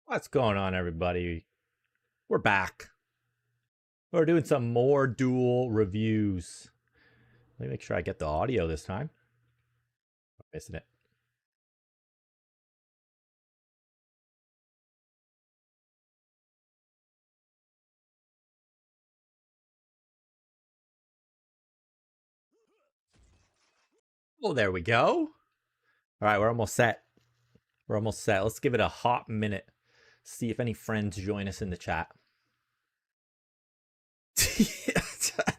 What's going on, everybody? We're back. We're doing some more Duel reviews. Let me make sure I get the audio this time. I'm missing it. Oh, there we go. All right, we're almost set. We're almost set. Let's give it a hot minute. See if any friends join us in the chat.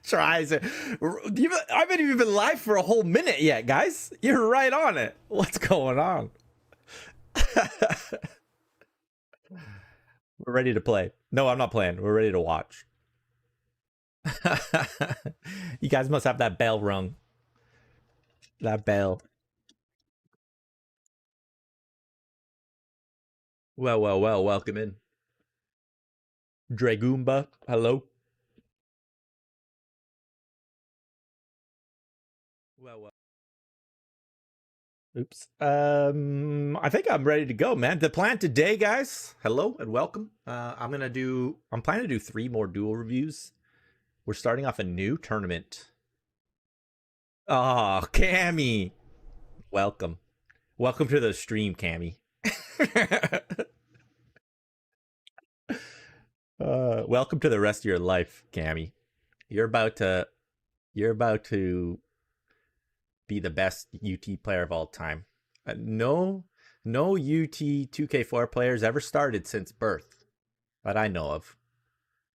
Tries it. I haven't even been live for a whole minute yet, guys. You're right on it. What's going on? We're ready to play. No, I'm not playing. We're ready to watch. You guys must have that bell rung. That bell. Well, welcome in. Dragoomba, hello. Well. Oops. I think I'm ready to go, man. The plan today, guys. Hello and welcome. I'm planning to do 3 more Duel reviews. We're starting off a new tournament. Oh, Cammy. Welcome. Welcome to the stream, Cammy. Welcome to the rest of your life, Cammy. You're about to be the best UT player of all time. No UT2k4 players ever started since birth that I know of.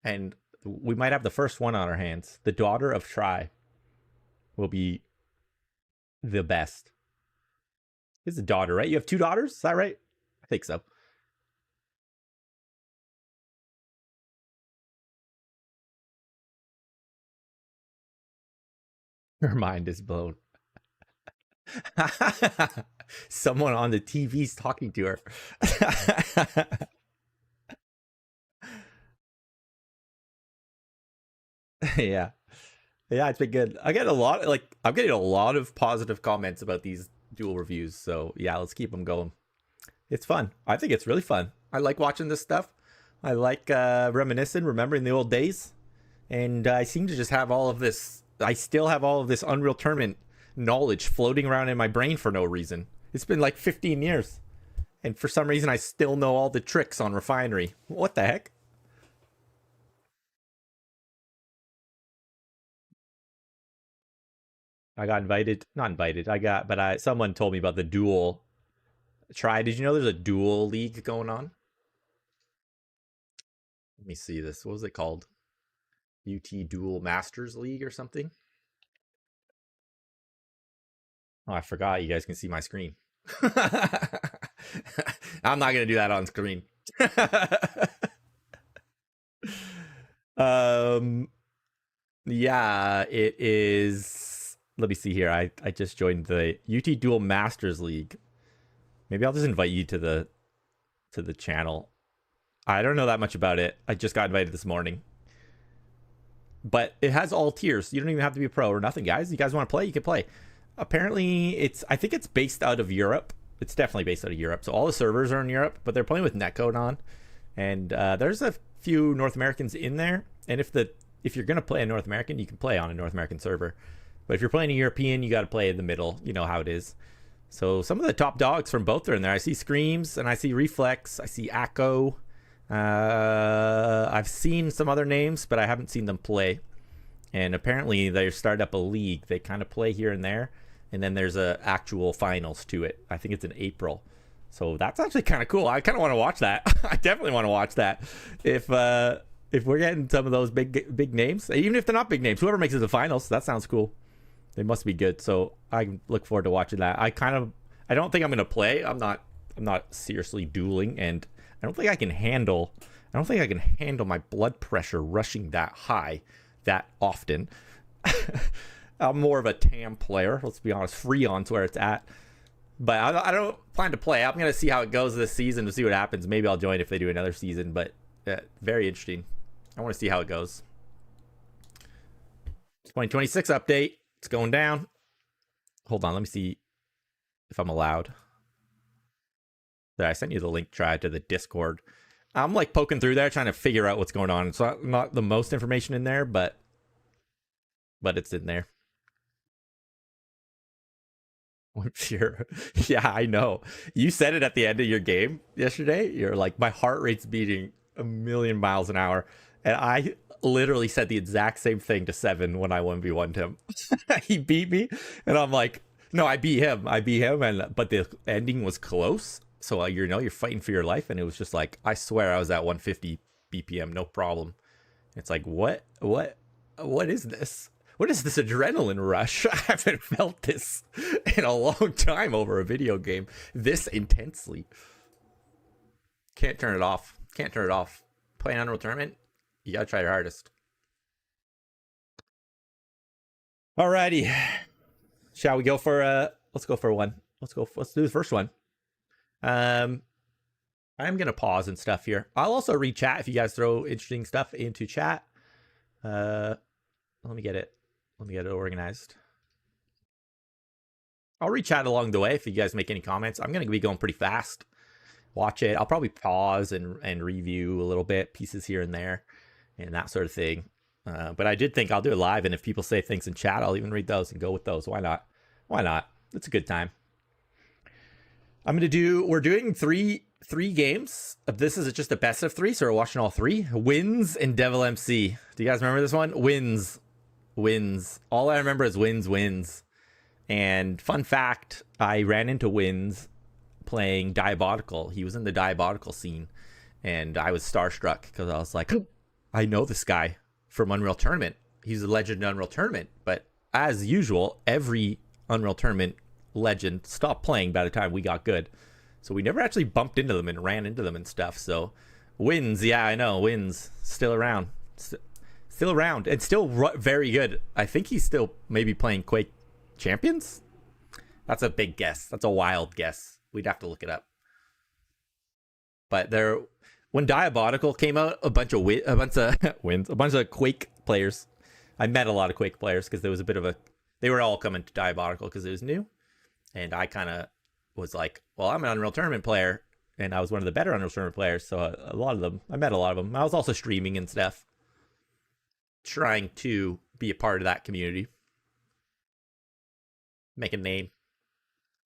And we might have the first one on our hands. The daughter of Try will be the best. It's a daughter, right? You have 2 daughters? Is that right? I think so. Her mind is blown. Someone on the TV's talking to her. Yeah, it's been good. I'm getting a lot of positive comments about these Duel reviews. So yeah, let's keep them going. It's fun. I think it's really fun. I like watching this stuff. I like reminiscing, remembering the old days, and I seem to just have all of this. I still have all of this Unreal Tournament knowledge floating around in my brain for no reason. It's been like 15 years, and for some reason I still know all the tricks on Refinery. What the heck? I got invited. Not invited. Someone told me about the Duel. Did you know there's a Duel league going on? Let me see this. What was it called? UT Duel Masters League or something? Oh, I forgot. You guys can see my screen. I'm not gonna do that on screen. Yeah, it is. Let me see here. I just joined the UT Duel Masters League. Maybe I'll just invite you to the channel. I don't know that much about it. I just got invited this morning. But it has all tiers. You don't even have to be a pro or nothing, guys. You guys want to play? You can play. Apparently, I think it's based out of Europe. It's definitely based out of Europe. So all the servers are in Europe, but they're playing with netcode on. And there's a few North Americans in there. And if you're going to play a North American, you can play on a North American server. But if you're playing a European, you got to play in the middle. You know how it is. So some of the top dogs from both are in there. I see Screams and I see Reflex. I see Akko. I've seen some other names, but I haven't seen them play. And apparently they started up a league. They kind of play here and there. And then there's a actual finals to it. I think it's in April. So that's actually kind of cool. I kind of want to watch that. I definitely want to watch that. If we're getting some of those big names, even if they're not big names, whoever makes it to the finals, that sounds cool. They must be good. So I look forward to watching that. I don't think I'm going to play. I'm not seriously dueling, and I don't think I can handle my blood pressure rushing that high that often. I'm more of a TAM player. Let's be honest. Freon's where it's at. But I don't plan to play. I'm going to see how it goes this season to see what happens. Maybe I'll join if they do another season. But very interesting. I want to see how it goes. 2026 update. It's going down. Hold on. Let me see if I'm allowed. There, I sent you the link, to the Discord. I'm like poking through there trying to figure out what's going on. It's not the most information in there, but it's in there. Sure. Yeah, I know. You said it at the end of your game yesterday. You're like, my heart rate's beating a million miles an hour. And I literally said the exact same thing to Seven when I 1v1'd him. He beat me. And I'm like, no, I beat him. But the ending was close. So, you're fighting for your life. And it was just like, I swear I was at 150 BPM, no problem. It's like, what is this? What is this adrenaline rush? I haven't felt this in a long time over a video game this intensely. Can't turn it off. Playing Unreal Tournament, you gotta try your hardest. Alrighty. Shall we go for let's go for one. Let's do the first one. I'm gonna pause and stuff here. I'll also read chat if you guys throw interesting stuff into chat. Let me get it organized. I'll read chat along the way if you guys make any comments. I'm gonna be going pretty fast. Watch it. I'll probably pause and review a little bit, pieces here and there, and that sort of thing. But I did think I'll do it live, and if people say things in chat, I'll even read those and go with those. Why not? It's a good time. We're doing three games. This is just a best of 3, so we're watching all 3. Wins and Devil MC. Do you guys remember this one? Wins. All I remember is wins. And fun fact, I ran into Wins playing Diabolical. He was in the Diabolical scene, and I was starstruck because I was like, I know this guy from Unreal Tournament. He's a legend in Unreal Tournament. But as usual, every Unreal Tournament legend stopped playing by the time we got good. So we never actually bumped into them and ran into them and stuff. So Wins, yeah, I know. Wins, still around. Still around and still very good. I think he's still maybe playing Quake Champions. That's a big guess. That's a wild guess. We'd have to look it up. But when Diabolical came out, a bunch of wins, a bunch of Quake players. I met a lot of Quake players because there was a bit of they were all coming to Diabolical because it was new, and I kind of was like, well, I'm an Unreal Tournament player, and I was one of the better Unreal Tournament players. So I met a lot of them. I was also streaming and stuff, trying to be a part of that community, make a name,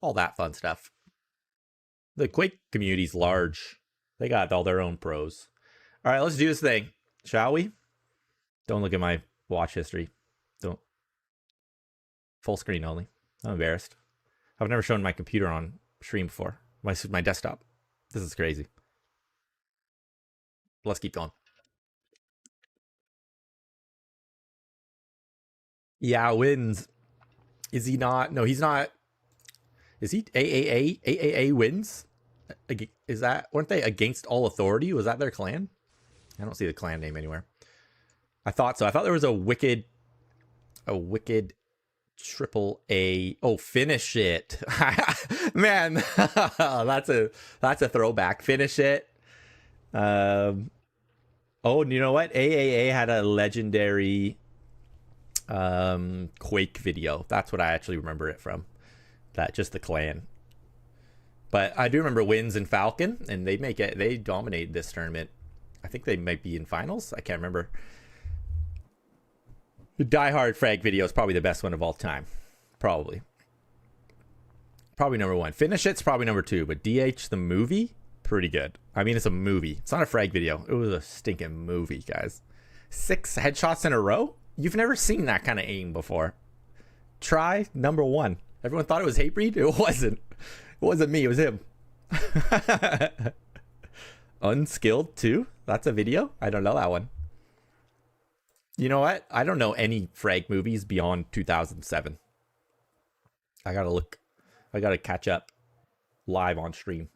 all that fun stuff. The Quake community's large. They got all their own pros. All right, let's do this thing, shall we? Don't look at my watch history. Don't. Full screen only. I'm embarrassed. I've never shown my computer on stream before. My desktop. This is crazy. Let's keep going. Yeah, Wins. Is he not? No, he's not. Is he AAA? AAA Wins? Weren't they Against All Authority? Was that their clan? I don't see the clan name anywhere. I thought so. I thought there was a wicked triple A. Oh, Finish It. Man, that's a throwback. Finish It. Oh, and you know what? AAA had a legendary Quake video. That's what I actually remember it from. Just the clan. But I do remember Wins and Falcon, and they dominate this tournament. I think they might be in finals. I can't remember. The Die Hard frag video is probably the best one of all time. Probably number 1. Finish It's probably number 2, but DH the movie, pretty good. I mean, it's a movie. It's not a frag video. It was a stinking movie, guys. 6 headshots in a row? You've never seen that kind of aim before. Try number 1. Everyone thought it was HateBreeD. It wasn't. It wasn't me. It was him. Unskilled 2? That's a video? I don't know that one. You know what? I don't know any frag movies beyond 2007. I gotta look. I gotta catch up live on stream.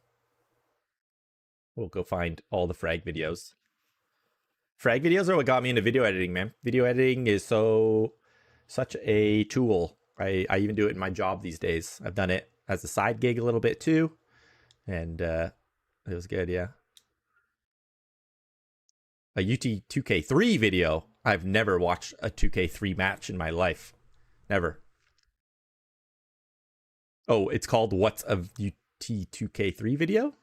We'll go find all the frag videos. Frag videos are what got me into video editing, man. Video editing is such a tool. I even do it in my job these days. I've done it as a side gig a little bit too. And it was good, yeah. A UT2k4 video. I've never watched a 2k3 match in my life. Never. Oh, it's called What's a UT2k4 video?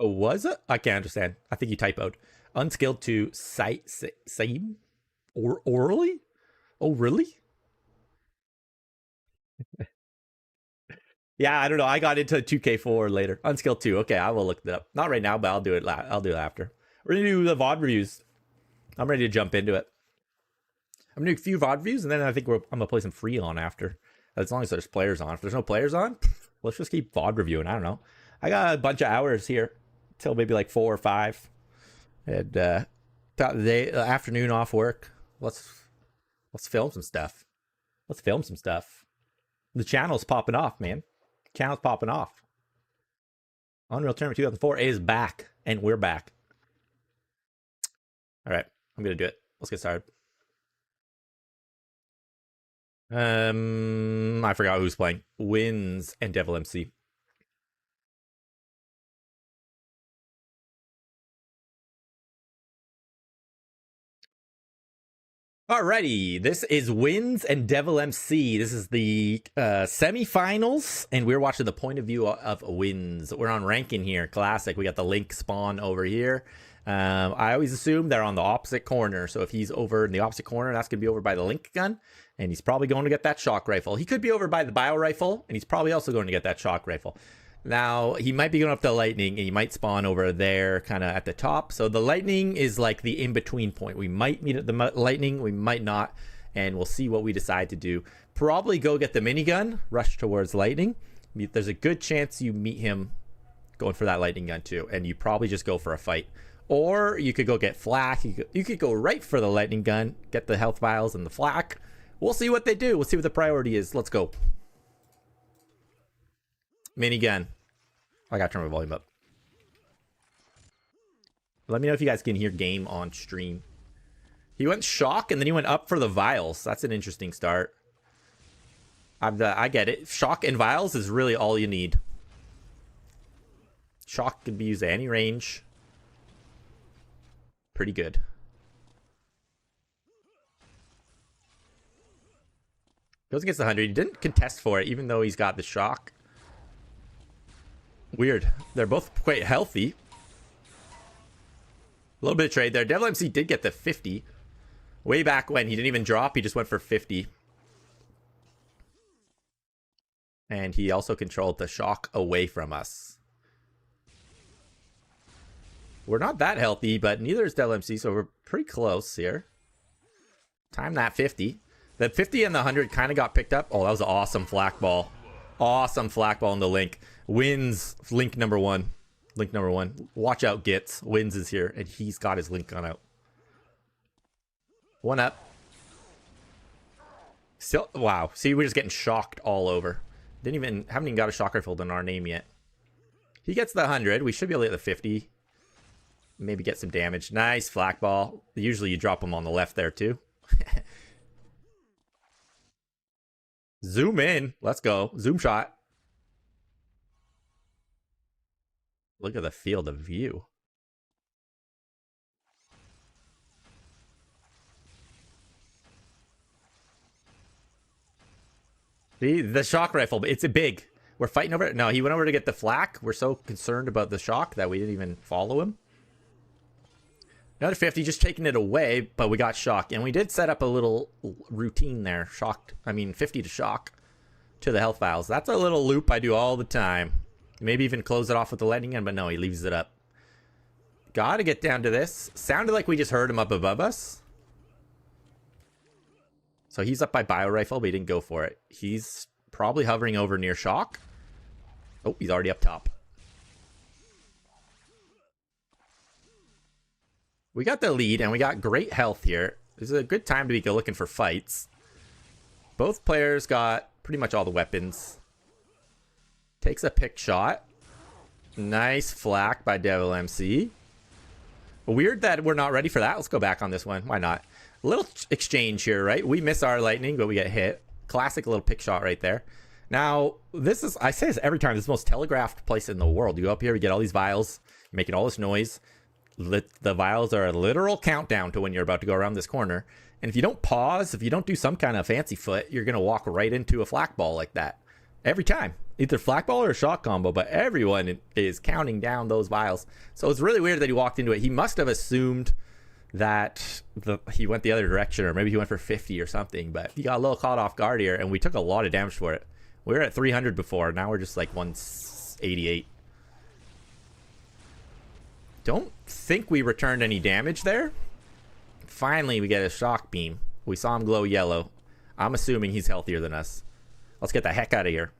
Oh, was it? I can't understand. I think you typoed. Unskilled to same or orally? Oh, really? Yeah, I don't know. I got into 2k4 later. Unskilled 2. Okay, I will look that up. Not right now, but I'll do it. I'll do it after. We're gonna do the VOD reviews. I'm ready to jump into it. I'm gonna do a few VOD reviews, and then I think I'm gonna play some Freon after. As long as there's players on. If there's no players on, let's just keep VOD reviewing. I don't know. I got a bunch of hours here till maybe like 4 or 5. And throughout the day, afternoon off work. Let's film some stuff. Let's film some stuff. The channel's popping off, man. Channel's popping off. Unreal Tournament 2004 is back, and we're back. All right, I'm gonna do it. Let's get started. I forgot who's playing. Wins and Devil MC. Alrighty, this is Wins and Devil MC. This is the semifinals, and we're watching the point of view of Wins. We're on ranking here, classic. We got the Link spawn over here. I always assume they're on the opposite corner, so if he's over in the opposite corner, that's going to be over by the Link gun, and he's probably going to get that shock rifle. He could be over by the bio rifle, and he's probably also going to get that shock rifle. Now, he might be going up to lightning, and he might spawn over there kind of at the top. So the lightning is like the in-between point. We might meet at the lightning, we might not, and we'll see what we decide to do. Probably go get the minigun, rush towards lightning. There's a good chance you meet him going for that lightning gun too, and you probably just go for a fight. Or you could go get flak. You could go right for the lightning gun, get the health vials and the flak. We'll see what they do. We'll see what the priority is. Let's go. Minigun. I gotta turn my volume up. Let me know if you guys can hear game on stream. He went shock and then he went up for the vials. That's an interesting start. I get it. Shock and vials is really all you need. Shock can be used at any range. Pretty good. Goes against the 100. He didn't contest for it, even though he's got the shock. Weird. They're both quite healthy. A little bit of trade there. Devil MC did get the 50. Way back when. He didn't even drop. He just went for 50. And he also controlled the shock away from us. We're not that healthy, but neither is Devil MC, so we're pretty close here. Time that 50. The 50 and the 100 kind of got picked up. Oh, that was an awesome flak ball. Awesome flak ball in the Link. Wins Link number 1. Link number 1. Watch out, Gits. Wins is here, and he's got his Link gun out. One up. Still, wow. See, we're just getting shocked all over. Haven't even got a shock rifle in our name yet. He gets the 100. We should be able to get the 50. Maybe get some damage. Nice flak ball. Usually you drop them on the left there too. Zoom in. Let's go. Zoom shot. Look at the field of view. See, the shock rifle, it's a big. We're fighting over it. No, he went over to get the flak. We're so concerned about the shock that we didn't even follow him. Another 50, just taking it away, but we got shock. And we did set up a little routine there. 50 to shock to the health vials. That's a little loop I do all the time. Maybe even close it off with the lightning gun, but no, he leaves it up. Gotta get down to this. Sounded like we just heard him up above us. So he's up by bio rifle, but he didn't go for it. He's probably hovering over near shock. Oh, he's already up top. We got the lead, and we got great health here. This is a good time to be looking for fights. Both players got pretty much all the weapons. Takes a pick shot. Nice flak by Devil MC. Weird that we're not ready for that. Let's go back on this one. Why not? A little exchange here, right? We miss our lightning, but we get hit. Classic little pick shot right there. Now, this is, I say this every time, this is the most telegraphed place in the world. You go up here, we get all these vials, making all this noise. The vials are a literal countdown to when you're about to go around this corner. And if you don't pause, if you don't do some kind of fancy foot, you're going to walk right into a flak ball like that. Every time. either flak ball or a shock combo, but everyone is counting down those vials. So it's really weird that he walked into it. He must have assumed that he went the other direction, or maybe he went for 50 or something, but he got a little caught off guard here, and we took a lot of damage for it. We were at 300 before, now we're just like 188. Don't think we returned any damage there. Finally, we get a shock beam. We saw him glow yellow. I'm assuming he's healthier than us. Let's get the heck out of here.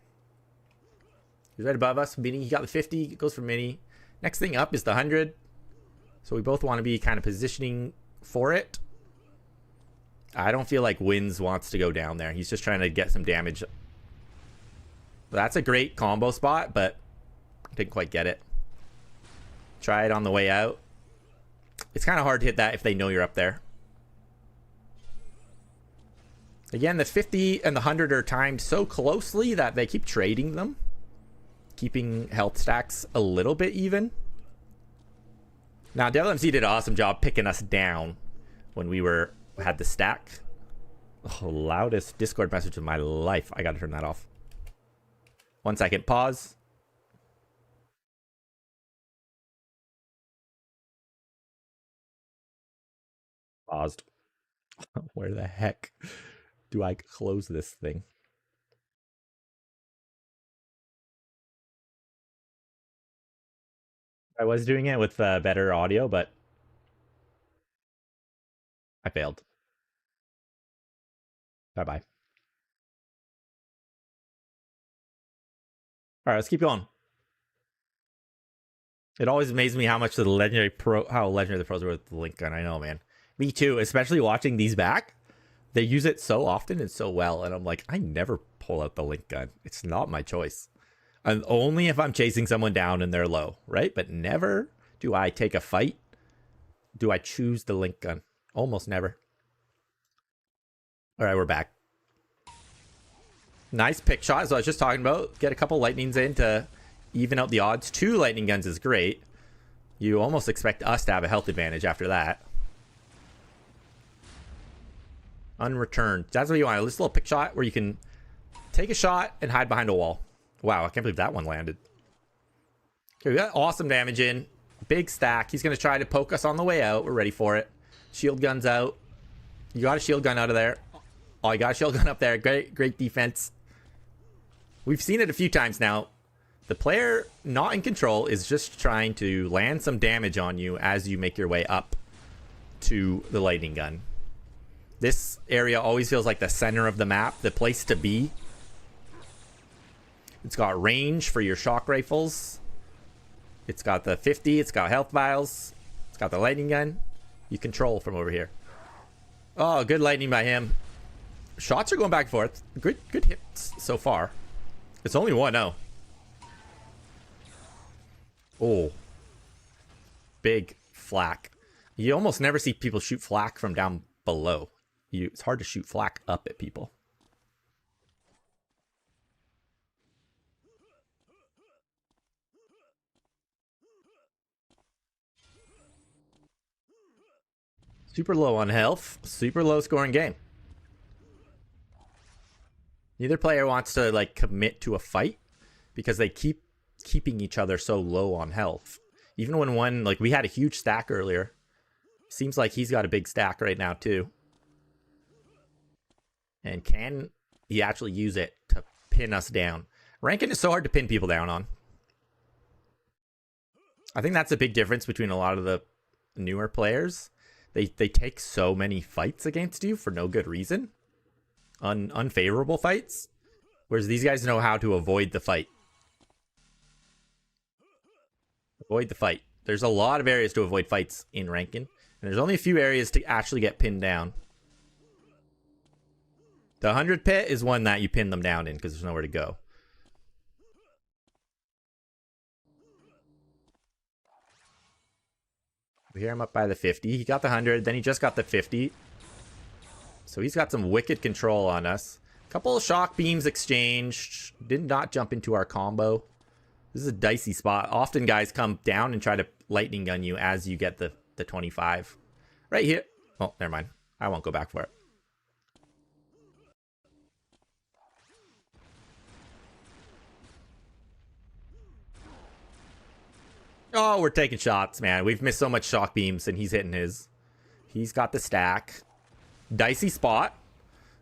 He's right above us. Mini, he got the 50. It goes for Mini. Next thing up is the 100. So we both want to be kind of positioning for it. I don't feel like Wins wants to go down there. He's just trying to get some damage. That's a great combo spot, but didn't quite get it. Try it on the way out. It's kind of hard to hit that if they know you're up there. Again, the 50 and the 100 are timed so closely that they keep trading them, keeping health stacks a little bit even. Now, Devil MC did an awesome job picking us down when we had the stack. Oh, loudest Discord message of my life. I gotta turn that off. 1 second, pause. Paused. Where the heck do I close this thing? I was doing it with better audio, but I failed. Bye-bye. All right, let's keep going. It always amazes me how much the legendary the pros are with the link gun. I know, man. Me too, especially watching these back. They use it so often and so well, and I'm like, I never pull out the link gun. It's not my choice. And only if I'm chasing someone down and they're low, right? But never do I take a fight. Do I choose the link gun? Almost never. All right, we're back. Nice pick shot, as I was just talking about. Get a couple lightnings in to even out the odds. 2 lightning guns is great. You almost expect us to have a health advantage after that. Unreturned. That's what you want. This little pick shot where you can take a shot and hide behind a wall. Wow, I can't believe that one landed. Okay, we got awesome damage in. Big stack. He's going to try to poke us on the way out. We're ready for it. Shield gun's out. You got a shield gun out of there. Oh, you got a shield gun up there. Great defense. We've seen it a few times now. The player not in control is just trying to land some damage on you as you make your way up to the lightning gun. This area always feels like the center of the map, the place to be. It's got range for your shock rifles. It's got the 50. It's got health vials. It's got the lightning gun. You control from over here. Oh, good lightning by him. Shots are going back and forth. Good hits so far. It's only 1-0. Oh. Big flak. You almost never see people shoot flak from down below. It's hard to shoot flak up at people. Super low on health. Super low scoring game. Neither player wants to like commit to a fight because they keeping each other so low on health. Even when one, like we had a huge stack earlier. Seems like he's got a big stack right now too. And can he actually use it to pin us down? Ranking is so hard to pin people down on. I think that's a big difference between a lot of the newer players. They take so many fights against you for no good reason. Unfavorable fights. Whereas these guys know how to avoid the fight. Avoid the fight. There's a lot of areas to avoid fights in ranking. And there's only a few areas to actually get pinned down. The 100 pit is one that you pin them down in because there's nowhere to go. We hear him up by the 50. He got the 100, then he just got the 50. So he's got some wicked control on us. Couple of shock beams exchanged. Did not jump into our combo. This is a dicey spot. Often guys come down and try to lightning gun you as you get the 25. Right here. Oh, never mind. I won't go back for it. Oh, we're taking shots, man. We've missed so much shock beams, and he's hitting his. He's got the stack. Dicey spot.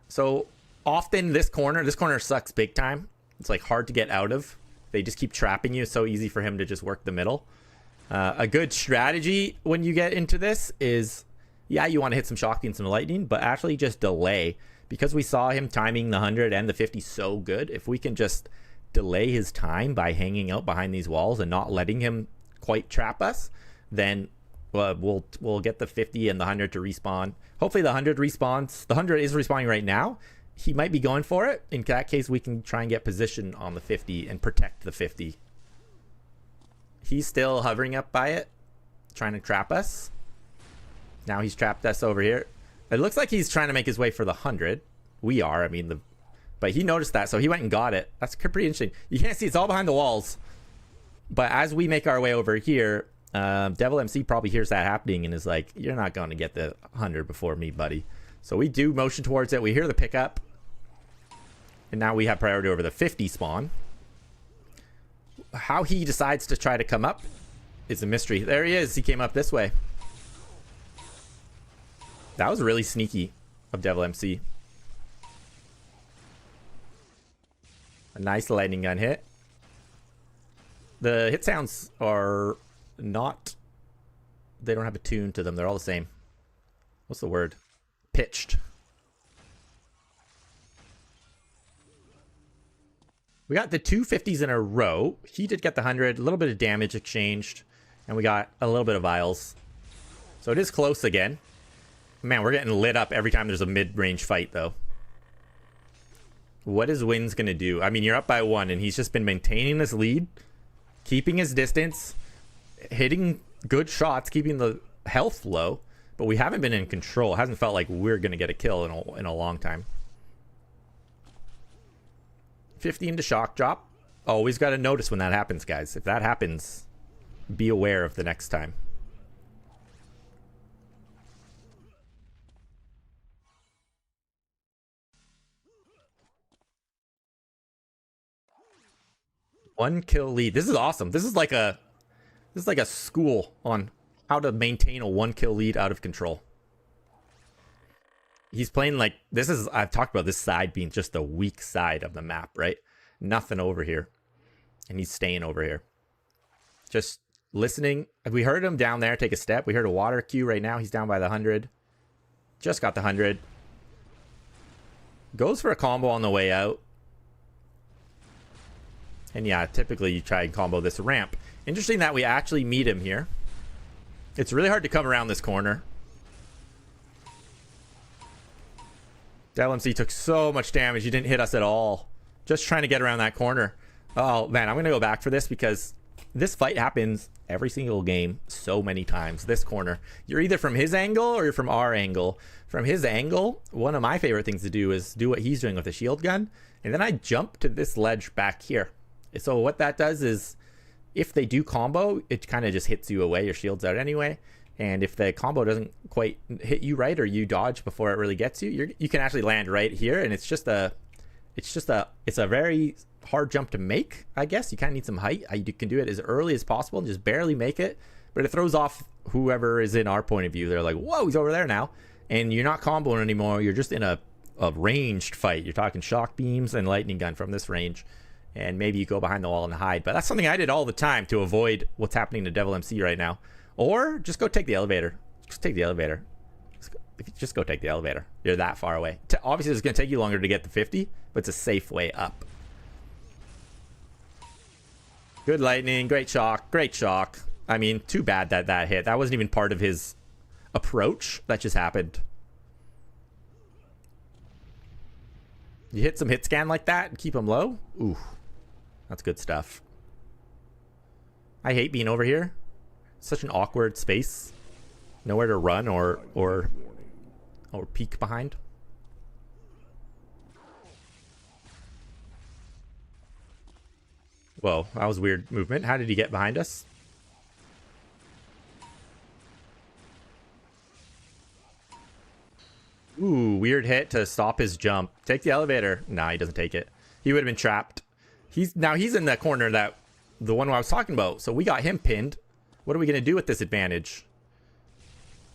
So often this corner sucks big time. It's like hard to get out of. They just keep trapping you. It's so easy for him to just work the middle. A good strategy when you get into this is, yeah, you want to hit some shock beams and lightning, but actually just delay. Because we saw him timing the 100 and the 50 so good, if we can just delay his time by hanging out behind these walls and not letting him quite trap us, then we'll get the 50 and the 100 to respawn. Hopefully the 100 respawns. The 100 is respawning right now. He might be going for it. In that case, we can try and get position on the 50 and protect the 50. He's still hovering up by it, trying to trap us. Now he's trapped us over here. It looks like he's trying to make his way for the 100. We are, I mean, but he noticed that, so he went and got it. That's pretty interesting. You can't see, it's all behind the walls. But as we make our way over here, Devil MC probably hears that happening and is like, you're not going to get the 100 before me, buddy. So we do motion towards it. We hear the pickup. And now we have priority over the 50 spawn. How he decides to try to come up is a mystery. There he is. He came up this way. That was really sneaky of Devil MC. A nice lightning gun hit. The hit sounds are not... They don't have a tune to them. They're all the same. What's the word? Pitched. We got the 250s in a row. He did get the 100. A little bit of damage exchanged. And we got a little bit of vials. So it is close again. Man, we're getting lit up every time there's a mid-range fight, though. What is Wynn's going to do? I mean, you're up by 1, and he's just been maintaining this lead. Keeping his distance. Hitting good shots. Keeping the health low. But we haven't been in control. It hasn't felt like we're going to get a kill in a long time. 50 into shock drop. Always got to notice when that happens, guys. If that happens, be aware of the next time. One kill lead. This is awesome. This is like a school on how to maintain a 1 kill lead out of control. He's playing like this is, I've talked about this side being just the weak side of the map, right? Nothing over here. And he's staying over here. Just listening. We heard him down there take a step. We heard a water cue right now. He's down by the 100. Just got the 100. Goes for a combo on the way out. And yeah, typically you try and combo this ramp. Interesting that we actually meet him here. It's really hard to come around this corner. Devil MC took so much damage. He didn't hit us at all. Just trying to get around that corner. Oh, man, I'm going to go back for this because this fight happens every single game so many times. This corner. You're either from his angle or you're from our angle. From his angle, one of my favorite things to do is do what he's doing with the shield gun. And then I jump to this ledge back here. So what that does is if they do combo, it kind of just hits you away. Your shield's out anyway. And if the combo doesn't quite hit you right or you dodge before it really gets you, you can actually land right here. And it's a very hard jump to make, I guess. You kind of need some height. You can do it as early as possible and just barely make it. But it throws off whoever is in our point of view. They're like, whoa, he's over there now. And you're not comboing anymore. You're just in a ranged fight. You're talking shock beams and lightning gun from this range. And maybe you go behind the wall and hide. But that's something I did all the time to avoid what's happening to Devil MC right now. Or just go take the elevator. Just take the elevator. Just go take the elevator. You're that far away. Obviously, it's going to take you longer to get the 50, but it's a safe way up. Good lightning. Great shock. Great shock. I mean, too bad that hit. That wasn't even part of his approach. That just happened. You hit some hit scan like that and keep him low. Ooh, that's good stuff. I hate being over here. Such an awkward space. Nowhere to run or peek behind. Whoa, that was weird movement. How did he get behind us? Ooh, weird hit to stop his jump. Take the elevator. Nah, he doesn't take it. He would have been trapped. He's in the corner the one I was talking about. So we got him pinned. What are we going to do with this advantage?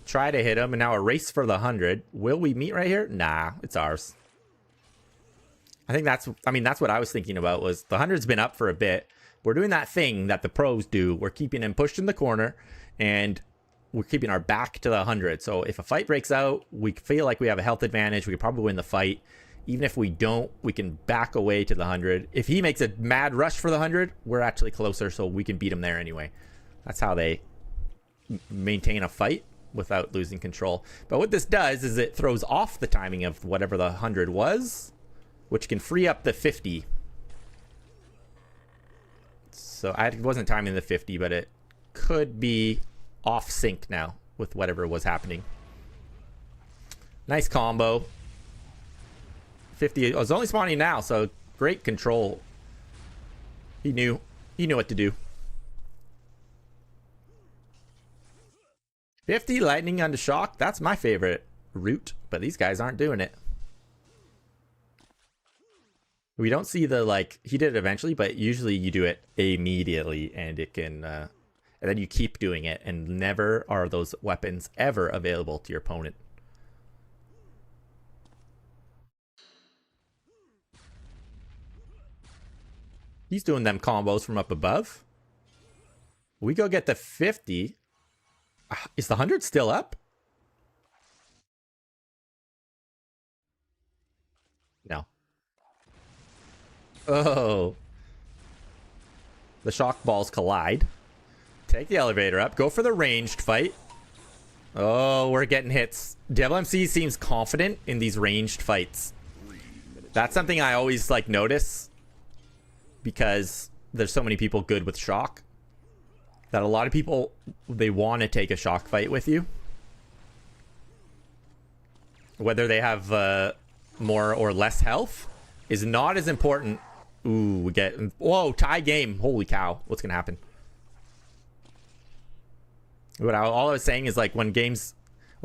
Try to hit him, and now a race for the 100. Will we meet right here? Nah, it's ours. I think that's what I was thinking about was the 100's been up for a bit. We're doing that thing that the pros do. We're keeping him pushed in the corner, and we're keeping our back to the 100. So if a fight breaks out, we feel like we have a health advantage. We could probably win the fight. Even if we don't, we can back away to the 100. If he makes a mad rush for the 100, we're actually closer, so we can beat him there anyway. That's how they maintain a fight without losing control. But what this does is it throws off the timing of whatever the 100 was, which can free up the 50. So I wasn't timing the 50, but it could be off sync now with whatever was happening. Nice combo. 50 was only spawning now, so great control. He knew what to do. 50 lightning onto shock. That's my favorite route, but these guys aren't doing it. We don't see the, like, he did it eventually, but usually you do it immediately, and it can, and then you keep doing it, and never are those weapons ever available to your opponent. He's doing them combos from up above. We go get the 50. Is the 100 still up? No. Oh. The shock balls collide. Take the elevator up. Go for the ranged fight. Oh, we're getting hits. Devil MC seems confident in these ranged fights. That's something I always like notice, because there's so many people good with shock that a lot of people, they want to take a shock fight with you. Whether they have more or less health is not as important. Ooh, we get... Whoa, tie game. Holy cow. What's going to happen? All I was saying is, like, when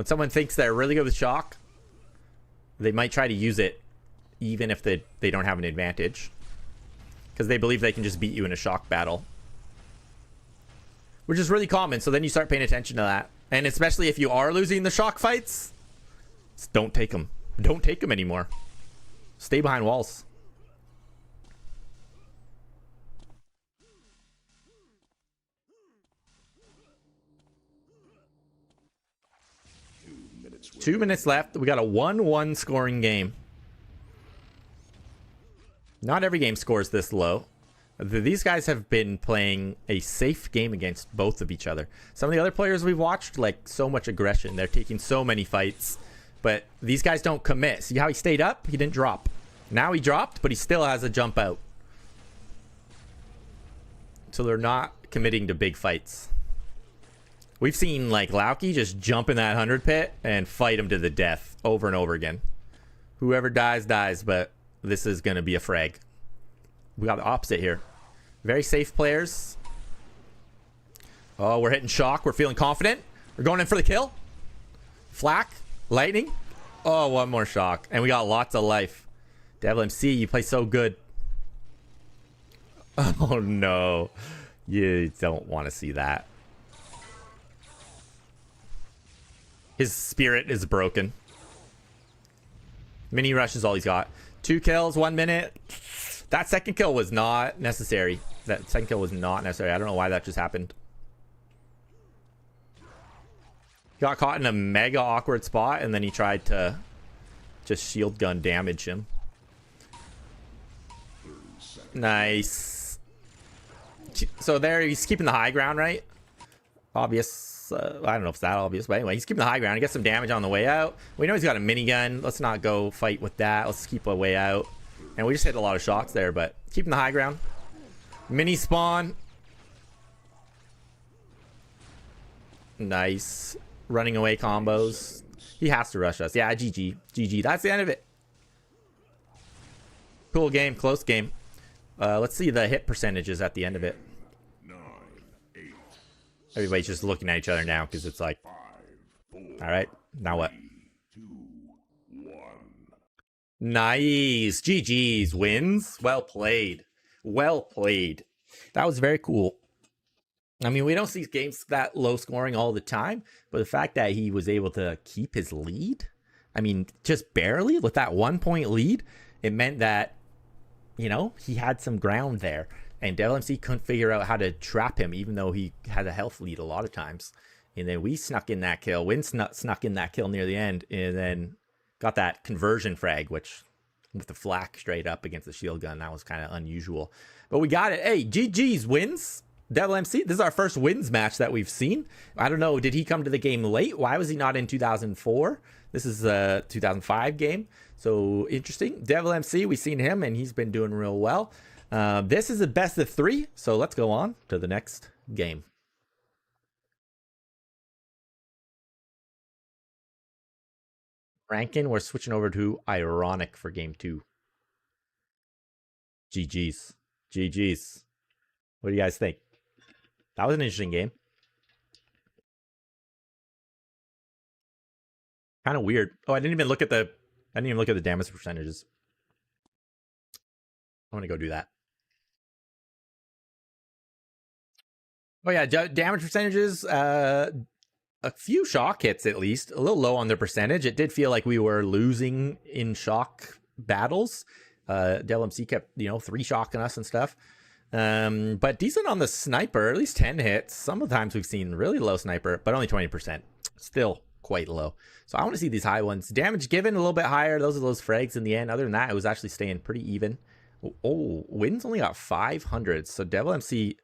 someone thinks they're really good with shock, they might try to use it even if they don't have an advantage, because they believe they can just beat you in a shock battle, which is really common. So then you start paying attention to that, and especially if you are losing the shock fights, don't take them. Don't take them anymore. Stay behind walls. Two minutes left. We got a 1-1 scoring game. Not every game scores this low. These guys have been playing a safe game against both of each other. Some of the other players we've watched, like, so much aggression. They're taking so many fights. But these guys don't commit. See how he stayed up? He didn't drop. Now he dropped, but he still has a jump out. So they're not committing to big fights. We've seen, like, Lauki just jump in that 100 pit and fight him to the death over and over again. Whoever dies, dies, but this is going to be a frag. We got the opposite here. Very safe players. Oh, we're hitting shock. We're feeling confident. We're going in for the kill. Flak. Lightning. Oh, one more shock. And we got lots of life. Devil MC, you play so good. Oh, no. You don't want to see that. His spirit is broken. Mini rush is all he's got. 2 kills, 1 minute. That second kill was not necessary. I don't know why that just happened. He got caught in a mega awkward spot, and then he tried to just shield gun damage him. Nice. So there, he's keeping the high ground, right? Obvious. I don't know if it's that obvious, but anyway, he's keeping the high ground. He gets some damage on the way out. We know he's got a minigun. Let's not go fight with that. Let's keep a way out. And we just hit a lot of shots there, but keeping the high ground. Mini spawn. Nice. Running away combos. He has to rush us. Yeah, GG. GG. That's the end of it. Cool game. Close game. Let's see the hit percentages at the end of it. Everybody's just looking at each other now because it's like, all right, now what? Nice. GG's wins. Well played. Well played. That was very cool. I mean, we don't see games that low scoring all the time, but the fact that he was able to keep his lead, I mean, just barely with that 1 point lead, it meant that, you know, he had some ground there. And Devil MC couldn't figure out how to trap him, even though he had a health lead a lot of times. And then we snuck in that kill. Win snuck in that kill near the end, and then got that conversion frag, which with the flak straight up against the shield gun, that was kind of unusual. But we got it. Hey, GG's wins. Devil MC, this is our first wins match that we've seen. I don't know, did he come to the game late? Why was he not in 2004? This is a 2005 game. So interesting. Devil MC, we've seen him, and he's been doing real well. This is a best of 3, so let's go on to the next game. Rankin, we're switching over to Ironic for game 2. GG's. GG's. What do you guys think? That was an interesting game. Kind of weird. Oh, I didn't even look at the damage percentages. I'm gonna go do that. Oh yeah, damage percentages. A few shock hits at least, a little low on their percentage. It did feel like we were losing in shock battles. Devil MC kept, 3 shocking us and stuff. But decent on the sniper, at least 10 hits. Sometimes we've seen really low sniper, but only 20%. Still quite low. So I want to see these high ones. Damage given a little bit higher. Those are those frags in the end. Other than that, it was actually staying pretty even. Oh, Wins only got 500. So Devil MC...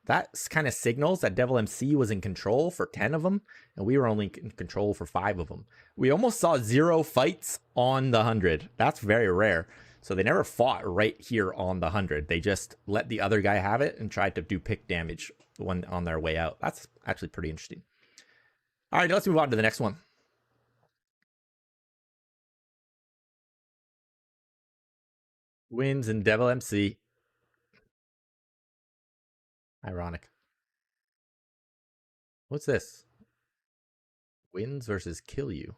that kind of signals that Devil MC was in control for 10 of them, and we were only in control for 5 of them. We almost saw 0 fights on the 100. That's very rare. So they never fought right here on the 100. They just let the other guy have it and tried to do pick damage on their way out. That's actually pretty interesting. All right, let's move on to the next one. Wins and Devil MC. Ironic. What's this? Wins versus kill you.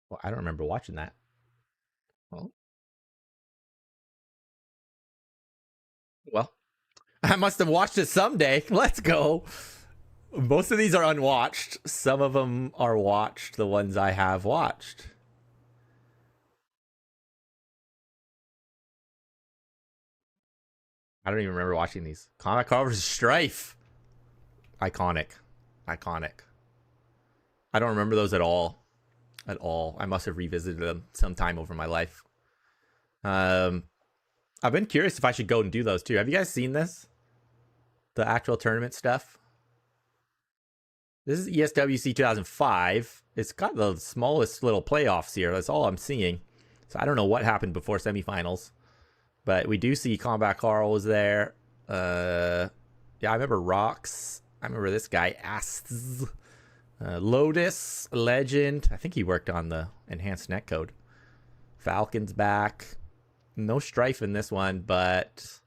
Well, I don't remember watching that. Well, I must have watched it someday. Let's go. Most of these are unwatched. Some of them are watched, the ones I have watched. I don't even remember watching these. Combat Car vs. Strife. Iconic. Iconic. I don't remember those at all. At all. I must have revisited them sometime over my life. I've been curious if I should go and do those too. Have you guys seen this? The actual tournament stuff? This is ESWC 2005. It's got the smallest little playoffs here. That's all I'm seeing. So I don't know what happened before semifinals. But we do see Combat Carl was there. Yeah, I remember Rocks. I remember this guy, Asts. Lotus, Legend. I think he worked on the enhanced netcode. Falcon's back. No Strife in this one, but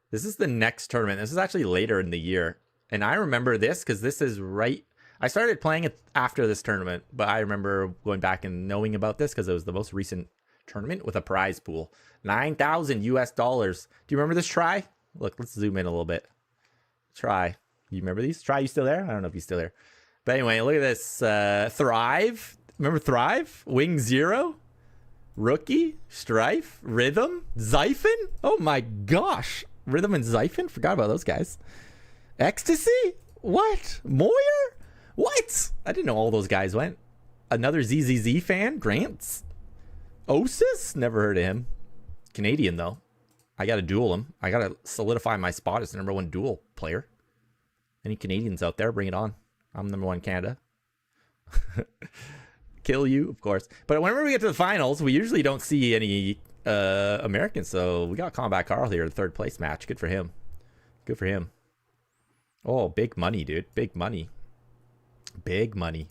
this is the next tournament. This is actually later in the year. And I remember this because this is right... I started playing it after this tournament, but I remember going back and knowing about this because it was the most recent tournament with a prize pool. 9,000 US dollars. Do you remember this try? Look, let's zoom in a little bit. Try. You remember these? Try, you still there? I don't know if he's still there. But anyway, look at this. Thrive. Remember Thrive? Wing Zero? Rookie? Strife? Rhythm? Zyphon? Oh my gosh. Rhythm and Zyphon? Forgot about those guys. Ecstasy? What? Moyer? What? I didn't know all those guys went. Another ZZZ fan? Grants? Osis? Never heard of him. Canadian, though. I gotta duel him. I gotta solidify my spot as the #1 duel player. Any Canadians out there? Bring it on. I'm #1 Canada. Kill you, of course. But whenever we get to the finals, we usually don't see any Americans. So we got Combat Carl here, third place match. Good for him. Good for him. Oh, big money, dude. Big money. Big money.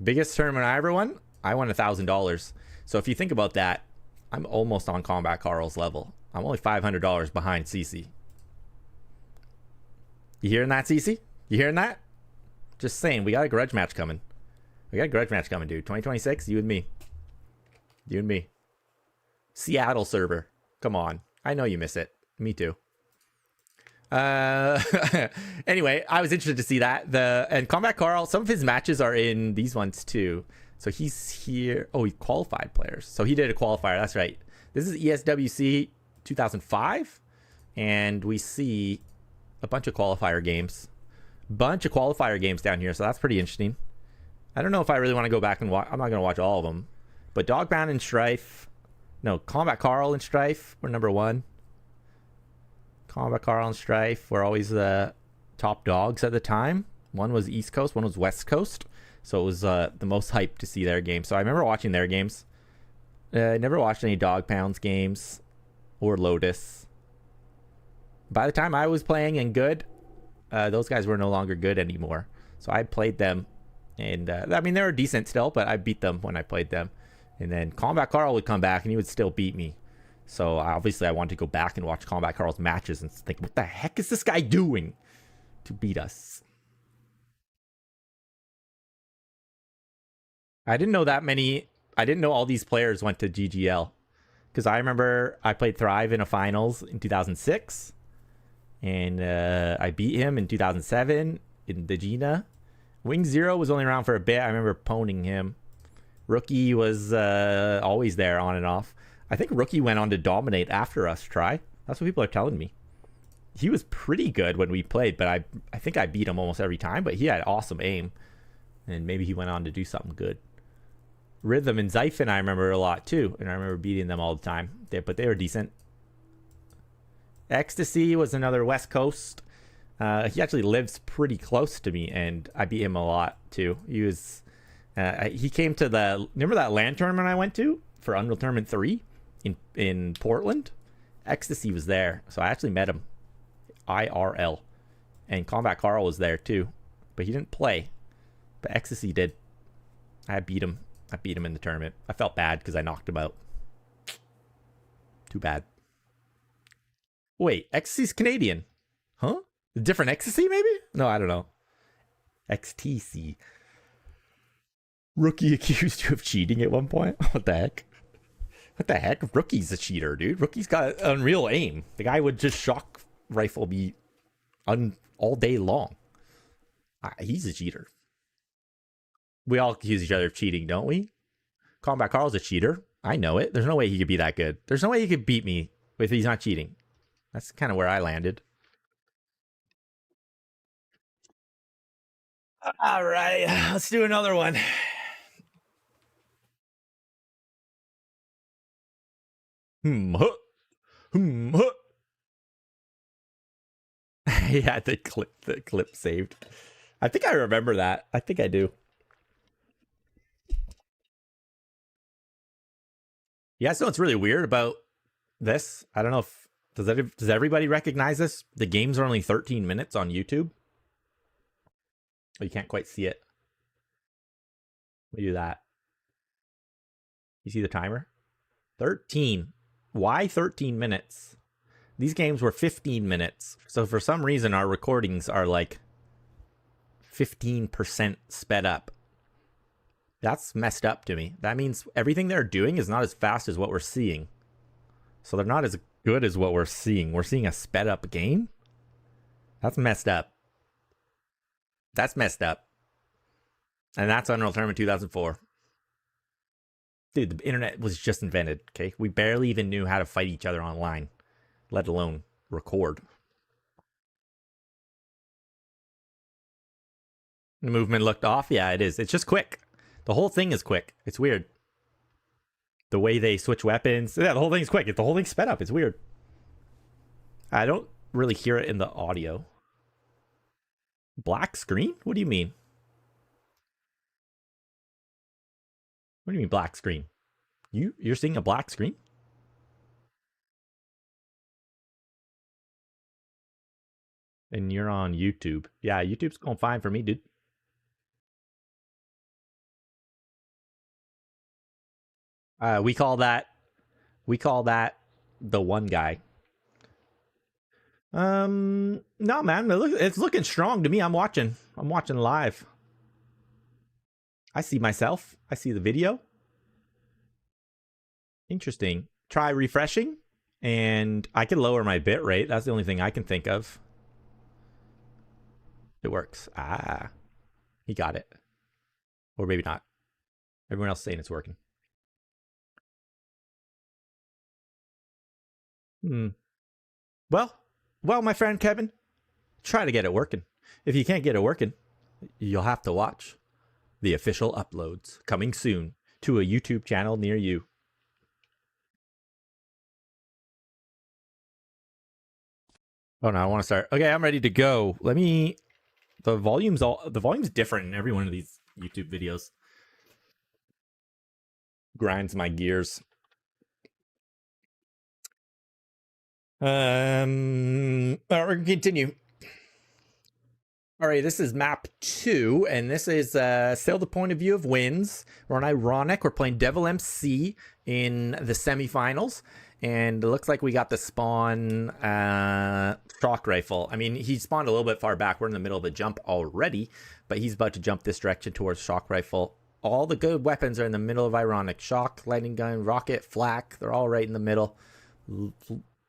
Biggest tournament I ever won? I won $1,000. So if you think about that, I'm almost on Combat Carl's level. I'm only $500 behind CC. You hearing that, CC? You hearing that? Just saying, we got a grudge match coming. We got a grudge match coming, dude. 2026, you and me. You and me. Seattle server. Come on. I know you miss it. Me too. Uh, anyway, I was interested to see that. And Combat Carl, some of his matches are in these ones too. So he's here. Oh, he qualified players. So he did a qualifier. That's right. This is ESWC 2005. And we see a bunch of qualifier games. Bunch of qualifier games down here. So that's pretty interesting. I don't know if I really want to go back and watch. I'm not going to watch all of them. But Dogbound and Strife. No, Combat Carl and Strife were number 1. Combat Carl and Strife were always the top dogs at the time. One was East Coast, one was West Coast. So it was the most hype to see their games. So I remember watching their games. I never watched any Dog Pounds games or Lotus. By the time I was playing and good, those guys were no longer good anymore. So I played them. And I mean, they were decent still, but I beat them when I played them. And then Combat Carl would come back and he would still beat me. So obviously I wanted to go back and watch Combat Carl's matches and think, what the heck is this guy doing to beat us? I didn't know that many. I didn't know all these players went to GGL. Because I remember I played Thrive in a finals in 2006. And I beat him in 2007 in the Gina. Wing Zero was only around for a bit. I remember poning him. Rookie was always there on and off. I think Rookie went on to dominate after us try. That's what people are telling me. He was pretty good when we played, but I think I beat him almost every time, but he had awesome aim. And maybe he went on to do something good. Rhythm and Zyphon I remember a lot too, and I remember beating them all the time. But they were decent. Ecstasy was another West Coast. He actually lives pretty close to me, and I beat him a lot too. He came to remember that LAN tournament I went to for Unreal Tournament 3 in Portland? Ecstasy was there, so I actually met him IRL. And Combat Carl was there too, but he didn't play. But Ecstasy did. I beat him in the tournament. I felt bad because I knocked him out. Too bad. Wait, Ecstasy's Canadian. Huh? A different Ecstasy maybe? No, I don't know. XTC. Rookie accused you of cheating at one point? What the heck? What the heck? Rookie's a cheater, dude. Rookie's got unreal aim. The guy would just shock rifle me all day long. He's a cheater. We all accuse each other of cheating, don't we? Combat Carl's a cheater. I know it. There's no way he could be that good. There's no way he could beat me if he's not cheating. That's kind of where I landed. All right, let's do another one. He had the clip saved. I think I remember that. I think I do. Yeah, so it's really weird about this. I don't know if does everybody recognize this? The games are only 13 minutes on YouTube. Oh, you can't quite see it. Let me do that. You see the timer? 13. Why 13 minutes? These games were 15 minutes. So for some reason, our recordings are like 15% sped up. That's messed up to me. That means everything they're doing is not as fast as what we're seeing. So they're not as good as what we're seeing. We're seeing a sped up game? That's messed up. That's messed up. And that's Unreal Tournament 2004. Dude, the internet was just invented, okay? We barely even knew how to fight each other online, let alone record. The movement looked off? Yeah, it is. It's just quick. The whole thing is quick. It's weird. The way they switch weapons. Yeah, the whole thing's quick. The whole thing's sped up. It's weird. I don't really hear it in the audio. Black screen? What do you mean? What do you mean black screen? You're seeing a black screen? And you're on YouTube. Yeah, YouTube's going fine for me, dude. We call that the one guy. No, man, it's looking strong to me. I'm watching live. I see myself. I see the video. Interesting. Try refreshing, and I can lower my bit rate. That's the only thing I can think of. It works. Ah, he got it. Or maybe not. Everyone else saying it's working. Well, my friend Kevin, try to get it working. If you can't get it working, you'll have to watch the official uploads coming soon to a YouTube channel near you. Oh no, I want to start. Okay, I'm ready to go. Let me. The volume's different in every one of these YouTube videos. Grinds my gears. We're gonna continue. All right, this is map 2, and this is still the point of view of wins. We're on Ironic. We're playing Devil MC in the semifinals, and it looks like we got the spawn shock rifle. I mean, he spawned a little bit far back. We're in the middle of a jump already, but he's about to jump this direction towards shock rifle. All the good weapons are in the middle of Ironic. Shock, lightning gun, rocket, flak, they're all right in the middle.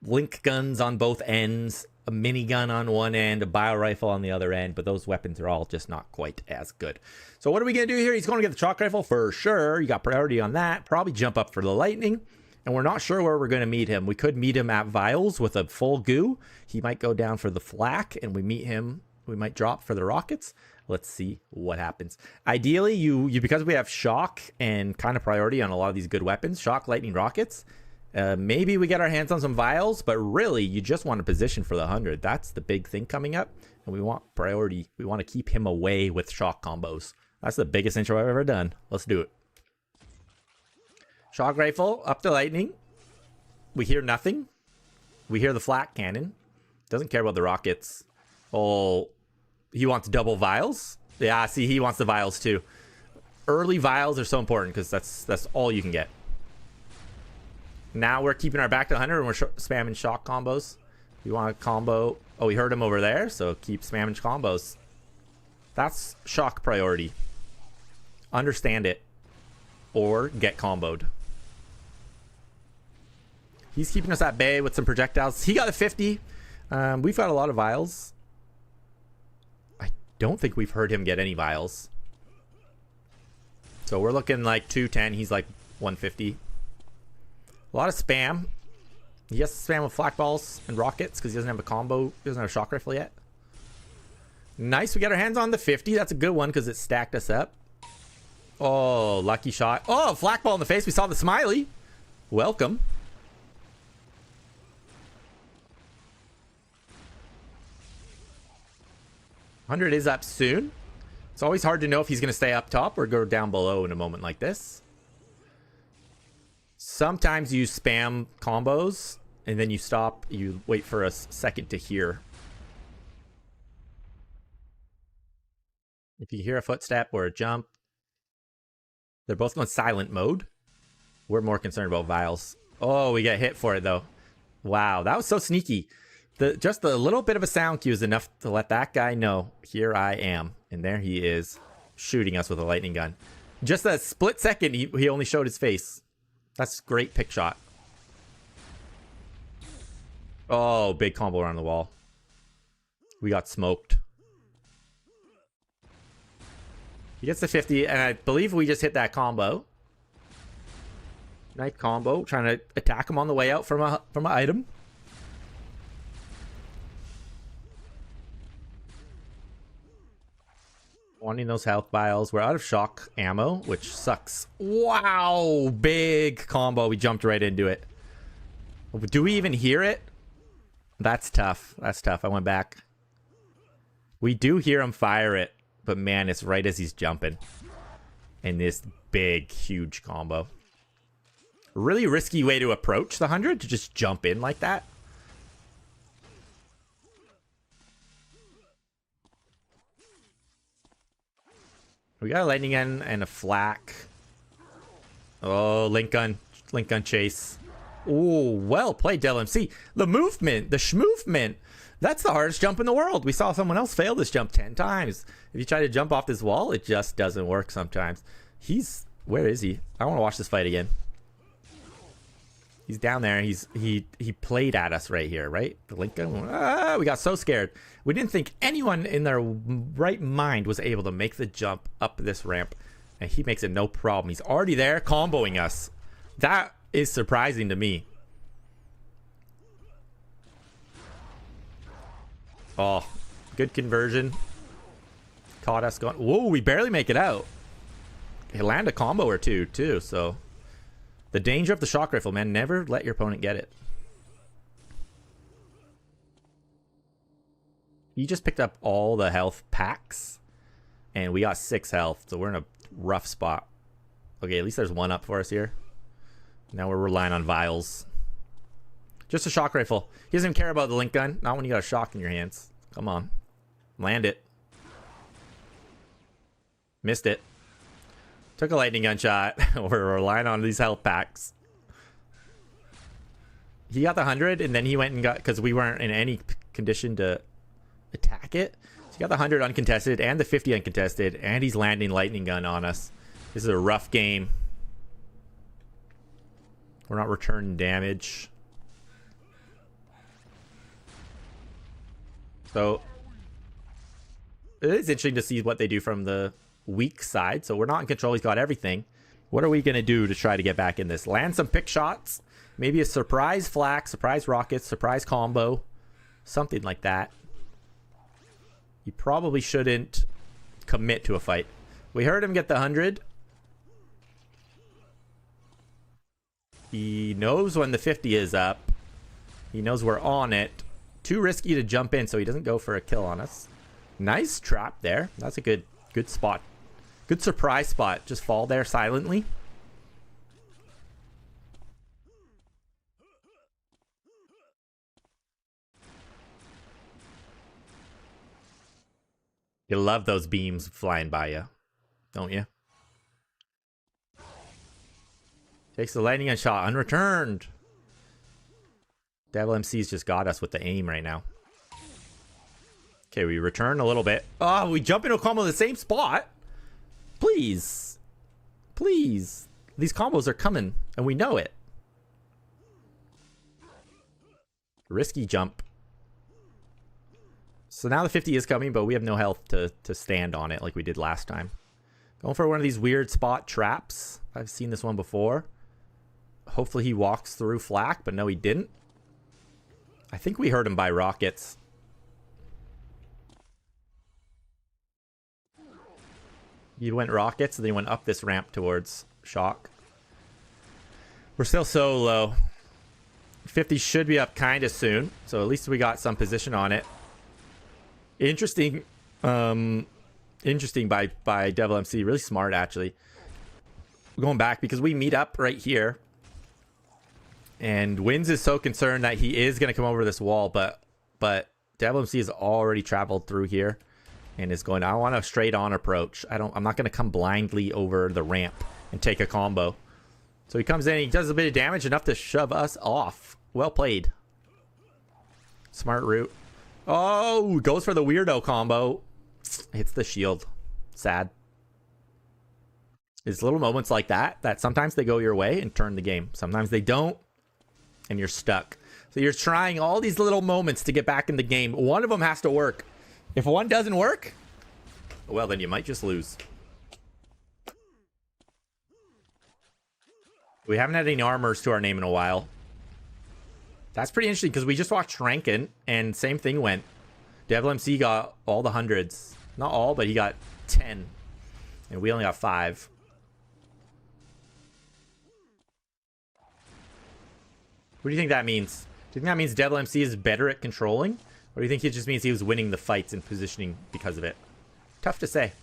Link guns on both ends, a minigun on one end, a bio rifle on the other end, but those weapons are all just not quite as good. So what are we going to do here? He's going to get the shock rifle for sure. You got priority on that. Probably jump up for the lightning, and we're not sure where we're going to meet him. We could meet him at Vials with a full goo. He might go down for the flak, and we meet him. We might drop for the rockets. Let's see what happens. Ideally, you because we have shock and kind of priority on a lot of these good weapons, shock, lightning, rockets, maybe we get our hands on some vials, but really you just want to position for the 100. That's the big thing coming up, and we want priority. We want to keep him away with shock combos. That's the biggest intro I've ever done. Let's do it. Shock rifle up to lightning. We hear nothing. We hear the flak cannon. Doesn't care about the rockets. Oh, he wants double vials. Yeah, see, he wants the vials too. Early vials are so important because that's all you can get. Now we're keeping our back to 100 and we're spamming shock combos. We want a combo. Oh, we heard him over there, so keep spamming combos. That's shock priority. Understand it. Or get comboed. He's keeping us at bay with some projectiles. He got a 50. We've got a lot of vials. I don't think we've heard him get any vials. So we're looking like 210. He's like 150. A lot of spam. He has to spam with flak balls and rockets because he doesn't have a combo. He doesn't have a shock rifle yet. Nice. We got our hands on the 50. That's a good one because it stacked us up. Oh, lucky shot. Oh, flak ball in the face. We saw the smiley. Welcome. $100 is up soon. It's always hard to know if he's going to stay up top or go down below in a moment like this. Sometimes you spam combos and then you stop. You wait for a second to hear. If you hear a footstep or a jump, they're both going silent mode. We're more concerned about vials. Oh, we get hit for it though. Wow, that was so sneaky. Just a little bit of a sound cue is enough to let that guy know, here I am. And there he is, shooting us with a lightning gun. Just a split second, he only showed his face. That's a great pick shot. Oh, big combo around the wall. We got smoked. He gets the 50, and I believe we just hit that combo. Nice combo, trying to attack him on the way out from an item. Wanting those health vials. We're out of shock ammo, which sucks. Wow, big combo. We jumped right into it. Do we even hear it? That's tough. That's tough. I went back. We do hear him fire it, but man, it's right as he's jumping. And this big, huge combo. Really risky way to approach the 100, to just jump in like that. We got a lightning gun and a flak. Oh, link gun chase. Oh, well played, Del MC. The movement, the schmovement. That's the hardest jump in the world. We saw someone else fail this jump 10 times. If you try to jump off this wall, it just doesn't work sometimes. Where is he? I want to watch this fight again. He's down there. He played at us right here, right? The Lincoln. Ah, we got so scared. We didn't think anyone in their right mind was able to make the jump up this ramp. And he makes it no problem. He's already there comboing us. That is surprising to me. Oh, good conversion. Caught us going. Whoa, we barely make it out. He landed a combo or two, too, so... The danger of the shock rifle, man. Never let your opponent get it. He just picked up all the health packs. And we got 6 health, so we're in a rough spot. Okay, at least there's one up for us here. Now we're relying on vials. Just a shock rifle. He doesn't even care about the link gun. Not when you got a shock in your hands. Come on. Land it. Missed it. Took a lightning gun shot. We're relying on these health packs. He got the 100, and then he went and got... Because we weren't in any condition to attack it. So he got the 100 uncontested and the 50 uncontested. And he's landing lightning gun on us. This is a rough game. We're not returning damage. So... It is interesting to see what they do from the... weak side, so we're not in control. He's got everything. What are we gonna do to try to get back in this? Land some pick shots, maybe a surprise flak, surprise rockets, surprise combo, something like that. You probably shouldn't commit to a fight. We heard him get the 100. He knows when the 50 is up. He knows we're on it. Too risky to jump in, so he doesn't go for a kill on us. Nice trap there. That's a good spot. Good surprise spot. Just fall there silently. You love those beams flying by you, don't you? Takes the lightning gun shot. Unreturned. Devil MC's just got us with the aim right now. Okay, we return a little bit. Oh, we jump into a combo in the same spot. Please. Please. These combos are coming, and we know it. Risky jump. So now the 50 is coming, but we have no health to stand on it like we did last time. Going for one of these weird spot traps. I've seen this one before. Hopefully he walks through flak, but no, he didn't. I think we heard him buy rockets. He went rockets, and then he went up this ramp towards shock. We're still so low. 50 should be up kind of soon, so at least we got some position on it. Interesting, interesting by Devil MC. Really smart, actually. Going back because we meet up right here, and Wins is so concerned that he is going to come over this wall, but Devil MC has already traveled through here. And is going, I want a straight on approach. I'm not going to come blindly over the ramp and take a combo. So he comes in, he does a bit of damage, enough to shove us off. Well played. Smart route. Oh, goes for the weirdo combo. Hits the shield. Sad. It's little moments like that sometimes they go your way and turn the game. Sometimes they don't, and you're stuck. So you're trying all these little moments to get back in the game. One of them has to work. If one doesn't work, well, then you might just lose. We haven't had any armors to our name in a while. That's pretty interesting because we just watched Rankin and same thing went. Devil MC got all the 100s. Not all, but he got 10. And we only got 5. What do you think that means? Do you think that means Devil MC is better at controlling? Or do you think it just means he was winning the fights and positioning because of it? Tough to say.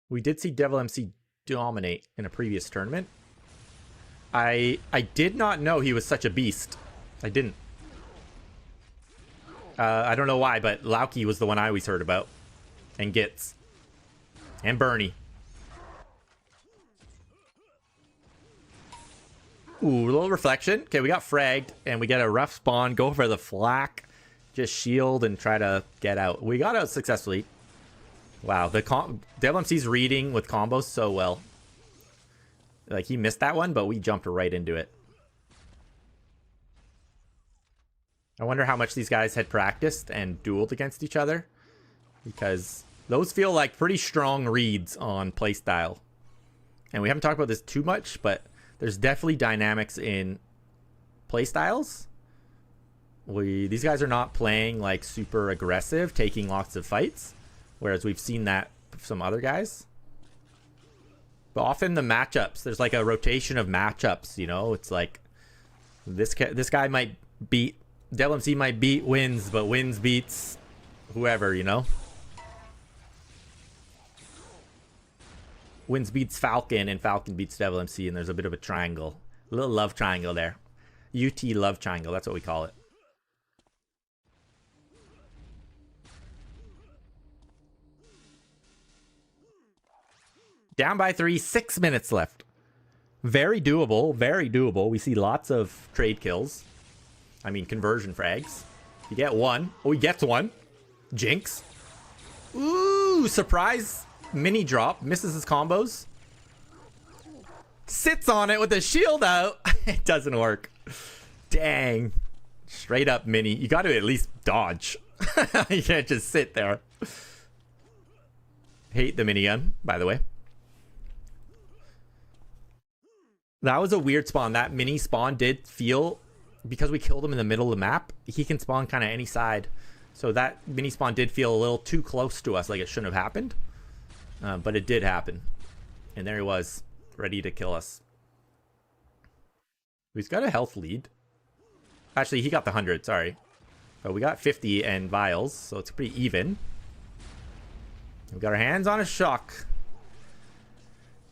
We did see Devil MC dominate in a previous tournament. I did not know he was such a beast. I didn't. I don't know why, but Lauki was the one I always heard about. And Gitz. And Bernie. Ooh, a little reflection. Okay, we got fragged, and we get a rough spawn. Go for the flak. Just shield and try to get out. We got out successfully. Wow, the Devil MC's reading with combos so well. Like, he missed that one, but we jumped right into it. I wonder how much these guys had practiced and dueled against each other, because those feel like pretty strong reads on playstyle. And we haven't talked about this too much, but there's definitely dynamics in playstyles. These guys are not playing like super aggressive, taking lots of fights, whereas we've seen that with some other guys. But often the matchups, there's like a rotation of matchups, you know? It's like this guy might beat, Devil MC might beat Wins, but Wins beats whoever, you know? Wins beats Falcon, and Falcon beats Devil MC, and there's a bit of a triangle. A little love triangle there. UT love triangle, that's what we call it. Down by 3, 6 minutes left. Very doable, very doable. We see lots of trade kills. I mean, conversion frags. You get one. Oh, he gets one. Jinx. Ooh, surprise mini drop. Misses his combos. Sits on it with the shield out. It doesn't work. Dang. Straight up mini. You got to at least dodge. You can't just sit there. Hate the minigun, by the way. That was a weird spawn. That mini spawn did feel, because we killed him in the middle of the map, he can spawn kind of any side. So that mini spawn did feel a little too close to us, like it shouldn't have happened. But it did happen. And there he was, ready to kill us. He's got a health lead. Actually, he got the 100, sorry. But we got 50 and vials, so it's pretty even. We got our hands on a shock.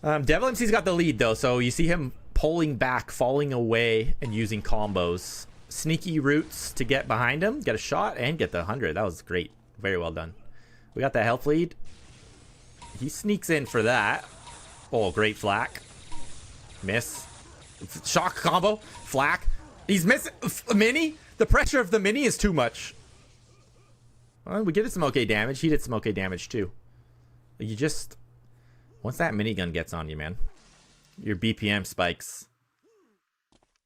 Devil MC's got the lead, though, so you see him pulling back, falling away, and using combos. Sneaky routes to get behind him, get a shot, and get the 100. That was great. Very well done. We got the health lead. He sneaks in for that. Oh, great flak. Miss. Shock combo. Flak. He's missing. Mini? The pressure of the mini is too much. Well, we did some okay damage. He did some okay damage, too. You just... Once that minigun gets on you, man, your BPM spikes,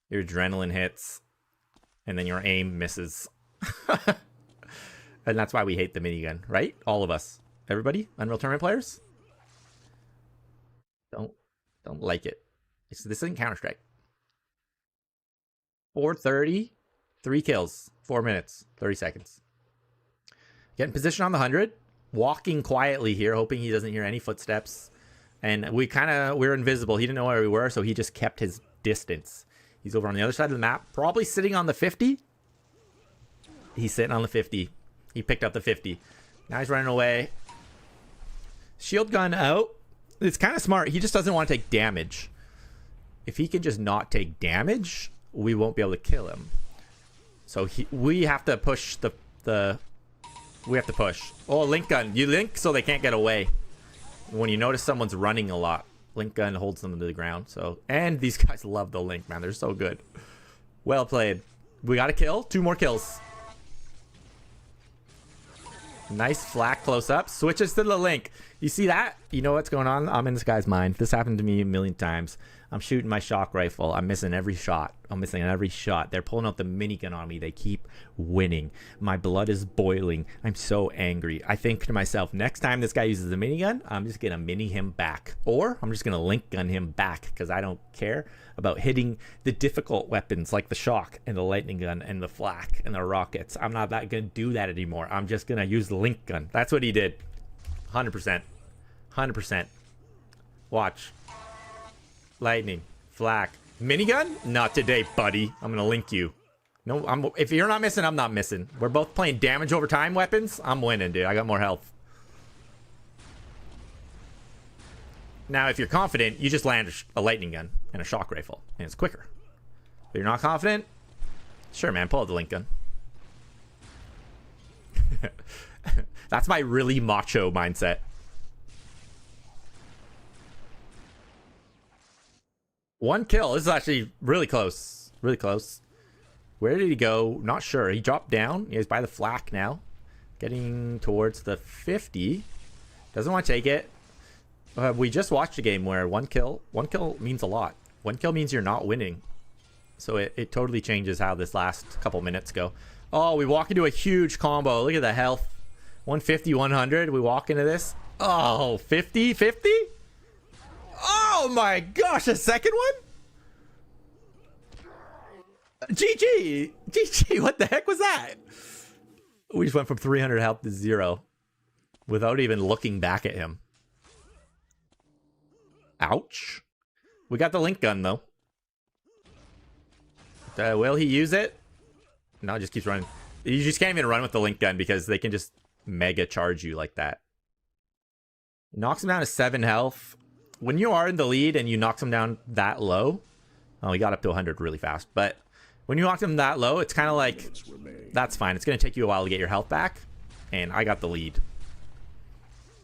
your adrenaline hits, and then your aim misses. And that's why we hate the minigun, right? All of us. Everybody? Unreal Tournament players? Don't like it. This isn't Counter-Strike. 4:30, 3 kills, 4 minutes, 30 seconds. Getting position on the 100. Walking quietly here, hoping he doesn't hear any footsteps. And we're invisible. He didn't know where we were, so he just kept his distance. He's over on the other side of the map, probably sitting on the 50. He's sitting on the 50. He picked up the 50. Now he's running away. Shield gun out. It's kind of smart. He just doesn't want to take damage. If he can just not take damage, we won't be able to kill him. So we have to push we have to push. Oh, link gun. You link so they can't get away. When you notice someone's running a lot, link gun holds them to the ground. So, and these guys love the link, man. They're so good. Well played. We got a kill. 2 more kills. Nice flak close up. Switches to the link. You see that? You know what's going on? I'm in this guy's mind. This happened to me a million times. I'm shooting my shock rifle. I'm missing every shot. They're pulling out the minigun on me. They keep winning. My blood is boiling. I'm so angry. I think to myself, next time this guy uses the minigun, I'm just going to mini him back. Or I'm just going to link gun him back, because I don't care about hitting the difficult weapons like the shock and the lightning gun and the flak and the rockets. I'm not going to do that anymore. I'm just going to use the link gun. That's what he did. 100%. 100%. Watch. Lightning. Flak. Minigun? Not today, buddy. I'm gonna link you. No, if you're not missing, I'm not missing. We're both playing damage over time weapons. I'm winning, dude. I got more health. Now, if you're confident, you just land a lightning gun and a shock rifle, and it's quicker. But you're not confident? Sure, man. Pull out the link gun. That's my really macho mindset. One kill. This is actually really close. Really close. Where did he go? Not sure. He dropped down. He's by the flak now. Getting towards the 50. Doesn't want to take it. We just watched a game where one kill means a lot. One kill means you're not winning. So it totally changes how this last couple minutes go. Oh, we walk into a huge combo. Look at the health. 150, 100. We walk into this. Oh, 50, 50? Oh my gosh, a second one? GG! GG, what the heck was that? We just went from 300 health to 0 without even looking back at him. Ouch. We got the link gun, though. Will he use it? No, it just keeps running. You just can't even run with the link gun because they can just mega charge you like that. Knocks him down to 7 health. When you are in the lead and you knock him down that low... Oh, he got up to 100 really fast. But when you knock him that low, it's kind of like... That's fine. It's going to take you a while to get your health back. And I got the lead.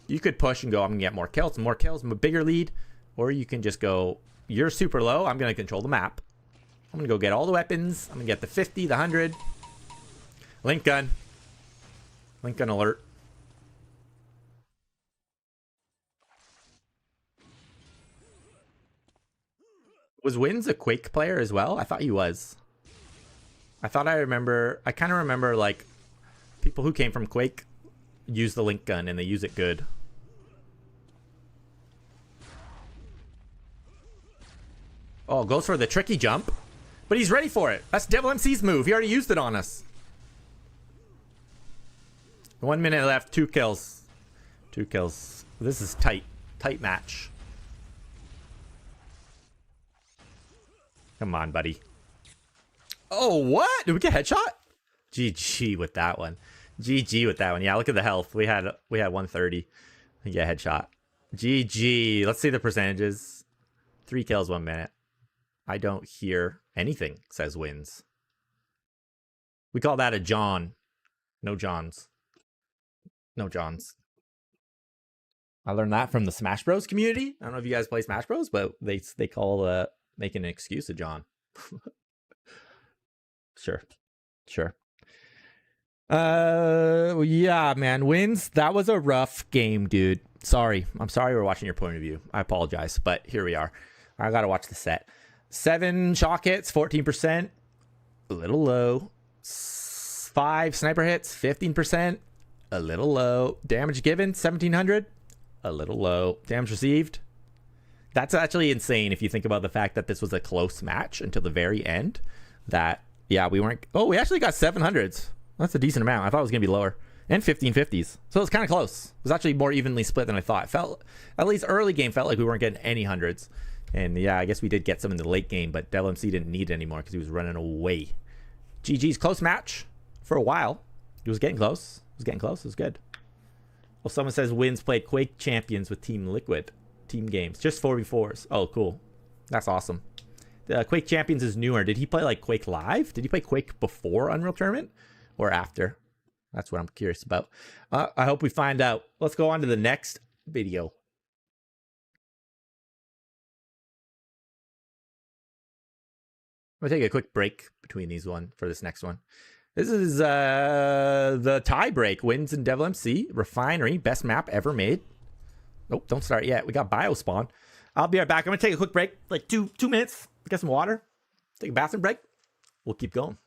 You could push and go, I'm going to get more kills, a bigger lead. Or you can just go, you're super low. I'm going to control the map. I'm going to go get all the weapons. I'm going to get the 50, the 100. Link gun. Link gun alert. Was Wins a Quake player as well? I thought he was. I kind of remember like people who came from Quake use the link gun and they use it good. Oh, goes for the tricky jump. But he's ready for it. That's Devil MC's move. He already used it on us. 1 minute left. 2 kills. 2 kills. This is tight. Tight match. Come on, buddy. Oh, what? Did we get headshot? GG with that one. GG with that one. Yeah, look at the health. We had 130. Yeah, headshot. GG. Let's see the percentages. 3 kills, 1 minute. I don't hear anything, says Wins. We call that a John. No Johns. No Johns. I learned that from the Smash Bros community. I don't know if you guys play Smash Bros, but they call making an excuse a John. Sure. Yeah, man. Wins. That was a rough game, dude. Sorry. I'm sorry we're watching your point of view. I apologize, but here we are. I gotta watch the set. 7 shock hits, 14%. A little low. 5 sniper hits, 15%. A little low. Damage given, 1,700. A little low. Damage received. That's actually insane if you think about the fact that this was a close match until the very end. That, yeah, we weren't... Oh, we actually got 700s. That's a decent amount. I thought it was going to be lower. And 1550s. So it's kind of close. It was actually more evenly split than I thought. It felt, at least early game, felt like we weren't getting any hundreds. And yeah, I guess we did get some in the late game, but Devil MC didn't need it anymore because he was running away. GG's close match for a while. It was getting close. It was good. Well, someone says Wins played Quake Champions with Team Liquid. Team games. Just 4v4s. Oh, cool. That's awesome. Quake Champions is newer. Did he play like Quake Live? Did he play Quake before Unreal Tournament or after? That's what I'm curious about. I hope we find out. Let's go on to the next video. I'm gonna take a quick break between these one for this next one. This is the tie break. Wins in Devil MC. Refinery. Best map ever made. Nope, don't start yet. We got Biospawn. I'll be right back. I'm gonna take a quick break, like two minutes. Get some water. Take a bathroom break. We'll keep going.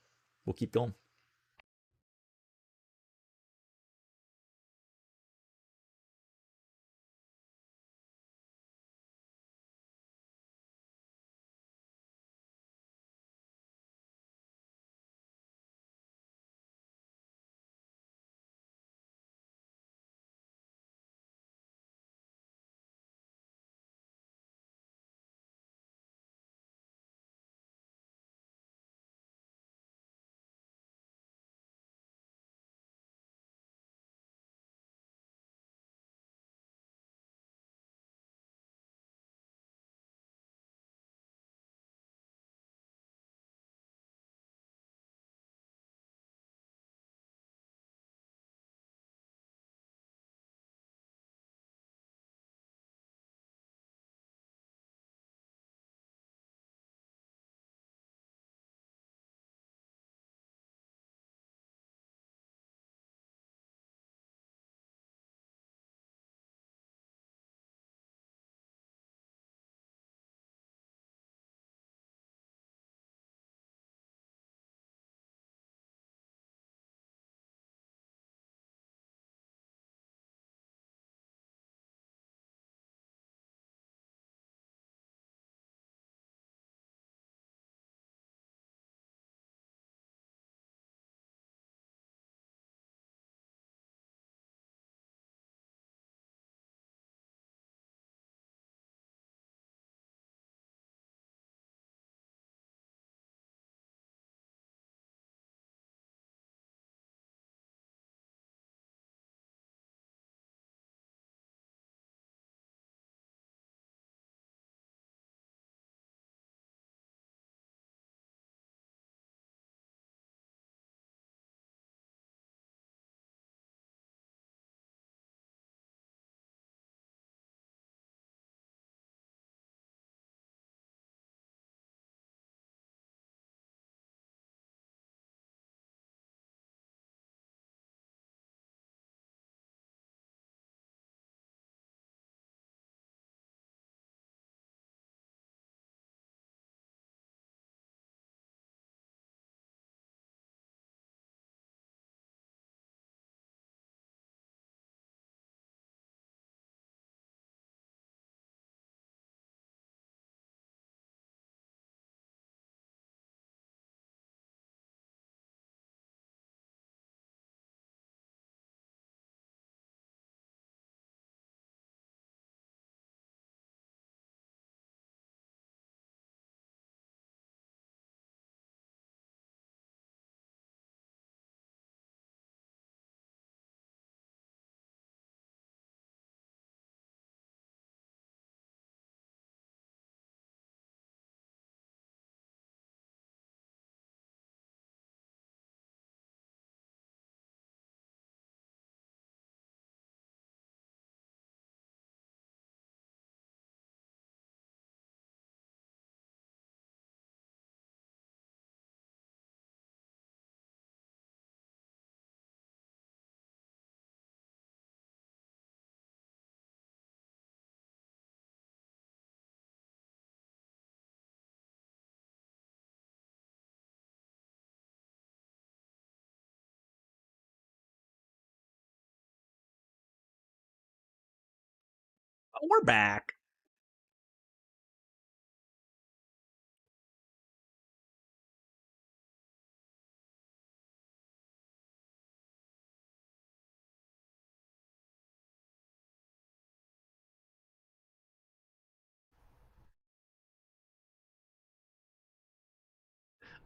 We're back.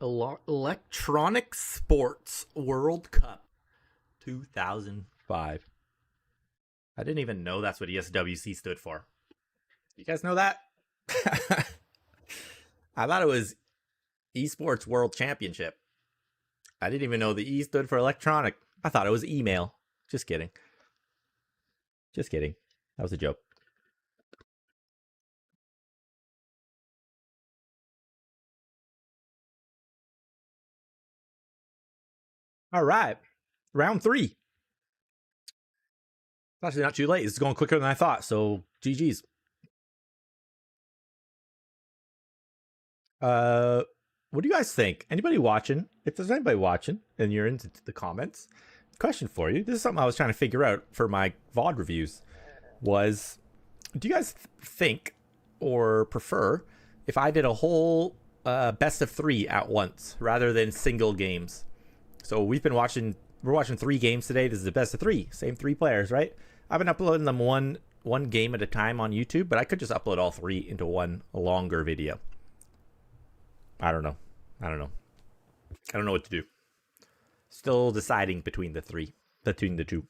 Electronic Sports World Cup 2005. I didn't even know that's what ESWC stood for. You guys know that? I thought it was Esports World Championship. I didn't even know the E stood for electronic. I thought it was email. Just kidding. Just kidding. That was a joke. All right. Round 3. It's actually not too late. This is going quicker than I thought. So, GG's. What do you guys think? Anybody watching? If there's anybody watching and you're into the comments, question for you. This is something I was trying to figure out for my VOD reviews. Was, do you guys think or prefer if I did a whole best of 3 at once rather than single games? So we're watching 3 games today. This is the best of 3, same 3 players, right? I've been uploading them one game at a time on YouTube, but I could just upload all 3 into one longer video. I don't know what to do. Still deciding between the 2.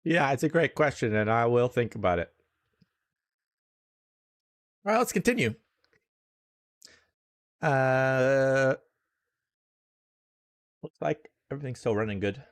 Yeah, it's a great question, and I will think about it. All right, let's continue. Looks like everything's still running good.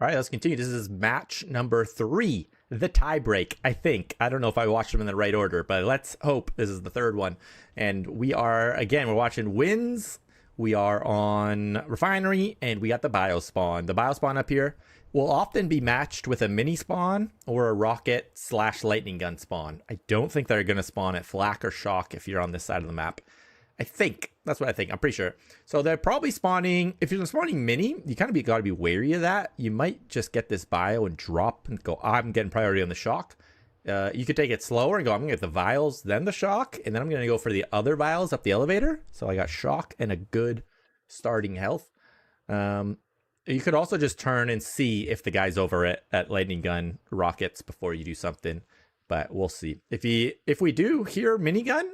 All right, let's continue. This is match number 3, the tiebreak, I think. I don't know if I watched them in the right order, but let's hope this is the 3rd one. And we're watching wins. We are on Refinery, and we got the Biospawn. The Biospawn up here will often be matched with a mini spawn or a rocket / lightning gun spawn. I don't think they're going to spawn at Flak or Shock if you're on this side of the map. I think. That's what I think. I'm pretty sure. So they're probably spawning. If you're spawning mini, you kind of got to be wary of that. You might just get this bio and drop and go, I'm getting priority on the shock. You could take it slower and go, I'm going to get the vials, then the shock, and then I'm going to go for the other vials up the elevator. So I got shock and a good starting health. You could also just turn and see if the guy's over at lightning gun rockets before you do something. But we'll see. If we do hear minigun,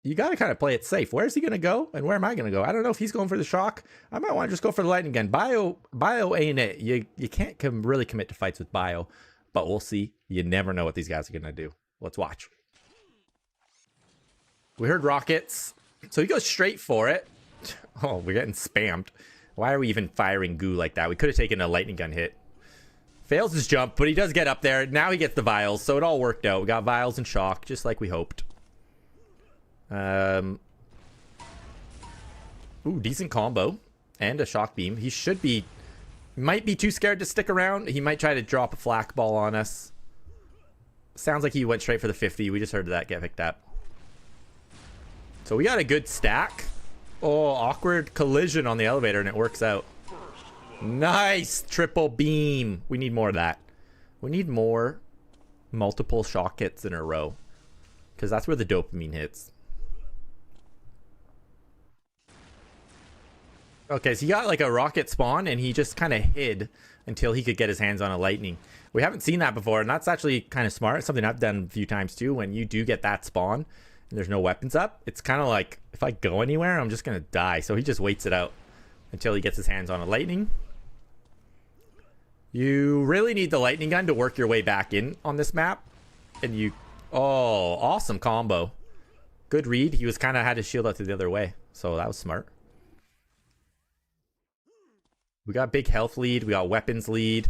you got to kind of play it safe. Where's he going to go? And where am I going to go? I don't know if he's going for the shock. I might want to just go for the lightning gun. Bio ain't it. You can't really commit to fights with bio. But we'll see. You never know what these guys are going to do. Let's watch. We heard rockets. So he goes straight for it. Oh, we're getting spammed. Why are we even firing goo like that? We could have taken a lightning gun hit. Fails his jump, but he does get up there. Now he gets the vials. So it all worked out. We got vials and shock, just like we hoped. Ooh, decent combo and a shock beam. He might be too scared to stick around. He might try to drop a flak ball on us. Sounds like he went straight for the 50. We just heard that get picked up. So we got a good stack. Oh, awkward collision on the elevator, and it works out. Nice triple beam. We need more of that. We need more multiple shock hits in a row, because that's where the dopamine hits. Okay, so he got like a rocket spawn, and he just kind of hid until he could get his hands on a lightning. We haven't seen that before, and that's actually kind of smart. It's something I've done a few times too. When you do get that spawn and there's no weapons up, it's kind of like, if I go anywhere, I'm just going to die. So he just waits it out until he gets his hands on a lightning. You really need the lightning gun to work your way back in on this map. And oh, awesome combo. Good read. He was kind of had his shield out to the other way. So that was smart. We got big health lead. We got weapons lead.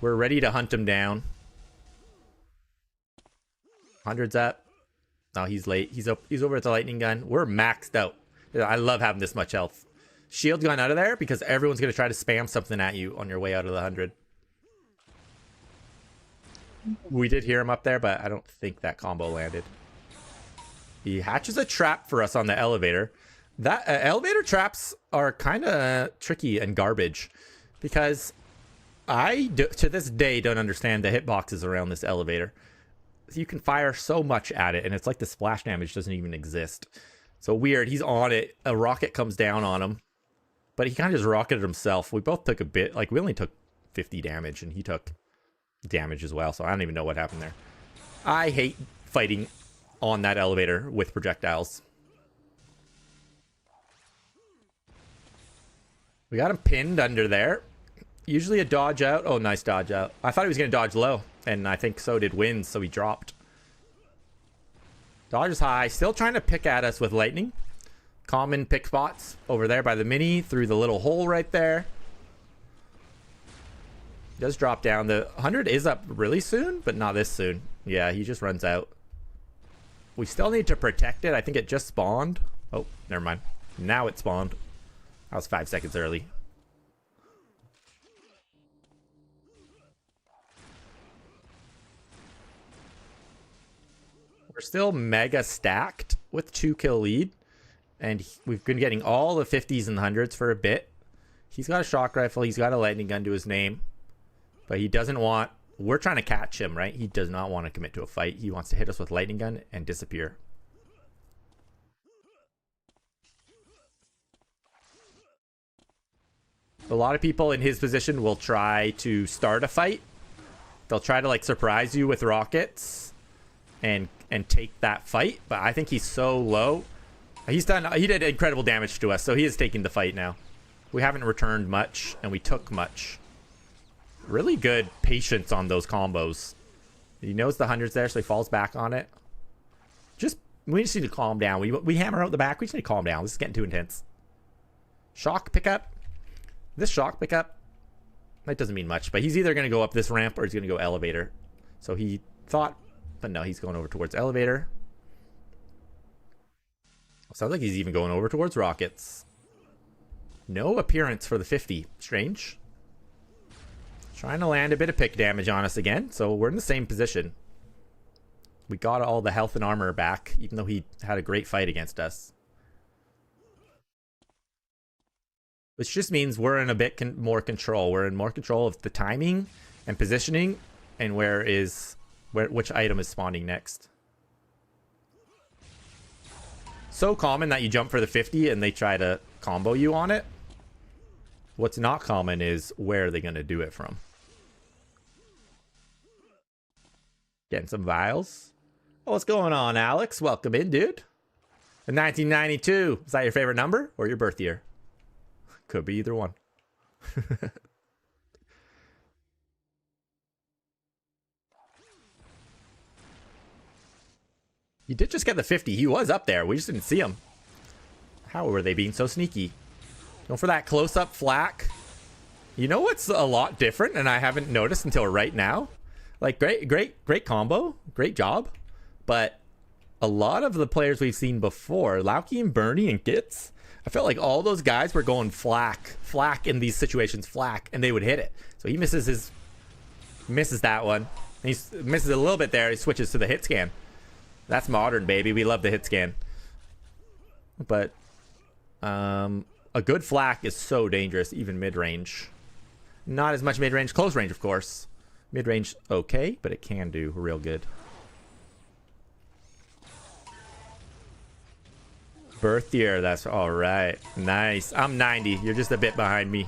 We're ready to hunt him down. 100's up. No, he's late. He's over at the lightning gun. We're maxed out. I love having this much health. Shield gun out of there because everyone's going to try to spam something at you on your way out of the 100. We did hear him up there, but I don't think that combo landed. He hatches a trap for us on the elevator. That elevator traps are kind of tricky and garbage because to this day, don't understand the hitboxes around this elevator. You can fire so much at it, and it's like the splash damage doesn't even exist. So weird. He's on it. A rocket comes down on him, but he kind of just rocketed himself. We both took a bit. Like, we only took 50 damage, and he took damage as well. So I don't even know what happened there. I hate fighting on that elevator with projectiles. We got him pinned under there. Usually a dodge out. Oh, nice dodge out. I thought he was going to dodge low, and I think so did Wins, so he dropped. Dodge is high. Still trying to pick at us with lightning. Common pick spots over there by the mini, through the little hole right there. Does drop down. The 100 is up really soon, but not this soon. Yeah, he just runs out. We still need to protect it. I think it just spawned. Oh, never mind. Now it spawned. I was 5 seconds early. We're still mega stacked with 2-kill lead. And we've been getting all the 50s and 100s for a bit. He's got a shock rifle. He's got a lightning gun to his name. But he doesn't want... We're trying to catch him, right? He does not want to commit to a fight. He wants to hit us with lightning gun and disappear. A lot of people in his position will try to start a fight. They'll try to like surprise you with rockets and take that fight. But I think he's so low. He did incredible damage to us, so he is taking the fight now. We haven't returned much, and we took much. Really good patience on those combos. He knows the 100's there, so he falls back on it. We just need to calm down. We hammer out the back. We just need to calm down. This is getting too intense. Shock pickup. This shock pickup, that doesn't mean much, but he's either going to go up this ramp or he's going to go elevator. So he thought, but no, he's going over towards elevator. Sounds like he's even going over towards rockets. No appearance for the 50. Strange. Trying to land a bit of pick damage on us again, so we're in the same position. We got all the health and armor back, even though he had a great fight against us. Which just means we're in a bit more control. We're in more control of the timing and positioning and which item is spawning next. So common that you jump for the 50 and they try to combo you on it. What's not common is where are they going to do it from. Getting some vials. Oh, what's going on, Alex? Welcome in, dude. In 1992, is that your favorite number or your birth year? Could be either one. He did just get the 50. He was up there. We just didn't see him. How were they being so sneaky? Going for that close-up flak. You know what's a lot different and I haven't noticed until right now? Like, great combo. Great job. But a lot of the players we've seen before, Lauki and Bernie and Gitz, I felt like all those guys were going flak in these situations, flak, and they would hit it. So he misses that one. He misses a little bit there. He switches to the hit scan. That's modern, baby. We love the hit scan. But a good flak is so dangerous, even mid-range. Not as much mid-range. Close range, of course. Mid-range, okay, but it can do real good. Birth year, that's all right. Nice. I'm 90. You're just a bit behind me.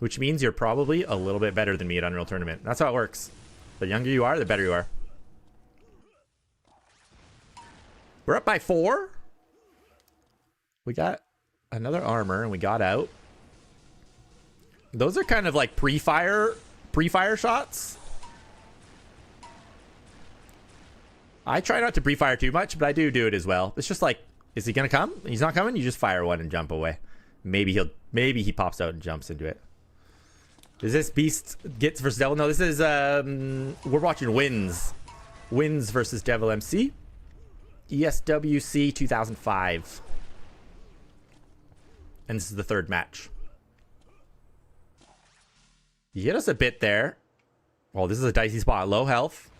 Which means you're probably a little bit better than me at Unreal Tournament. That's how it works. The younger you are, the better you are. We're up by 4. We got another armor and we got out. Those are kind of like pre-fire shots. I try not to pre-fire too much, but I do it as well. It's just like, is he gonna come? He's not coming. You just fire one and jump away. Maybe he pops out and jumps into it. Is this Beast Gitz versus Devil? No, this is we're watching Wins versus Devil MC. ESWC 2005. And this is the 3rd match. He hit us a bit there. Oh, this is a dicey spot. Low health.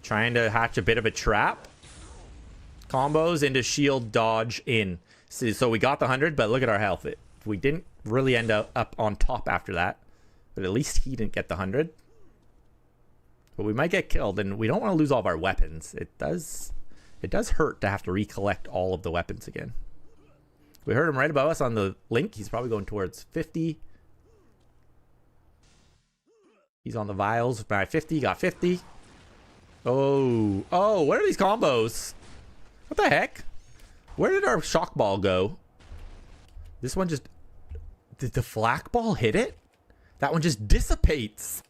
Trying to hatch a bit of a trap. Combos into shield dodge in. So we got the 100, but look at our health. We didn't really end up on top after that. But at least he didn't get the 100. But we might get killed, and we don't want to lose all of our weapons. It does hurt to have to recollect all of the weapons again. We heard him right above us on the link. He's probably going towards 50. He's on the vials by 50. Got 50. Oh, what are these combos? What the heck? Where did our shock ball go? This one just... Did the flak ball hit it? That one just dissipates.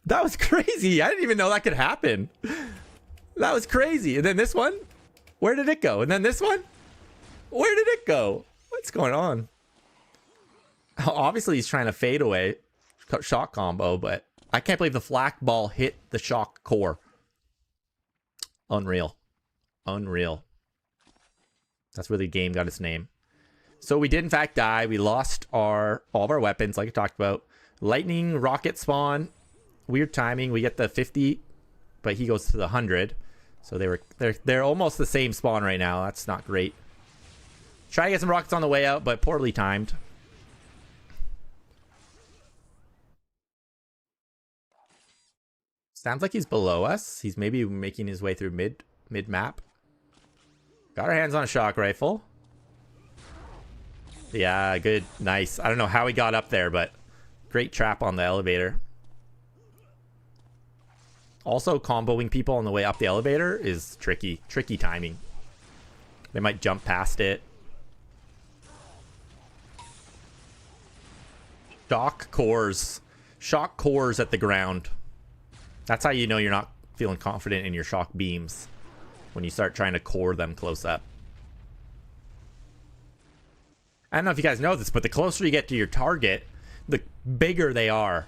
That was crazy. I didn't even know that could happen. That was crazy. And then this one? Where did it go? And then this one? Where did it go? What's going on? Obviously, he's trying to fade away. Shock combo, but I can't believe the flak ball hit the shock core. Unreal. Unreal. That's where the game got its name. So we did, in fact, die. We lost all of our weapons, like I talked about. Lightning, rocket spawn. Weird timing. We get the 50, but he goes to the 100. So they're almost the same spawn right now. That's not great. Try to get some rockets on the way out, but poorly timed. Sounds like he's below us. He's maybe making his way through mid map. Got our hands on a shock rifle. Yeah, good. Nice. I don't know how he got up there, but great trap on the elevator. Also, comboing people on the way up the elevator is tricky. Tricky timing. They might jump past it. Shock cores. Shock cores at the ground. That's how you know you're not feeling confident in your shock beams. When you start trying to core them close up. I don't know if you guys know this, but the closer you get to your target, the bigger they are.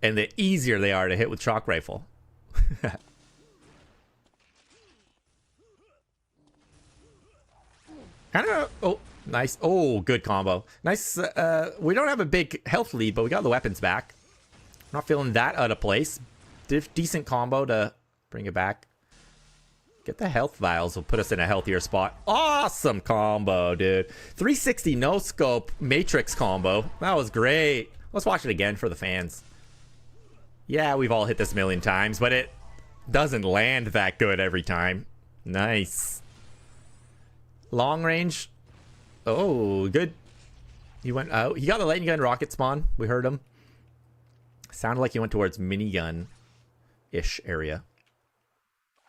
And the easier they are to hit with shock rifle. I don't know. Oh, nice. Oh, good combo. Nice. We don't have a big health lead, but we got the weapons back. Not feeling that out of place. Decent combo to bring it back. Get the health vials. Will put us in a healthier spot. Awesome combo, dude. 360 no scope matrix combo. That was great. Let's watch it again for the fans. Yeah, we've all hit this a million times, but it doesn't land that good every time. Nice. Long range. Oh, good. He went out. He got the lightning gun rocket spawn. We heard him. Sounded like he went towards minigun-ish area.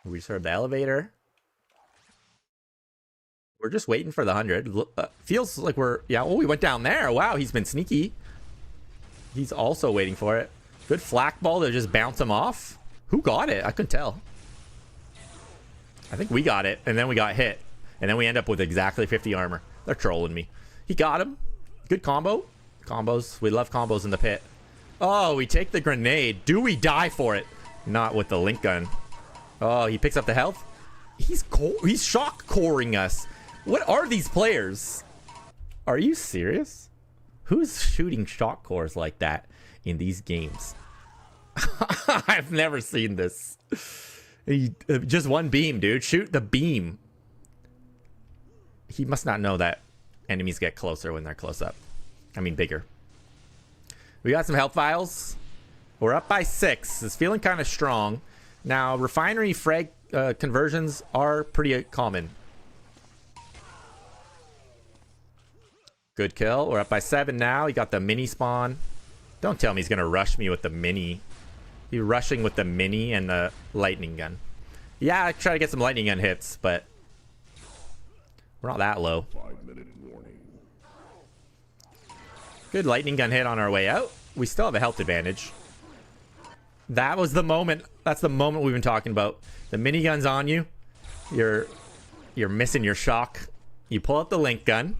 We served the elevator. We're just waiting for the 100. Feels like we're... Yeah, oh, we went down there. Wow, he's been sneaky. He's also waiting for it. Good flak ball to just bounce him off. Who got it? I couldn't tell. I think we got it, and then we got hit. And then we end up with exactly 50 armor. They're trolling me. He got him. Good combo. Combos. We love combos in the pit. Oh, we take the grenade. Do we die for it? Not with the link gun. Oh, he picks up the health. He's shock coring us. What are these players? Are you serious? Who's shooting shock cores like that in these games? I've never seen this. Just one beam, dude. Shoot the beam. He must not know that enemies get closer when they're close up. I mean, bigger. We got some health vials. We're up by 6. It's feeling kind of strong. Now, refinery frag conversions are pretty common. Good kill. We're up by 7 now. He got the mini spawn. Don't tell me he's going to rush me with the mini. He's rushing with the mini and the lightning gun. Yeah, I try to get some lightning gun hits, but we're not that low. 5-minute warning. Good lightning gun hit on our way out. We still have a health advantage. That was the moment. That's the moment we've been talking about. The minigun's on you. You're missing your shock. You pull out the link gun.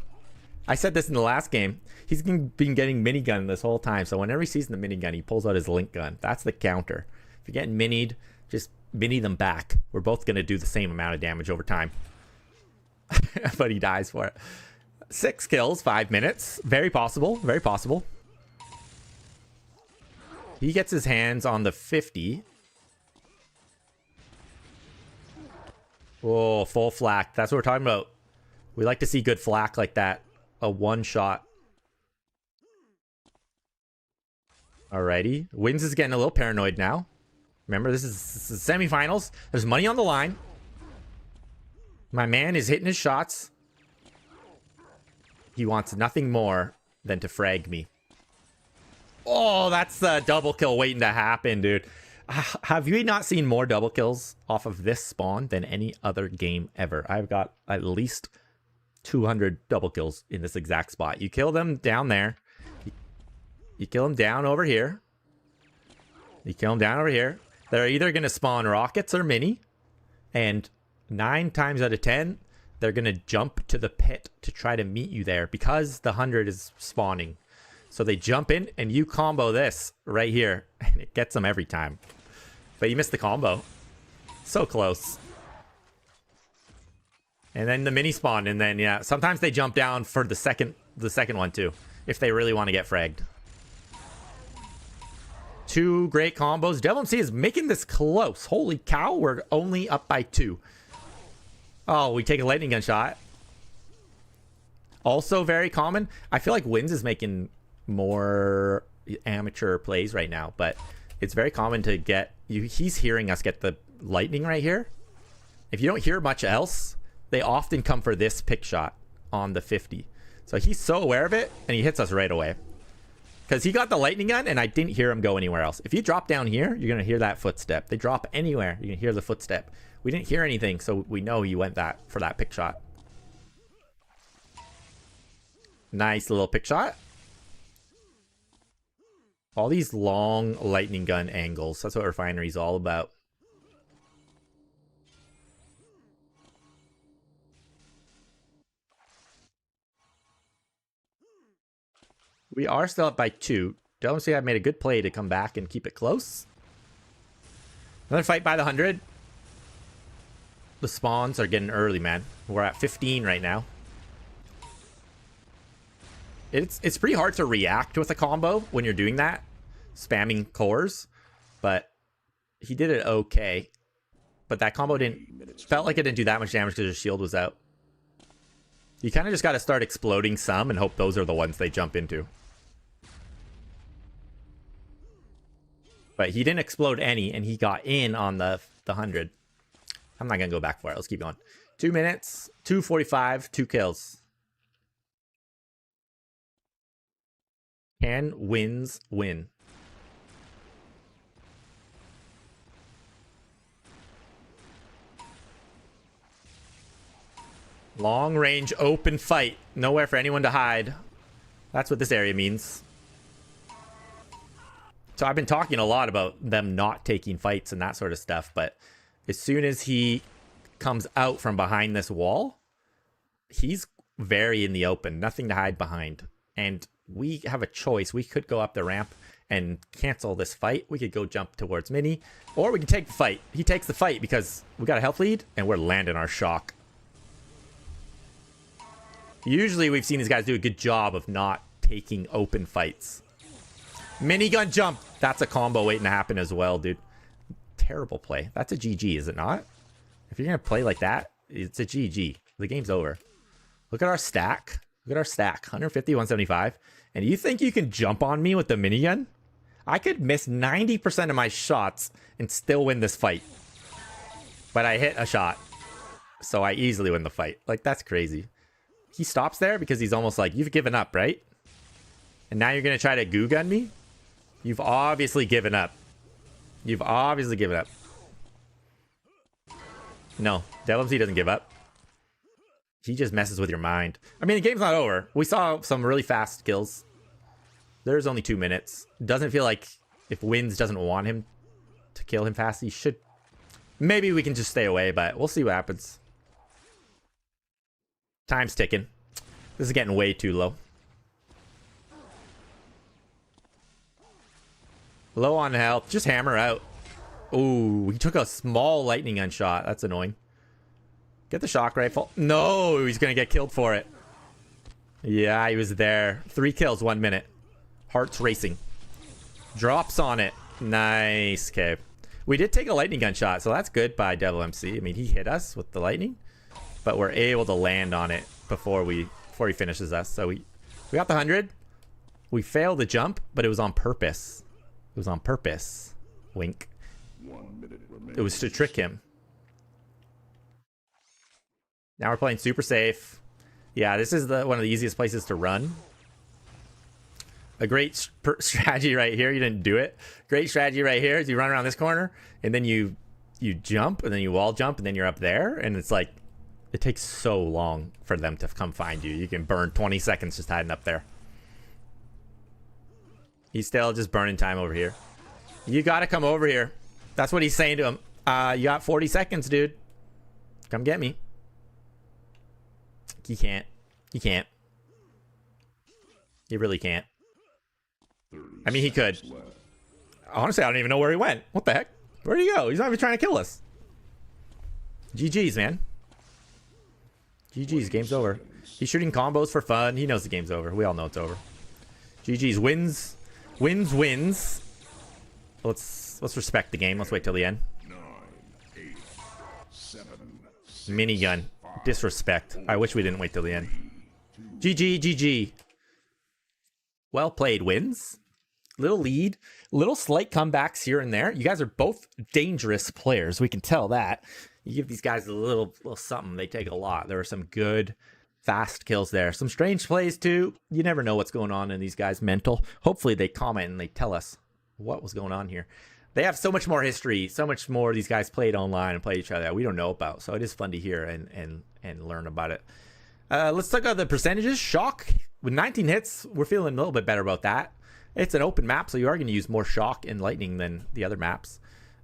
I said this in the last game. He's been getting minigun this whole time. So whenever he sees the minigun, he pulls out his link gun. That's the counter. If you're getting minied, just mini them back. We're both going to do the same amount of damage over time. But he dies for it. 6 kills, 5 minutes. Very possible. Very possible. He gets his hands on the 50. Oh, full flak. That's what we're talking about. We like to see good flak like that. A one shot. Alrighty. Wins is getting a little paranoid now. Remember, this is semifinals. There's money on the line. My man is hitting his shots. He wants nothing more than to frag me. Oh, that's the double kill waiting to happen, dude. Have you not seen more double kills off of this spawn than any other game ever? I've got at least 200 double kills in this exact spot. You kill them down there. You kill them down over here. You kill them down over here. They're either going to spawn rockets or mini. And 9 times out of 10, they're going to jump to the pit to try to meet you there because the 100 is spawning. So they jump in and you combo this right here. And it gets them every time. But you missed the combo. So close. And then the mini spawn. And then, yeah, sometimes they jump down for the second one too. If they really want to get fragged. 2 great combos. Devil MC is making this close. Holy cow, we're only up by 2. Oh, we take a lightning gun shot. Also very common. I feel like Wins is making more amateur plays right now, but it's very common to get you. He's hearing us get the lightning right here. If you don't hear much else, they often come for this pick shot on the 50. So he's so aware of it, and he hits us right away. Because he got the lightning gun, and I didn't hear him go anywhere else. If you drop down here, you're going to hear that footstep. They drop anywhere, you can hear the footstep. We didn't hear anything, so we know he went for that pick shot. Nice little pick shot. All these long lightning gun angles. That's what Refinery's all about. We are still up by 2. Don't see I've made a good play to come back and keep it close. Another fight by the 100. The spawns are getting early, man. We're at 15 right now. It's pretty hard to react with a combo when you're doing that. Spamming cores. But he did it okay. But that combo felt like it didn't do that much damage because his shield was out. You kind of just got to start exploding some and hope those are the ones they jump into. But he didn't explode any, and he got in on the 100. I'm not going to go back for it. Let's keep going. 2 minutes, 2:45, 2 kills. Can Wins win? Long range open fight. Nowhere for anyone to hide. That's what this area means. So I've been talking a lot about them not taking fights and that sort of stuff, but as soon as he comes out from behind this wall, he's very in the open. Nothing to hide behind. And we have a choice. We could go up the ramp and cancel this fight. We could go jump towards Mini, or we can take the fight. He takes the fight because we got a health lead and we're landing our shock. Usually we've seen these guys do a good job of not taking open fights. Minigun jump. That's a combo waiting to happen as well, dude. Terrible play. That's a GG, is it not? If you're going to play like that, it's a GG. The game's over. Look at our stack. Look at our stack. 150, 175. And you think you can jump on me with the minigun? I could miss 90% of my shots and still win this fight. But I hit a shot. So I easily win the fight. Like, that's crazy. He stops there because he's almost like, you've given up, right? And now you're going to try to goo gun me? You've obviously given up. You've obviously given up. No, Devil MC doesn't give up. He just messes with your mind. I mean, the game's not over. We saw some really fast kills. There's only 2 minutes. Doesn't feel like if Wins doesn't want him to kill him fast, he should. Maybe we can just stay away, but we'll see what happens. Time's ticking. This is getting way too low. Low on health. Just hammer out. Ooh, he took a small lightning gun shot. That's annoying. Get the shock rifle. No, he's going to get killed for it. Yeah, he was there. 3 kills, 1 minute. Hearts racing. Drops on it. Nice. Okay. We did take a lightning gun shot, so that's good by Devil MC. I mean, he hit us with the lightning, but we're able to land on it before he finishes us. So we got the 100. We failed the jump, but it was on purpose. It was on purpose. Wink. It was to trick him. Now we're playing super safe. Yeah, this is one of the easiest places to run. A great strategy right here. You didn't do it. Great strategy right here is you run around this corner, and then you jump, and then you wall jump, and then you're up there. And it's like, it takes so long for them to come find you. You can burn 20 seconds just hiding up there. He's still just burning time over here. You got to come over here. That's what he's saying to him. You got 40 seconds, dude. Come get me. He can't. He can't. He really can't. I mean, he could. Honestly, I don't even know where he went. What the heck? Where'd he go? He's not even trying to kill us. GG's, man. GG's. Game's over. He's shooting combos for fun. He knows the game's over. We all know it's over. GG's. Wins. Wins. Wins. Let's respect the game. Let's wait till the end. 9, 8, 7, 6, Minigun. Disrespect. I wish we didn't wait till the end. GG. GG. Well played. Wins. Little lead. Little slight comebacks here and there. You guys are both dangerous players. We can tell that. You give these guys a little something, they take a lot. There were some good, fast kills there. Some strange plays, too. You never know what's going on in these guys' mental. Hopefully, they comment and they tell us what was going on here. They have so much more history, so much more these guys played online and played each other that we don't know about. So it is fun to hear and learn about it. Let's talk about the percentages. Shock, with 19 hits, we're feeling a little bit better about that. It's an open map, so you are going to use more shock and lightning than the other maps.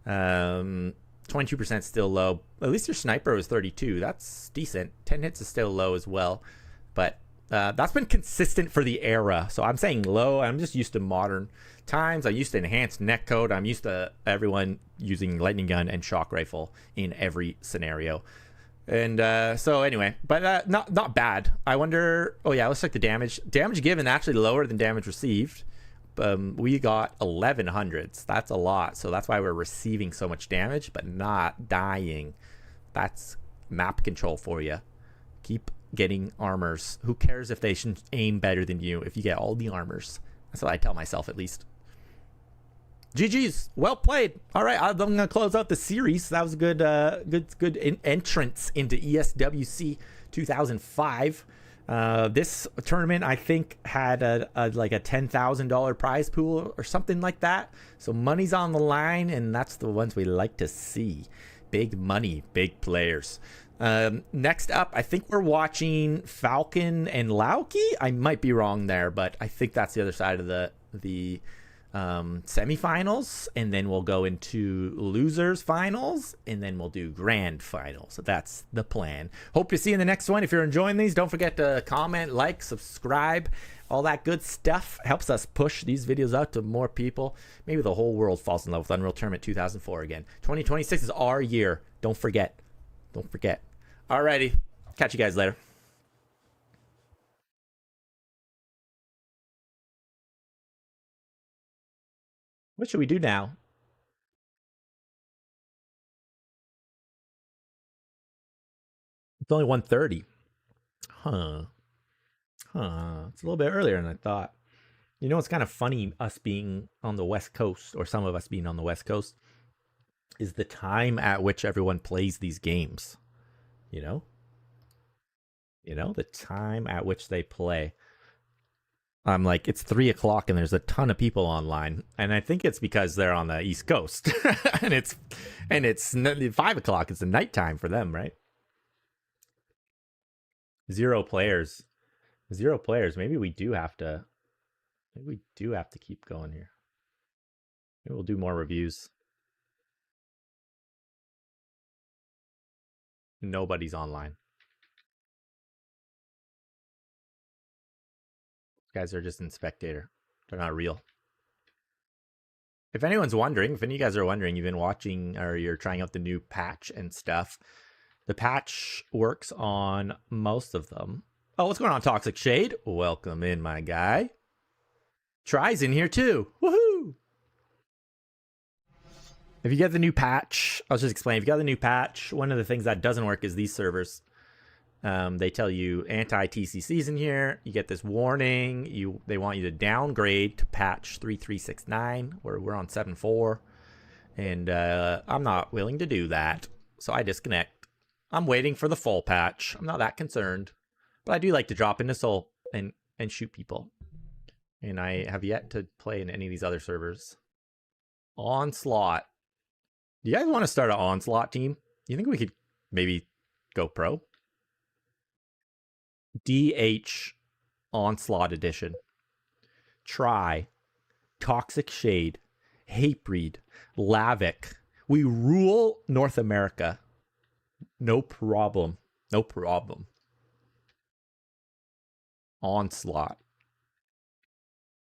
22% still low. At least your sniper was 32. That's decent. 10 hits is still low as well. But that's been consistent for the era. So I'm saying low. I'm just used to modern times. I'm used to enhanced netcode. I'm used to everyone using lightning gun and shock rifle in every scenario. And so anyway, but not bad. I wonder. Oh yeah, let's check the damage. Damage given actually lower than damage received. We got 1100s. That's a lot. So that's why we're receiving so much damage, but not dying. That's map control for you. Keep getting armors. Who cares if they should aim better than you if you get all the armors? That's what I tell myself, at least. GG's. Well played. All right, I'm going to close out the series. That was a good entrance into ESWC 2005. This tournament, I think, had like a $10,000 prize pool or something like that. So money's on the line, and that's the ones we like to see. Big money, big players. Next up, I think we're watching Falcon and Lauki. I might be wrong there, but I think that's the other side of the semifinals, and then we'll go into losers finals, and then we'll do grand finals. So that's the plan. Hope to see you in the next one. If you're enjoying these, don't forget to comment, like, subscribe, all that good stuff. Helps us push these videos out to more people. Maybe the whole world falls in love with Unreal Tournament 2004 again. 2026 is our year. Don't forget. Don't forget. Alrighty, catch you guys later. What should we do now? It's only 1:30. Huh. It's a little bit earlier than I thought. You know, it's kind of funny, us being on the West Coast, or some of us being on the West Coast, is the time at which everyone plays these games. You know? The time at which they play. I'm like, it's 3 o'clock and there's a ton of people online, and I think it's because they're on the East Coast, and it's 5 o'clock. It's the nighttime for them, right? 0 players. 0 players. Maybe we do have to. Maybe we do have to keep going here. Maybe we'll do more reviews. Nobody's online. Guys are just in spectator. They're not real. If anyone's wondering, if any of you guys are wondering, you've been watching or you're trying out the new patch and stuff, the patch works on most of them. Oh, what's going on, Toxic Shade? Welcome in, my guy. Try's in here too. Woohoo! If you get the new patch, I'll just explain. If you got the new patch, one of the things that doesn't work is these servers. They tell you anti-TCC's in here. You get this warning. They want you to downgrade to patch 3369, where we're on 7.4. And I'm not willing to do that, so I disconnect. I'm waiting for the full patch. I'm not that concerned. But I do like to drop into Seoul and shoot people. And I have yet to play in any of these other servers. Onslaught. Do you guys want to start an Onslaught team? You think we could maybe go pro? DH Onslaught Edition. Try. Toxic Shade. HateBreeD. Lavic. We rule North America. No problem. No problem. Onslaught.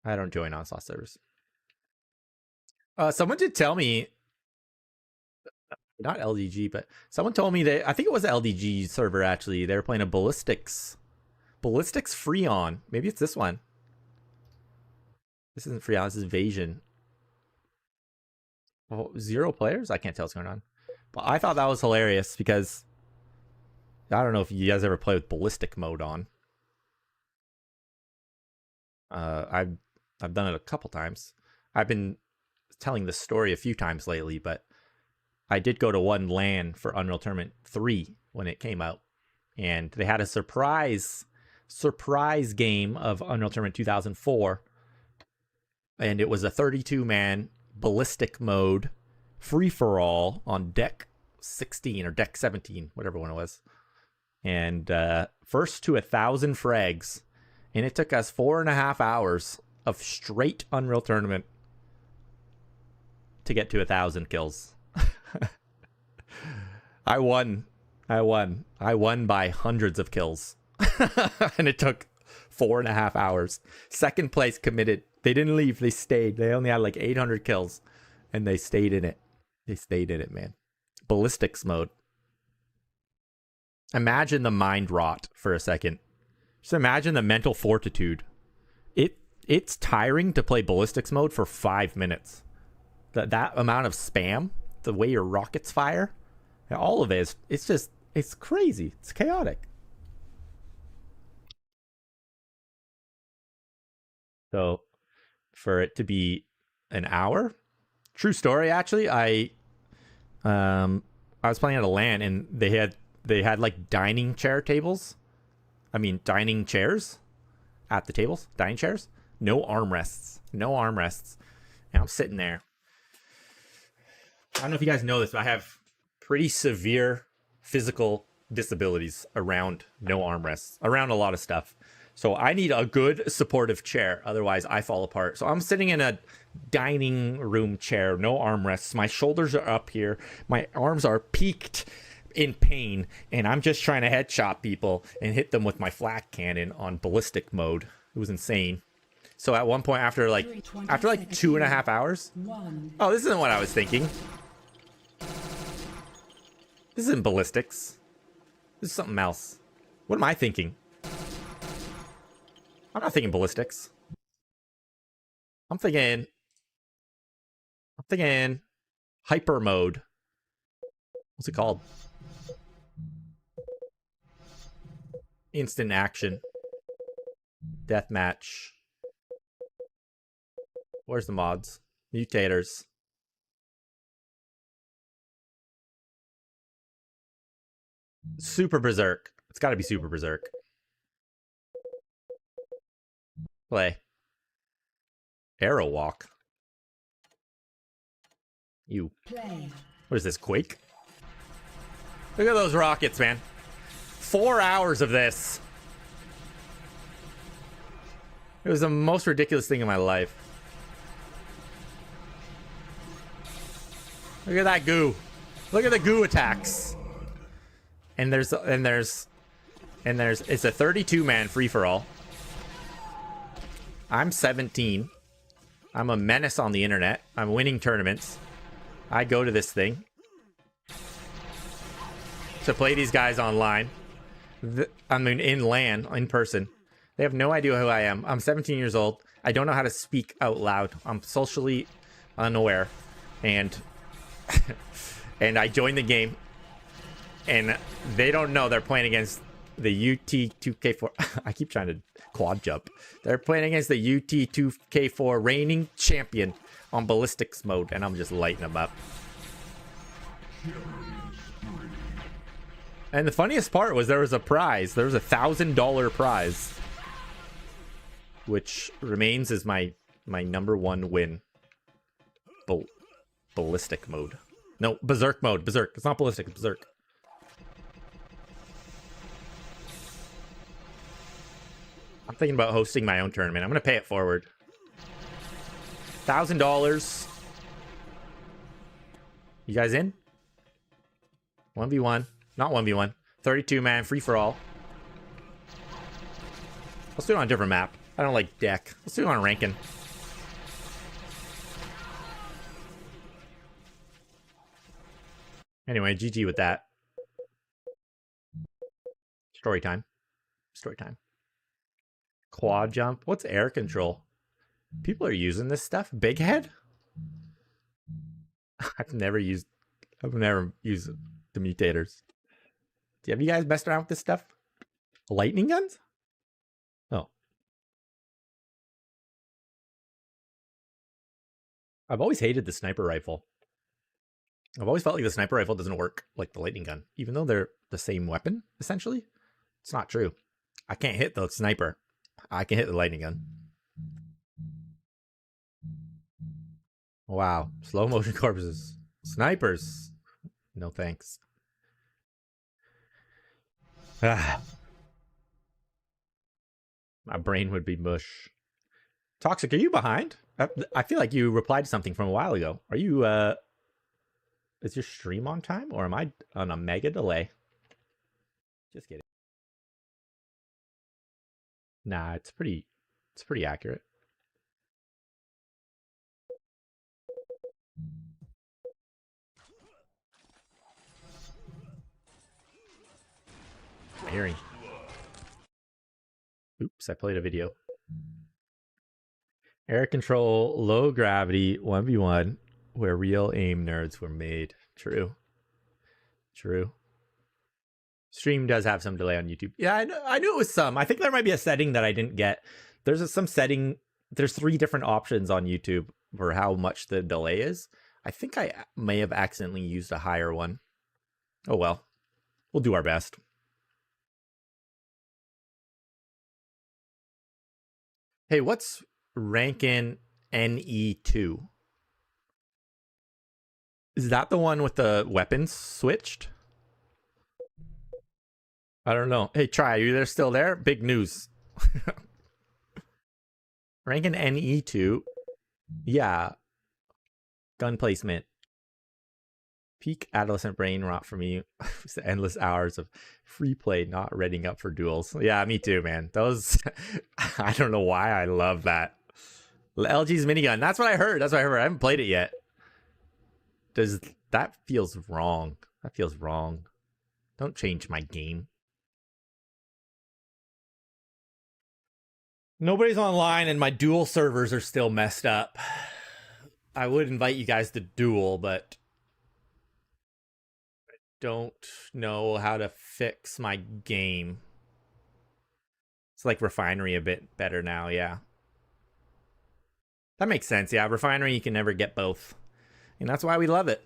I don't join Onslaught servers. Someone did tell me, not LDG, but someone told me that, I think it was LDG server actually, they were playing a Ballistics Freon. Maybe it's this one. This isn't Freon, this is Invasion. Oh, 0 players? I can't tell what's going on. But I thought that was hilarious because I don't know if you guys ever play with ballistic mode on. I've done it a couple times. I've been telling this story a few times lately, but I did go to one LAN for Unreal Tournament 3 when it came out, and they had a surprise game of Unreal Tournament 2004, and it was a 32-man ballistic mode free-for-all on deck 16 or deck 17, whatever one it was, and first to 1,000 frags, and it took us 4.5 hours of straight Unreal Tournament to get to 1,000 kills. I won by hundreds of kills. And it took 4.5 hours. Second place committed. They didn't leave. They stayed. They only had like 800 kills. And they stayed in it. They stayed in it, man. Ballistics mode. Imagine the mind rot for a second. Just imagine the mental fortitude. It's tiring to play ballistics mode for 5 minutes. That amount of spam, the way your rockets fire, all of it is, it's crazy. It's chaotic. So for it to be an hour, true story, actually, I was playing at a LAN and they had like dining chairs at the tables, dining chairs, no armrests. And I'm sitting there. I don't know if you guys know this, but I have pretty severe physical disabilities around no armrests, around a lot of stuff. So I need a good supportive chair. Otherwise, I fall apart. So I'm sitting in a dining room chair, no armrests. My shoulders are up here. My arms are peaked in pain. And I'm just trying to headshot people and hit them with my flak cannon on ballistic mode. It was insane. So at one point, after like 2.5 hours. Oh, this isn't what I was thinking. This isn't ballistics. This is something else. What am I thinking? I'm not thinking ballistics. I'm thinking hyper mode. What's it called? Instant action. Deathmatch. Where's the mods? Mutators. Super Berserk. It's got to be Super Berserk. Play. Arrow walk. You. Play. What is this, Quake? Look at those rockets, man. 4 hours of this. It was the most ridiculous thing in my life. Look at that goo. Look at the goo attacks. And it's a 32-man free-for-all. I'm 17. I'm a menace on the internet. I'm winning tournaments. I go to this thing to play these guys online. I mean, in LAN, in person. They have no idea who I am. I'm 17 years old. I don't know how to speak out loud. I'm socially unaware. And And I joined the game, and they don't know they're playing against the UT2k4. I keep trying to quad jump. They're playing against the UT2k4 reigning champion on ballistics mode, and I'm just lighting them up. And the funniest part was there was a prize. There was $1,000 prize, which remains as my #1 win. Ballistic mode. No, berserk mode. Berserk. It's not ballistic. It's berserk. I'm thinking about hosting my own tournament. I'm gonna pay it forward. $1,000. You guys in? 1v1. Not 1v1. 32-man free for all. Let's do it on a different map. I don't like deck. Let's do it on ranking. Anyway, GG with that. Story time. Story time. Quad jump. What's air control? People are using this stuff. Big head? I've never used the mutators. Have you guys messed around with this stuff? Lightning guns? Oh. I've always hated the sniper rifle. I've always felt like the sniper rifle doesn't work like the lightning gun, even though they're the same weapon, essentially. It's not true. I can't hit the sniper. I can hit the lightning gun. Wow. Slow motion corpses. Snipers. No thanks. Ah. My brain would be mush. Toxic, are you behind? I feel like you replied to something from a while ago. Are you, is your stream on time, or am I on a mega delay? Just kidding. Nah, it's pretty accurate. Hearing. Oops, I played a video. Air control, low gravity, 1v1, where real aim nerds were made. True. True. Stream does have some delay on YouTube. Yeah, I knew it was some. I think there might be a setting that I didn't get. There's some setting. There's 3 different options on YouTube for how much the delay is. I think I may have accidentally used a higher one. Oh well. We'll do our best. Hey, what's rankin NE2? Is that the one with the weapons switched? I don't know. Hey, Try, are you there still there? Big news. Rankin NE2. Yeah. Gun placement. Peak adolescent brain rot for me. It's the endless hours of free play not reading up for duels. Yeah, me too, man. Those, I don't know why I love that. LG's minigun. That's what I heard. That's what I heard. I haven't played it yet. That feels wrong. That feels wrong. Don't change my game. Nobody's online and my Duel servers are still messed up. I would invite you guys to Duel, but I don't know how to fix my game. It's like Refinery a bit better now, yeah. That makes sense, yeah. Refinery, you can never get both. And that's why we love it.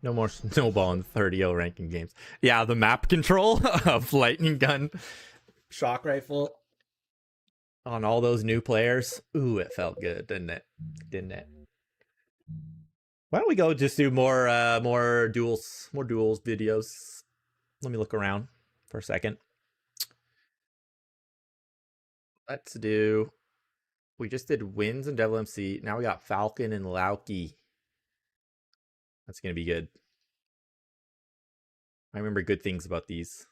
No more snowball in 30-0 ranking games. Yeah, the map control of lightning gun, shock rifle on all those new players. Ooh, it felt good, didn't it? Didn't it? Why don't we go just do more duels videos? Let me look around for a second. Let's do. We just did Wins and Devil MC. Now we got Falcon and Lauki. That's gonna be good. I remember good things about these.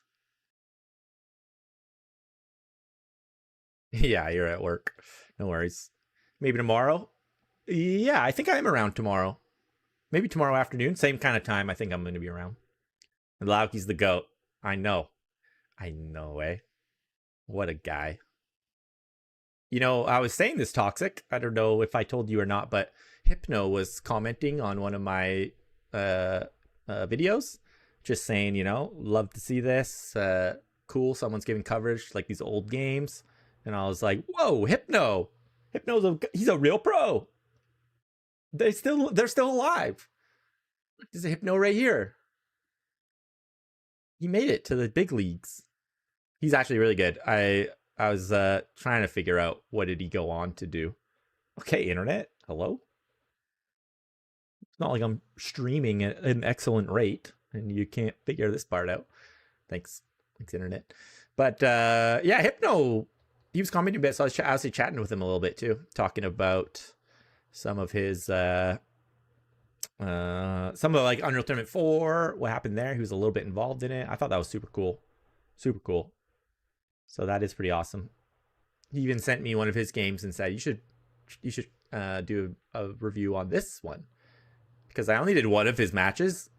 Yeah, you're at work. No worries. Maybe tomorrow? Yeah, I think I'm around tomorrow. Maybe tomorrow afternoon. Same kind of time. I think I'm going to be around. And Lauki's the GOAT. I know. I know, eh? What a guy. You know, I was saying this toxic. I don't know if I told you or not, but Hypno was commenting on one of my videos, just saying, you know, love to see this. Cool, someone's giving coverage like these old games, and I was like, whoa, Hypno, he's a real pro. They're still alive. There's a Hypno right here. He made it to the big leagues. He's actually really good. I was trying to figure out what did he go on to do. Okay, internet, hello. It's not like I'm streaming at an excellent rate and you can't figure this part out. Thanks, internet. But yeah, Hypno, he was commenting a bit, so I was actually chatting with him a little bit too, talking about some of his some of like Unreal Tournament 4, what happened there. He was a little bit involved in it. I thought that was super cool. Super cool. So that is pretty awesome. He even sent me one of his games and said, you should do a review on this one. Because I only did one of his matches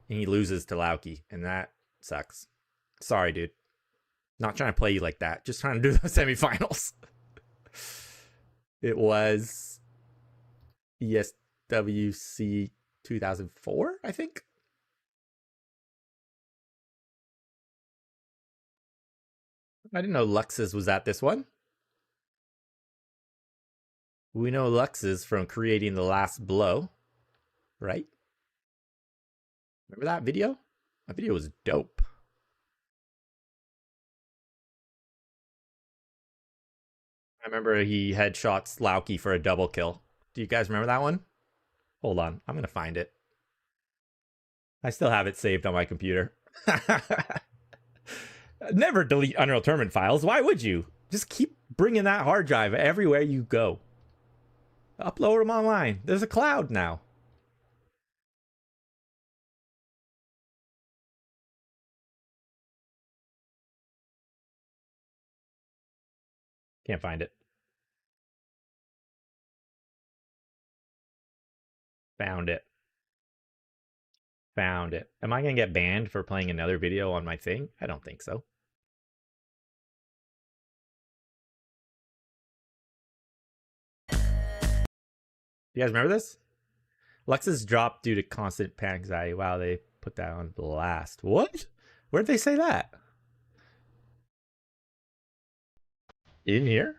and he loses to Lauki, and that sucks. Sorry, dude. Not trying to play you like that. Just trying to do the semifinals. It was ESWC 2004, I think. I didn't know Lux's was at this one. We know Lux's from creating The Last Blow, right? Remember that video? That video was dope. I remember he headshots Lauki for a double kill. Do you guys remember that one? Hold on, I'm gonna find it. I still have it saved on my computer. Never delete Unreal Tournament files. Why would you? Just keep bringing that hard drive everywhere you go. Upload them online. There's a cloud now. Can't find it. Found it. Found it. Am I going to get banned for playing another video on my thing? I don't think so. You guys remember this? Lux's dropped due to constant panic anxiety. Wow, they put that on blast. What? Where'd they say that? In here?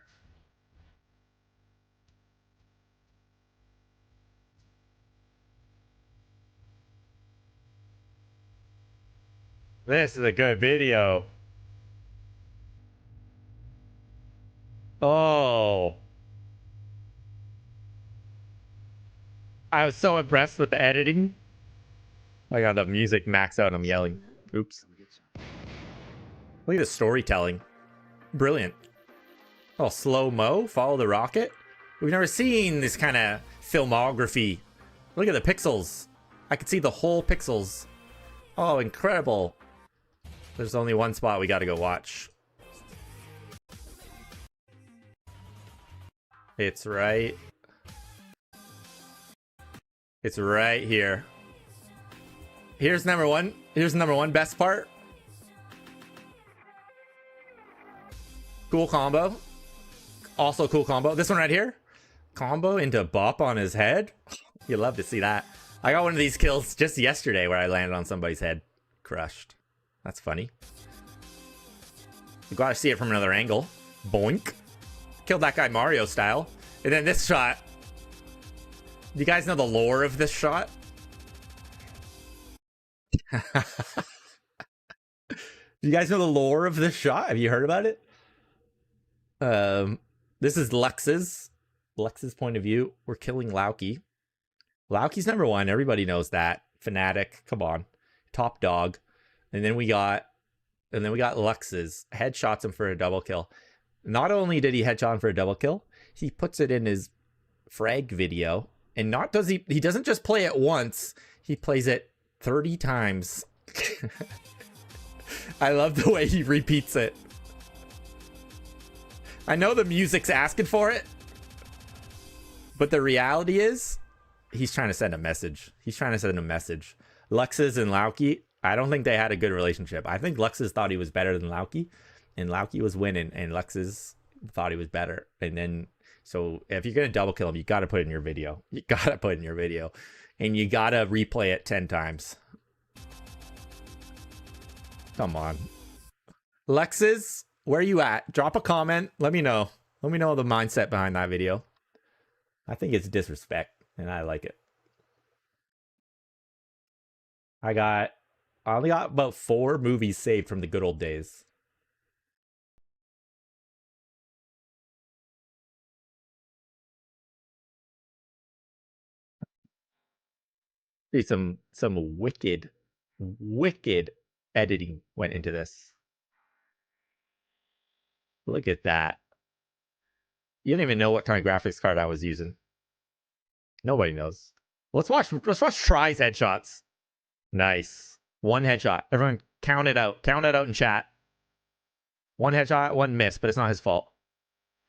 This is a good video. Oh. I was so impressed with the editing. I got the music maxed out and I'm yelling. Oops. Look at the storytelling. Brilliant. Oh, slow-mo, follow the rocket. We've never seen this kind of filmography. Look at the pixels. I could see the whole pixels. Oh, incredible. There's only one spot we got to go watch. It's right. It's right here. Here's number one. Here's number one best part. Cool combo. Also cool combo. This one right here. Combo into bop on his head. You love to see that. I got one of these kills just yesterday where I landed on somebody's head. Crushed. That's funny. You gotta see it from another angle. Boink. Killed that guy Mario style. And then this shot. Do you guys know the lore of this shot? Do you guys know the lore of this shot? Have you heard about it? This is Lux's point of view. We're killing Lauki. Lauki's number one. Everybody knows that. Fnatic. Come on. Top dog. And then we got Lux's. Headshots him for a double kill. Not only did he headshot him for a double kill, he puts it in his frag video. And he doesn't just play it once, he plays it 30 times. I love the way he repeats it. I know the music's asking for it, but the reality is he's trying to send a message. Lux's and Lauki, I don't think they had a good relationship. I think Lux's thought he was better than Lauki, and Lauki was winning, and Lux's thought he was better. And then, so if you're going to double kill him, you got to put it in your video. You got to put it in your video. And you got to replay it 10 times. Come on. Lexus, where you at? Drop a comment. Let me know. Let me know the mindset behind that video. I think it's disrespect, and I like it. I only got about 4 movies saved from the good old days. See, some wicked editing went into this. Look at that. You don't even know what kind of graphics card I was using. Nobody knows. Let's watch Try's headshots. Nice. 1 headshot. Everyone count it out. Count it out in chat. 1 headshot, 1 miss, but it's not his fault.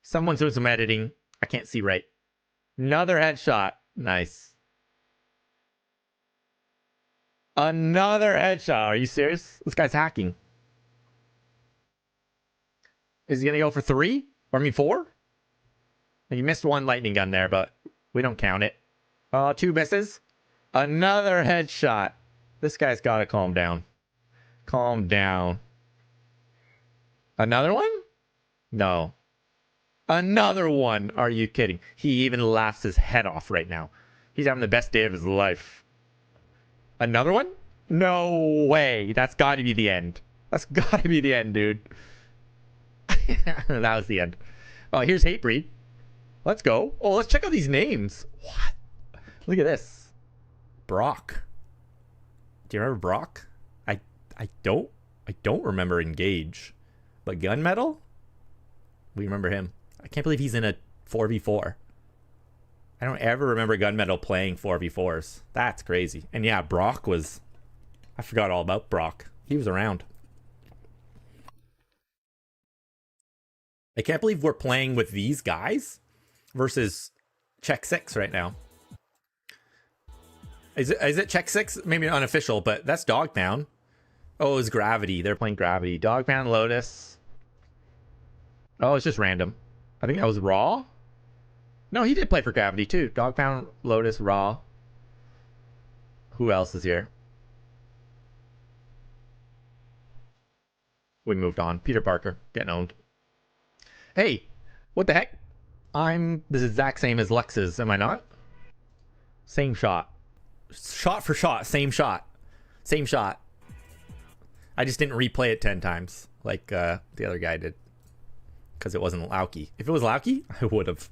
Someone's doing some editing. I can't see right. Another headshot. Nice. Another headshot. Are you serious? This guy's hacking. Is he going to go for 3? Or I mean 4? He missed 1 lightning gun there, but we don't count it. 2 misses. Another headshot. This guy's got to calm down. Calm down. Another one? No. Another one. Are you kidding? He even laughs his head off right now. He's having the best day of his life. Another one? No way. That's got to be the end. That's got to be the end, dude. That was the end. Oh, here's HateBreeD. Let's go. Oh, let's check out these names. What? Look at this. Brock. Do you remember Brock? I don't remember Engage. But Gunmetal? We remember him. I can't believe he's in a 4v4. I don't ever remember Gunmetal playing 4v4s. That's crazy. And yeah, Brock was... I forgot all about Brock. He was around. I can't believe we're playing with these guys versus Check 6 right now. Is it Check 6? Maybe unofficial, but that's Dogpound. Oh, it was Gravity. They're playing Gravity. Dogpound, Lotus. Oh, it's just random. I think that was Raw. No, he did play for Gravity too. Dogpound, Lotus, Raw. Who else is here? We moved on. Peter Parker getting owned. Hey, what the heck? I'm the exact same as Lex's, am I not? Same shot. Shot for shot, same shot. Same shot. I just didn't replay it 10 times like the other guy did. Because it wasn't Lauki. If it was Lauki, I would have.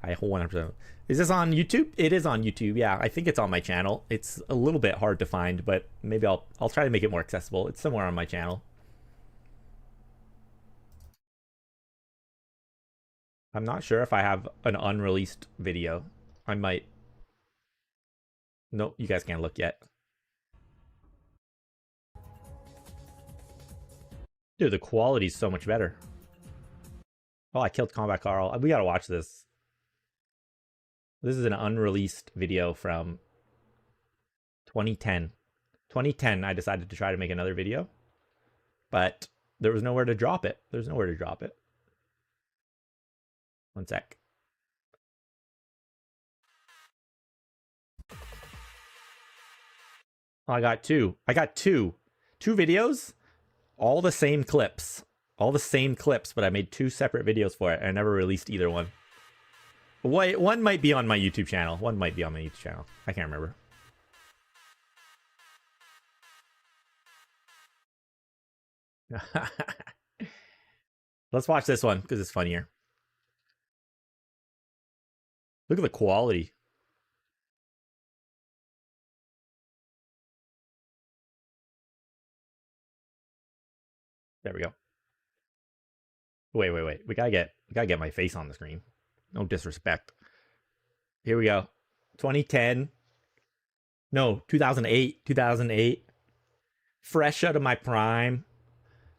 I 100%. Is this on YouTube? It is on YouTube, yeah. I think it's on my channel. It's a little bit hard to find, but maybe I'll try to make it more accessible. It's somewhere on my channel. I'm not sure if I have an unreleased video. I might. Nope, you guys can't look yet. Dude, the quality's so much better. Oh, I killed Combat Carl. We gotta watch this. This is an unreleased video from 2010. 2010, I decided to try to make another video. But there was nowhere to drop it. There's nowhere to drop it. One sec. Oh, I got 2. I got 2. 2 videos. All the same clips. All the same clips, but I made 2 separate videos for it. I never released either one. Wait, one might be on my YouTube channel. One might be on my YouTube channel. I can't remember. Let's watch this one because it's funnier. Look at the quality. There we go. Wait. We gotta get my face on the screen. No disrespect. Here we go. 2010. No, 2008. 2008. Fresh out of my prime.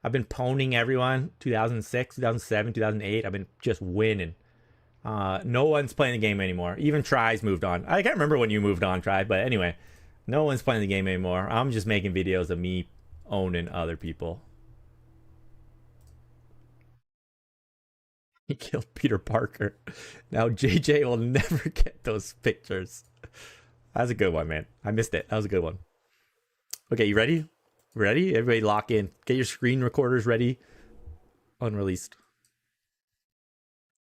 I've been pwning everyone. 2006, 2007, 2008. I've been just winning. No one's playing the game anymore. Even Try's moved on. I can't remember when you moved on, Try, but anyway. No one's playing the game anymore. I'm just making videos of me owning other people. He killed Peter Parker. Now JJ will never get those pictures. That's a good one, man. I missed it. That was a good one. Okay, you ready? Ready? Everybody lock in. Get your screen recorders ready. Unreleased.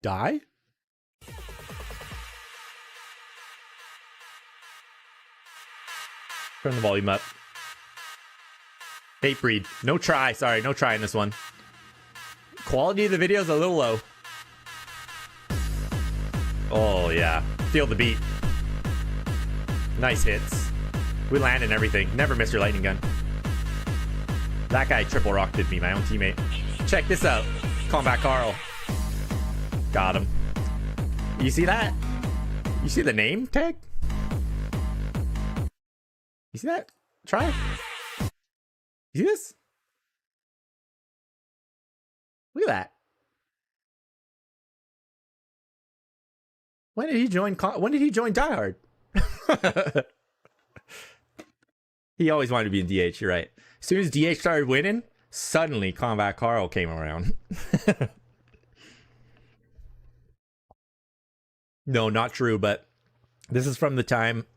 Die? Turn the volume up. HateBreeD. No try. Sorry, no try in this one. Quality of the video is a little low. Oh, yeah. Feel the beat. Nice hits. We land and everything. Never miss your lightning gun. That guy triple rocketed me, my own teammate. Check this out. Combat Carl. Got him. You see that? You see the name tag? You see that? Try. You see this? Look at that. When did he join Die Hard? He always wanted to be in DH, you're right. As soon as DH started winning, suddenly Combat Carl came around. No, not true, but this is from the time,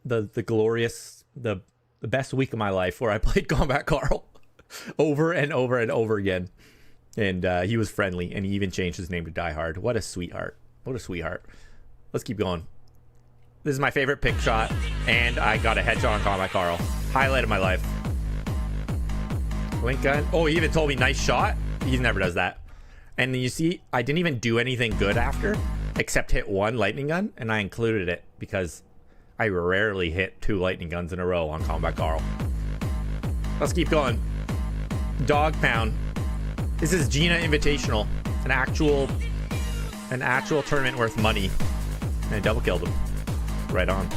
the glorious, the best week of my life where I played Combat Carl over and over and over again. And he was friendly, and he even changed his name to Die Hard. What a sweetheart. What a sweetheart. Let's keep going. This is my favorite pick shot, and I got a headshot on Combat Carl. Highlight of my life. Link gun. Oh, he even told me nice shot. He never does that. And then you see, I didn't even do anything good after, except hit one lightning gun, and I included it because I rarely hit 2 lightning guns in a row on Combat Carl. Let's keep going. Dog Pound. This is Gina Invitational. An actual tournament worth money. And I double killed him. Right on.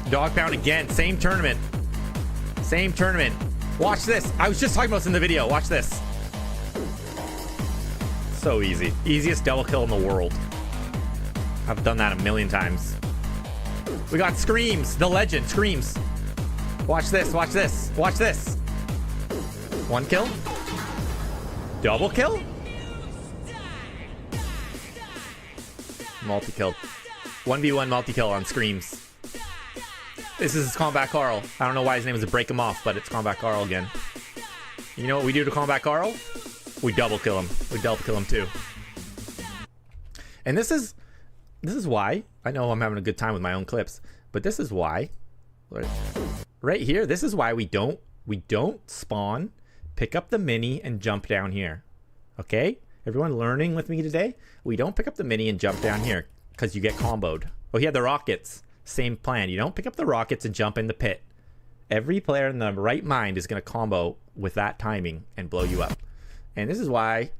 Dog Pound again. Same tournament. Same tournament. Watch this. I was just talking about this in the video. Watch this. So easy. Easiest double kill in the world. I've done that a million times. We got Screams. The legend. Screams. Watch this. Watch this. Watch this. 1 kill. Double kill. Multi-kill. 1v1 multi-kill on Screams. This is Combat Carl. I don't know why his name is to break him off, but it's Combat Carl again. You know what we do to Combat Carl? We double kill him. We double kill him too. And this is why, I know I'm having a good time with my own clips, but this is why, right here, this is why we don't spawn, pick up the mini, and jump down here. Okay? Everyone learning with me today? We don't pick up the mini and jump down here because you get comboed. Oh, he had the rockets. Same plan. You don't pick up the rockets and jump in the pit. Every player in the right mind is going to combo with that timing and blow you up. And this is why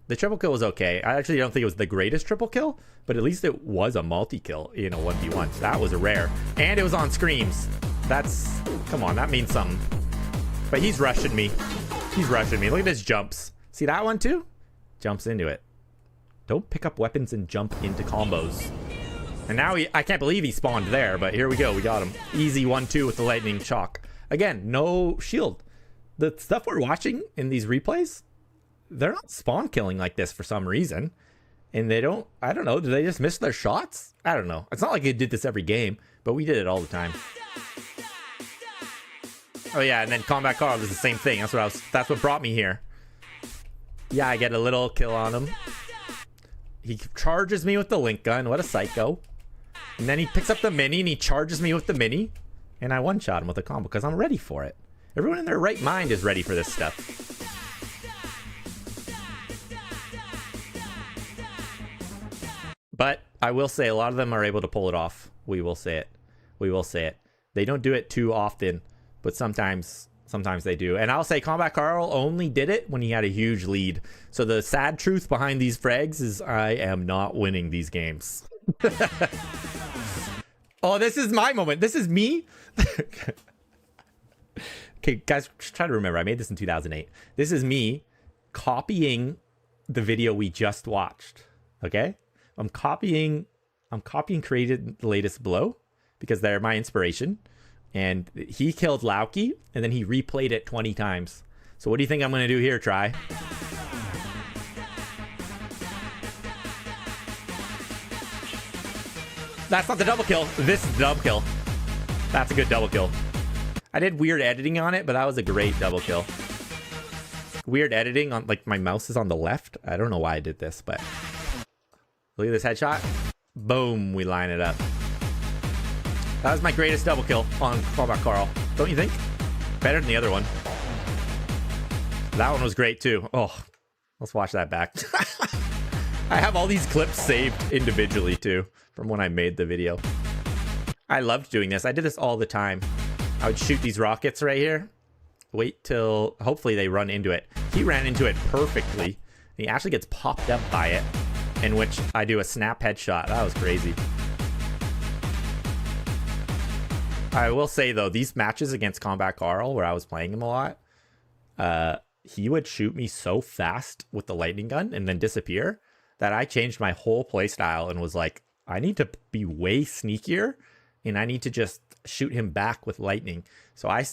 the triple kill was okay. I actually don't think it was the greatest triple kill, but at least it was a multi-kill in a 1v1. So that was a rare. And it was on Screams. That's... Come on, that means something. But he's rushing me. He's rushing me. Look at his jumps. See that one too? Jumps into it. Don't pick up weapons and jump into combos. And now I can't believe he spawned there, but here we go. We got him. Easy 1-2 with the lightning chalk. Again, no shield. The stuff we're watching in these replays, they're not spawn killing like this for some reason. And they don't, I don't know, do they just miss their shots? I don't know. It's not like they did this every game, but we did it all the time. Oh yeah, and then Combat Carl is the same thing. That's what brought me here. Yeah, I get a little kill on him. He charges me with the link gun. What a psycho. And then he picks up the mini and he charges me with the mini. And I one-shot him with a combo because I'm ready for it. Everyone in their right mind is ready for this stuff. But I will say a lot of them are able to pull it off. We will say it. We will say it. They don't do it too often, but sometimes they do. And I'll say Combat Carl only did it when he had a huge lead. So the sad truth behind these frags is I am not winning these games. Oh, this is my moment. This is me. Okay, guys, try to remember. I made this in 2008. This is me copying the video we just watched. Okay? I'm copying Created the Latest Blow because they're my inspiration. And he killed Lauki, and then he replayed it 20 times. So what do you think I'm going to do here, Try? That's not the double kill. This is the double kill. That's a good double kill. I did weird editing on it, but that was a great double kill. Weird editing on, like, my mouse is on the left. I don't know why I did this, but look at this headshot. Boom, we line it up. That was my greatest double kill on Combat Carl. Don't you think? Better than the other one. That one was great too. Oh, let's watch that back. I have all these clips saved individually too from when I made the video. I loved doing this. I did this all the time. I would shoot these rockets right here. Wait till hopefully they run into it. He ran into it perfectly. He actually gets popped up by it, in which I do a snap headshot. That was crazy. I will say though, these matches against Combat Carl, where I was playing him a lot, he would shoot me so fast with the lightning gun and then disappear that I changed my whole play style and was like, I need to be way sneakier and I need to just shoot him back with lightning. So I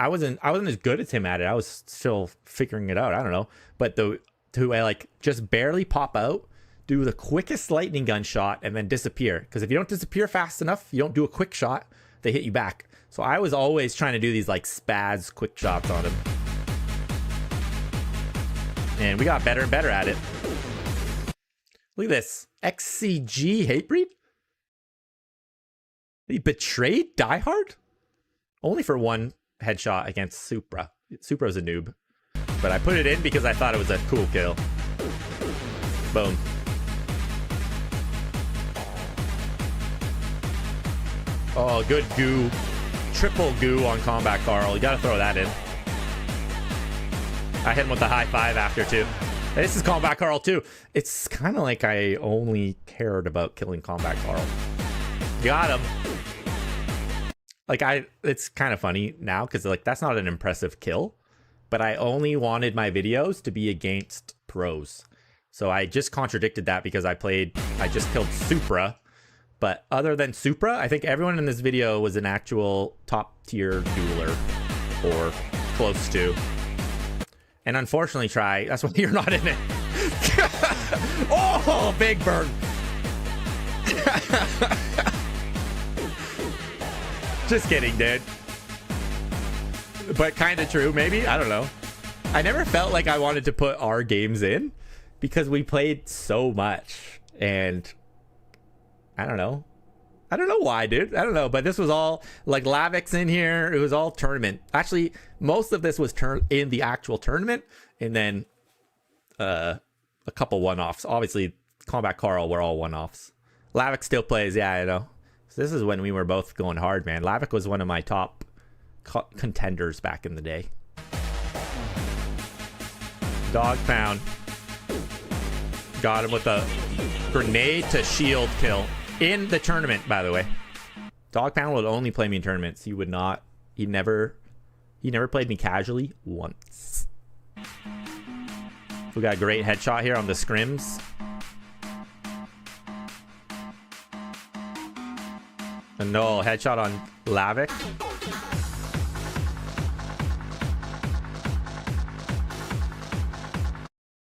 wasn't as good as him at it. I was still figuring it out. I don't know. But to like just barely pop out, do the quickest lightning gun shot and then disappear. Because if you don't disappear fast enough, you don't do a quick shot, they hit you back. So I was always trying to do these like spaz quick shots on him. And we got better and better at it. Look at this. XCG HateBreeD? He betrayed Die Hard? Only for one headshot against Supra. Supra's a noob. But I put it in because I thought it was a cool kill. Boom. Oh, good goo. Triple goo on Combat Carl. You gotta throw that in. I hit him with a high five after too. This is Combat Carl too. It's kind of like I only cared about killing Combat Carl. Got him. Like it's kind of funny now because like that's not an impressive kill, but I only wanted my videos to be against pros. So I just contradicted that because I just killed Supra. But other than Supra, I think everyone in this video was an actual top tier dueler or close to. And unfortunately, Try, that's why you're not in it. Oh, big burn. Just kidding, dude. But kind of true, maybe. I don't know. I never felt like I wanted to put our games in because we played so much. And I don't know. I don't know why, dude. I don't know. But this was all like Lavic's in here. It was all tournament. Actually, most of this was in the actual tournament. And then a couple one-offs. Obviously, Combat Carl were all one-offs. Lavic still plays. Yeah, I know. So this is when we were both going hard, man. Lavic was one of my top contenders back in the day. Dog pound. Got him with a grenade to shield kill. In the tournament, by the way. Dog Pound would only play me in tournaments. He would not. He never played me casually once. We got a great headshot here on the scrims. And no, headshot on Lavic.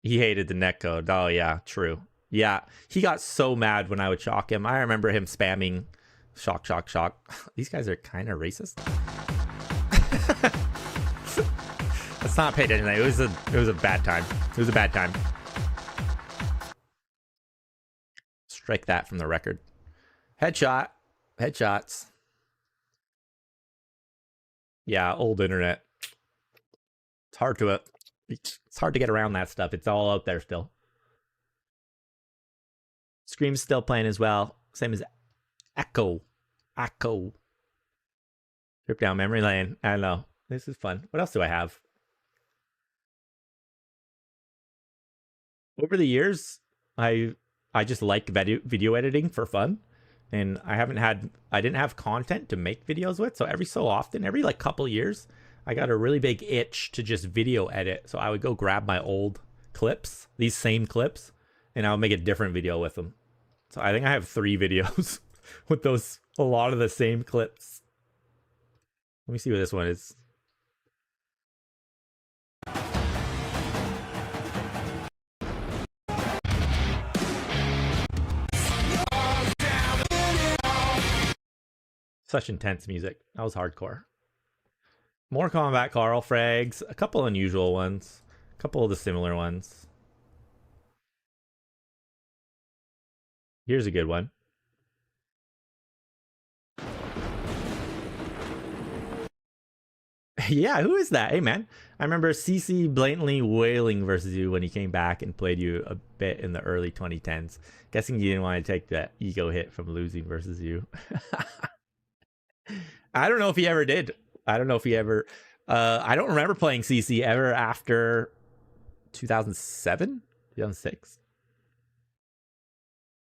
He hated the netcode. Oh yeah, true. Yeah, he got so mad when I would shock him. I remember him spamming shock, shock, shock. These guys are kind of racist. Let's not pay attention. It was a bad time. It was a bad time. Strike that from the record. Headshot. Headshots. Yeah, old internet. It's hard to get around that stuff. It's all out there still. Scream's still playing as well. Same as Echo. Trip down memory lane. I don't know. This is fun. What else do I have? Over the years, I just like video editing for fun. And I didn't have content to make videos with. So every so often, every like couple years, I got a really big itch to just video edit. So I would go grab my old clips, these same clips, and I'll make a different video with them. So I think I have 3 videos with a lot of the same clips. Let me see what this one is. Such intense music. That was hardcore. More combat Carl frags. A couple unusual ones. A couple of the similar ones. Here's a good one. Yeah, who is that? Hey, man. I remember CC blatantly wailing versus you when he came back and played you a bit in the early 2010s. Guessing you didn't want to take that ego hit from losing versus you. I don't know if he ever did. I don't know if he ever... I don't remember playing CC ever after 2007? 2006?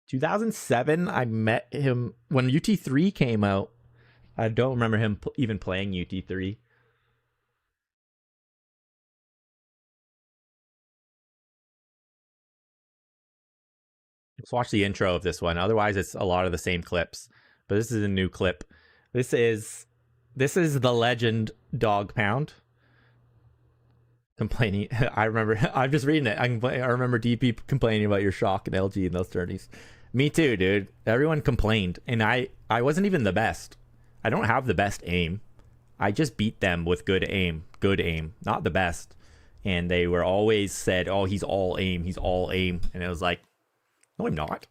2007, I met him when UT3 came out. I don't remember him even playing UT3. Let's watch the intro of this one. Otherwise, it's a lot of the same clips. But this is a new clip. This is the legend Dog Pound complaining. I remember. I'm just reading it. I remember DP complaining about your shock and LG in those tourneys. Me too, dude. Everyone complained, and I wasn't even the best. I don't have the best aim. I just beat them with good aim, not the best. And they were always said, "Oh, he's all aim. He's all aim," and it was like, no, I'm not.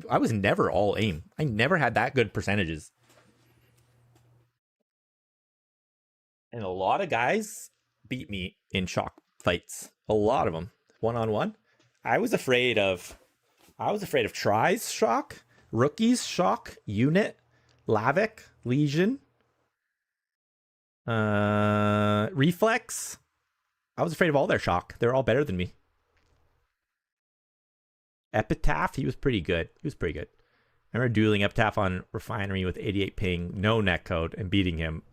I was never all aim. I never had that good percentages. And a lot of guys beat me in shock fights. A lot of them. One-on-one. I was afraid of Tries shock, Rookies shock, Unit, Lavic, Legion, Reflex. I was afraid of all their shock. They're all better than me. Epitaph, he was pretty good. I remember dueling Epitaph on Refinery with 88 ping, no netcode, and beating him.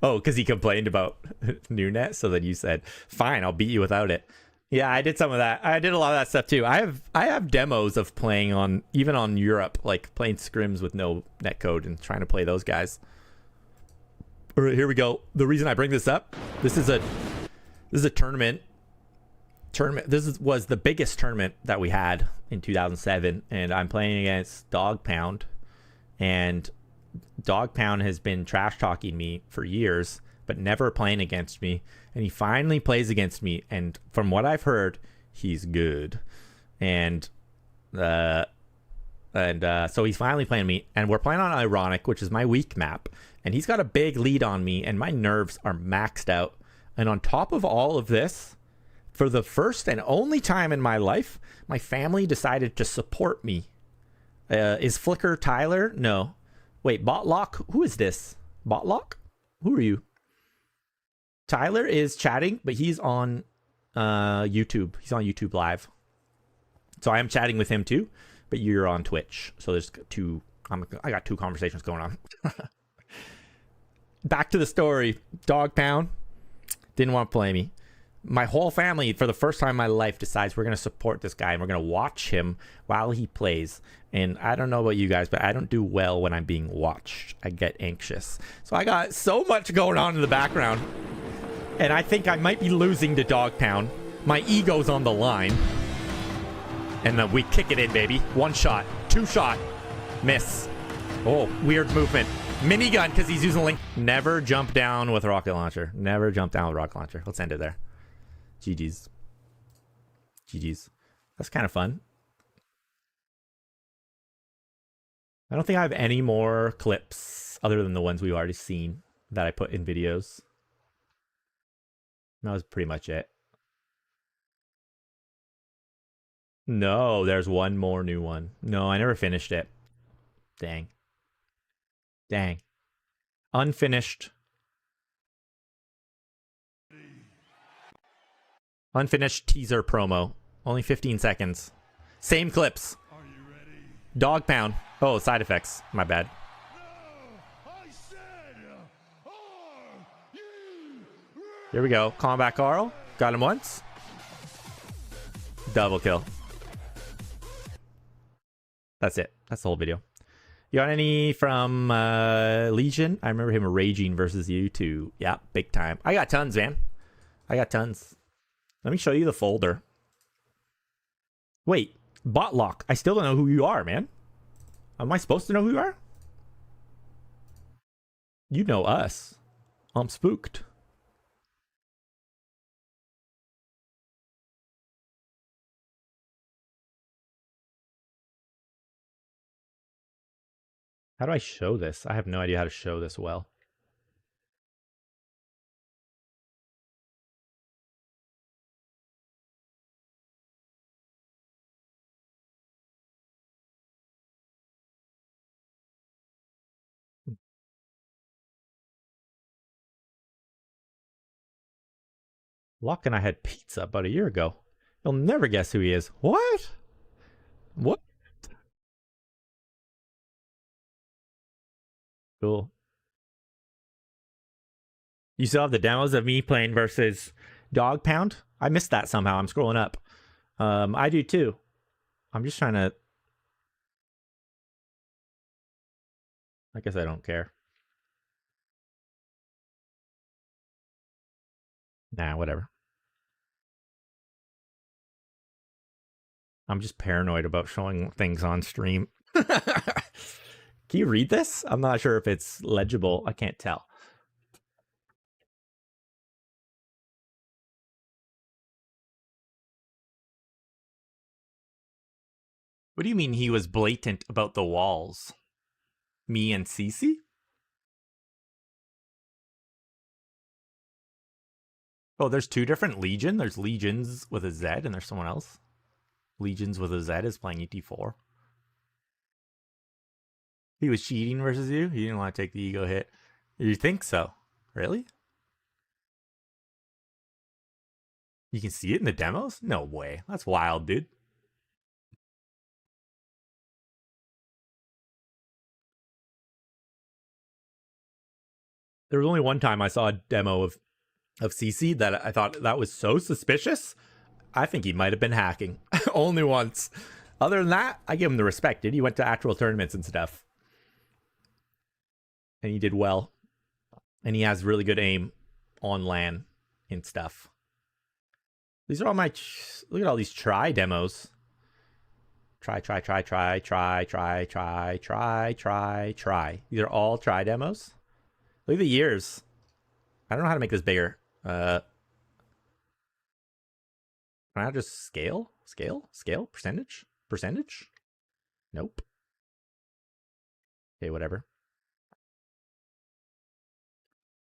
Oh, because he complained about new net, so then you said, fine, I'll beat you without it. Yeah, I did some of that. I did a lot of that stuff too. I have demos of playing on, even on Europe, like playing scrims with no netcode and trying to play those guys. All right, here we go. The reason I bring this up, this is a tournament. This was the biggest tournament that we had in 2007, and I'm playing against Dog Pound, and Dog Pound has been trash talking me for years but never playing against me, and he finally plays against me, and from what I've heard, he's good. And so he's finally playing me, and we're playing on Ironic, which is my weak map, and he's got a big lead on me, and my nerves are maxed out. And on top of all of this, for the first and only time in my life, my family decided to support me. Is Flicker Tyler? No. Wait, Botlock? Who is this? Botlock? Who are you? Tyler is chatting, but he's on YouTube. He's on YouTube Live. So I am chatting with him too, but you're on Twitch. So there's two. I got two conversations going on. Back to the story. Dog Pound didn't want to play me. My whole family, for the first time in my life, decides we're going to support this guy and we're going to watch him while he plays. And I don't know about you guys, but I don't do well when I'm being watched. I get anxious. So I got so much going on in the background. And I think I might be losing to Dog Pound. My ego's on the line. And then we kick it in, baby. One shot. Two shot. Miss. Oh, weird movement. Minigun, because he's using Link. Never jump down with rocket launcher. Never jump down with rocket launcher. Let's end it there. GG's. GG's. That's kind of fun. I don't think I have any more clips other than the ones we've already seen that I put in videos. That was pretty much it. No, there's one more new one. No, I never finished it. Dang. Dang. Unfinished. Unfinished teaser promo. Only 15 seconds. Same clips. Are you ready? Dog Pound. Oh, side effects. My bad. No, I said, are you ready? Here we go. Combat Carl. Got him once. Double kill. That's it. That's the whole video. You got any from Legion? I remember him raging versus you too. Yeah, big time. I got tons, man. I got tons. Let me show you the folder. Wait, Botlock. I still don't know who you are, man. Am I supposed to know who you are? You know us. I'm spooked. How do I show this? I have no idea how to show this well. Locke and I had pizza about a year ago. You'll never guess who he is. What? What? Cool. You still have the demos of me playing versus Dog Pound? I missed that somehow. I'm scrolling up. I do too. I'm just trying to. I guess I don't care. Nah, whatever. I'm just paranoid about showing things on stream. Can you read this? I'm not sure if it's legible. I can't tell. What do you mean he was blatant about the walls? Me and Cece? Oh, there's two different Legion. There's Legions with a Z and there's someone else. Legions with a Z is playing UT4. He was cheating versus you? He didn't want to take the ego hit. You think so? Really? You can see it in the demos? No way. That's wild, dude. There was only one time I saw a demo of CC that I thought that was so suspicious. I think he might have been hacking. Only once. Other than that, I give him the respect, dude. He went to actual tournaments and stuff. And he did well. And he has really good aim on LAN and stuff. These are all my... Look at all these try demos. Try. These are all try demos. Look at the years. I don't know how to make this bigger. Can I just scale? Scale? Percentage? Nope. Okay, whatever.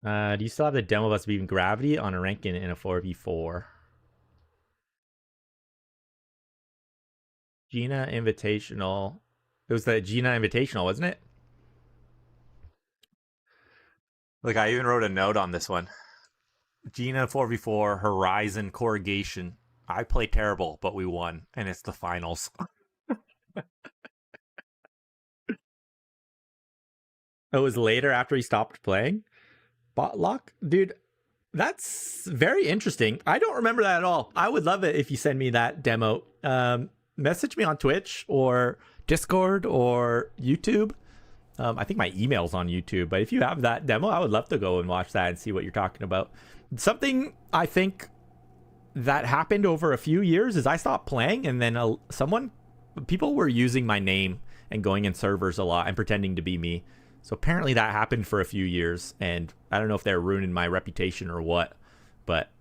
Do you still have the demo of us beating Gravity on a ranking in a 4v4? Gina Invitational. It was the Gina Invitational, wasn't it? Look, I even wrote a note on this one. Gina 4v4 Horizon Corrugation. I play terrible, but we won, and it's the finals. It was later after he stopped playing. Botlock? Dude, that's very interesting. I don't remember that at all. I would love it if you send me that demo. Message me on Twitch or Discord or YouTube. I think my email's on YouTube, but if you have that demo, I would love to go and watch that and see what you're talking about. Something I think that happened over a few years is I stopped playing, and then people were using my name and going in servers a lot and pretending to be me. So apparently that happened for a few years, and I don't know if they're ruining my reputation or what, but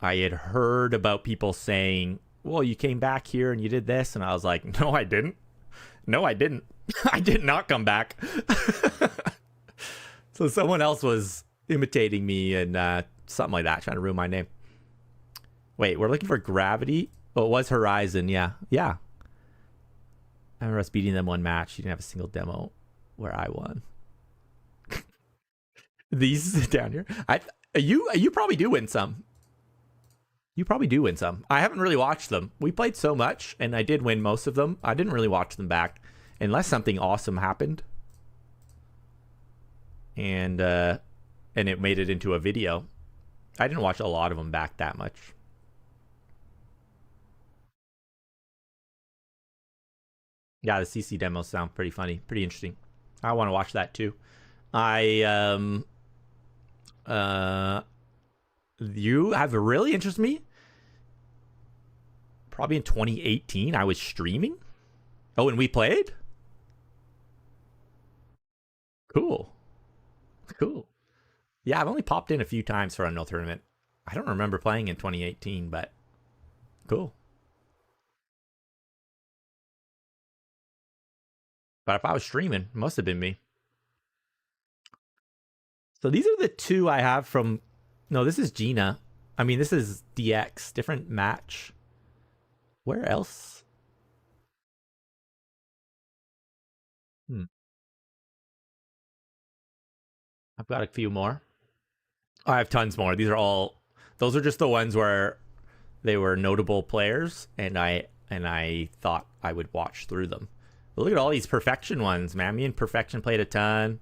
I had heard about people saying, well, you came back here and you did this, and I was like, no, I didn't. I did not come back. So someone else was imitating me and something like that, trying to ruin my name. Wait, we're looking for Gravity. Oh, it was Horizon. Yeah. I remember us beating them one match. You didn't have a single demo where I won. These down here. You probably do win some. I haven't really watched them. We played so much, and I did win most of them. I didn't really watch them back, unless something awesome happened. And it made it into a video. I didn't watch a lot of them back that much. Yeah, the CC demos sound pretty funny, pretty interesting. I want to watch that too. You have really interested me. Probably in 2018, I was streaming. Oh, and we played? Cool. Cool. Yeah, I've only popped in a few times for Unreal Tournament. I don't remember playing in 2018, but cool. But if I was streaming, it must have been me. So these are the two I have from. No, this is Gina. I mean, this is DX. Different match. Where else? I've got a few more. I have tons more. These are all. Those are just the ones where they were notable players, and I thought I would watch through them. But look at all these Perfection ones, man. Me and Perfection played a ton.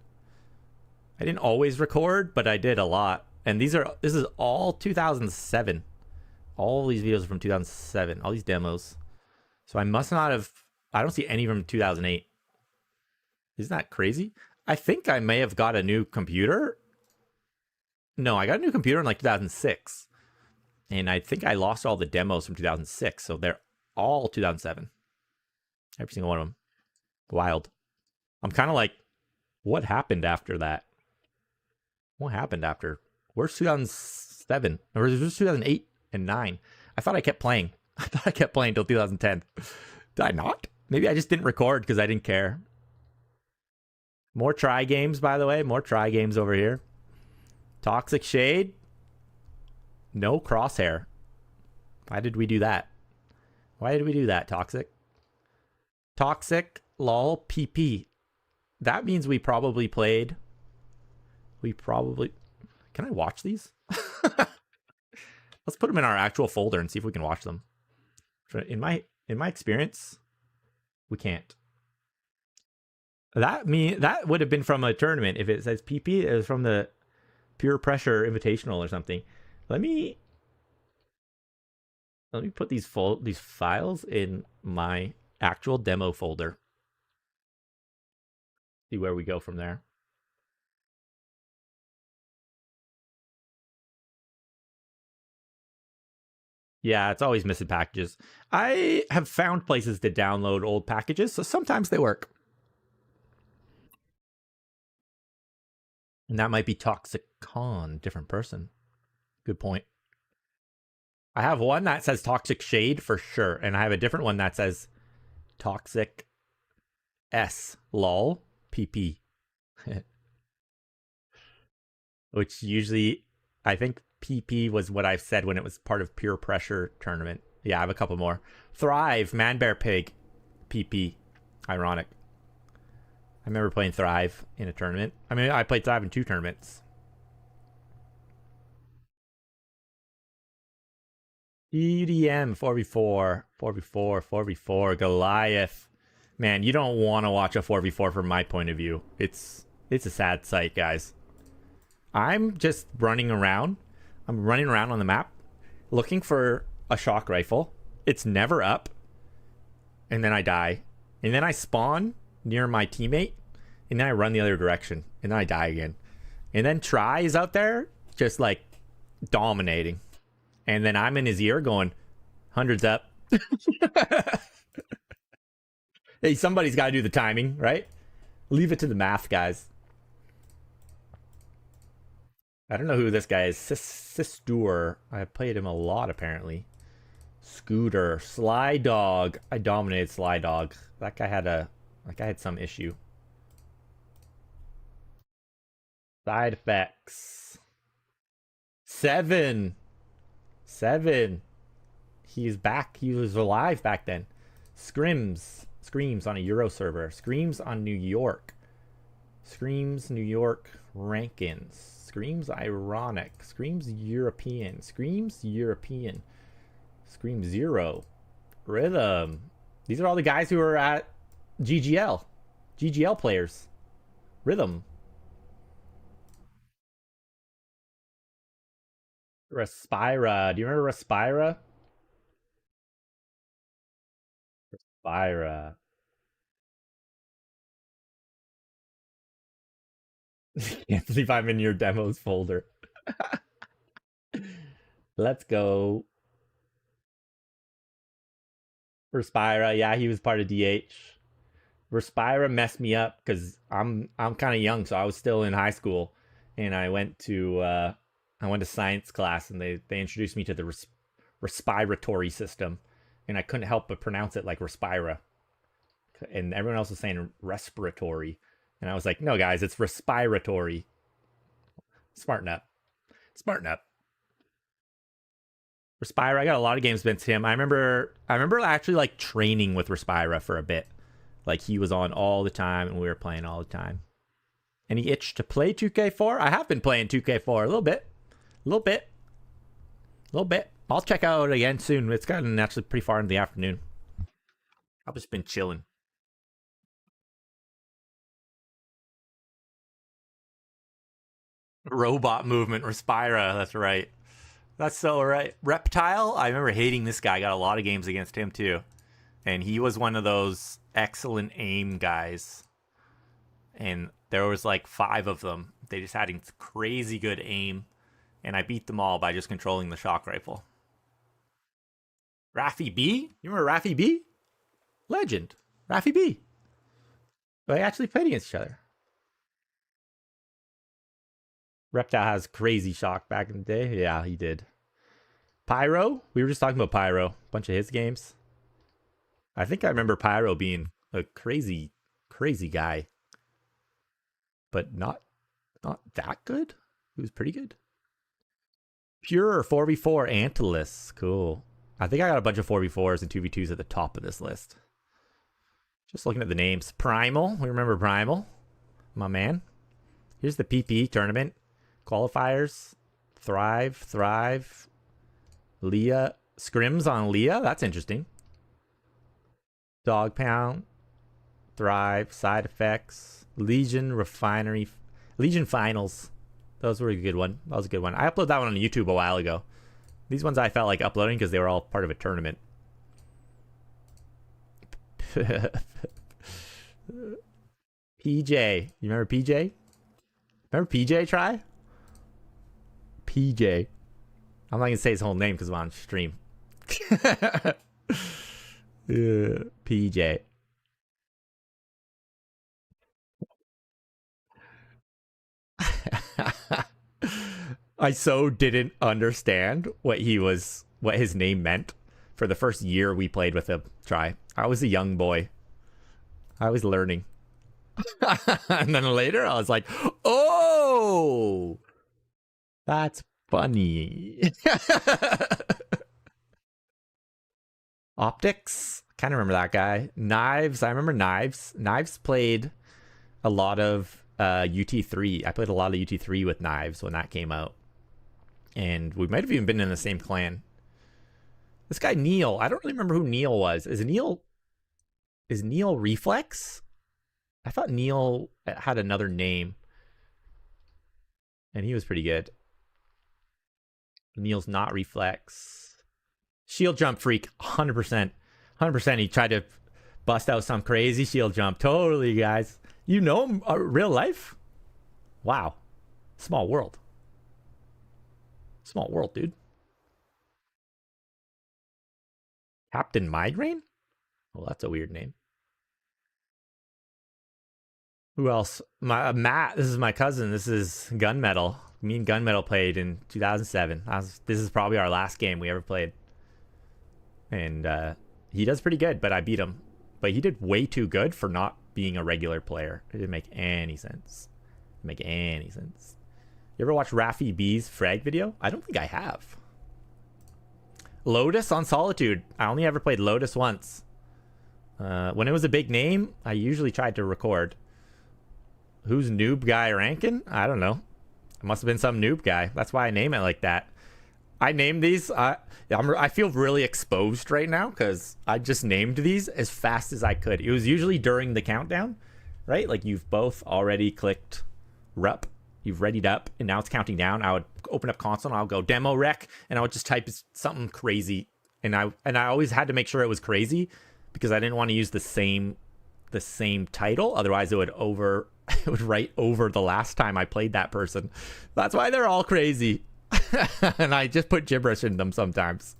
I didn't always record, but I did a lot. And this is all 2007. All these videos are from 2007. All these demos. So I must not have. I don't see any from 2008. Isn't that crazy? I think I may have got a new computer. No, I got a new computer in like 2006. And I think I lost all the demos from 2006. So they're all 2007. Every single one of them. Wild. I'm kind of like, what happened after that? What happened after? Where's 2007? Or is this 2008 and 9? I thought I kept playing. I thought I kept playing until 2010. Did I not? Maybe I just didn't record because I didn't care. More try games, by the way. More try games over here. Toxic Shade. No crosshair. Why did we do that? Why did we do that, Toxic? Toxic, lol, PP. That means we probably played. Can I watch these? Let's put them in our actual folder and see if we can watch them. In my experience, we can't. That would have been from a tournament. If it says PP, it was from the Pure Pressure Invitational or something. Let me put these files in my actual demo folder. See where we go from there. Yeah, it's always missing packages. I have found places to download old packages, so sometimes they work. And that might be Toxic Con, different person. Good point. I have one that says Toxic Shade for sure, and I have a different one that says Toxic S lol PP. Which usually, I think PP was what I've said when it was part of Pure Pressure tournament. Yeah, I have a couple more. Thrive, Man Bear Pig, PP. Ironic. I remember playing Thrive in a tournament. I mean, I played Thrive in 2 tournaments. EDM 4v4, 4v4, 4v4, Goliath. Man, you don't want to watch a 4v4 from my point of view. It's a sad sight, guys. I'm just running around. I'm running around on the map looking for a shock rifle. It's never up. And then I die. And then I spawn near my teammate. And then I run the other direction. And then I die again. And then Try is out there just like dominating. And then I'm in his ear going, 100's up. Hey, somebody's got to do the timing, right? Leave it to the math, guys. I don't know who this guy is. Sister. I played him a lot, apparently. Scooter. Sly Dog. I dominated Sly Dog. That guy had some issue. Side effects. 7. He's back. He was alive back then. Screams on a Euro server. Screams on New York. Screams New York Rankins. Screams Ironic. Screams European. Screams European. Scream Zero. Rhythm. These are all the guys who are at GGL. GGL players. Rhythm. Respira. Do you remember Respira? Respira. Can't believe I'm in your demos folder. Let's go. Respira. Yeah, he was part of DH. Respira messed me up because I'm kind of young, so I was still in high school. and I went to science class, and they introduced me to the respiratory system, and I couldn't help but pronounce it like respira, and everyone else was saying respiratory, and I was like, no guys, it's respiratory. Smarten up, smarten up. Respira, I got a lot of games against him. I remember actually like training with Respira for a bit. Like he was on all the time and we were playing all the time. Any itch to play 2K4? I have been playing 2K4 a little bit. A little bit. A little bit. I'll check out again soon. It's gotten actually pretty far in the afternoon. I've just been chilling. Robot movement, Respira, that's right. That's so right. Reptile, I remember hating this guy. I got a lot of games against him too. And he was one of those excellent aim guys. And there was like 5 of them. They just had crazy good aim. And I beat them all by just controlling the shock rifle. Raffy B? You remember Raffy B? Legend. Raffy B. They actually played against each other. Reptile has crazy shock back in the day. Yeah, he did. Pyro? We were just talking about Pyro. A bunch of his games. I think I remember Pyro being a crazy, crazy guy. But not that good. He was pretty good. Pure 4v4 Antilus. Cool. I think I got a bunch of 4v4s and 2v2s at the top of this list. Just looking at the names. Primal. We remember Primal. My man. Here's the PPE tournament. Qualifiers. Thrive. Leah. Scrims on Leah. That's interesting. Dog Pound. Thrive. Side effects. Legion Refinery. Legion Finals. Those were a good one. That was a good one. I uploaded that one on YouTube a while ago. These ones I felt like uploading because they were all part of a tournament. PJ. You remember PJ? Remember PJ, Try? PJ. I'm not going to say his whole name because I'm on stream. PJ. I so didn't understand what his name meant for the first year we played with him. Try. I was a young boy. I was learning. And then later I was like, oh, that's funny. Optics. Kind of remember that guy. Knives. I remember Knives. Knives played a lot of UT3. I played a lot of UT3 with Knives when that came out. And we might have even been in the same clan. This guy Neil, I don't really remember who Neil was. Is Neil Reflex? I thought Neil had another name. And he was pretty good. Neil's not Reflex. Shield jump freak, 100%. 100%. He tried to bust out some crazy shield jump. Totally, guys. You know him real life? Wow. Small world. Small world, dude. Captain Migraine? Well, that's a weird name. Who else? Matt, this is my cousin. This is Gunmetal. Me and Gunmetal played in 2007. This is probably our last game we ever played. And he does pretty good, but I beat him. But he did way too good for not being a regular player. It didn't make any sense. You ever watch Raffy B's frag video? I don't think I have. Lotus on Solitude. I only ever played Lotus once. When it was a big name, I usually tried to record. Who's Noob Guy ranking? I don't know. It must have been some noob guy. That's why I name it like that. I named these. I feel really exposed right now because I just named these as fast as I could. It was usually during the countdown, right? Like you've both already clicked rep. You've readied up, and now it's counting down. I would open up console, and I'll go demo rec, and I would just type something crazy. And I always had to make sure it was crazy because I didn't want to use the same title. Otherwise, it would write over the last time I played that person. That's why they're all crazy. And I just put gibberish in them sometimes.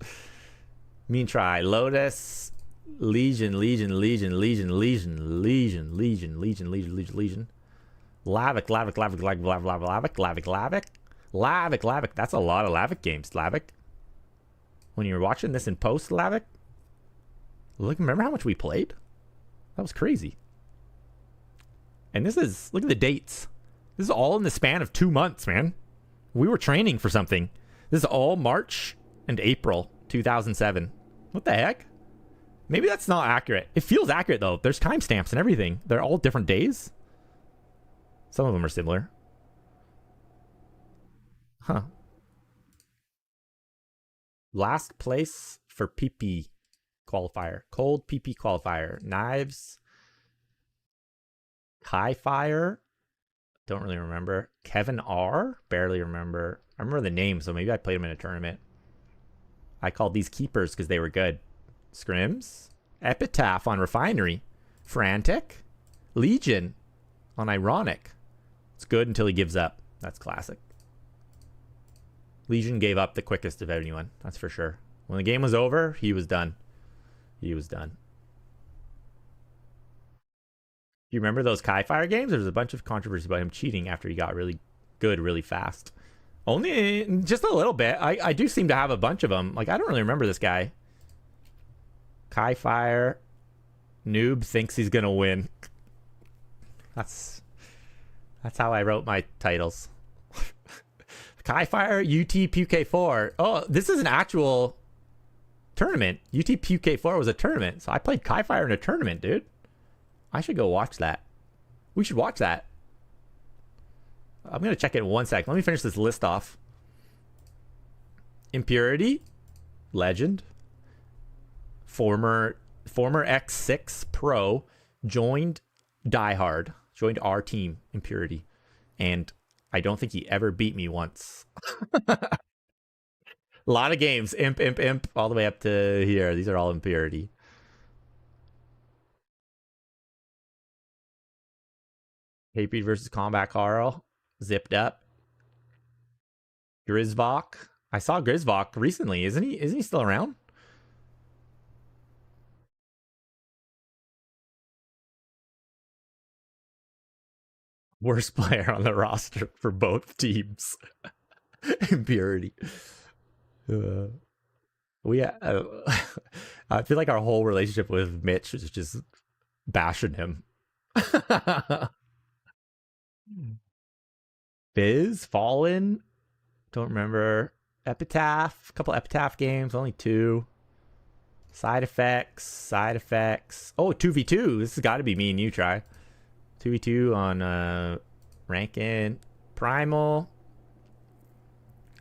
Mean try. Lotus, Legion. Lavic, Lavic, Lavic, Lavic, Lavic, Lavic, Lavic, Lavic, Lavic, Lavic. That's a lot of Lavic games, Lavic. When you're watching this in post, Lavic, look, remember how much we played? That was crazy. And this is, look at the dates. This is all in the span of 2 months, man. We were training for something. This is all March and April 2007. What the heck? Maybe that's not accurate. It feels accurate, though. There's timestamps and everything. They're all different days. Some of them are similar. Huh. Last place for PP qualifier. Cold PP qualifier. Knives. High Fire. Don't really remember. Kevin R. Barely remember. I remember the name, so maybe I played him in a tournament. I called these keepers because they were good. Scrims. Epitaph on Refinery. Frantic. Legion on Ironic. It's good until he gives up. That's classic. Legion gave up the quickest of anyone. That's for sure. When the game was over, he was done. He was done. Do you remember those Kai Fire games? There was a bunch of controversy about him cheating after he got really good really fast. Only just a little bit. I do seem to have a bunch of them. Like, I don't really remember this guy. Kai Fire. Noob thinks he's going to win. That's how I wrote my titles. Kai Fire UT2k4. Oh, this is an actual tournament. UT2k4 was a tournament. So I played Kai Fire in a tournament, dude. I should go watch that. We should watch that. I'm going to check it in 1 sec. Let me finish this list off. Impurity. Legend. Former X6 Pro joined Die Hard. Joined our team, Impurity. And I don't think he ever beat me once. A lot of games. Imp, all the way up to here. These are all Impurity. HateBreeD versus Combat Carl. Zipped up. Grisvok. I saw Grisvok recently. Isn't he still around? Worst player on the roster for both teams. Impurity. I feel like our whole relationship with Mitch is just bashing him. Fizz, Fallen, don't remember. Epitaph, a couple Epitaph games, only 2. Side effects. Oh, 2v2. This has got to be me and you, try. 2v2 on Rankin. Primal.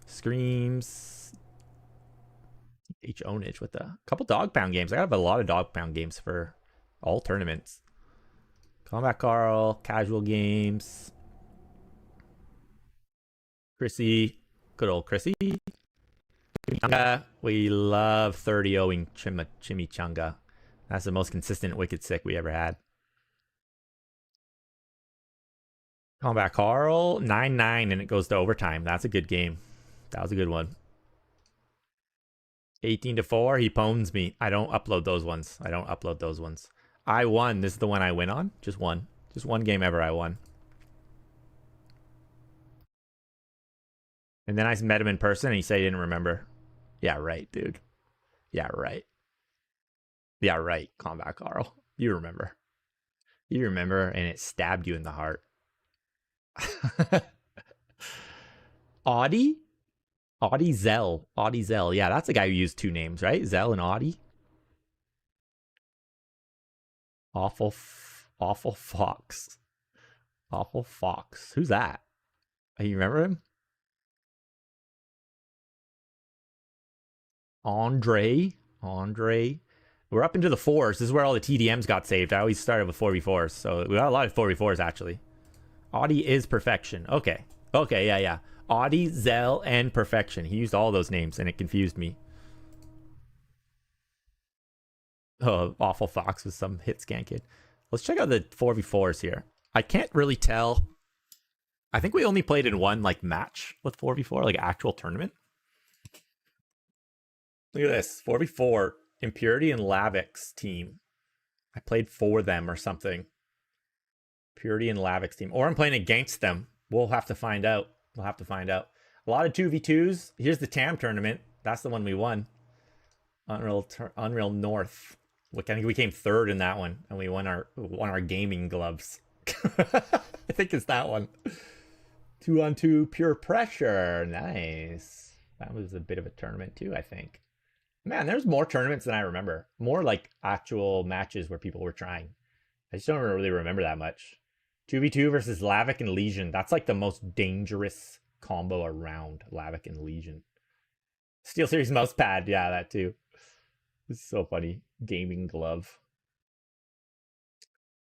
Screams. H ownage with a couple dog pound games. I have a lot of dog pound games for all tournaments. Combat Carl, casual games. Chrissy, good old Chrissy. We love 30-0ing Chimichanga. That's the most consistent Wicked Sick we ever had. Combat Carl, 9-9, and it goes to overtime. That's a good game. That was a good one. 18-4, he pwns me. I don't upload those ones. I won. This is the one I win on. Just one. Just one game ever I won. And then I met him in person and he said he didn't remember. Yeah, right, dude. Yeah, right. Yeah, right, Combat Carl. You remember. You remember, and it stabbed you in the heart. Audie? Audie Zell. Audie Zell. Yeah, that's the guy who used 2 names, right? Zell and Audie. Awful Fox. Awful Fox. Who's that? You remember him? Andre. We're up into the 4s. This is where all the TDMs got saved. I always started with 4v4s, so we got a lot of 4v4s actually. Audie is perfection. Okay, yeah. Audie, Zell, and perfection. He used all those names, and it confused me. Oh, Awful Fox was some hit scan kid. Let's check out the 4v4s here. I can't really tell. I think we only played in one like match with 4v4, like actual tournament. Look at this, 4v4, Impurity and Lavic's team. I played for them or something. Purity and Lavic's team. Or I'm playing against them. We'll have to find out. We'll have to find out. A lot of 2v2s. Here's the TAM tournament. That's the one we won. Unreal North. I think we came third in that one, and we won our gaming gloves. I think it's that one. 2-on-2 pure pressure. Nice. That was a bit of a tournament too, I think. Man, there's more tournaments than I remember. More like actual matches where people were trying. I just don't really remember that much. 2v2 versus Lavic and Legion. That's like the most dangerous combo around, Lavic and Legion. Steel Series mouse pad. Yeah, that too. This is so funny. Gaming glove.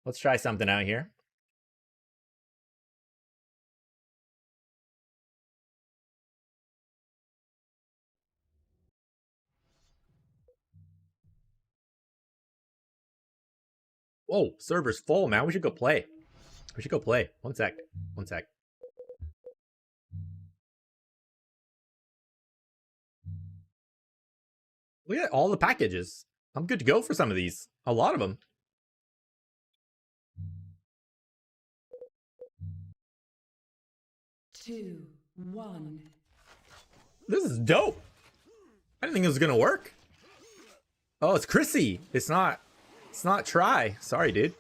Let's try something out here. Whoa, server's full, man. We should go play. We should go play. One sec. One sec. Look at all the packages. I'm good to go for some of these. A lot of them. Two, one. This is dope. I didn't think it was gonna work. Oh, it's Chrissy. It's not Try. Sorry, dude.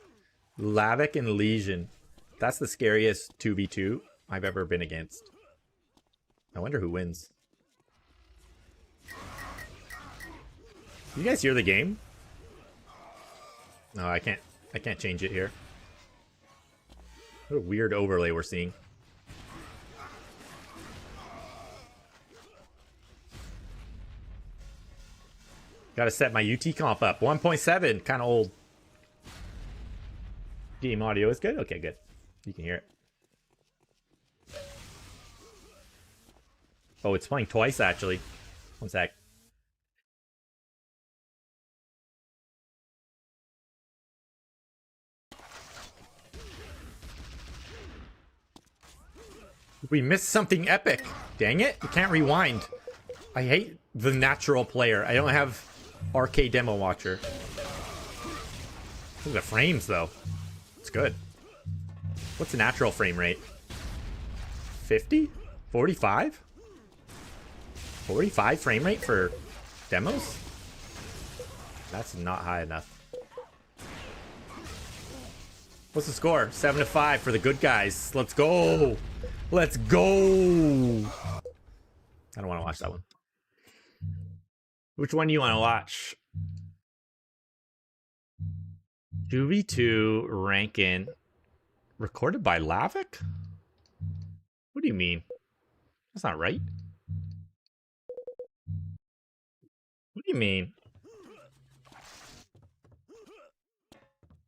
Lavic and Legion. That's the scariest 2v2 I've ever been against. I wonder who wins. You guys hear the game? No, I can't change it here. What a weird overlay we're seeing. Gotta set my UT comp up. 1.7, kind of old. Game audio is good? Okay, good. You can hear it. Oh, it's playing twice, actually. One sec. We missed something epic. Dang it. You can't rewind. I hate the natural player. I don't have arcade demo watcher. Look at the frames, though. It's good. What's the natural frame rate? 50? 45? 45 frame rate for demos? That's not high enough. What's the score? 7-5 for the good guys. Let's go. Let's go. I don't want to watch that one. Which one do you want to watch? 2v2 ranking. Recorded by Lavic? What do you mean? That's not right. What do you mean?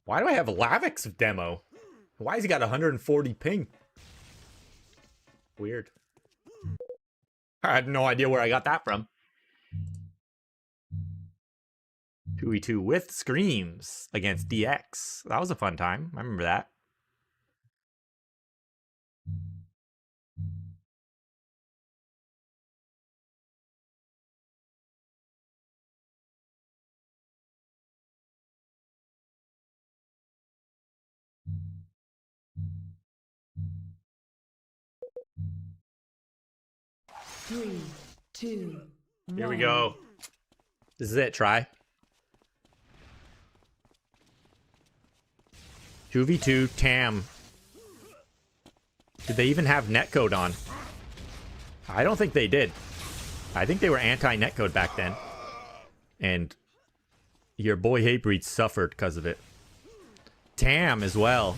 Why do I have Lavic's demo? Why has he got 140 ping? Weird. I had no idea where I got that from. 2v2 with Screams against DX. That was a fun time. I remember that. Three, two, Here we go. This is it. Try. 2v2 TAM. Did they even have netcode on? I don't think they did. I think they were anti-netcode back then. And your boy HateBreeD suffered because of it. TAM as well.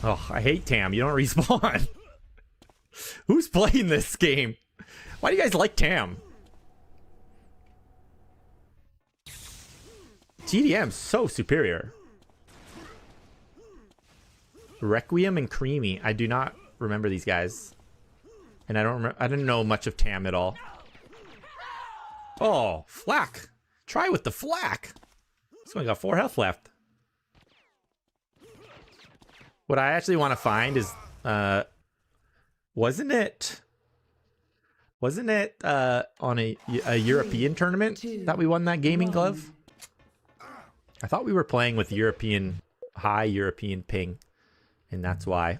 Oh, I hate TAM. You don't respawn. Who's playing this game? Why do you guys like TAM? TDM's so superior. Requiem and Creamy. I do not remember these guys. And I didn't know much of TAM at all. Oh, flak. Try with the flak. This one got 4 health left. What I actually want to find is wasn't it on a European tournament that we won that gaming glove? I thought we were playing with high European ping. And that's why.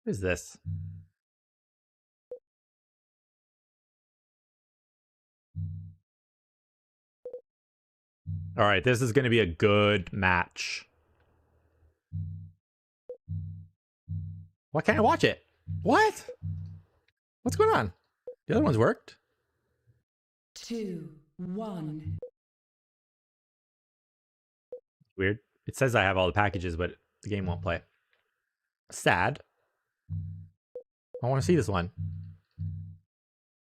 What is this? All right, this is going to be a good match. Why can't I watch it? What? What's going on? The other ones worked. 2, 1. Weird. It says I have all the packages, but the game won't play. Sad. I want to see this one.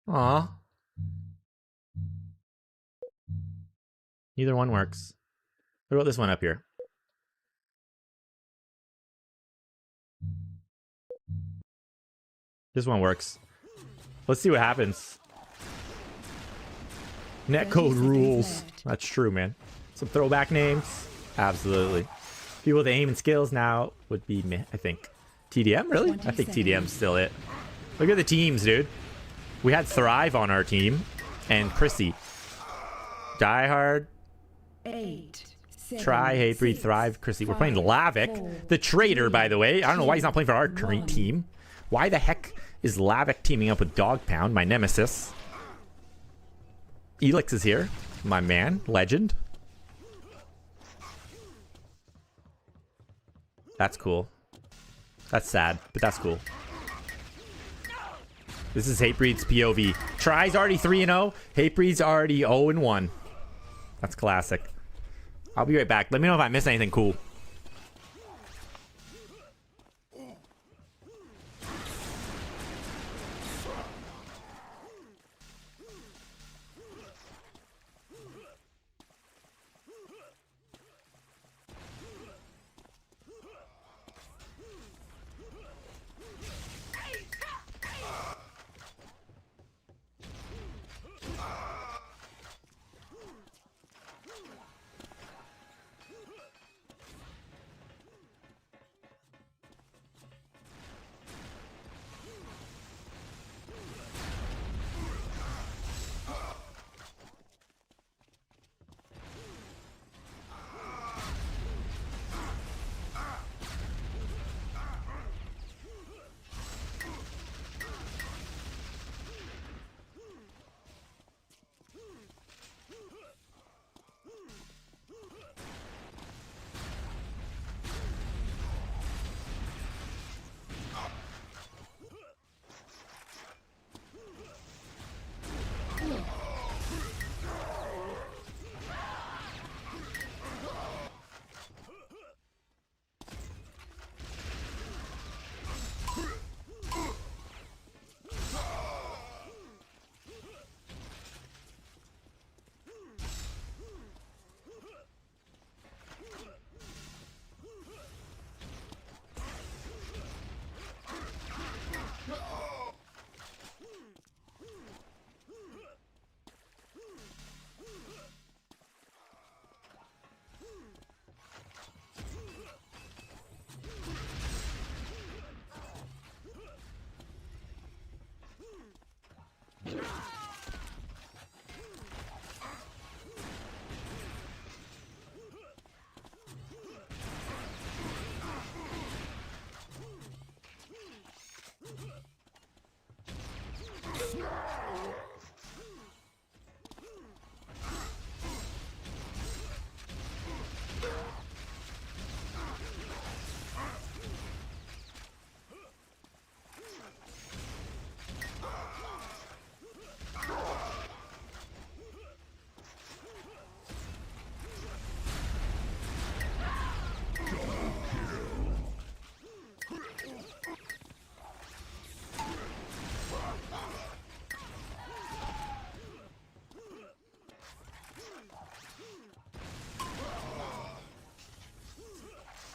Aw. Neither one works. What about this one up here? This one works. Let's see what happens. Netcode rules. That's true, man. Some throwback names. Absolutely. People with aim and skills now would be, I think. TDM, really? I think TDM's still it. Look at the teams, dude. We had Thrive on our team. And Prissy. Die Hard. 8, 7, Try, HateBreeD, 6, Thrive, Chrissy. We're 5, playing Lavik, 4, the traitor, by the way. I don't know why he's not playing for our 1. team. Why the heck is Lavik teaming up with Dog Pound, my nemesis? Elix is here, my man, legend. That's cool. That's sad, but that's cool. This is HateBreed's POV. Try's already 3-0. HateBreed's already 0-1. That's classic. I'll be right back. Let me know if I missed anything cool.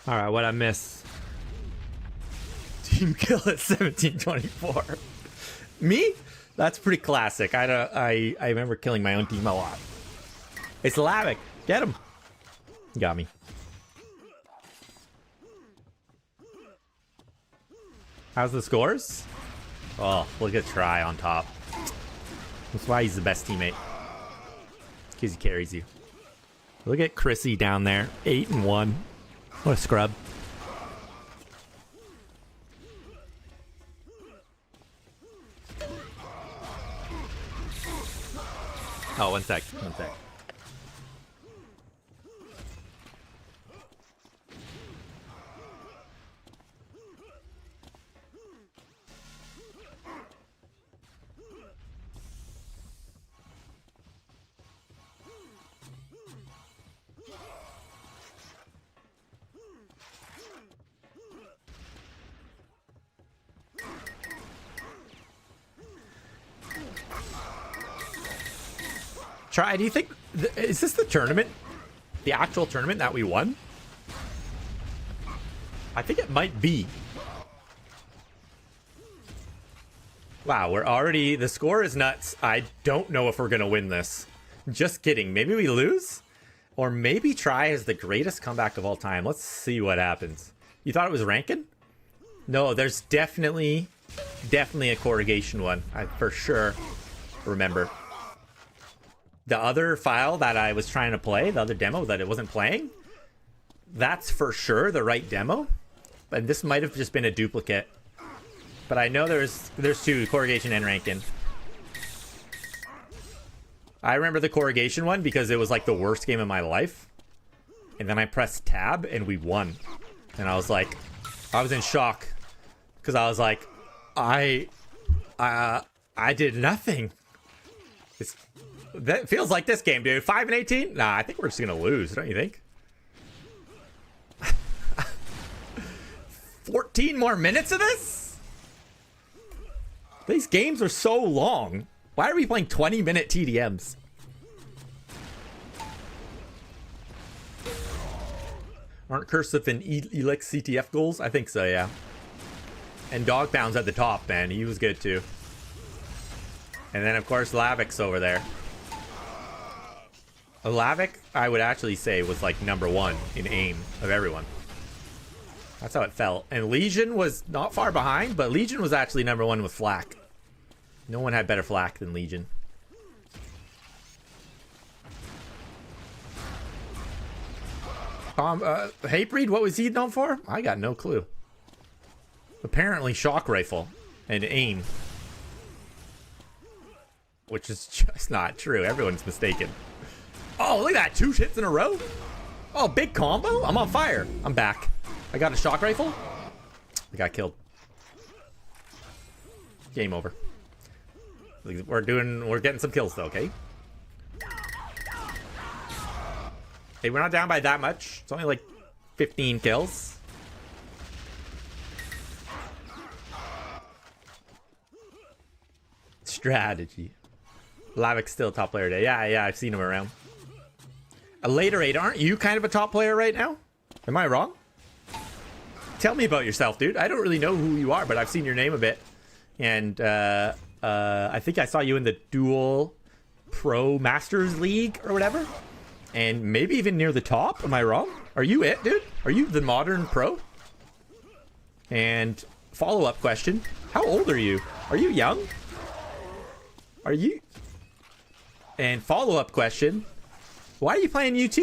All right, what I miss? Team kill at 1724. Me? That's pretty classic. I remember killing my own team a lot. It's Lavik. Get him. Got me. How's the scores? Oh, look at Try on top. That's why he's the best teammate. Because he carries you. Look at Chrissy down there. 8-1. What a scrub. Oh, one sec. One sec. Try, do you think... is this the tournament? The actual tournament that we won? I think it might be. Wow, we're already... the score is nuts. I don't know if we're going to win this. Just kidding. Maybe we lose? Or maybe Try has the greatest comeback of all time. Let's see what happens. You thought it was ranking? No, there's definitely a corrugation one. I for sure remember. The other file that I was trying to play, the other demo that it wasn't playing, that's for sure the right demo. But this might have just been a duplicate. But I know there's two, corrugation and rankin. I remember the corrugation one because it was like the worst game of my life. And then I pressed tab and we won. And I was like, I was in shock. Because I was like, I did nothing. That feels like this game, dude. 5-18? Nah, I think we're just gonna lose, don't you think? 14 more minutes of this? These games are so long. Why are we playing 20-minute TDMs? Aren't Cursive and Elix CTF goals? I think so, yeah. And Dogpound's at the top, man. He was good, too. And then, of course, Lavic's over there. Lavic, I would actually say, was like #1 in aim of everyone. That's how it felt. And Legion was not far behind, but Legion was actually #1 with flak. No one had better flak than Legion. HateBreeD, what was he known for? I got no clue. Apparently shock rifle and aim. Which is just not true. Everyone's mistaken. Oh, look at that. 2 hits in a row. Oh, big combo. I'm on fire. I'm back. I got a shock rifle. I got killed. Game over. We're getting some kills though, okay? Hey, we're not down by that much. It's only like 15 kills. Strategy. Lavic's still a top player today. Yeah, I've seen him around. A later 8, aren't you kind of a top player right now? Am I wrong? Tell me about yourself, dude. I don't really know who you are, but I've seen your name a bit. And I think I saw you in the Duel Pro Masters League or whatever. And maybe even near the top. Am I wrong? Are you it, dude? Are you the modern pro? And follow-up question. How old are you? Are you young? Are you... And follow-up question, why are you playing UT?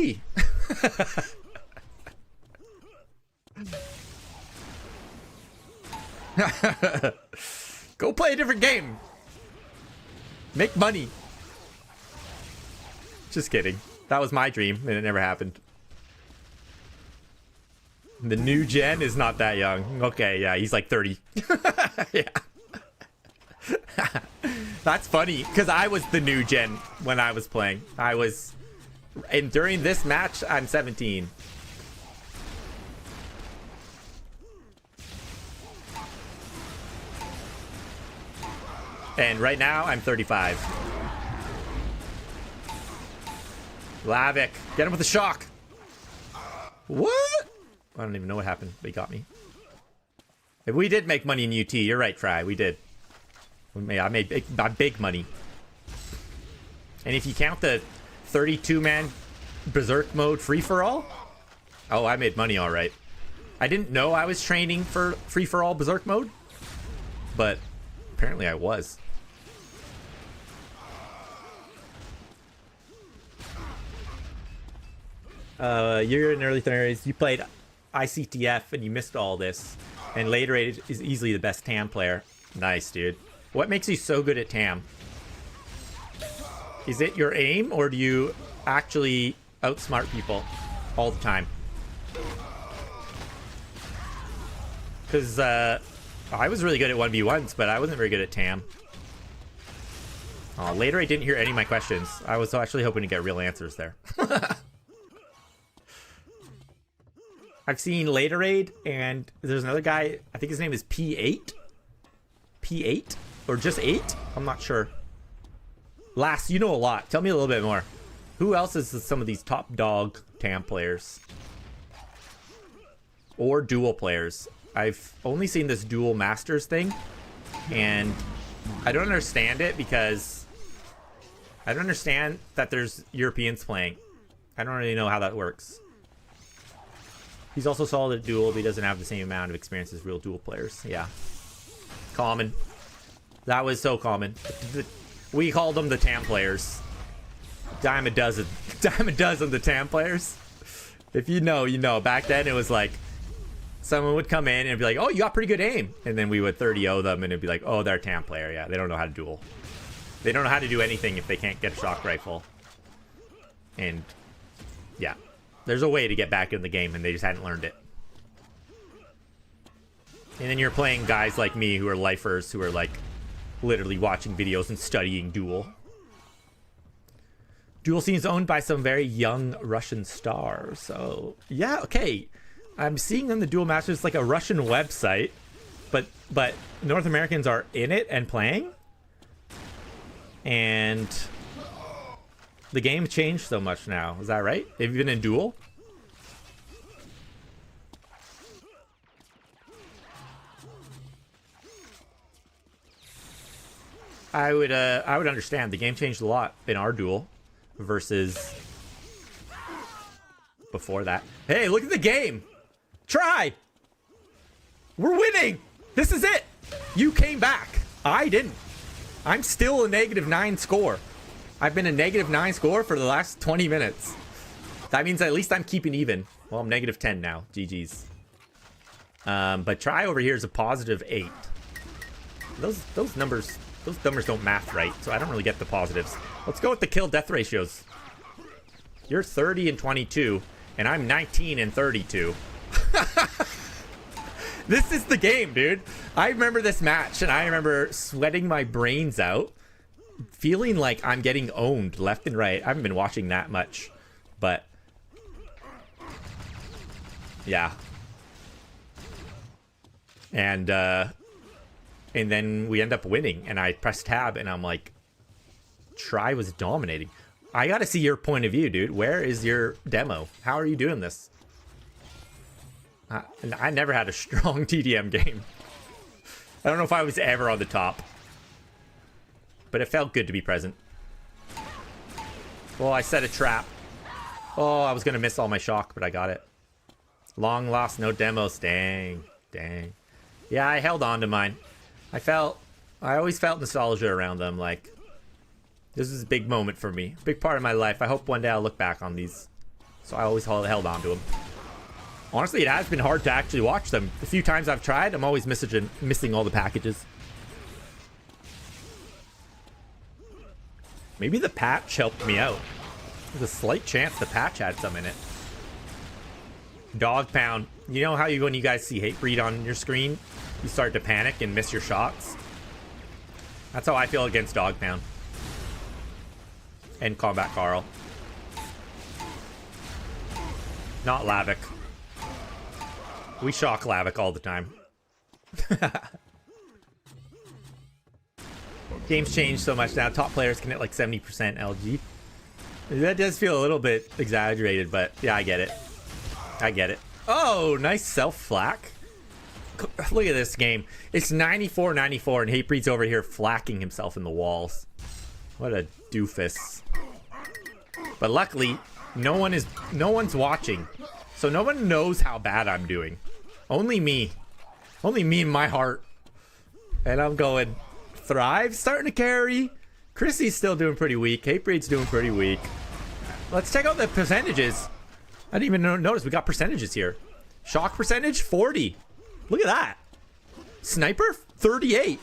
Go play a different game. Make money. Just kidding. That was my dream, and it never happened. The new gen is not that young. Okay, yeah, he's like 30. Yeah. That's funny, because I was the new gen when I was playing. And during this match, I'm 17. And right now, I'm 35. Lavic, get him with the shock. What? I don't even know what happened, but he got me. If we did make money in UT, you're right, Try. We did. I made big money. And if you count the 32-man Berserk mode free-for-all, Oh, I made money all right. I didn't know I was training for free-for-all Berserk mode, but apparently I was. You're in early 30s. You played ICTF and you missed all this. And later age is easily the best TAM player. Nice, dude. What makes you so good at TAM? Is it your aim, or do you actually outsmart people all the time? Because I was really good at 1v1s, but I wasn't very good at TAM. Oh, later I didn't hear any of my questions. I was actually hoping to get real answers there. I've seen Later Aid, and there's another guy, I think his name is P8? P8? Or just 8? I'm not sure. Lass, you know a lot. Tell me a little bit more. Who else is some of these top dog TAM players? Or duel players? I've only seen this duel masters thing, and I don't understand it because I don't understand that there's Europeans playing. I don't really know how that works. He's also solid at duel, but he doesn't have the same amount of experience as real duel players. Yeah. Common. That was so common. We called them the TAM players. Dime a dozen. Dime a dozen the TAM players. If you know, you know. Back then it was like someone would come in and be like, oh, you got pretty good aim. And then we would 30-0 them and it'd be like, oh, they're a TAM player. Yeah, they don't know how to duel. They don't know how to do anything if they can't get a shock rifle. And yeah. There's a way to get back in the game, and they just hadn't learned it. And then you're playing guys like me who are lifers, who are like literally watching videos and studying Duel. Duel seems owned by some very young Russian stars. So yeah, okay. I'm seeing on the Duel Masters, it's like a Russian website, but North Americans are in it and playing. And the game changed so much now. Is that right? Have you been in Duel? I would understand. The game changed a lot in our Duel versus before that. Hey, look at the game. Try. We're winning. This is it. You came back. I didn't. I'm still a -9 score. I've been a -9 score for the last 20 minutes. That means at least I'm keeping even. Well, I'm -10 now. GG's. But Try over here is a +8. Those numbers don't math right, so I don't really get the positives. Let's go with the kill death ratios. You're 30 and 22, and I'm 19 and 32. This is the game, dude. I remember this match, and I remember sweating my brains out, feeling like I'm getting owned left and right. I haven't been watching that much, but yeah. And then we end up winning, and I press tab, and I'm like, Try was dominating. I gotta see your point of view, dude. Where is your demo? How are you doing this? I never had a strong TDM game. I don't know if I was ever on the top, but it felt good to be present. Oh, I set a trap. Oh, I was gonna miss all my shock, but I got it. Long lost, no demos. Dang. Yeah, I held on to mine. I always felt nostalgia around them. Like, this is a big moment for me, big part of my life. I hope one day I'll look back on these. So I always held on to them. Honestly, it has been hard to actually watch them. The few times I've tried, I'm always missing all the packages. Maybe the patch helped me out. There's a slight chance the patch had some in it. Dog pound. You know how when you guys see HateBreeD on your screen, you start to panic and miss your shots? That's how I feel against Dog Pound. And Combat Carl. Not Lavik. We shock Lavik all the time. Game's changed so much now. Top players can hit like 70% LG. That does feel a little bit exaggerated, but yeah, I get it. I get it. Oh, nice self-flack. Look at this game. It's 94-94, and HateBreeD's over here flacking himself in the walls. What a doofus. But luckily, no one's watching. So no one knows how bad I'm doing. Only me. Only me in my heart. And I'm going, Thrive starting to carry. Chrissy's still doing pretty weak. HateBreeD's doing pretty weak. Let's check out the percentages. I didn't even notice we got percentages here. Shock percentage, 40. Look at that. Sniper, 38.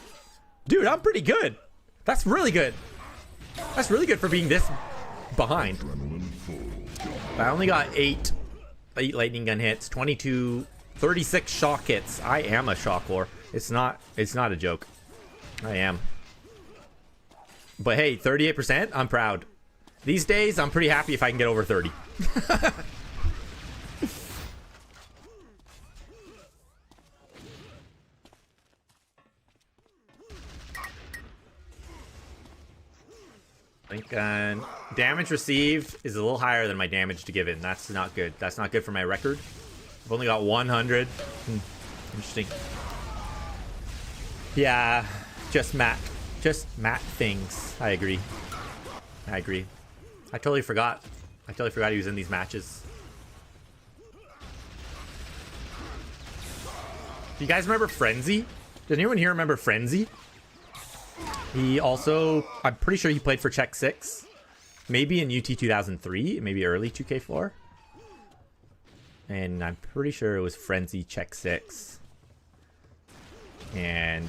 Dude, I'm pretty good. That's really good. That's really good for being this behind. I only got 8 lightning gun hits, 22, 36 shock hits. I am a shock lore. It's not a joke. I am. But hey, 38%, I'm proud. These days, I'm pretty happy if I can get over 30. I think damage received is a little higher than my damage to given. That's not good. That's not good for my record. I've only got 100. Interesting. Yeah, just Matt things. I agree. I totally forgot. He was in these matches. Do you guys remember Frenzy? Does anyone here remember Frenzy? He also, I'm pretty sure he played for Czech 6. Maybe in UT 2003, maybe early 2k4. And I'm pretty sure it was Frenzy Czech 6. And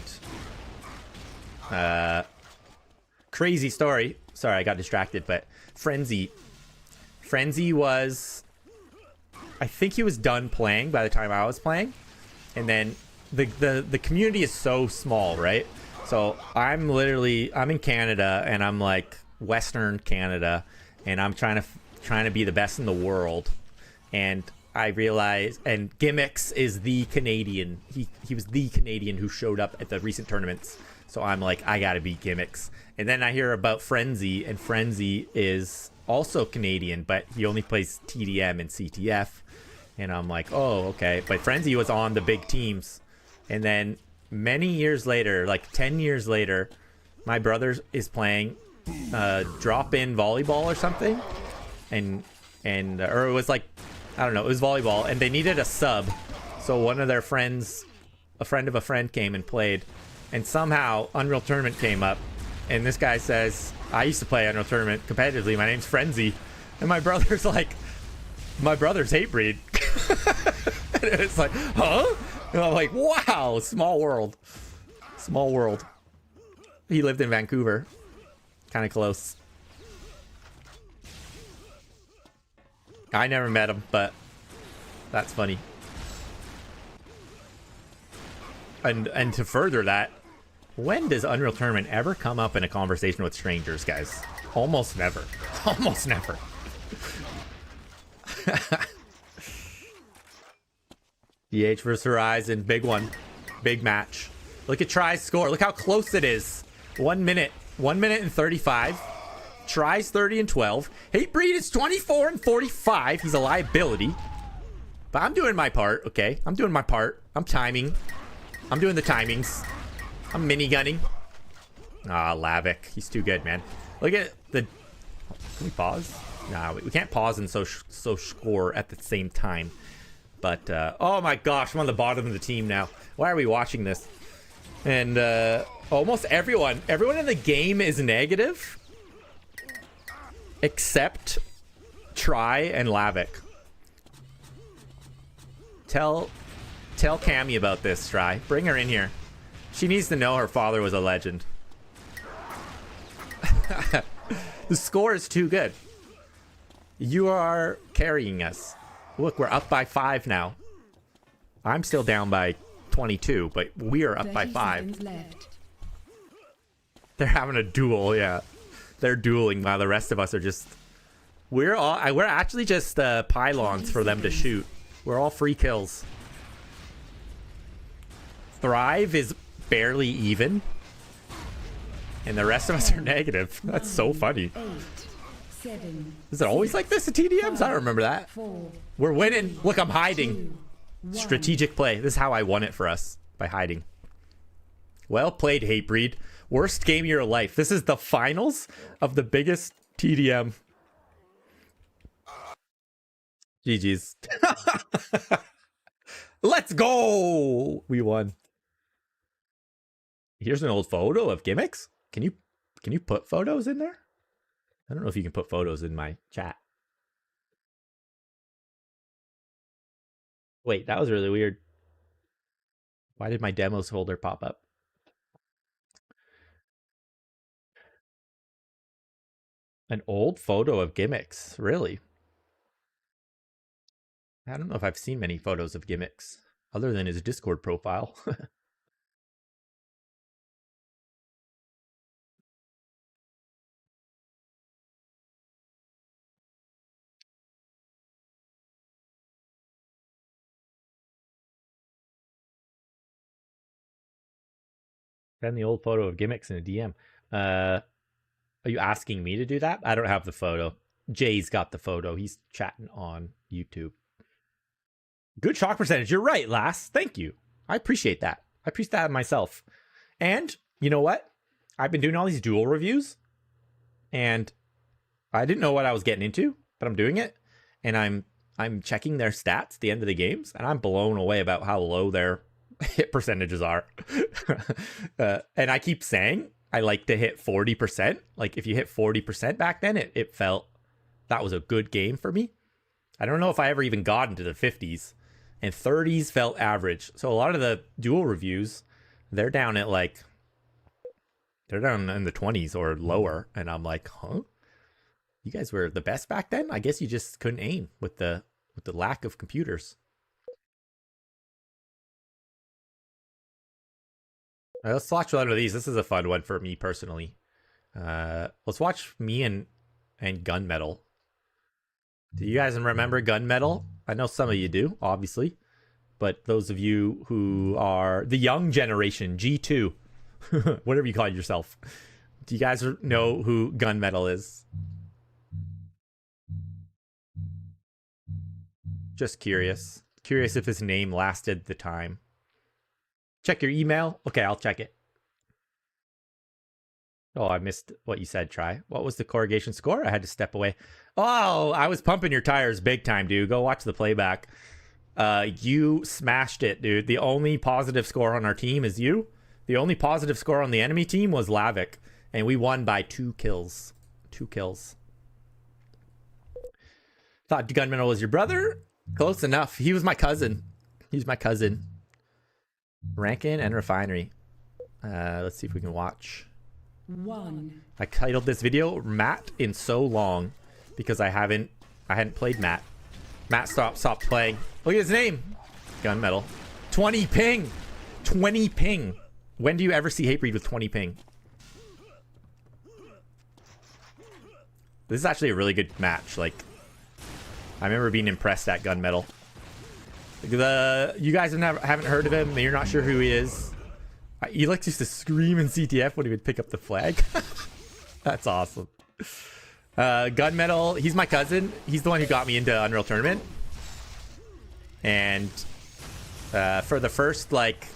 crazy story. Sorry, I got distracted, but Frenzy was, I think he was done playing by the time I was playing. And then the community is so small, right? So I'm in Canada, and I'm like Western Canada, and I'm trying to be the best in the world. And I realized, and Gimmicks is the Canadian. He was the Canadian who showed up at the recent tournaments. So I'm like, I gotta beat Gimmicks. And then I hear about Frenzy, and Frenzy is also Canadian, but he only plays TDM and CTF. And I'm like, oh, okay. But Frenzy was on the big teams. And then many years later, like 10 years later, my brother is playing drop-in volleyball or something. Or it was like, I don't know, it was volleyball, and they needed a sub. So one of their friends, a friend of a friend, came and played. And somehow Unreal Tournament came up, and this guy says, I used to play Unreal Tournament competitively. My name's Frenzy. And my brother's like, my brother's HateBreeD. And it's like, huh? And I'm like, wow, small world. Small world. He lived in Vancouver. Kind of close. I never met him, but that's funny. And to further that, when does Unreal Tournament ever come up in a conversation with strangers, guys? Almost never. Almost never. EH versus Horizon, big one. Big match. Look at Try's score. Look how close it is. 1 minute. 1 minute and 35. Try's 30 and 12. HateBreeD is 24 and 45. He's a liability. But I'm doing my part, okay? I'm doing my part. I'm timing. I'm doing the timings. I'm minigunning. Ah, Lavic. He's too good, man. Look at the... Can we pause? Nah, we can't pause and so score at the same time. But, oh my gosh, I'm on the bottom of the team now. Why are we watching this? And, almost everyone in the game is negative. Except Try and Lavic. Tell Cammy about this, Try. Bring her in here. She needs to know her father was a legend. The score is too good. You are carrying us. Look, we're up by 5 now. I'm still down by 22, but we are up by 5. They're having a duel, yeah. They're dueling while the rest of us are just... We're actually just pylons for them to shoot. We're all free kills. Thrive is barely even. And the rest of us are negative. That's so funny. Is it always like this at TDMs? I don't remember that. We're winning. Look, I'm hiding. Strategic play. This is how I won it for us. By hiding. Well played, HateBreeD. Worst game of your life. This is the finals of the biggest TDM GG's. Let's go! We won. Here's an old photo of gimmicks. Can you put photos in there? I don't know if you can put photos in my chat. Wait, that was really weird. Why did my demos folder pop up? An old photo of gimmicks, really? I don't know if I've seen many photos of gimmicks other than his Discord profile. Send the old photo of gimmicks in a DM. Are you asking me to do that? I don't have the photo. Jay's got the photo. He's chatting on YouTube. Good shock percentage. You're right, Lass. Thank you. I appreciate that. I appreciate that myself. And you know what? I've been doing all these duel reviews, and I didn't know what I was getting into, but I'm doing it, and I'm checking their stats at the end of the games, and I'm blown away about how low their hit percentages are. And I keep saying I like to hit 40%. Like if you hit 40% back then, it felt that was a good game for me. I don't know if I ever even got into the 50s, and 30s felt average. So a lot of the duel reviews, they're down at like, they're down in the 20s or lower. And I'm like, huh? You guys were the best back then? I guess you just couldn't aim with the lack of computers. All right, let's watch one of these. This is a fun one for me personally. Let's watch me and Gunmetal. Do you guys remember Gunmetal? I know some of you do, obviously. But those of you who are the young generation, G2, whatever you call yourself, do you guys know who Gunmetal is? Just curious. Curious if his name lasted the time. Check your email. Okay, I'll check it. Oh, I missed what you said, Try. What was the corrugation score? I had to step away. Oh, I was pumping your tires big time, dude. Go watch the playback. You smashed it, dude. The only positive score on our team is you. The only positive score on the enemy team was Lavik. And we won by 2 kills. 2 kills. Thought Gunmetal was your brother? Close enough. He was my cousin. He's my cousin. Rankin and Refinery. Let's see if we can watch. I titled this video Matt in so long because I hadn't played Matt. Matt stopped playing. Look at his name. Gunmetal. 20 ping. 20 ping. When do you ever see HateBreeD with 20 ping? This is actually a really good match. Like, I remember being impressed at Gunmetal. You guys haven't heard of him, and you're not sure who he is. He likes used to scream in CTF when he would pick up the flag. That's awesome. Gunmetal, he's my cousin. He's the one who got me into Unreal Tournament. And for the first, like,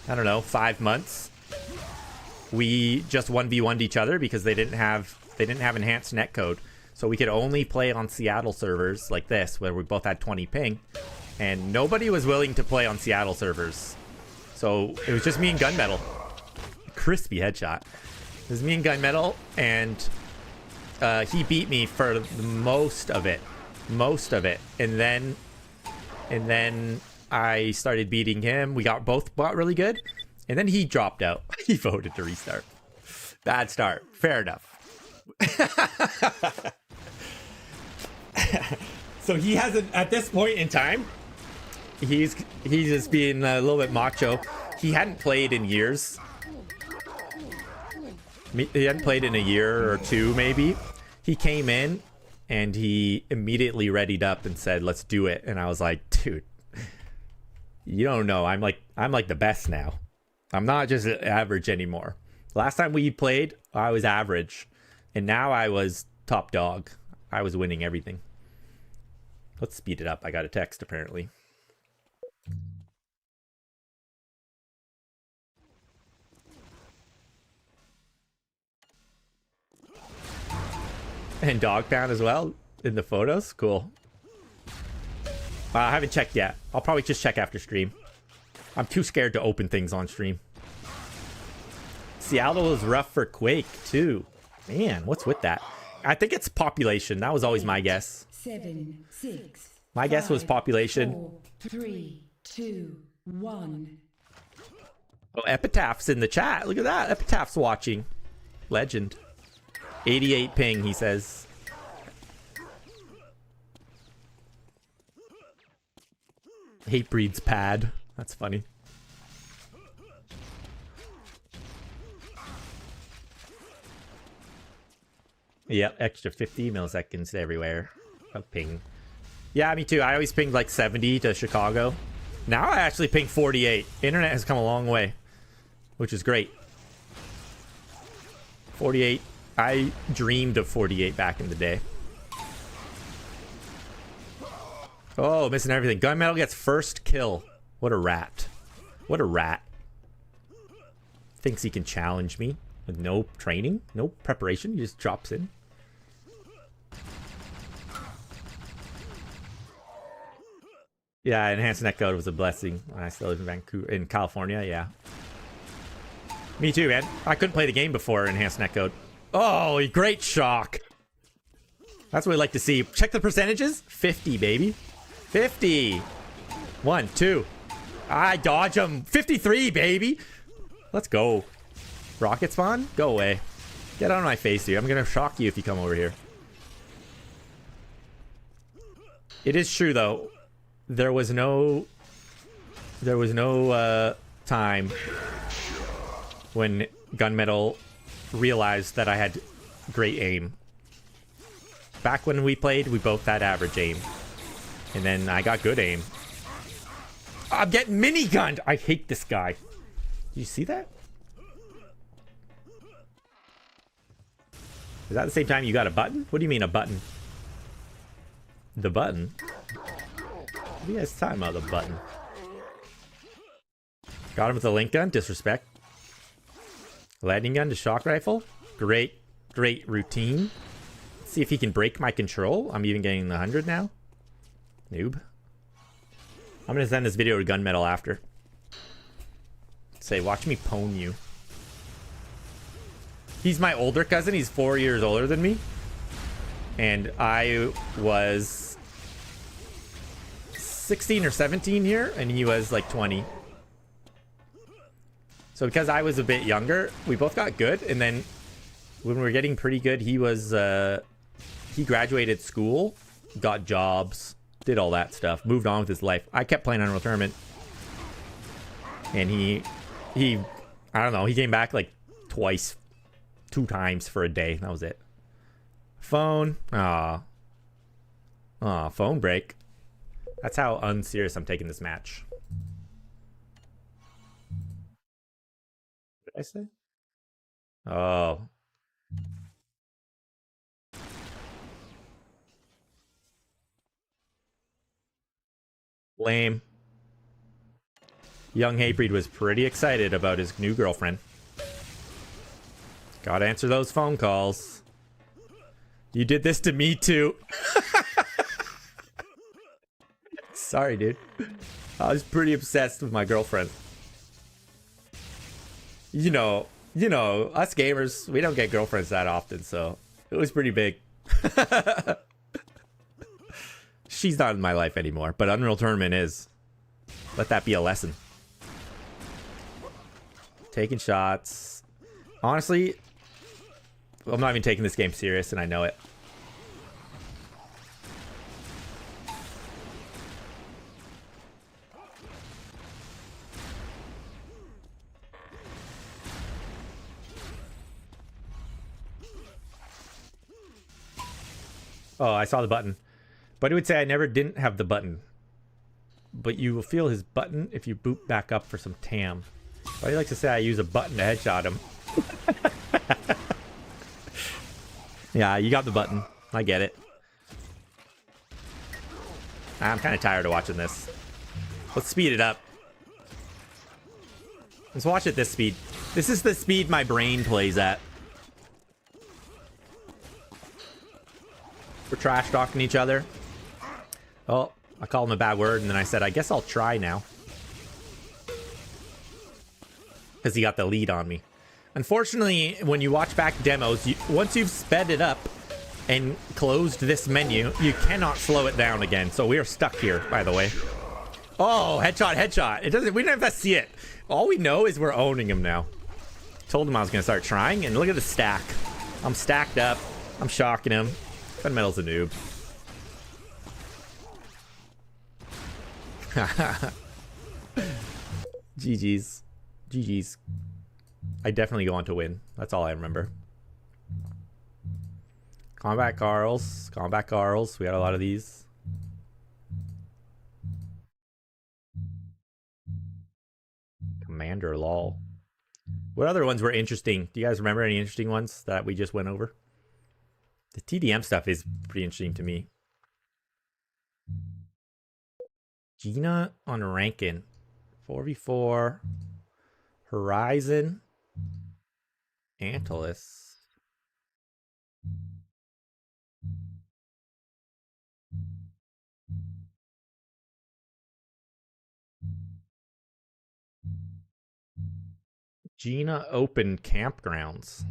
I don't know, 5 months, we just 1v1'd each other because they didn't have enhanced netcode. So we could only play on Seattle servers like this, where we both had 20 ping. And nobody was willing to play on Seattle servers. So it was just me and Gunmetal. Crispy headshot. It was me and Gunmetal, and he beat me for most of it. And then I started beating him. We both got really good. And then he dropped out. He voted to restart. Bad start. Fair enough. So he hasn't, at this point in time, he's just being a little bit macho. He hadn't played in years. He hadn't played in a year or two, maybe. He came in and he immediately readied up and said, "Let's do it." And I was like, "Dude, you don't know. I'm like the best now. I'm not just average anymore. Last time we played, I was average, and now I was top dog. I was winning everything." Let's speed it up. I got a text apparently. And dog pound as well in the photos. Cool. I haven't checked yet. I'll probably just check after stream. I'm too scared to open things on stream. Seattle is rough for Quake, too. Man, what's with that? I think it's population. That was always my guess. 7, 6. My guess was population. 4, 3, 2, 1. Oh, Epitaph's in the chat. Look at that. Epitaph's watching. Legend. 88 ping, he says. HateBreeD's pad. That's funny. Yep, extra 50 milliseconds everywhere. Oh, ping. Yeah, me too. I always pinged like 70 to Chicago. Now I actually ping 48. Internet has come a long way, which is great. 48. I dreamed of 48 back in the day. Oh, missing everything. Gunmetal gets first kill. What a rat. What a rat. Thinks he can challenge me with no training, no preparation. He just drops in. Yeah, enhanced netcode was a blessing when I still live in Vancouver, in California. Yeah. Me too, man. I couldn't play the game before enhanced netcode. Oh, great shock. That's what we like to see. Check the percentages. 50, baby. 50. 1, 2. I dodge them. 53, baby. Let's go. Rocket spawn? Go away. Get out of my face, dude. I'm going to shock you if you come over here. It is true, though. There was no time when Gunmetal realized that I had great aim. Back when we played, we both had average aim. And then I got good aim. I'm getting minigunned! I hate this guy. Did you see that? Is that the same time you got a button? What do you mean a button? The button? What are you guys talking about, the button? Got him with a link gun. Disrespect. Lightning gun to shock rifle. Great, great routine. Let's see if he can break my control. I'm even getting the 100 now. Noob. I'm going to send this video to Gunmetal after. Say, watch me pwn you. He's my older cousin. He's 4 years older than me. And I was 16 or 17 here, and he was like 20. So because I was a bit younger, we both got good. And then when we were getting pretty good, he was he graduated school, got jobs, did all that stuff, moved on with his life. I kept playing Unreal Tournament, and he I don't know, he came back like twice, 2 times for a day. That was it. Phone. Aw, phone break. That's how unserious I'm taking this match. What did I say? Oh. Lame. Young HateBreeD was pretty excited about his new girlfriend. Gotta answer those phone calls. You did this to me too. Sorry, dude. I was pretty obsessed with my girlfriend. You know, us gamers, we don't get girlfriends that often, so it was pretty big. She's not in my life anymore, but Unreal Tournament is. Let that be a lesson. Taking shots. Honestly, I'm not even taking this game serious, and I know it. Oh, I saw the button. But it would say I never didn't have the button. But you will feel his button if you boot back up for some TAM. Why do you like to say I use a button to headshot him? Yeah, you got the button. I get it. I'm kind of tired of watching this. Let's speed it up. Let's watch it this speed. This is the speed my brain plays at. We're trash talking each other. Oh, I called him a bad word, and then I said, I guess I'll try now. Because he got the lead on me. Unfortunately, when you watch back demos, once you've sped it up and closed this menu, you cannot slow it down again. So we are stuck here, by the way. Oh, headshot, headshot. It doesn't. We don't have to see it. All we know is we're owning him now. Told him I was going to start trying, and look at the stack. I'm stacked up. I'm shocking him. Fundamental's a noob. GG's. GG's. I definitely go on to win. That's all I remember. Combat Carls. Combat Carls. We got a lot of these. Commander lol. What other ones were interesting? Do you guys remember any interesting ones that we just went over? The TDM stuff is pretty interesting to me. Gina on Rankin. 4v4. Horizon. Antilus. Gina Open Campgrounds.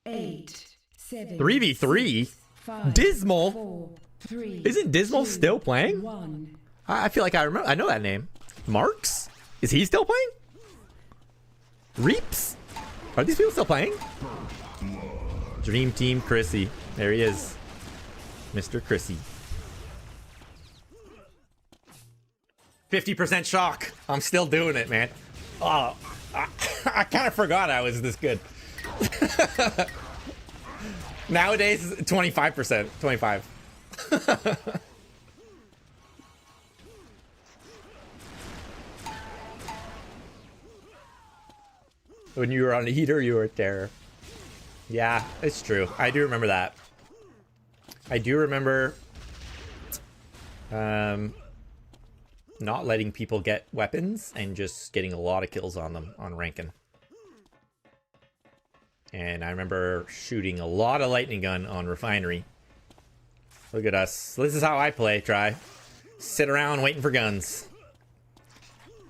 8, 7, 3v3? 5, Dismal? 4, 3, Isn't Dismal 2, still playing? 1. I feel like I remember. I know that name. Marks? Is he still playing? Reaps? Are these people still playing? Dream Team Chrissy. There he is. Mr. Chrissy. 50% shock. I'm still doing it, man. Oh, I kind of forgot I was this good. Nowadays, 25%. 25. When you were on a heater, you were a terror. Yeah, it's true. I do remember that. I do remember not letting people get weapons and just getting a lot of kills on them on Rankin. And I remember shooting a lot of lightning gun on Refinery. Look at us. This is how I play, Try. Sit around waiting for guns.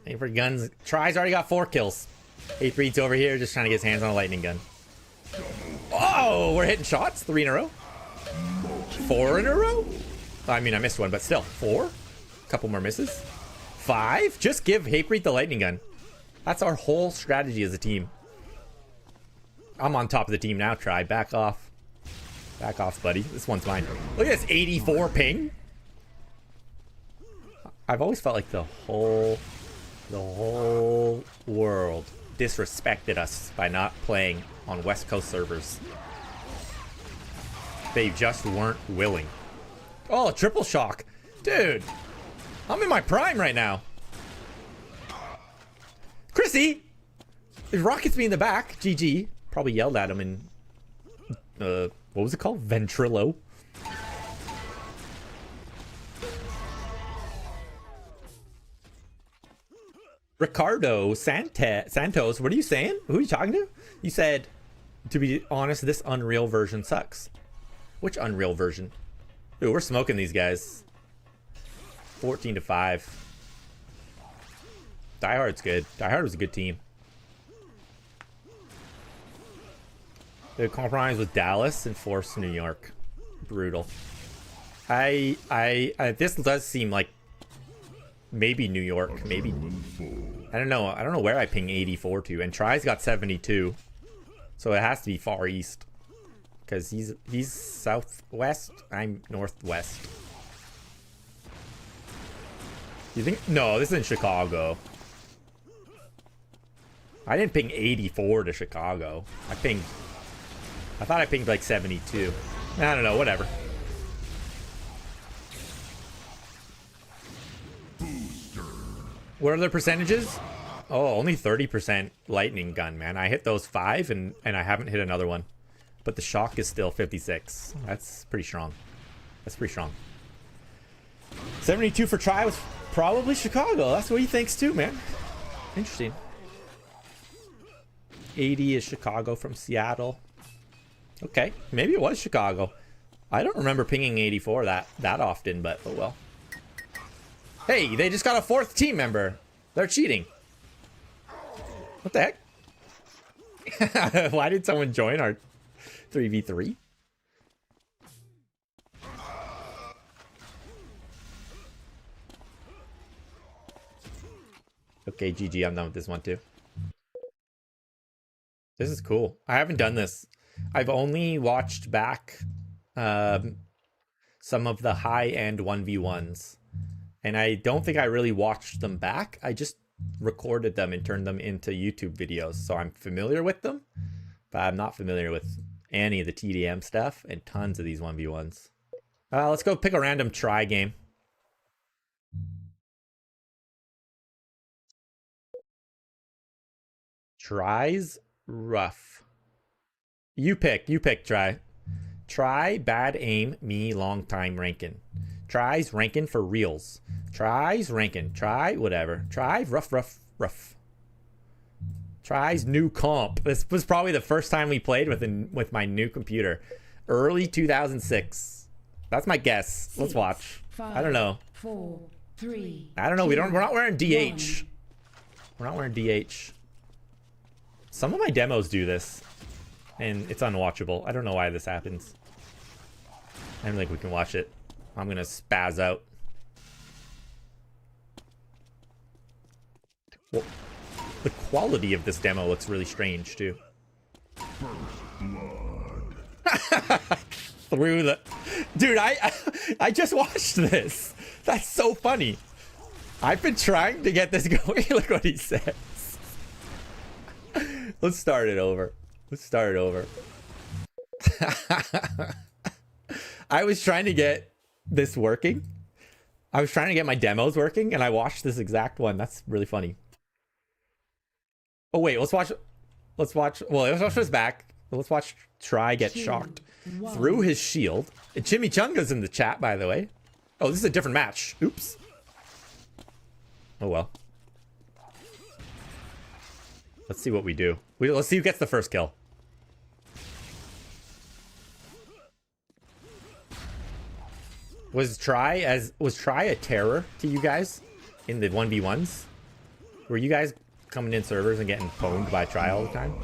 Waiting for guns. Try's already got 4 kills. HateBreeD's over here just trying to get his hands on a lightning gun. Oh, we're hitting shots. 3 in a row. 4 in a row? I mean, I missed one, but still. 4? A couple more misses. 5? Just give HateBreeD the lightning gun. That's our whole strategy as a team. I'm on top of the team now, Try. Back off. Back off, buddy. This one's mine. Look at this 84 ping. I've always felt like the whole world disrespected us by not playing on West Coast servers. They just weren't willing. Oh, triple shock. Dude, I'm in my prime right now. Chrissy! It rockets me in the back. GG. Probably yelled at him in... what was it called? Ventrilo? Ricardo Santos, what are you saying? Who are you talking to? You said, to be honest, this Unreal version sucks. Which Unreal version? Ooh, we're smoking these guys. 14-5. Die Hard's good. Die Hard was a good team. They compromised with Dallas and forced New York. Brutal. This does seem like maybe New York, maybe. I don't know. I don't know where I ping 84 to, and Try's got 72, so it has to be far east, because he's southwest. I'm northwest. You think? No, this is in Chicago. I didn't ping 84 to Chicago. I thought I pinged like 72. I don't know. Whatever. What are the percentages? Oh, only 30% lightning gun, man. I hit those 5 and I haven't hit another one. But the shock is still 56. That's pretty strong. That's pretty strong. 72 for Try was probably Chicago. That's what he thinks too, man. Interesting. 80 is Chicago from Seattle. Okay, maybe it was Chicago. I don't remember pinging 84 that often, but oh well. Hey, they just got a 4th team member. They're cheating. What the heck? Why did someone join our 3v3? Okay, GG, I'm done with this one too. This is cool. I haven't done this. I've only watched back some of the high-end 1v1s. And I don't think I really watched them back. I just recorded them and turned them into YouTube videos. So I'm familiar with them, but I'm not familiar with any of the TDM stuff and tons of these 1v1s. Let's go pick a random try game. Tries rough. You pick, try. Try bad aim, me long time ranking. Tries ranking for reals. Tries ranking. Try whatever. Try rough. Tries new comp. This was probably the first time we played with my new computer. Early 2006. That's my guess. Let's watch. 5, I don't know. 4, 3. I don't know. 2, We're not wearing DH. 1. We're not wearing DH. Some of my demos do this, and it's unwatchable. I don't know why this happens. I don't think we can watch it. I'm gonna spaz out. Well, the quality of this demo looks really strange too. Through the... Dude, I just watched this. That's so funny. I've been trying to get this going. Look what he says. Let's start it over. I was trying to get this working. I was trying to get my demos working, and I watched this exact one. That's really funny. Oh wait, let's watch. Well, let's watch this back. Let's watch Try get shocked through his shield. And Chimichanga's in the chat, by the way. Oh, this is a different match. Oops. Oh well. Let's see what we do. Let's see who gets the first kill. Was Try a terror to you guys in the 1v1s? Were you guys coming in servers and getting pwned by Try all the time?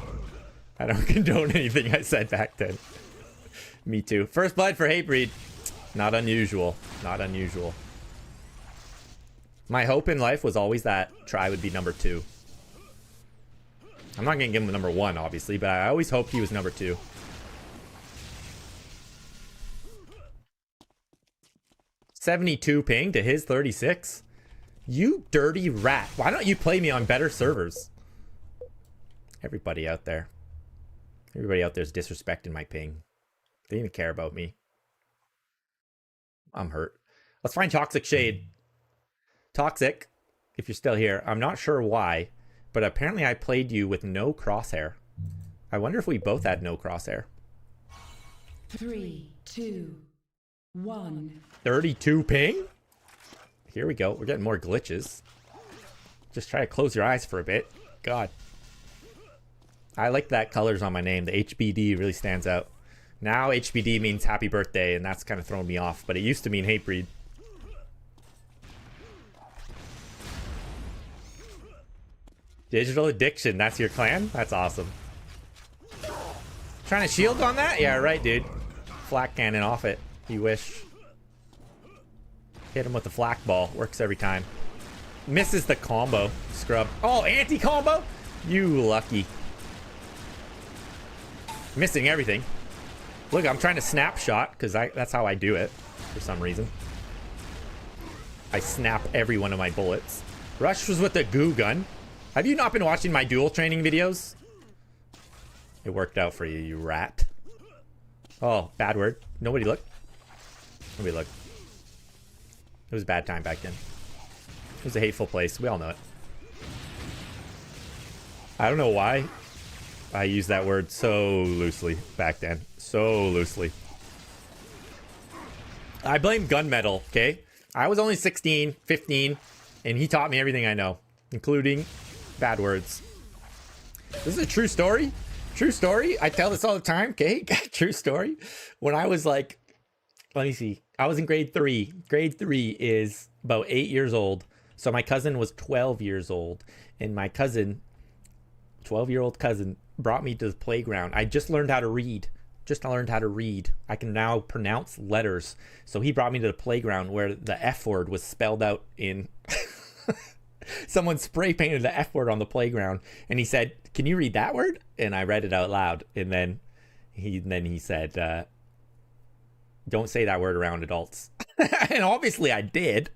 I don't condone anything I said back then. Me too. First blood for HateBreeD. Not unusual. Not unusual. My hope in life was always that Try would be number 2. I'm not gonna give him number 1, obviously, but I always hoped he was number 2. $72 ping to his 36. You dirty rat. Why don't you play me on better servers? Everybody out there. Everybody out there is disrespecting my ping. They didn't even care about me. I'm hurt. Let's find Toxic Shade. Toxic, if you're still here. I'm not sure why, but apparently I played you with no crosshair. I wonder if we both had no crosshair. 3, 2, 1. 32 ping? Here we go. We're getting more glitches. Just try to close your eyes for a bit. God. I like that colors on my name. The HBD really stands out. Now HBD means happy birthday, and that's kind of thrown me off. But it used to mean HateBreeD. Digital addiction. That's your clan? That's awesome. Trying to shield on that? Yeah, right, dude. Flak cannon off it. You wish. Hit him with the flak ball. Works every time. Misses the combo. Scrub. Oh, anti-combo? You lucky. Missing everything. Look, I'm trying to snapshot because that's how I do it for some reason. I snap every one of my bullets. Rush was with the goo gun. Have you not been watching my duel training videos? It worked out for you, you rat. Oh, bad word. Nobody look. Nobody look. It was a bad time back then. It was a hateful place. We all know it. I don't know why I used that word so loosely back then. So loosely. I blame gunmetal, okay? I was only 16, 15, and he taught me everything I know, including bad words. This is a true story. True story. I tell this all the time, okay? True story. When I was like Let me see. I was in grade 3. Grade 3 is about 8 years old. So my cousin was 12 years old. And my cousin, 12-year-old cousin, brought me to the playground. I just learned how to read. I can now pronounce letters. So he brought me to the playground where the F word was spelled out in... Someone spray painted the F word on the playground. And he said, "Can you read that word?" And I read it out loud. And then he said... don't say that word around adults. And obviously I did.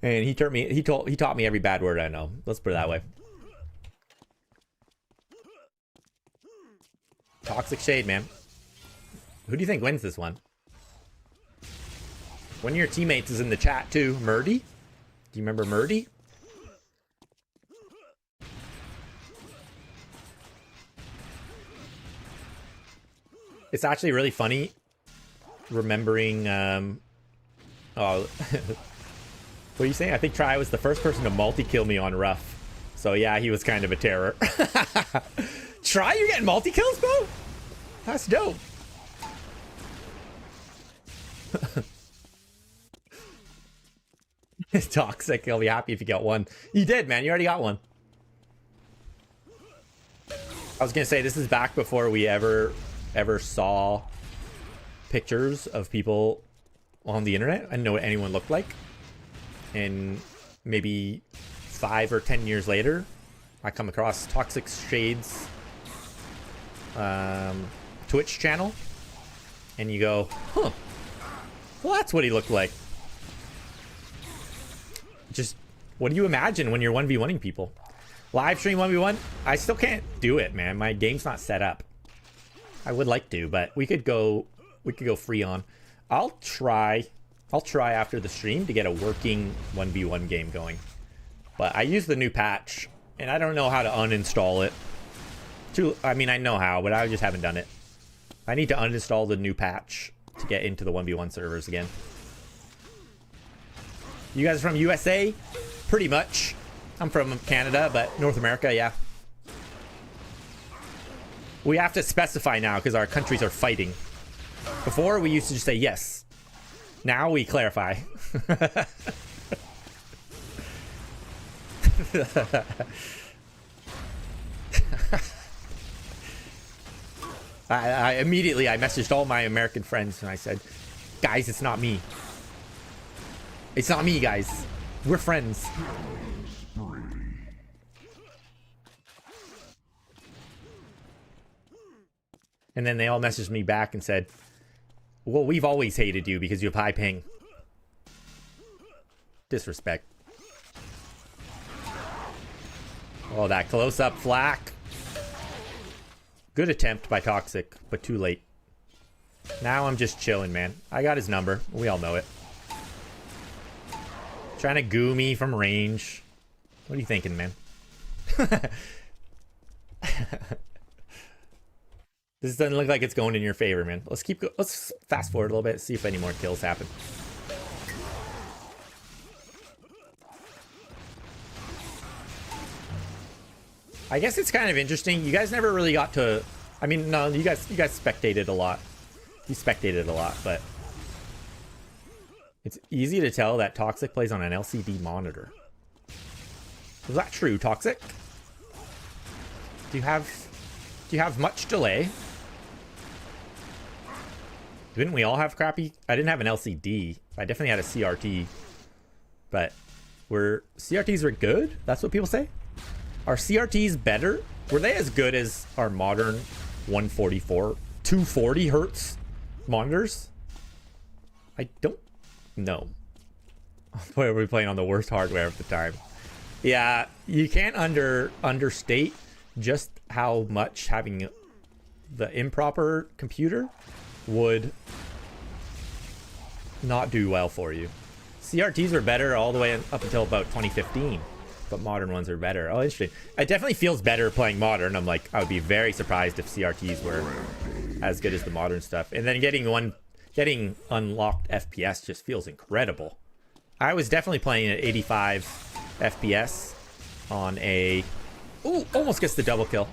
And he taught me every bad word I know. Let's put it that way. Toxic Shade, man. Who do you think wins this one? One of your teammates is in the chat too. Murdy? Do you remember Murdy? It's actually really funny remembering oh what are you saying? I think Try was the first person to multi-kill me on Rough. So yeah, he was kind of a terror. Try, you're getting multi-kills, bro? That's dope. It's toxic. I'll be happy if you get one. You did, man. You already got one. I was gonna say, this is back before we ever saw pictures of people on the internet. I didn't know what anyone looked like. And maybe 5 or 10 years later, I come across Toxic Shade's Twitch channel. And you go, huh. Well, that's what he looked like. Just, what do you imagine when you're 1v1ing people? Live stream 1v1? I still can't do it, man. My game's not set up. I would like to, but we could go Freon. I'll try after the stream to get a working 1v1 game going. But I use the new patch, and I don't know how to uninstall it. I mean, I know how, but I just haven't done it. I need to uninstall the new patch to get into the 1v1 servers again. You guys are from USA? Pretty much. I'm from Canada, but North America, yeah. We have to specify now because our countries are fighting. Before, we used to just say yes. Now we clarify. I immediately messaged all my American friends and I said, guys, it's not me. It's not me, guys. We're friends. And then they all messaged me back and said, well, we've always hated you because you have high ping. Disrespect. Oh, that close-up flak. Good attempt by Toxic, but too late. Now I'm just chilling, man. I got his number. We all know it. Trying to goo me from range. What are you thinking, man? This doesn't look like it's going in your favor, man. Let's fast forward a little bit, see if any more kills happen. I guess it's kind of interesting. You guys never really got to... I mean, no, you guys spectated a lot. You spectated a lot, but... It's easy to tell that Toxic plays on an LCD monitor. Was that true, Toxic? Do you have much delay? Didn't we all have crappy? I didn't have an LCD. I definitely had a CRT. But CRTs were good? That's what people say? Are CRTs better? Were they as good as our modern 144, 240 hertz monitors? I don't know. Boy, are we playing on the worst hardware of the time. Yeah, you can't understate just how much having the improper computer would not do well for you. CRTs were better all the way up until about 2015, but modern ones are better. Oh, interesting. It definitely feels better playing modern. I'm like, I would be very surprised if CRTs were as good as the modern stuff. And then getting unlocked FPS just feels incredible. I was definitely playing at 85 FPS on a... Ooh, almost gets the double kill.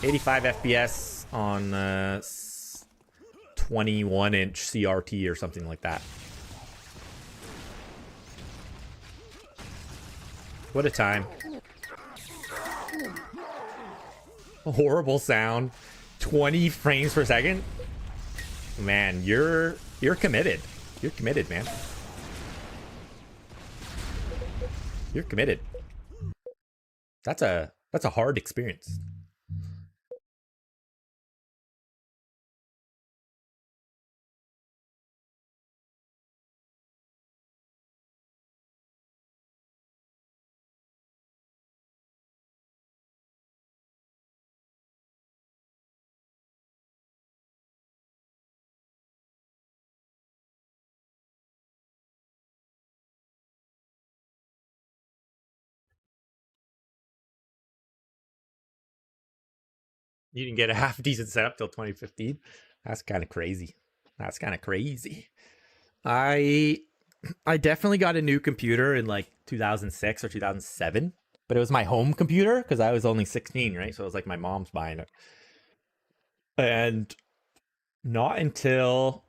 85 FPS on 21-inch CRT or something like that. What a time. A horrible sound. 20 frames per second. Man, you're committed. You're committed, man. You're committed. That's a hard experience. You didn't get a half decent setup till 2015. That's kind of crazy. That's kind of crazy. I definitely got a new computer in like 2006 or 2007, but it was my home computer because I was only 16, right? So it was like my mom's buying it. And not until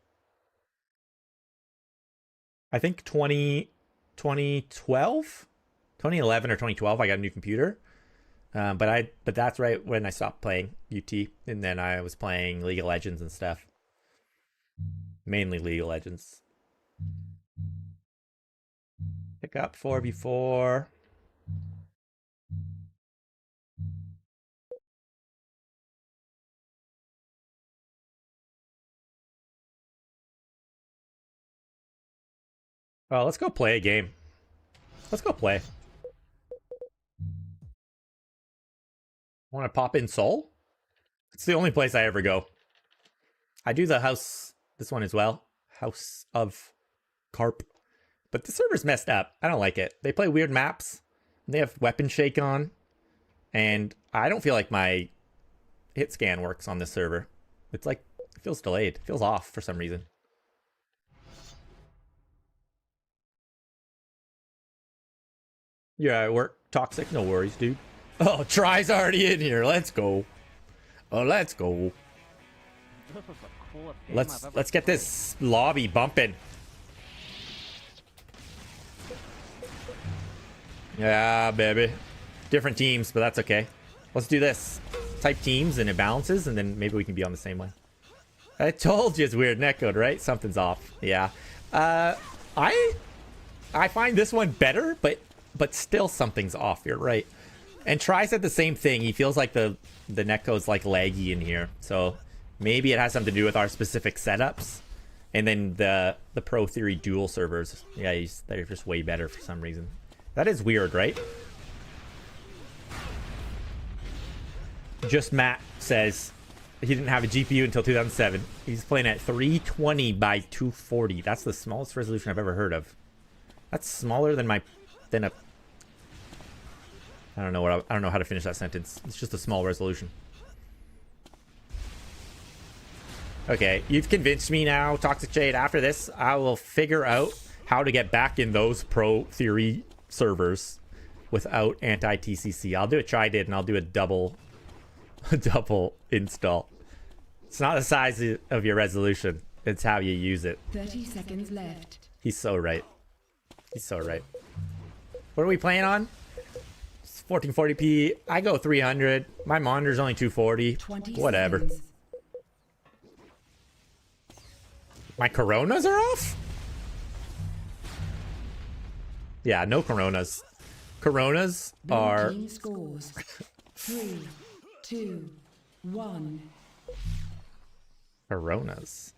I think 2012, 2011 or 2012, I got a new computer. But that's right when I stopped playing UT, and then I was playing League of Legends and stuff. Mainly League of Legends. Pick up 4v4. Oh, let's go play a game. Let's go play. Want to pop in Seoul? It's the only place I ever go. I do the house, this one as well. House of Carp. But the server's messed up. I don't like it. They play weird maps. They have weapon shake on. And I don't feel like my hit scan works on this server. It's like, it feels delayed. It feels off for some reason. Yeah, I work toxic. No worries, dude. Oh, Try's already in here. Let's go. Oh, let's go. Let's get this lobby bumping. Yeah, baby. Different teams, but that's okay. Let's do this. Type teams and it balances, and then maybe we can be on the same one. I told you it's weird netcode, right? Something's off. Yeah. I find this one better, but still something's off. You're right. And Try said the same thing. He feels like the netcode's like laggy in here. So maybe it has something to do with our specific setups. And then the Pro Theory dual servers. Yeah, they're just way better for some reason. That is weird, right? Just Matt says he didn't have a GPU until 2007. He's playing at 320 by 240. That's the smallest resolution I've ever heard of. That's smaller than a I don't know how to finish that sentence. It's just a small resolution. Okay, you've convinced me now, Toxic Jade. After this, I will figure out how to get back in those Pro Theory servers without anti-TCC. I'll do a try did, and I'll do a double install. It's not the size of your resolution. It's how you use it. 30 seconds left. He's so right. He's so right. What are we playing on? 1440p. I go 300. My monitor's only 240. Whatever. Seconds. My Coronas are off? Yeah, no Coronas. Coronas Blue are... team scores 3, 2, 1. Coronas.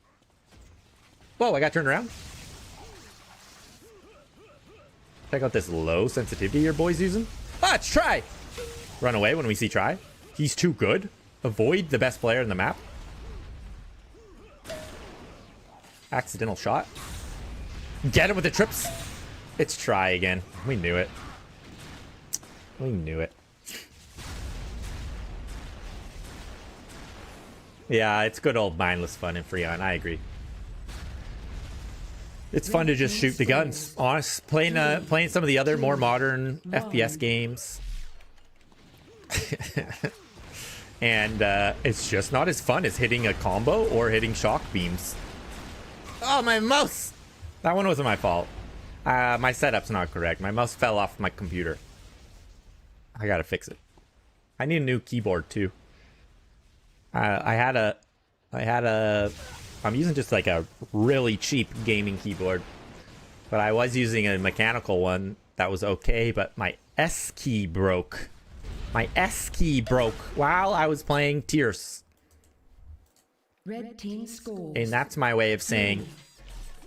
Whoa, I got turned around. Check out this low sensitivity your boy's using. Ah, it's Try! Run away when we see Try. He's too good. Avoid the best player in the map. Accidental shot. Get him with the trips. It's Try again. We knew it. We knew it. Yeah, it's good old mindless fun in Freon. I agree. It's fun to just shoot the guns. Honest, playing some of the other more modern FPS games. And it's just not as fun as hitting a combo or hitting shock beams. Oh, my mouse! That one wasn't my fault. My setup's not correct. My mouse fell off my computer. I gotta fix it. I need a new keyboard too. I'm using just like a really cheap gaming keyboard. But I was using a mechanical one that was okay, but my S key broke. My S key broke while I was playing Tears. Red team scores. And that's my way of saying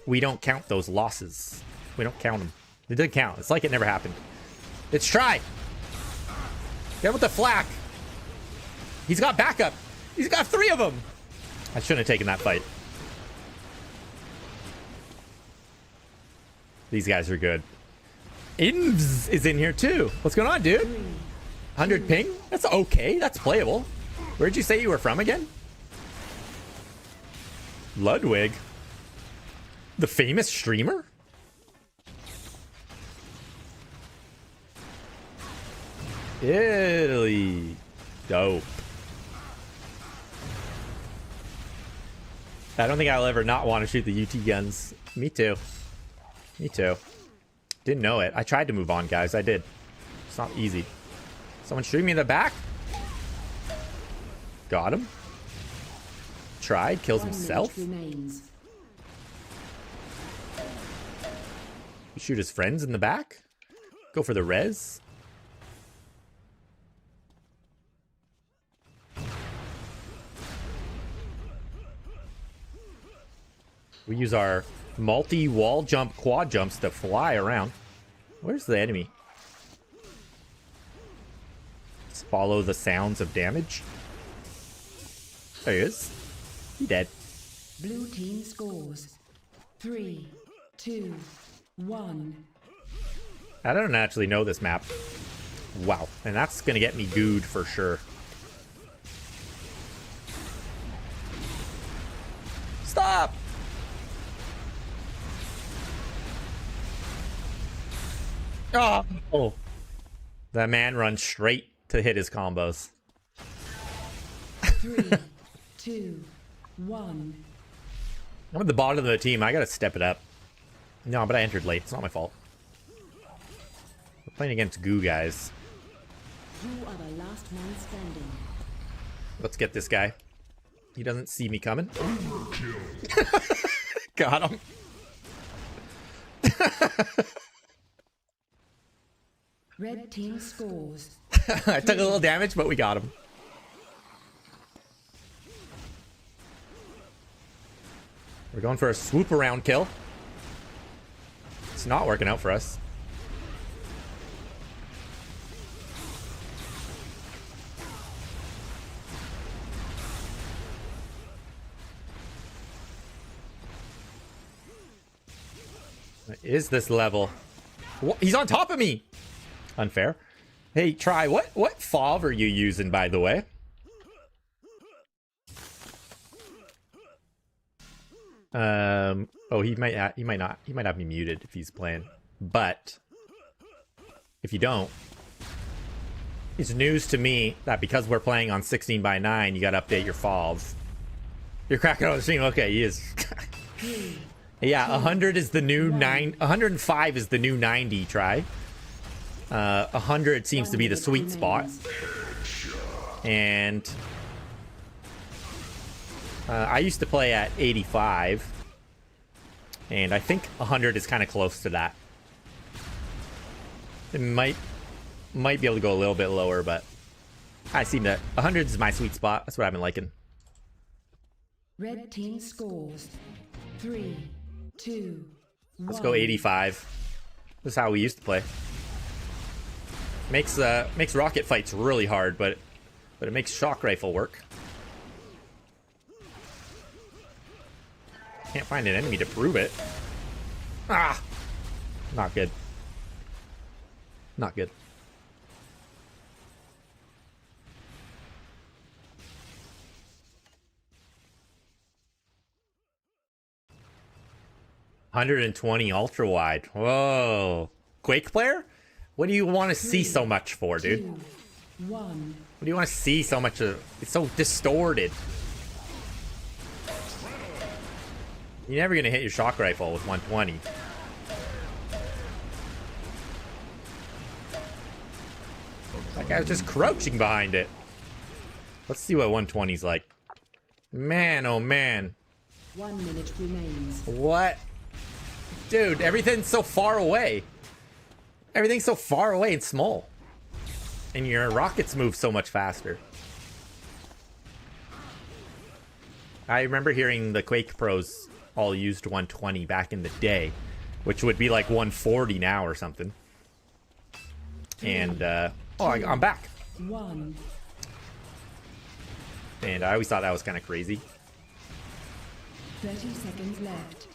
we don't count those losses. We don't count them. It did count. It's like it never happened. Let's try. Get with the flak. He's got backup. He's got 3 of them. I shouldn't have taken that fight. These guys are good. Inves is in here too. What's going on, dude? 100 ping? That's okay. That's playable. Where'd you say you were from again? Ludwig. The famous streamer? Italy. Dope. I don't think I'll ever not want to shoot the UT guns. Me too. Me too. Didn't know it. I tried to move on, guys. I did. It's not easy. Someone shooting me in the back? Got him. Tried. Kills himself. You shoot his friends in the back? Go for the res? We use our multi-wall jump quad jumps to fly around. Where's the enemy? Let's follow the sounds of damage. There he is. He dead. Blue team scores. 3, 2, 1. I don't actually know this map. Wow. And that's going to get me gooed for sure. Stop! Oh! That man runs straight to hit his combos. 3, 2, 1. I'm at the bottom of the team. I gotta step it up. No, but I entered late. It's not my fault. We're playing against goo guys. You are the last man standing. Let's get this guy. He doesn't see me coming. Got him. Red team scores. I took a little damage, but we got him. We're going for a swoop around kill. It's not working out for us. What is this level? What? He's on top of me! Unfair. Hey, try. What FOV are you using, by the way? Oh, he might have me muted if he's playing. But if you don't, it's news to me that because we're playing on 16:9, you gotta update your FOV. You're cracking on the stream. Okay, he is. Yeah, 100 is the new 105 is the new 90. Try. 100 seems to be the sweet spot. And I used to play at 85. And I think 100 is kind of close to that. It might be able to go a little bit lower, but I seem that 100 is my sweet spot. That's what I've been liking. Red team scores. 3, 2, 1. Let's go 85. This is how we used to play. Makes rocket fights really hard, but it makes shock rifle work. Can't find an enemy to prove it. Ah! Not good. Not good. $120 ultra wide. Whoa. Quake player? What do you want to see so much for, dude? 2, 1. What do you want to see so much of? It's so distorted. You're never gonna hit your shock rifle with 120. That guy's just crouching behind it. Let's see what 120's like. Man, oh man. 1 minute remains. What? Dude, everything's so far away. Everything's so far away and small. And your rockets move so much faster. I remember hearing the Quake pros all used 120 back in the day, which would be like 140 now or something. And, I'm back. 1. And I always thought that was kind of crazy. 30 seconds left.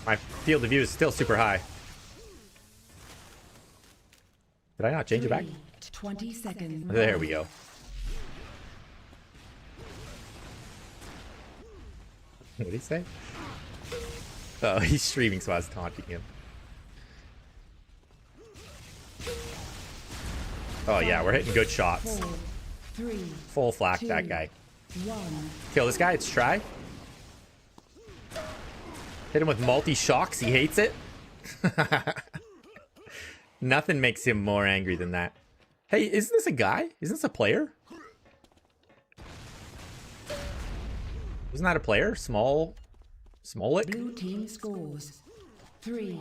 My field of view is still super high. Did I not change it back? 20 seconds. There we go. What did he say? Oh, he's streaming, so I was taunting him. Oh yeah, we're hitting good shots. 4, 3, Full flak 2, that guy. 1. Kill this guy, let's try. Hit him with multi-shocks, he hates it. Nothing makes him more angry than that. Hey, isn't this a guy? Isn't this a player? Isn't that a player? Smallick? Blue team scores 3.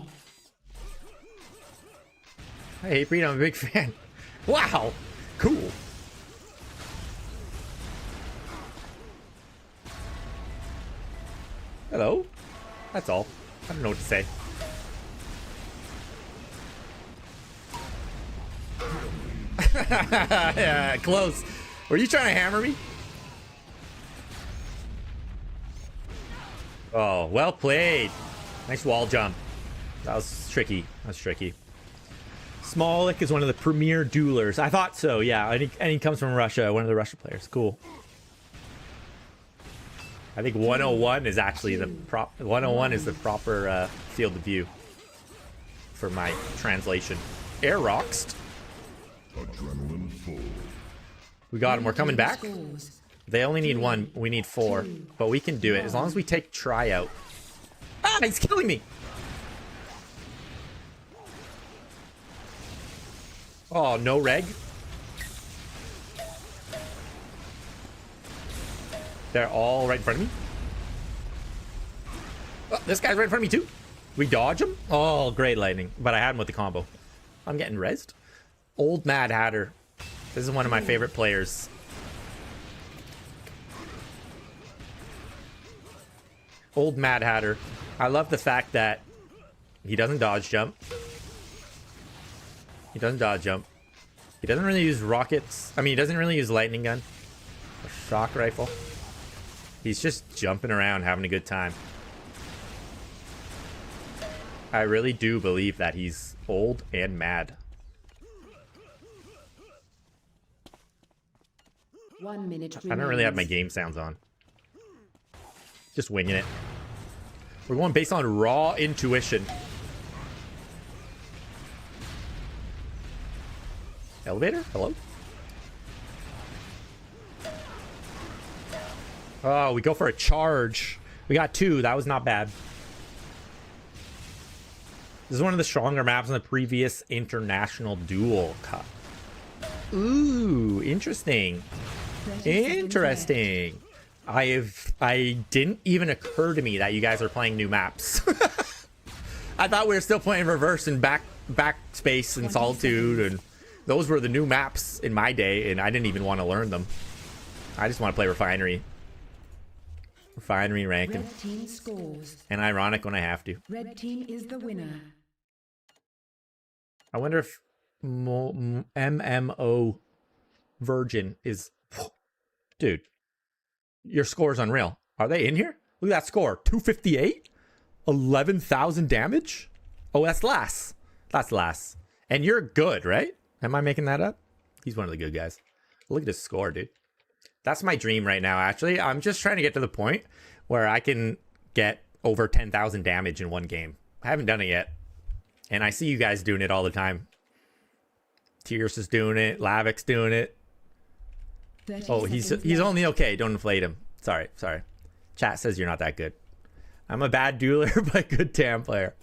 Hey, HateBreeD, I'm a big fan. Wow! Cool. Hello? That's all. I don't know what to say. Yeah, close. Were you trying to hammer me? Oh, well played. Nice wall jump. That was tricky. That's tricky. Smallick is one of the premier duelers. I thought so, yeah. And he comes from Russia, one of the Russia players. Cool. I think 101 is actually the 101 is the proper field of view for my translation. Air rocks. Adrenaline full. We got him. We're coming back. Scores. They only need 1. We need 4. But we can do it as long as we take try out. Ah, he's killing me. Oh, no reg. They're all right in front of me. Oh, this guy's right in front of me too. We dodge him. Oh, great lightning. But I had him with the combo. I'm getting rezzed. Old Mad Hatter. This is one of my favorite players. Old Mad Hatter. I love the fact that he doesn't dodge jump. He doesn't dodge jump. He doesn't really use rockets. I mean, he doesn't really use lightning gun or shock rifle. He's just jumping around, having a good time. I really do believe that he's old and mad. 1 minute remains. I don't really have my game sounds on. Just winging it. We're going based on raw intuition. Elevator? Hello? Oh, we go for a charge. We got 2. That was not bad. This is one of the stronger maps in the previous International Duel Cup. Ooh, interesting. Interesting. I didn't even occur to me that you guys are playing new maps. I thought we were still playing Reverse and Backspace and Solitude, and those were the new maps in my day, and I didn't even want to learn them. I just want to play Refinery. Refinery ranking. Red team scores. And Ironic when I have to. Red team is the winner. I wonder if MMO Virgin is... Dude, your score is unreal. Are they in here? Look at that score. 258? 11,000 damage? Oh, that's Lass. That's Lass. And you're good, right? Am I making that up? He's one of the good guys. Look at his score, dude. That's my dream right now, actually. I'm just trying to get to the point where I can get over 10,000 damage in one game. I haven't done it yet. And I see you guys doing it all the time. Tierce is doing it. Lavic's doing it. 30 Oh, he's seconds only okay. Don't inflate him. Sorry. Chat says you're not that good. I'm a bad dueler, but good TAM player.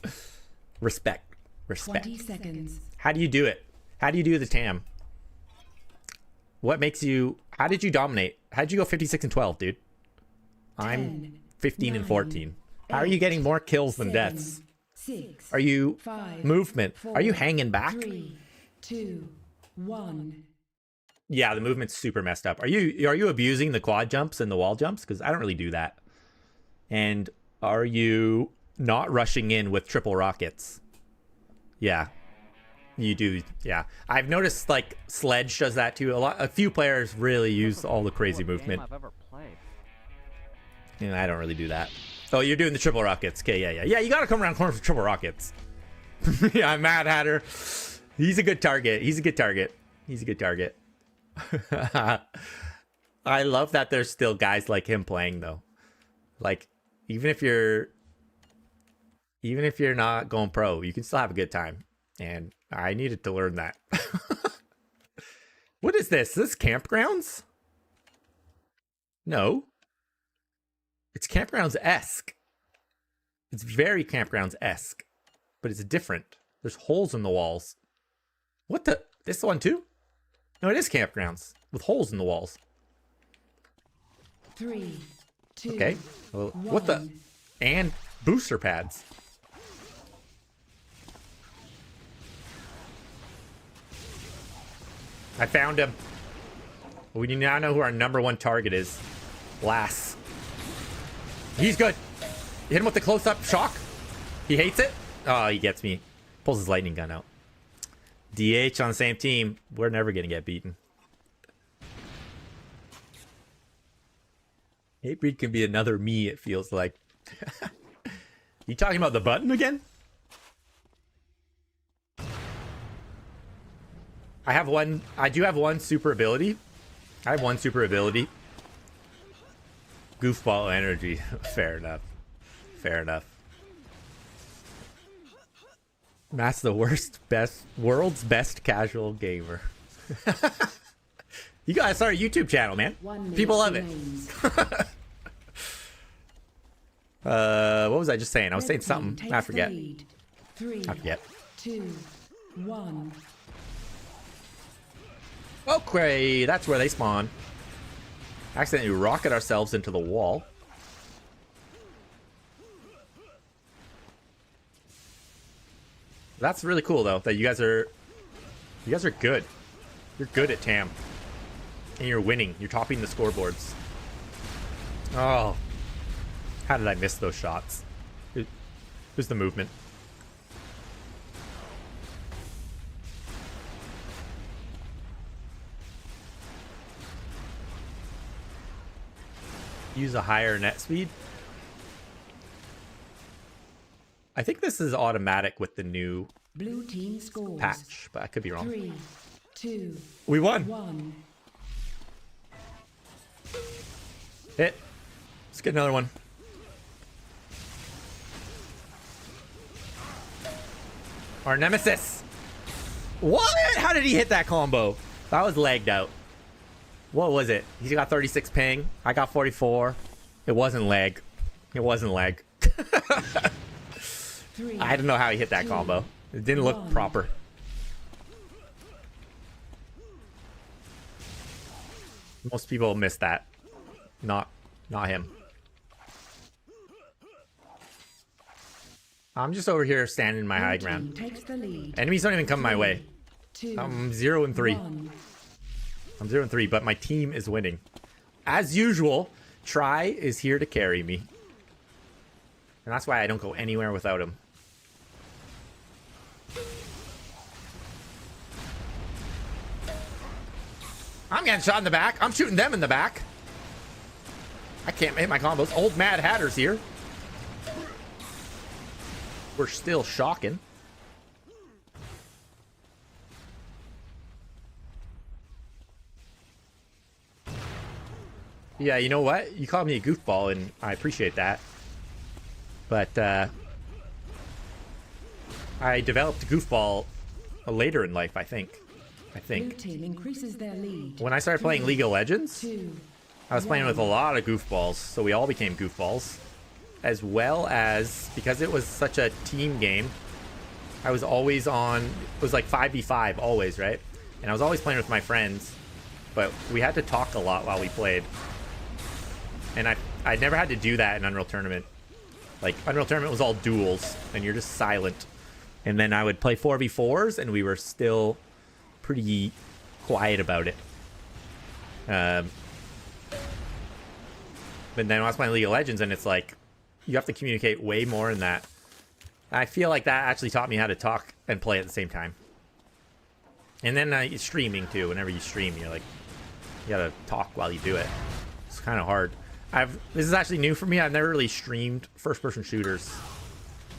Respect. 20 seconds. How do you do it? How do you do the TAM? What makes you... How did you dominate? How did you go 56 and 12, dude? I'm 15 and 14. How are you getting more kills than deaths? 6. Are you... 5. Movement. 4, Are you hanging back? 3, 2, 1. Yeah, the movement's super messed up. Are you abusing the quad jumps and the wall jumps? Because I don't really do that. And are you not rushing in with triple rockets? Yeah. You do, yeah. I've noticed like Sledge does that too. A few players really use all the crazy movement. Yeah, I don't really do that. Oh, you're doing the triple rockets. Okay, yeah. Yeah, you gotta come around corner for triple rockets. Yeah, Mad Hatter. He's a good target. He's a good target. I love that there's still guys like him playing though. Like, even if you're not going pro, you can still have a good time. And I needed to learn that. What is this? Is this campgrounds? No. It's campgrounds-esque. It's very campgrounds-esque. But it's different. There's holes in the walls. What the? This one too? No, it is campgrounds. With holes in the walls. 3, 2, okay. Well, what the? And booster pads. I found him. We now know who our #1 target is. Lass. He's good. Hit him with the close-up shock. He hates it. Oh, he gets me. Pulls his lightning gun out. DH on the same team. We're never going to get beaten. HateBreeD can be another me, it feels like. You talking about the button again? I do have one super ability. I have one super ability. Goofball energy. Fair enough. Matt's the world's best casual gamer. You guys start a YouTube channel, man. People love it. What was I just saying? I was saying something. I forget. 3, I forget. 2, 1. Okay, that's where they spawn. Accidentally rocket ourselves into the wall. That's really cool though, that you guys are good. You're good at TAM. And you're winning. You're topping the scoreboards. Oh. How did I miss those shots? Who's the movement? Use a higher net speed. I think this is automatic with the new Blue team scores. patch, but I could be wrong. 3, 2, We won. 1. Hit. Let's get another one. Our nemesis. What? How did he hit that combo? That was lagged out. What was it? He got 36 ping. I got 44. It wasn't lag. It wasn't lag. 3, I don't know how he hit that 2, combo. It didn't look 1. proper. Most people miss that. Not him. I'm just over here standing my high Blue ground. team takes the lead. Enemies don't even come my way. 2, I'm 0 and 3. 1. I'm 0 and 3, but my team is winning. As usual, Try is here to carry me. And that's why I don't go anywhere without him. I'm getting shot in the back. I'm shooting them in the back. I can't hit my combos. Old Mad Hatter's here. We're still shocking. Yeah, you know what? You called me a goofball, and I appreciate that. But I developed goofball later in life, I think. I Blue think. team increases their lead. When I started playing League of Legends, 2. I was playing with a lot of goofballs, so we all became goofballs. As well as, because it was such a team game, I was always on, it was like 5v5 always, right? And I was always playing with my friends, but we had to talk a lot while we played. And I never had to do that in Unreal Tournament. Like, Unreal Tournament was all duels, and you're just silent. And then I would play 4v4s, and we were still pretty quiet about it. But then I was playing League of Legends, and it's like, you have to communicate way more in that. I feel like that actually taught me how to talk and play at the same time. And then streaming, too. Whenever you stream, you're like, you gotta talk while you do it. It's kind of hard. This is actually new for me. I've never really streamed first-person shooters.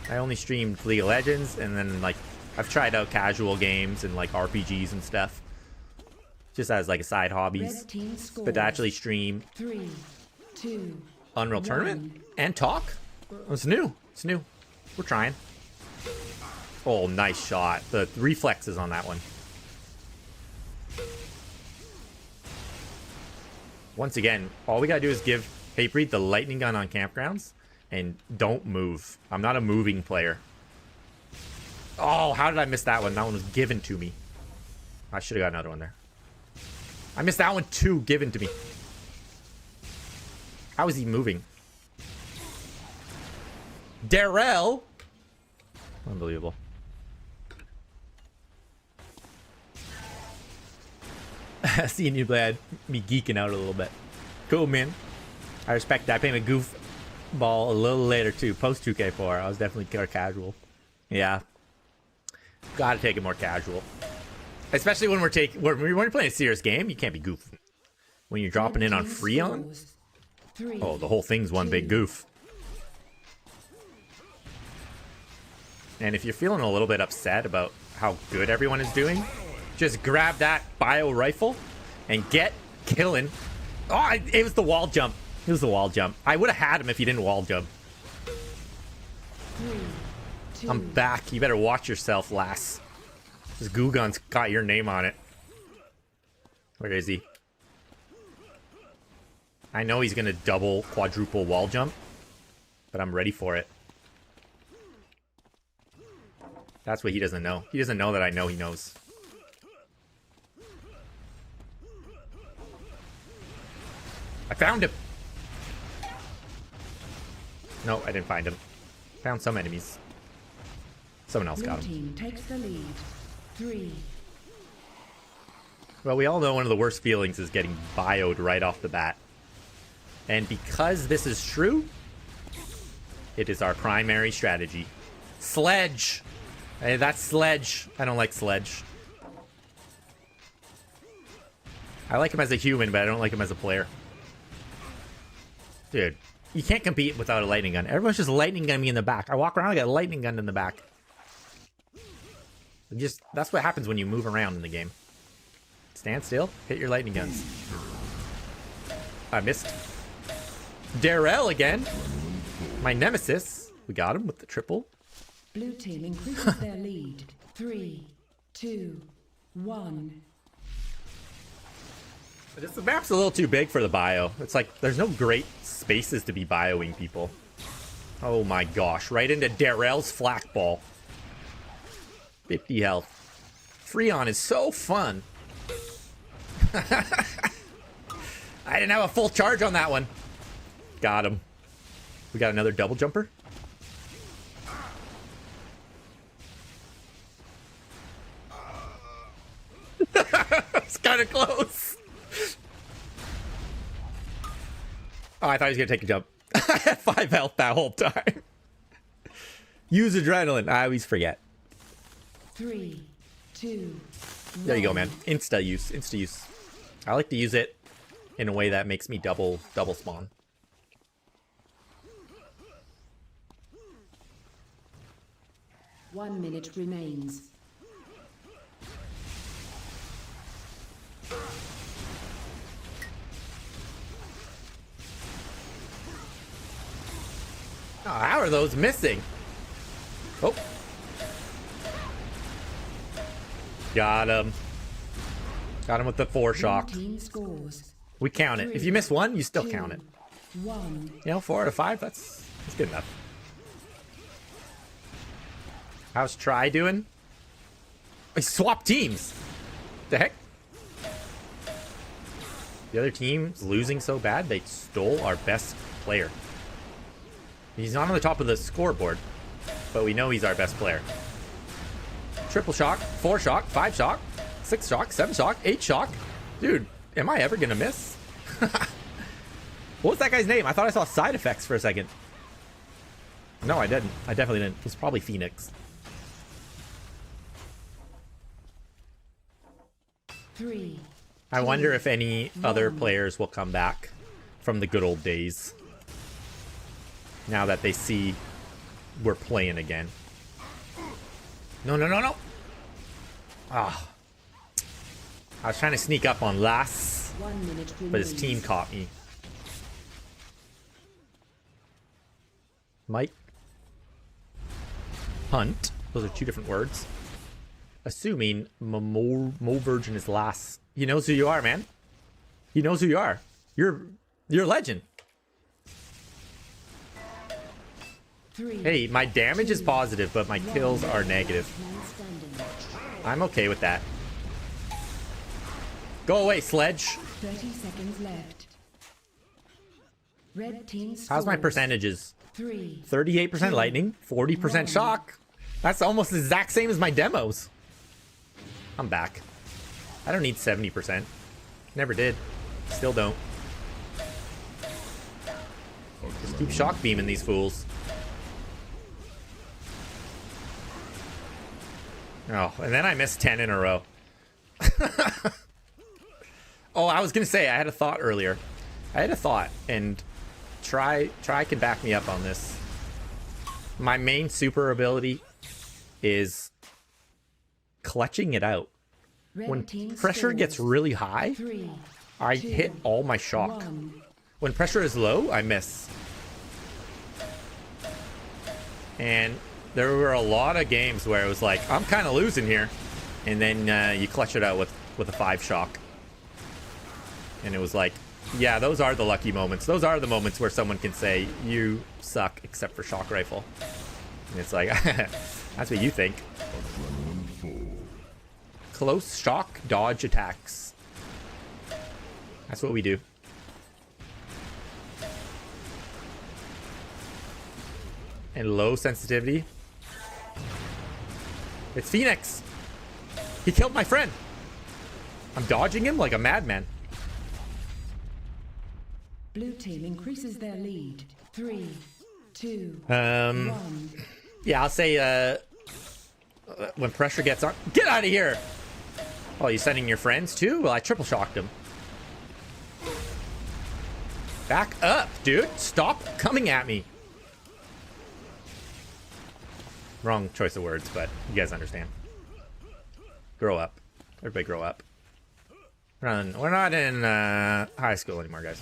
I only streamed League of Legends, and then, like, I've tried out casual games and, like, RPGs and stuff. Just as, like, a side hobbies. But to actually stream 3, 2, Unreal Tournament and talk? It's new. It's new. We're trying. Oh, nice shot. The reflexes on that one. Once again, all we gotta do is give HateBreeD the lightning gun on campgrounds and don't move. I'm not a moving player. Oh, how did I miss that one? That one was given to me. I should have got another one there. I missed that one too, given to me. How is he moving? Darrell! Unbelievable. Seeing you glad me geeking out a little bit. Cool, man. I respect that. I played my goof ball a little later too. Post 2k4. I was definitely more casual. Yeah. Gotta take it more casual. Especially when when you're playing a serious game, you can't be goofing. When you're dropping in on Freon. Oh, the whole thing's one big goof. And if you're feeling a little bit upset about how good everyone is doing, just grab that bio rifle and get killing. Oh, it was the wall jump. It was the wall jump. I would have had him if he didn't wall jump. 3, 2, I'm back. You better watch yourself, lass. This goo gun's got your name on it. Where is he? I know he's gonna double, quadruple wall jump, but I'm ready for it. That's what he doesn't know. He doesn't know that I know he knows. I found him! No, I didn't find him. Found some enemies. Someone else got him. team takes the lead. 3, Well, we all know one of the worst feelings is getting bioed right off the bat. And because this is true, it is our primary strategy. Sledge! Hey, that's Sledge. I don't like Sledge. I like him as a human, but I don't like him as a player. Dude, you can't compete without a lightning gun. Everyone's just lightning gunning me in the back. I walk around, I got a lightning gun in the back. That's what happens when you move around in the game. Stand still, hit your lightning guns. I missed. Darrell again. My nemesis. We got him with the triple. blue team increases their lead. 3, 2, 1. The map's a little too big for the bio. It's like there's no great spaces to be bioing people. Oh my gosh, right into Darrell's flak ball. 50 health. Freon is so fun. I didn't have a full charge on that one. Got him. We got another double jumper. It's kind of close. Oh, I thought he was going to take a jump. I had 5 health that whole time. Use adrenaline. I always forget. 3, 2, There you go, man. Insta use. Insta use. I like to use it in a way that makes me double spawn. One minute remains. Oh, how are those missing? Oh. Got him. Got him with the 4 shock. Team scores. We count it. If you miss one, you still 2, count it. 1. You know, 4 out of 5, that's good enough. How's Try doing? We swapped teams. The heck? The other team's losing so bad, they stole our best player. He's not on the top of the scoreboard, but we know he's our best player. Triple shock, 4 shock, 5 shock, 6 shock, 7 shock, 8 shock. Dude, am I ever gonna miss? What was that guy's name? I thought I saw side effects for a second. No, I didn't. I definitely didn't. It was probably Phoenix. 3. I wonder if any other players will come back from the good old days. Now that they see we're playing again. No, no, no, no. Ah. I was trying to sneak up on Lass, 1 minute but his remains. team caught me. Mike. Hunt. Those are 2 different words. Assuming Mo Virgin is Lass. He knows who you are, man. He knows who you are. You're a legend. 3. Hey, my damage is positive, but my kills are negative. Man standing. I'm okay with that. Go away, Sledge. 30 seconds left. Red team scores. How's my percentages? 3. 38% lightning, 40% shock. That's almost the exact same as my demos. I'm back. I don't need 70%. Never did. Still don't. Just keep shock beaming these fools. Oh, and then I missed 10 in a row. Oh, I was gonna say, I had a thought earlier. I had a thought, and Try can back me up on this. My main super ability is clutching it out. Red When team pressure scores. gets really high, 3. I 2, hit all my shock. 1. When pressure is low, I miss. And there were a lot of games where it was like, I'm kind of losing here. And then you clutch it out with a 5 shock. And it was like, yeah, those are the lucky moments. Those are the moments where someone can say, you suck, except for shock rifle. And it's like, that's what you think. Adrenaline full. Close shock dodge attacks. That's what we do. And low sensitivity. It's Phoenix. He killed my friend. I'm dodging him like a madman. Blue team increases their lead. 3, 2, Um, 1. yeah, I'll say, when pressure gets on, get out of here. Oh, you sending your friends too? Well, I triple shocked him. Back up, dude. Stop coming at me. Wrong choice of words, but you guys understand. Grow up. Everybody grow up. We're not in high school anymore, guys.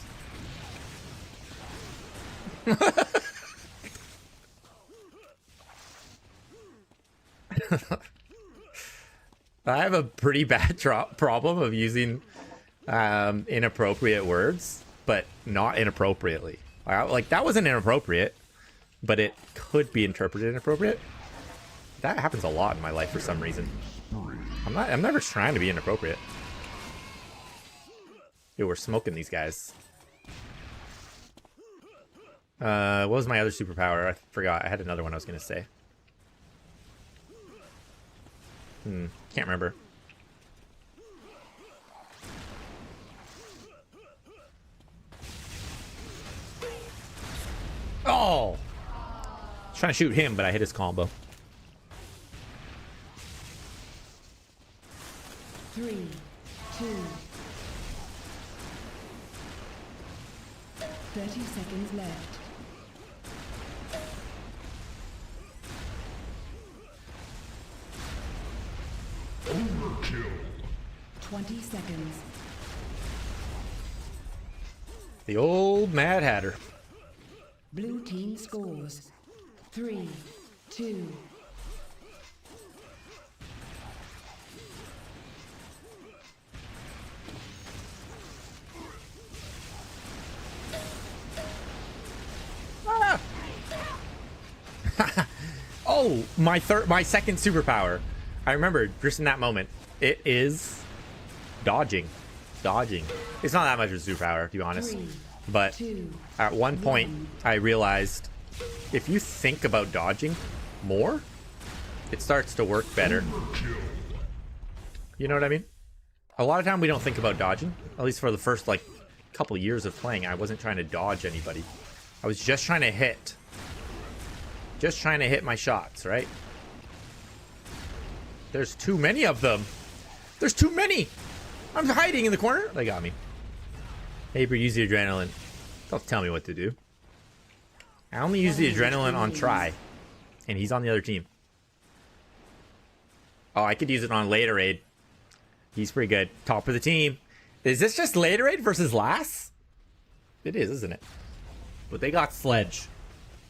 I have a pretty bad problem of using inappropriate words, but not inappropriately. Like, that wasn't inappropriate, but it could be interpreted inappropriate. That happens a lot in my life for some reason. I'm never trying to be inappropriate. Dude, we're smoking these guys. What was my other superpower? I forgot. I had another one I was gonna say. Can't remember. Oh! I was trying to shoot him, but I hit his combo. 3, 2. 30 seconds left. Overkill. 20 seconds. The old Mad Hatter. Blue team scores. 3, 2. Oh, my second superpower. I remember just in that moment. It is dodging. Dodging. It's not that much of a superpower, to be honest. 3, But 2, at one point, 1. I realized if you think about dodging more, it starts to work better. You know what I mean? A lot of time we don't think about dodging. At least for the first like couple years of playing, I wasn't trying to dodge anybody. I was just trying to hit. Just trying to hit my shots, right? There's too many of them. There's too many. I'm hiding in the corner. They got me. HateBreeD, use the adrenaline. Don't tell me what to do. I only use the adrenaline on try. And he's on the other team. Oh, I could use it on later aid. He's pretty good. Top of the team. Is this just later aid versus last? It is, isn't it? But they got Sledge.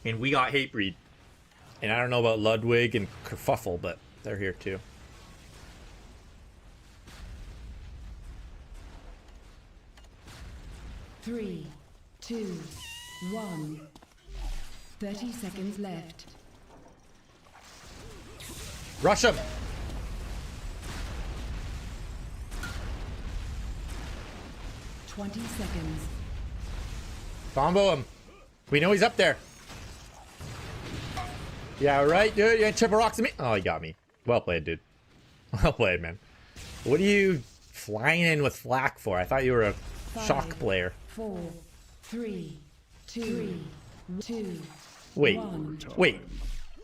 And we got HateBreeD. And I don't know about Ludwig and Kerfuffle, but they're here too. Three, 2, 1. 30 seconds left. Rush him! Twenty seconds. Combo him. We know he's up there. Yeah, right, dude. You ain't triple rocks at me. Oh, he got me. Well played, dude. Well played, man. What are you flying in with flak for? I thought you were a 5, shock player. 4, 3, 2, 2. Wait, 1. wait.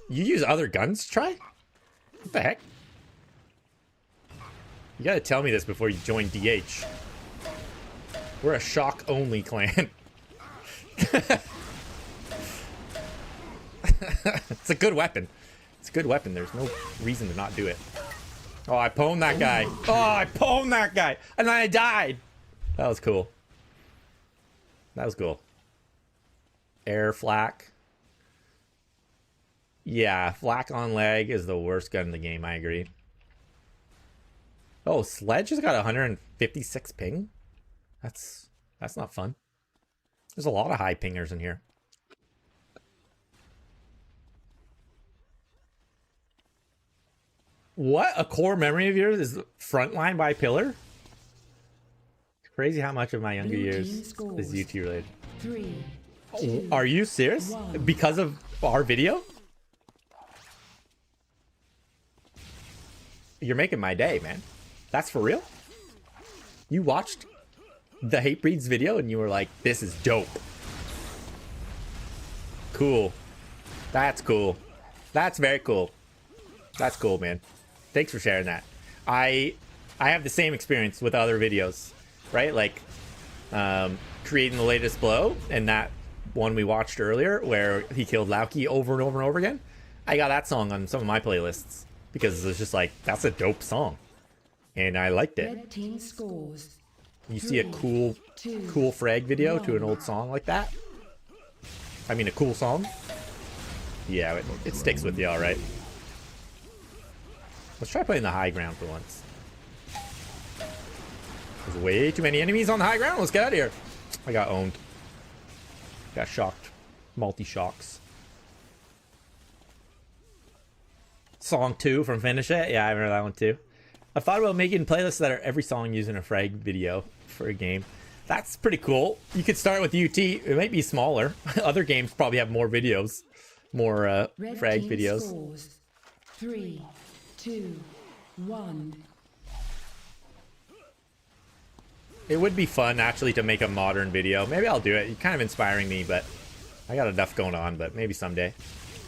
You use other guns to try? What the heck? You gotta tell me this before you join DH. We're a shock-only clan. It's a good weapon. It's a good weapon. There's no reason to not do it. Oh, I pwned that guy. Oh, I pwned that guy. And then I died. That was cool. That was cool. Air flak. Yeah, flak on leg is the worst gun in the game. I agree. Oh, Sledge has got 156 ping. That's not fun. There's a lot of high pingers in here. What? A core memory of yours is Frontline by Pillar? It's crazy how much of my younger Blue years team is scores. UT related. 3, Oh, 2, are you serious? 1. Because of our video? You're making my day, man. That's for real? You watched the HateBreeD's video and you were like, this is dope. Cool. That's cool. That's very cool. That's cool, man. Thanks for sharing that. I have the same experience with other videos, right? Like creating the latest blow and that one we watched earlier where he killed Lauki over and over and over again. I got that song on some of my playlists because it was just like, that's a dope song. And I liked it. Red team scores. You see a 3, cool 2, frag video to an 1. old song like that? I mean, a cool song? Yeah, it sticks with you, all right. Let's try playing the high ground for once. There's way too many enemies on the high ground. Let's get out of here. I got owned. Got shocked. Multi-shocks. Song 2 from Finish It. Yeah, I remember that one too. I've thought about making playlists that are every song using a frag video for a game. That's pretty cool. You could start with UT. It might be smaller. Other games probably have more videos. More Red frag team videos. Scores. 3, 2, 1. It would be fun actually to make a modern video. Maybe I'll do it. You're kind of inspiring me, but I got enough going on, but maybe someday.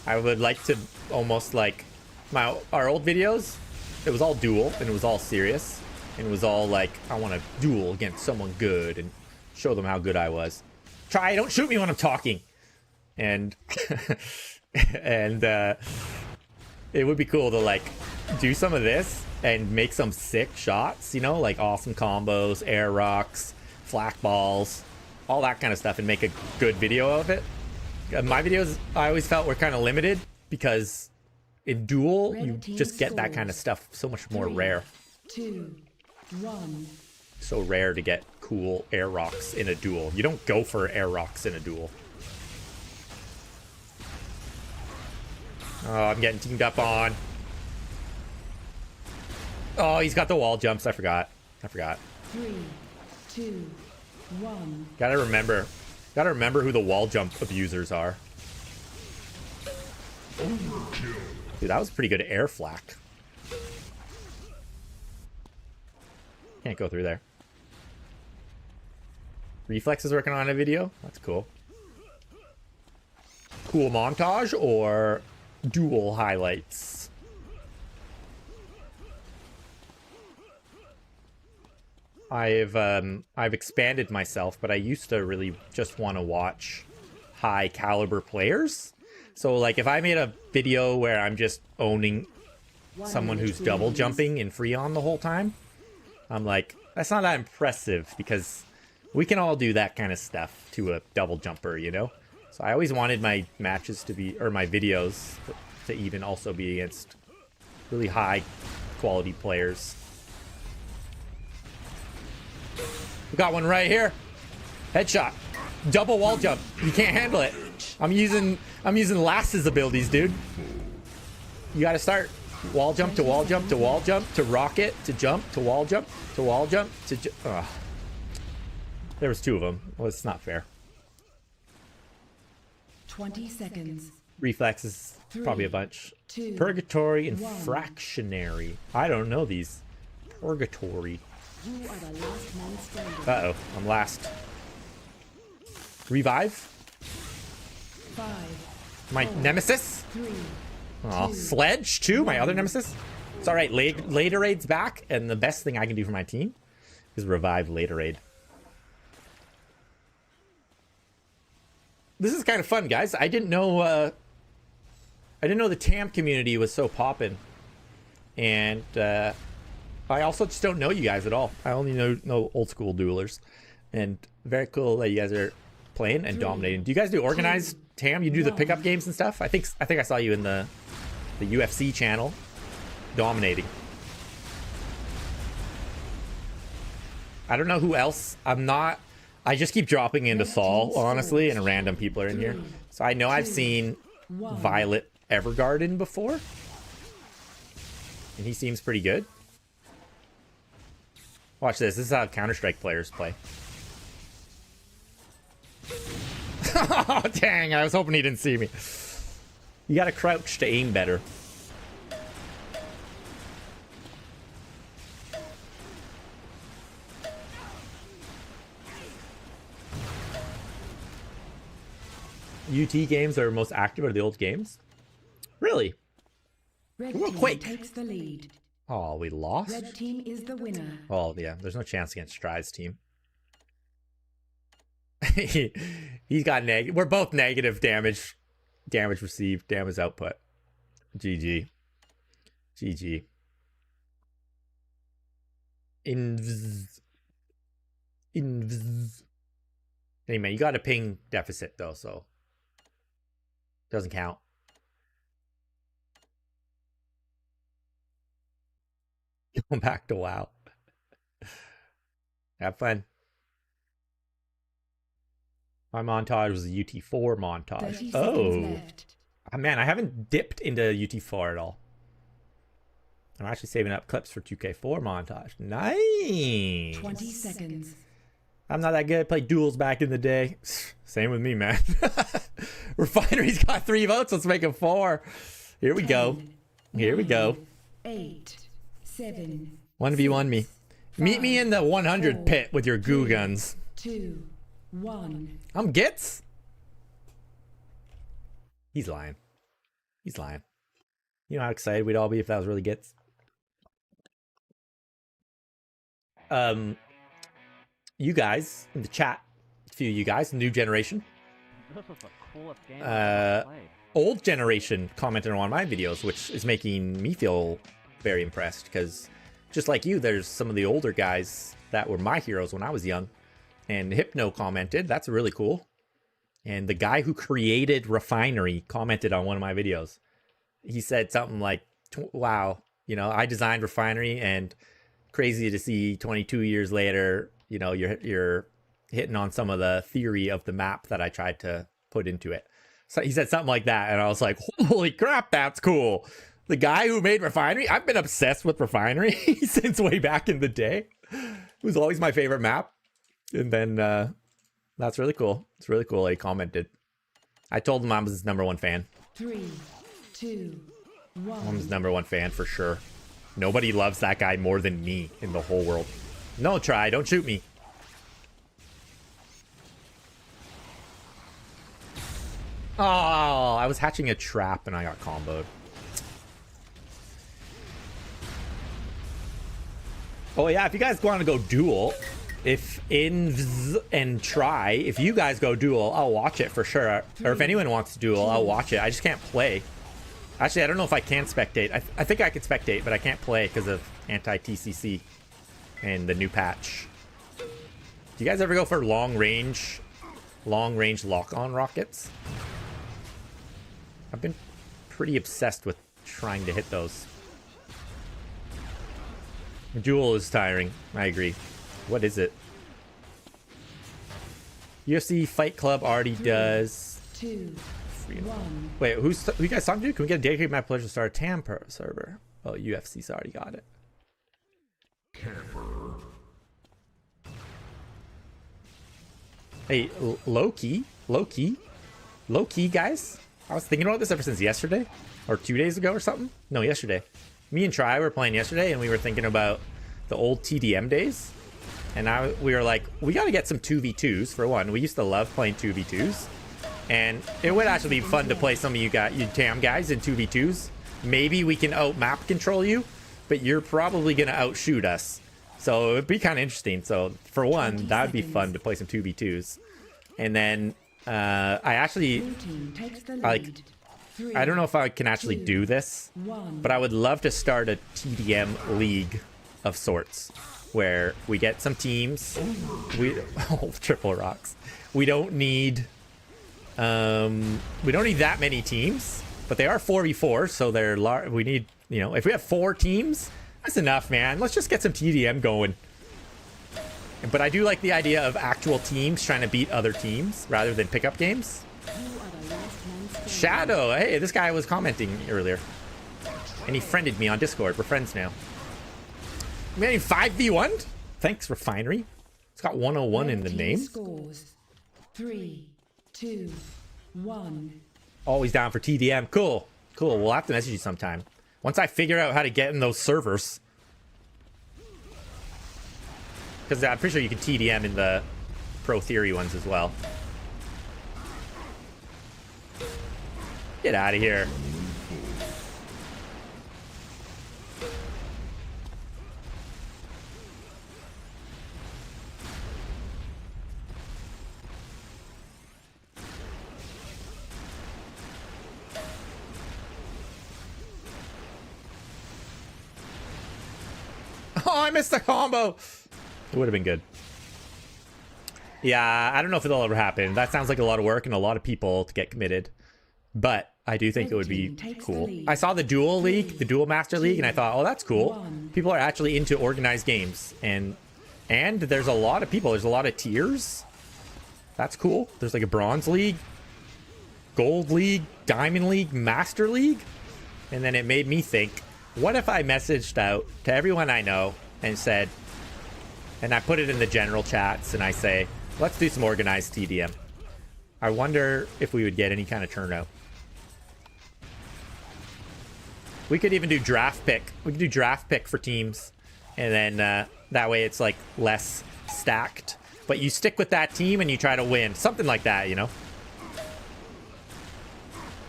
I would like to almost like our old videos. It was all duel and it was all serious. And it was all like, I want to duel against someone good and show them how good I was. Try, don't shoot me when I'm talking. And and it would be cool to like do some of this and make some sick shots, you know, like awesome combos, air rocks, flak balls, all that kind of stuff, and make a good video of it. My videos, I always felt were kind of limited because in Duel, Red you team just get that scores. kind of stuff so much more 3, rare. 2, 1. So rare to get cool air rocks in a duel. You don't go for air rocks in a duel. Oh, I'm getting teamed up on. Oh, he's got the wall jumps. I forgot. 3, 2, 1. Gotta remember who the wall jump abusers are. Dude, that was pretty good air flak. Can't go through there. Reflex is working on a video. That's cool. Cool montage or duel highlights? I've expanded myself, but I used to really just want to watch high caliber players. So like if I made a video where I'm just owning someone who's double jumping in Freon the whole time, I'm like, that's not that impressive because we can all do that kind of stuff to a double jumper, you know? So I always wanted my matches to be, or my videos to even also be against really high quality players. We got one right here. Headshot. Double wall jump. You can't handle it. I'm using Lass's abilities, dude. You gotta start. Wall jump to wall jump to wall jump to rocket to jump to wall jump to wall jump to There was two of them. Well, it's not fair. 20 seconds. Reflex is probably a bunch. 2, Purgatory and 1. Fractionary. I don't know these. Purgatory. You are the last man standing. Uh-oh. I'm last. Revive. 5, My nemesis. 3. Oh, Sledge too, my other nemesis. It's all right. Later Raid's back, and the best thing I can do for my team is revive Later Raid. This is kind of fun, guys. I didn't know the TAM community was so poppin', and I also just don't know you guys at all. I only know old school duelers, and very cool that you guys are playing and dominating. Do you guys do organized TAM? You do the pickup games and stuff? I think I saw you in the UFC channel dominating. I don't know who else. I just keep dropping into Saul, honestly, and random people are in here. So I know I've seen Violet Evergarden before, and he seems pretty good. Watch this. This is how Counter-Strike players play. Oh, dang. I was hoping he didn't see me. You gotta crouch to aim better. UT games are most active are the old games? Really? Red Real team quick. takes the lead. Oh, we lost? Red team is the winner. Oh, yeah. There's no chance against Stride's team. He's got negative. We're both negative damage. Damage received. Damage output. GG. GG. Invis. Anyway, you got a ping deficit, though, so... doesn't count. Going back to WoW. Have fun. My montage was a UT4 montage. Oh. Man, I haven't dipped into UT4 at all. I'm actually saving up clips for 2k4 montage. Nice. 20 seconds. I'm not that good. I played duels back in the day. Same with me, man. Refinery's got 3 votes. Let's make it 4. Here we go. Here we go. 8, 7. 1v1 me. Meet me in the 100 pit with your goo guns. 2, 1. I'm Gits. He's lying. He's lying. You know how excited we'd all be if that was really Gits? You guys in the chat, a few of you guys, new generation. Old generation commented on one of my videos, which is making me feel very impressed because just like you, there's some of the older guys that were my heroes when I was young. And Hypno commented, that's really cool. And the guy who created Refinery commented on one of my videos. He said something like, wow, you know, I designed Refinery and crazy to see 22 years later, you know, you're hitting on some of the theory of the map that I tried to put into it. So he said something like that, and I was like, holy crap, that's cool. The guy who made Refinery, I've been obsessed with Refinery since way back in the day. It was always my favorite map. And then that's really cool. It's really cool that he commented. I told him I was his #1 fan. 3, 2, 1. I'm his #1 fan for sure. Nobody loves that guy more than me in the whole world. No, try. Don't shoot me. Oh, I was hatching a trap and I got comboed. Oh yeah, if you guys want to go duel, if Invs and Try, if you guys go duel, I'll watch it for sure. Or if anyone wants to duel, I'll watch it. I just can't play. Actually, I don't know if I can spectate. I think I can spectate, but I can't play because of anti-TCC and the new patch. Do you guys ever go for long range lock-on rockets? I've been pretty obsessed with trying to hit those. Duel is tiring. I agree. What is it? UFC Fight Club already does. 2, Freon. 1. Wait, who you guys talking to? Can we get a dedicated map pledge to start a TAM server? Oh, UFC's already got it. Camper. Hey, low key, guys. I was thinking about this ever since yesterday, or 2 days ago or something. No, yesterday. Me and Try were playing yesterday, and we were thinking about the old TDM days. And we were like, we got to get some 2v2s for one. We used to love playing 2v2s. And it would actually be fun to play some of you TAM guys in 2v2s. Maybe we can out-map control you, but you're probably going to outshoot us. So it would be kind of interesting. So for one, that would be fun to play some 2v2s. And then I actually, Blue team takes the like, lead. 3, I don't know if I can actually do this, 1. but I would love to start a TDM league of sorts where we get some teams. Oh, triple rocks. We don't need that many teams, but they are 4v4, so they're large. We need, you know, if we have 4 teams, that's enough, man. Let's just get some TDM going. But I do like the idea of actual teams trying to beat other teams rather than pickup games. Shadow, hey, this guy was commenting earlier, and he friended me on Discord. We're friends now. I'm getting 5v1. Thanks, Refinery. It's got 101 in the name. Scores 3, 2, 1. Always down for TDM. Cool. We'll have to message you sometime once I figure out how to get in those servers. Because I'm pretty sure you can TDM in the Pro Theory ones as well. Get out of here. Oh, I missed the combo. It would have been good. Yeah, I don't know if it'll ever happen. That sounds like a lot of work and a lot of people to get committed. But I do think it would be cool. I saw the Duel League, the Duel Master League, and I thought, oh, that's cool. People are actually into organized games. And there's a lot of people. There's a lot of tiers. That's cool. There's like a Bronze League, Gold League, Diamond League, Master League. And then it made me think, what if I messaged out to everyone I know and said, and I put it in the general chats and I say, let's do some organized TDM. I wonder if we would get any kind of turnout. We could even do draft pick. We could do draft pick for teams. And then that way it's like less stacked. But you stick with that team and you try to win. Something like that, you know?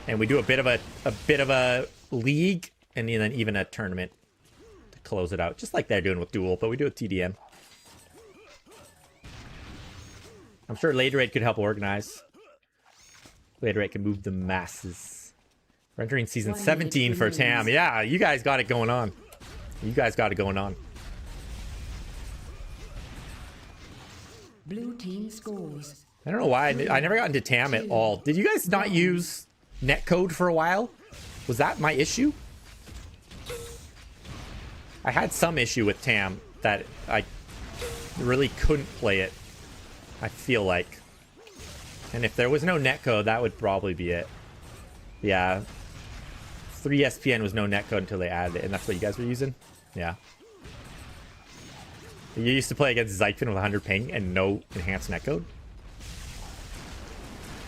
And we do a bit of a league and then even a tournament to close it out. Just like they're doing with Duel, but we do it TDM. I'm sure Laterate could help organize. Laterate can move the masses. We're entering season 17 for TAM. Yeah, you guys got it going on. You guys got it going on. Blue team scores. I don't know why. I never got into TAM at all. Did you guys not use netcode for a while? Was that my issue? I had some issue with TAM that I really couldn't play it. I feel like. And if there was no netcode, that would probably be it. Yeah. 3 SPN was no netcode until they added it, and that's what you guys were using? Yeah. You used to play against Zyphin with 100 ping and no enhanced netcode?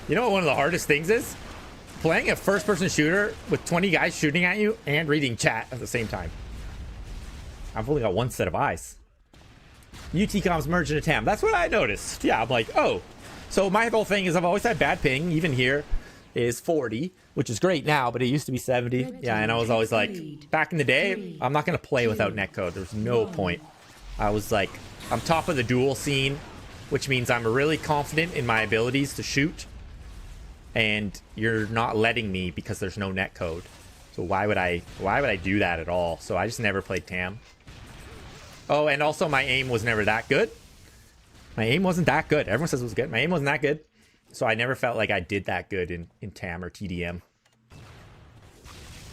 You know what one of the hardest things is? Playing a first-person shooter with 20 guys shooting at you and reading chat at the same time. I've only got one set of eyes. UT comms merged into TAM. That's what I noticed. Yeah, I'm like, oh. So my whole thing is I've always had bad ping. Even here is 40, which is great now, but it used to be 70. Yeah, and I was always like, back in the day, I'm not going to play without netcode. There's no point. I was like, I'm top of the duel scene, which means I'm really confident in my abilities to shoot. And you're not letting me because there's no netcode. So why would I do that at all? So I just never played TAM. Oh, and also my aim was never that good. My aim wasn't that good. Everyone says it was good. My aim wasn't that good. So I never felt like I did that good in TAM or TDM.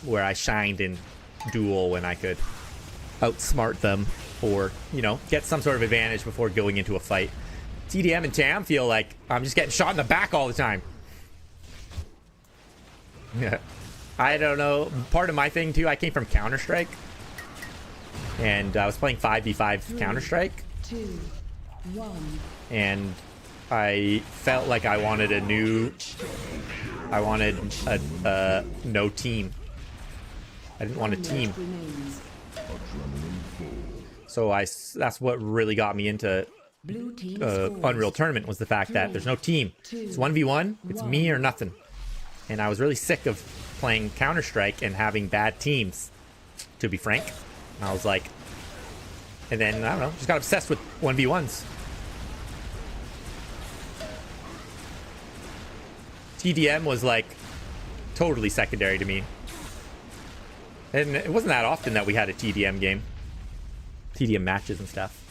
Where I shined in Duel when I could outsmart them or, you know, get some sort of advantage before going into a fight. TDM and TAM feel like I'm just getting shot in the back all the time. Yeah. I don't know. Part of my thing too, I came from Counter-Strike. And I was playing 5v5 Counter-Strike. 2, 1. And I felt like I wanted a no team. I didn't want a team. So that's what really got me into Unreal Tournament, was the fact that there's no team. It's 1v1. It's me or nothing. And I was really sick of playing Counter-Strike and having bad teams, to be frank. And I was like, and then, I don't know, just got obsessed with 1v1s. TDM was like totally secondary to me. And it wasn't that often that we had a TDM game. TDM matches and stuff.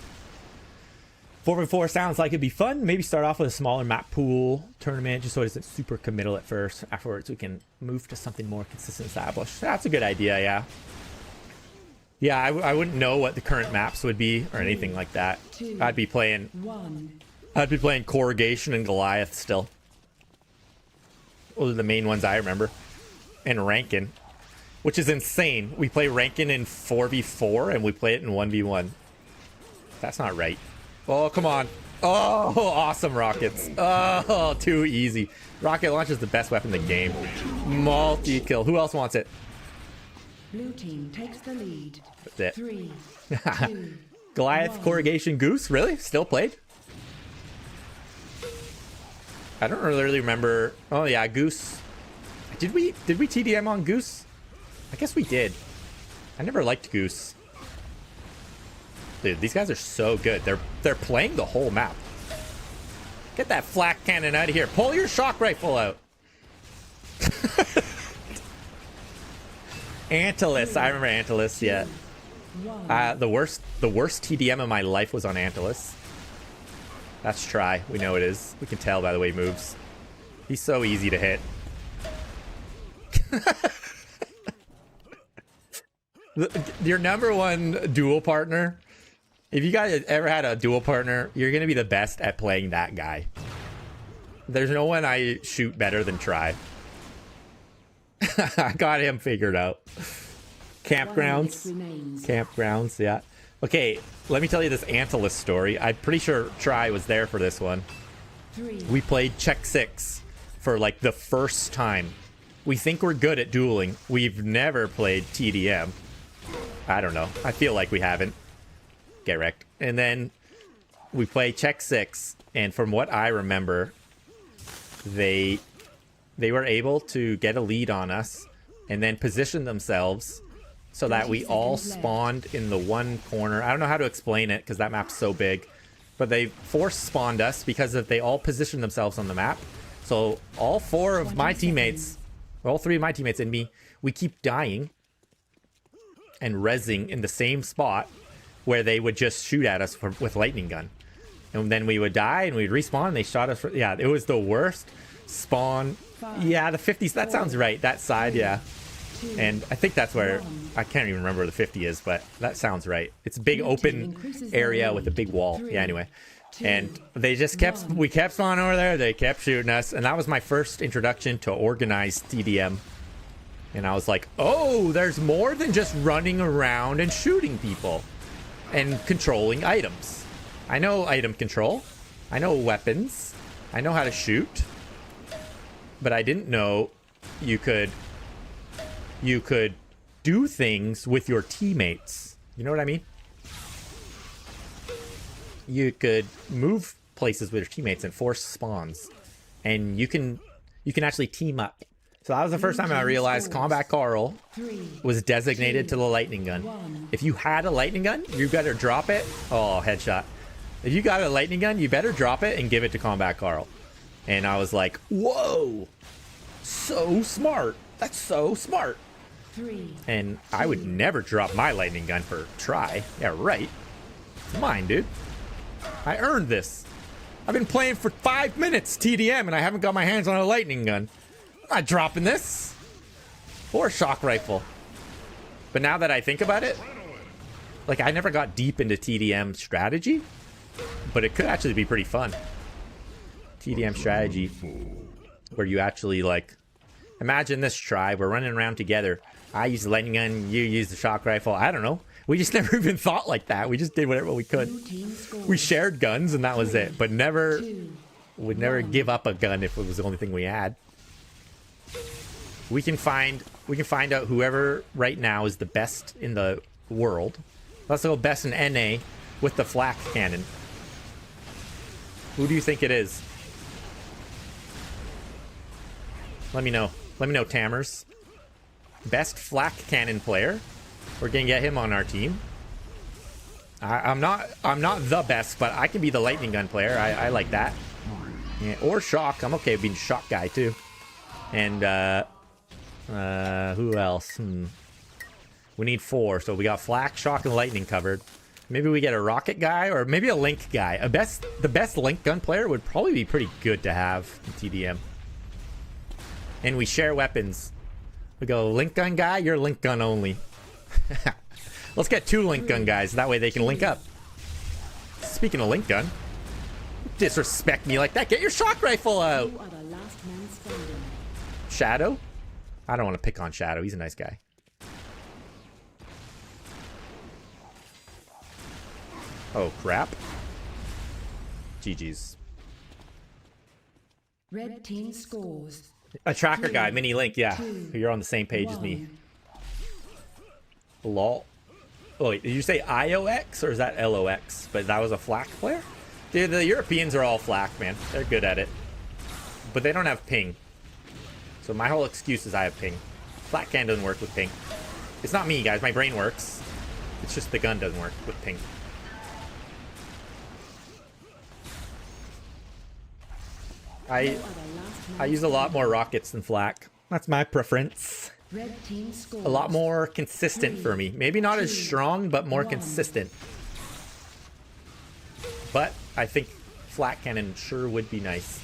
4v4 sounds like it'd be fun. Maybe start off with a smaller map pool tournament just so it isn't super committal at first. Afterwards, we can move to something more consistent, established. That's a good idea, yeah. Yeah, I wouldn't know what the current maps would be or anything like that. I'd be playing Corrugation and Goliath still. Those are the main ones I remember. And Rankin, which is insane. We play Rankin in 4v4 and we play it in 1v1. That's not right. Oh, come on. Oh, awesome rockets. Oh, too easy. Rocket launch is the best weapon in the game. Multi-kill. Who else wants it? Blue team takes the lead. That's it. 3, 2, Goliath, 1. Corrugation, Goose? Really? Still played? I don't really remember. Oh yeah, Goose. Did we TDM on Goose? I guess we did. I never liked Goose. Dude, these guys are so good. They're playing the whole map. Get that flak cannon out of here. Pull your shock rifle out. Antilus. I remember Antilus, yeah. The worst TDM of my life was on Antilus. That's Try. We know it is. We can tell by the way he moves. He's so easy to hit. Your number one duel partner, if you guys ever had a duel partner, you're going to be the best at playing that guy. There's no one I shoot better than Try. I got him figured out. Campgrounds. Campgrounds, yeah. Okay, let me tell you this Antilus story. I'm pretty sure Try was there for this one. We played Check 6 for like the first time. We think we're good at dueling. We've never played TDM. I don't know. I feel like we haven't. Get wrecked. And then we play Check 6, and from what I remember, they were able to get a lead on us and then position themselves so that we all spawned in the one corner. I don't know how to explain it because that map's so big, but they force spawned us because they all positioned themselves on the map. So all four of my teammates, all three of my teammates and me, we keep dying and rezzing in the same spot where they would just shoot at us with lightning gun. And then we would die and we'd respawn and they shot us. Yeah, it was the worst spawn. Yeah, the 50s, that sounds right. That side, yeah. And I think that's where, I can't even remember where the 50 is, but that sounds right. It's a big open area with a big wall. Yeah, anyway. And they just kept, we kept spawning over there. They kept shooting us. And that was my first introduction to organized TDM. And I was like, oh, there's more than just running around and shooting people and controlling items. I know item control. I know weapons. I know how to shoot. But I didn't know you could do things with your teammates. You know what I mean? You could move places with your teammates and force spawns, and you can actually team up. So that was the first time I realized Combat Carl was designated to the lightning gun. If you had a lightning gun, you better drop it. Oh, headshot. If you got a lightning gun, you better drop it and give it to Combat Carl. And I was like, whoa, so smart. That's so smart. And I would never drop my lightning gun for try. Yeah, right. It's mine, dude. I earned this. I've been playing for 5 minutes TDM and I haven't got my hands on a lightning gun. I'm not dropping this. Or a shock rifle. But now that I think about it, like, I never got deep into TDM strategy, but it could actually be pretty fun. TDM strategy where you actually, like, imagine this try. We're running around together. I use the lightning gun, you use the shock rifle. I don't know. We just never even thought like that. We just did whatever we could. We shared guns and that was it. But never, would never give up a gun if it was the only thing we had. We can find out whoever right now is the best in the world. Let's go best in NA with the flak cannon. Who do you think it is? Let me know. Let me know, Tammers. Best flak cannon player. We're gonna get him on our team. I'm not the best, but I can be the lightning gun player. I like that. Yeah, or shock. I'm okay with being shock guy too. And who else? We need 4, so we got flak, shock, and lightning covered. Maybe we get a rocket guy or maybe a link guy. The best link gun player would probably be pretty good to have in TDM. And we share weapons. We go link gun guy, you're link gun only. Let's get 2 link gun guys. That way they can link up. Speaking of link gun, disrespect me like that. Get your shock rifle out. Shadow? I don't want to pick on Shadow. He's a nice guy. Oh, crap. GG's. Red team scores. A tracker guy, mini link, yeah. You're on the same page as me. Lol. Oh, wait, did you say IOX or is that LOX? But that was a flak player? Dude, the Europeans are all flak, man. They're good at it. But they don't have ping. So my whole excuse is I have ping. Flak can doesn't work with ping. It's not me, guys. My brain works. It's just the gun doesn't work with ping. I use a lot more rockets than flak. That's my preference. Red team scores. A lot more consistent for me. Maybe not as strong, but more consistent. But I think flak cannon sure would be nice.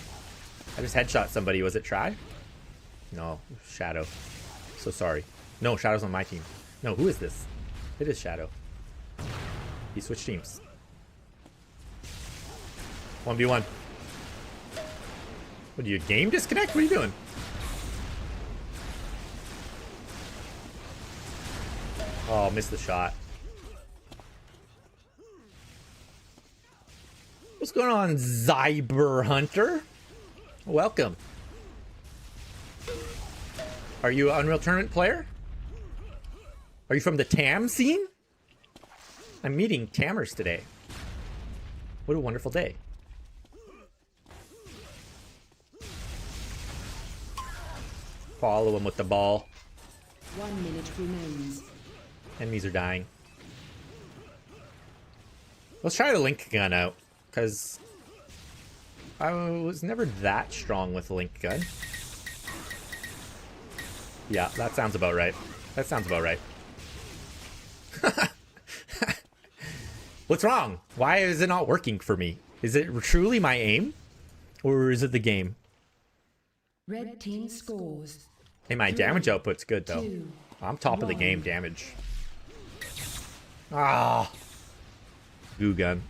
I just headshot somebody. Was it Try? No, Shadow. So sorry. No, Shadow's on my team. No, who is this? It is Shadow. He switched teams. 1v1. What, do you game disconnect? What are you doing? Oh, missed the shot. What's going on, Zyber Hunter? Welcome. Are you an Unreal Tournament player? Are you from the TAM scene? I'm meeting Tammers today. What a wonderful day. Follow him with the ball. 1 minute remains. Enemies are dying. Let's try the link gun out, because I was never that strong with the link gun. Yeah, that sounds about right. That sounds about right. What's wrong? Why is it not working for me? Is it truly my aim? Or is it the game? Red team scores. Hey, my damage output's good, though. I'm top of the game damage. Ah. Goo gun.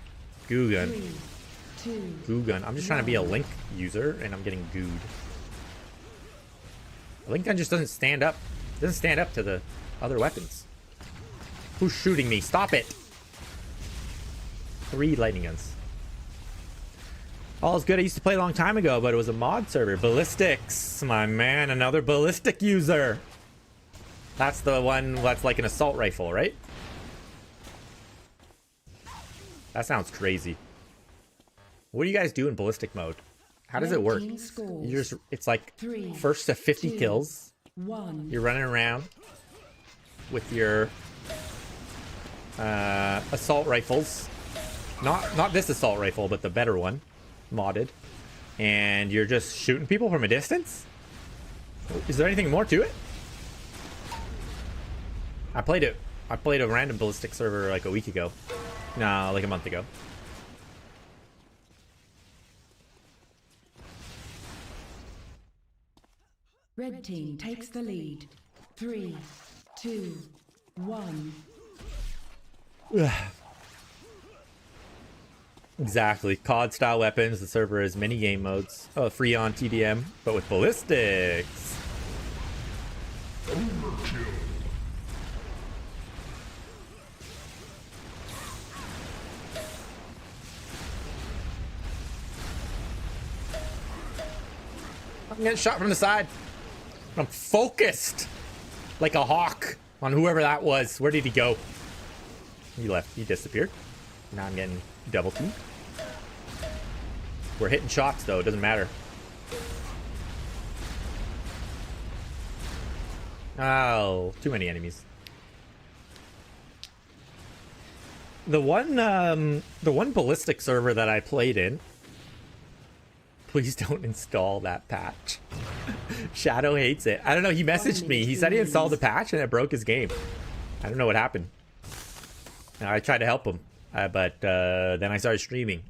Goo gun. 2. Goo gun. I'm just trying to be a Link user, and I'm getting gooed. The Link gun just doesn't stand up. Doesn't stand up to the other weapons. Who's shooting me? Stop it! 3 lightning guns. All is good. I used to play a long time ago, but it was a mod server. Ballistics, my man, another ballistic user. That's the one that's like an assault rifle, right? That sounds crazy. What do you guys do in ballistic mode? How does it work? You just, it's like first to 50 kills. You're running around with your assault rifles. Not this assault rifle, but the better one. Modded. And you're just shooting people from a distance? Is there anything more to it? I played a random ballistic server like a week ago. No, like a month ago. Red team takes the lead. 3, 2, 1. Exactly. COD style weapons. The server has many game modes. Oh, Freon TDM, but with ballistics. Overkill. I'm getting shot from the side. I'm focused like a hawk on whoever that was. Where did he go? He left. He disappeared. Now I'm getting double teamed. We're hitting shots though. It doesn't matter. Oh, too many enemies. The one ballistic server that I played in. Please don't install that patch. Shadow hates it. I don't know. He messaged me. He said he installed the patch and it broke his game. I don't know what happened. I tried to help him, but then I started streaming.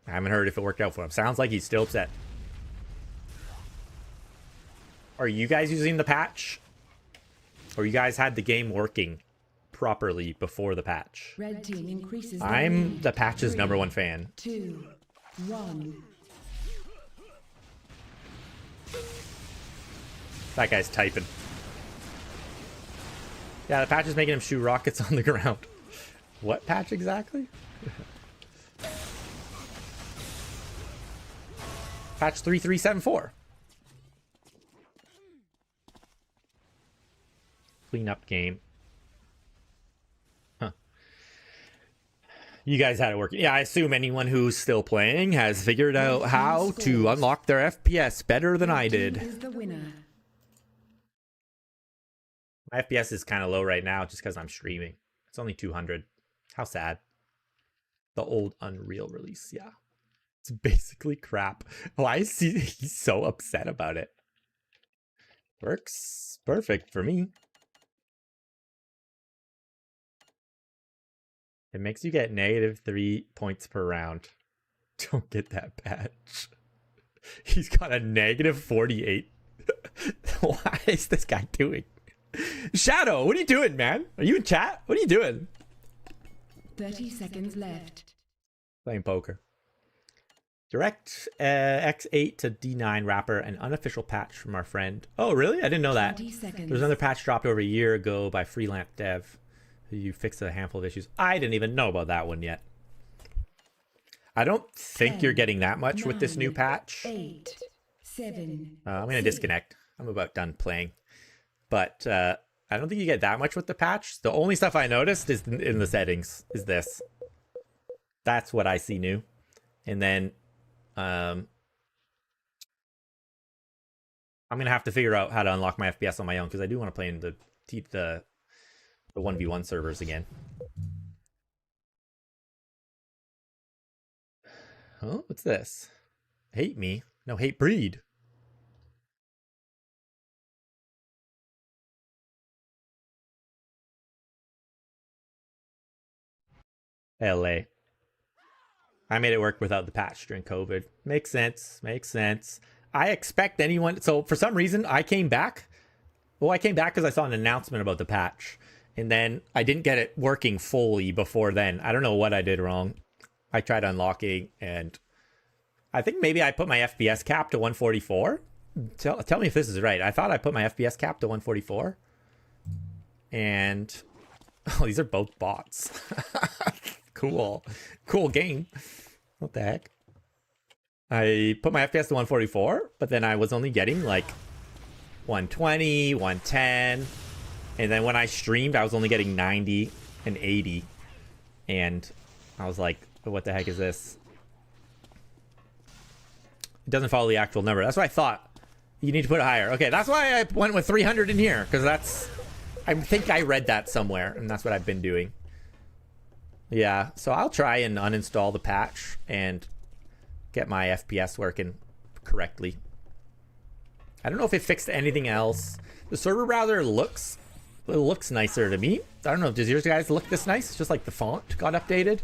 I haven't heard if it worked out for him. Sounds like he's still upset. Are you guys using the patch? Or you guys had the game working properly before the patch? Red team increases. I'm the patch's #1 fan. 2, 1. That guy's typing. Yeah, the patch is making him shoot rockets on the ground. What patch exactly? Patch 3374. Clean up game. Huh. You guys had it working. Yeah, I assume anyone who's still playing has figured out how to unlock their FPS better than I did. Is the winner. My FPS is kind of low right now just because I'm streaming. It's only 200. How sad. The old Unreal release, yeah. It's basically crap. Why is he's so upset about it? Works perfect for me. It makes you get -3 points per round. Don't get that patch. He's got a -48. Why is this guy doing? Shadow, what are you doing, man? Are you in chat? What are you doing? 30 seconds left. Playing poker. Direct X8 to D9 wrapper, an unofficial patch from our friend. Oh, really? I didn't know that. 20 seconds. There's another patch dropped over a year ago by Freelance Dev. You fixed a handful of issues. I didn't even know about that one yet. I don't think 10, you're getting that much 9, with this new patch. 8, 7. I'm going to disconnect. I'm about done playing. But I don't think you get that much with the patch. The only stuff I noticed is in the settings is this. That's what I see new. And then I'm going to have to figure out how to unlock my FPS on my own because I do want to play in the 1v1 servers again. Oh, what's this? Hate me? No, HateBreeD. LA. I made it work without the patch during COVID. Makes sense. Makes sense. I expect anyone... So for some reason, I came back. Well, I came back because I saw an announcement about the patch. And then I didn't get it working fully before then. I don't know what I did wrong. I tried unlocking and I think maybe I put my FPS cap to 144. Tell me if this is right. I thought I put my FPS cap to 144. And oh, these are both bots. Cool. Cool game. What the heck? I put my FPS to 144, but then I was only getting like 120, 110. And then when I streamed, I was only getting 90 and 80. And I was like, what the heck is this? It doesn't follow the actual number. That's what I thought. You need to put it higher. Okay, that's why I went with 300 in here, because that's... I think I read that somewhere, and that's what I've been doing. Yeah, so I'll try and uninstall the patch and get my FPS working correctly. I don't know if it fixed anything else. The server browser looks nicer to me. I don't know, does yours guys look this nice? It's just like the font got updated.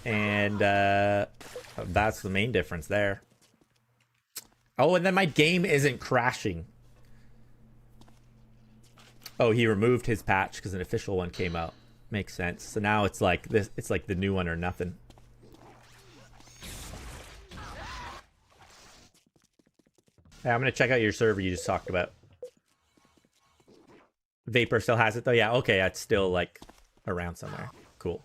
And that's the main difference there. Oh, and then my game isn't crashing. Oh, he removed his patch because an official one came out. Makes sense. So now it's like this. It's like the new one or nothing. Hey, I'm gonna check out your server you just talked about. Vapor still has it though. Yeah. Okay. It's still like around somewhere. Cool.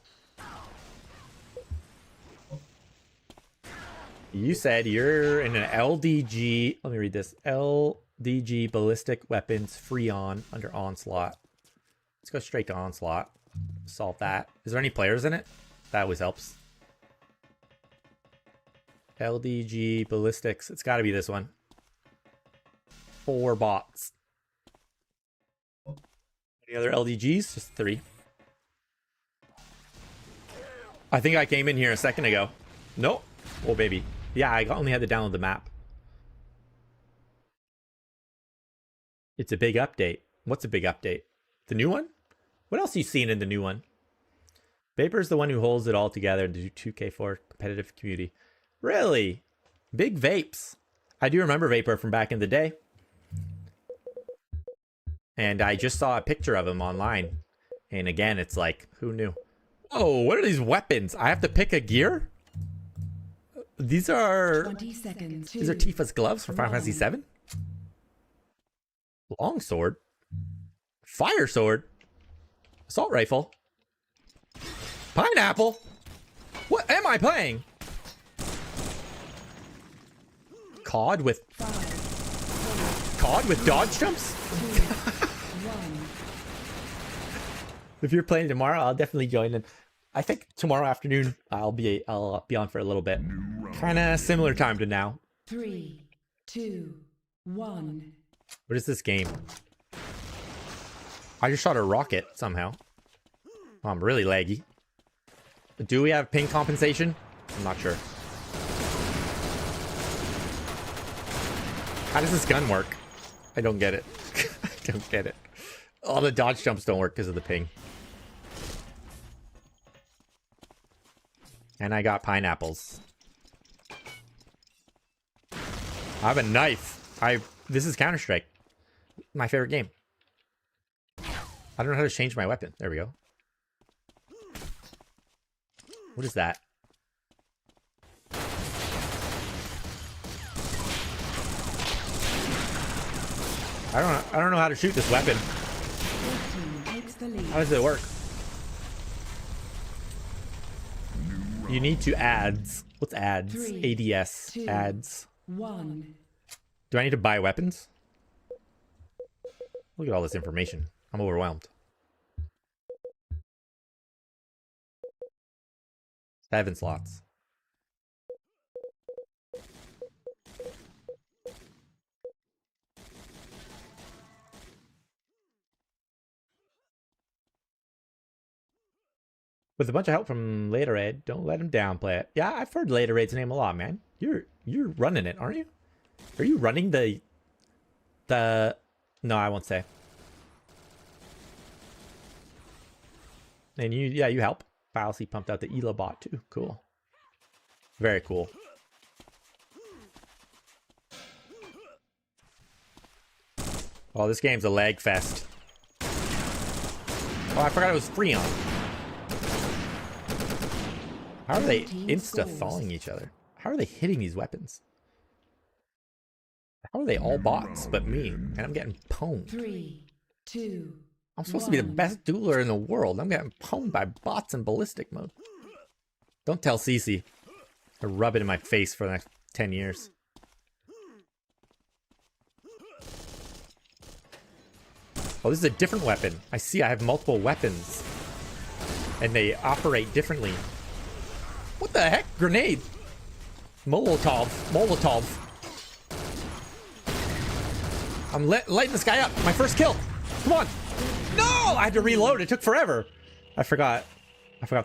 You said you're in an LDG. Let me read this. LDG ballistic weapons Freon under Onslaught. Let's go straight to Onslaught. Solve that. Is there any players in it? That always helps. LDG ballistics. It's got to be this one. 4 bots. Any other LDGs? Just 3. I think I came in here a second ago. Nope. Oh, baby. Yeah, I only had to download the map. It's a big update. What's a big update? The new one? What else are you seeing in the new one? Vapor's the one who holds it all together in the UT2k4 competitive community. Really? Big vapes. I do remember Vapor from back in the day. And I just saw a picture of him online. And again, it's like, who knew? Oh, what are these weapons? I have to pick a gear? These are 20 seconds. These are Tifa's gloves from Final Fantasy VII. Long sword, fire sword, assault rifle, pineapple. What am I playing? COD with dodge jumps. If you're playing tomorrow, I'll definitely join in. I think tomorrow afternoon I'll be on for a little bit. Kind of similar time to now. 3, 2, 1. What is this game? I just shot a rocket somehow. Oh, I'm really laggy. Do we have ping compensation? I'm not sure. How does this gun work? I don't get it. I don't get it. All the dodge jumps don't work because of the ping. And I got pineapples. I have a knife. This is Counter-Strike. My favorite game. I don't know how to change my weapon. There we go. What is that? I don't know how to shoot this weapon. How does it work? You need to ads. What's ads? 3, ADS. 2, Ads. 1. Do I need to buy weapons? Look at all this information. I'm overwhelmed. 7 slots. With a bunch of help from Later Aid, don't let him downplay it. Yeah, I've heard Later Aid's name a lot, man. You're running it, aren't you? Are you running the no, I won't say. And you help. Fallacy pumped out the Elo bot too. Cool. Very cool. Oh, this game's a lag fest. Oh, I forgot it was Freon. How are they insta-thawing each other? How How are they hitting these weapons? How are they all bots but me? And I'm getting pwned. 3, 2. I'm supposed to be the best dueler in the world. I'm getting pwned by bots in ballistic mode. Don't tell Cece. Or rub it in my face for the next 10 years. Oh, this is a different weapon. I see I have multiple weapons. And they operate differently. What the heck? Grenade! Molotov. Molotov. I'm lighting this guy up. My first kill. Come on. No! I had to reload. It took forever. I forgot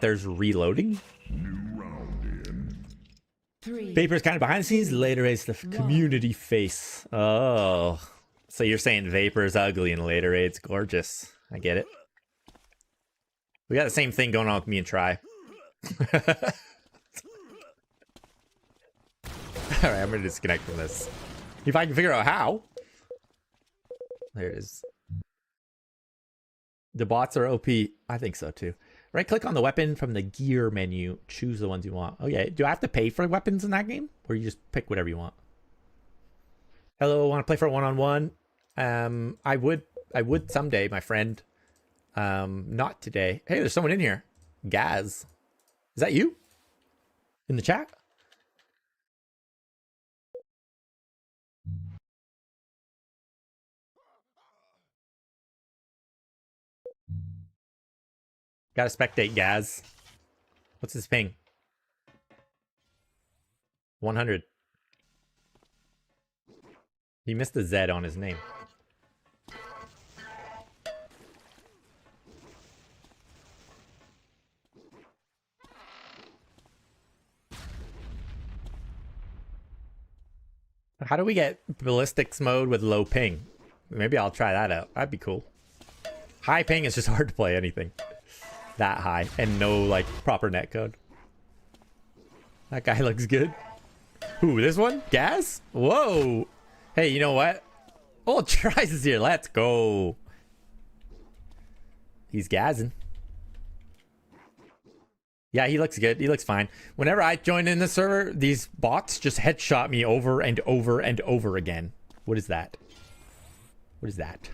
there's reloading. New round in. 3. Vapor's kind of behind the scenes. Later raids the community face. Oh. So you're saying Vapor's ugly and later raids gorgeous. I get it. We got the same thing going on with me and Try. Alright, I'm gonna disconnect from this. If I can figure out how. There it is. The bots are OP. I think so too. Right click on the weapon from the gear menu. Choose the ones you want. Okay, do I have to pay for weapons in that game? Or you just pick whatever you want? Hello, want to play for a one-on-one? I would someday, my friend. Not today. Hey, there's someone in here. Gaz. Is that you? In the chat? Gotta spectate Gaz. What's his ping? 100. He missed the Z on his name. How do we get ballistics mode with low ping? Maybe I'll try that out. That'd be cool. High ping is just hard to play anything that high and no like proper netcode. That guy looks good. Who, this one? Gaz? Whoa. Hey, you know what? Oh, Tries is here. Let's go. He's gazzing. Yeah, he looks good. He looks fine. Whenever I join in the server, these bots just headshot me over and over and over again. What is that? What is that?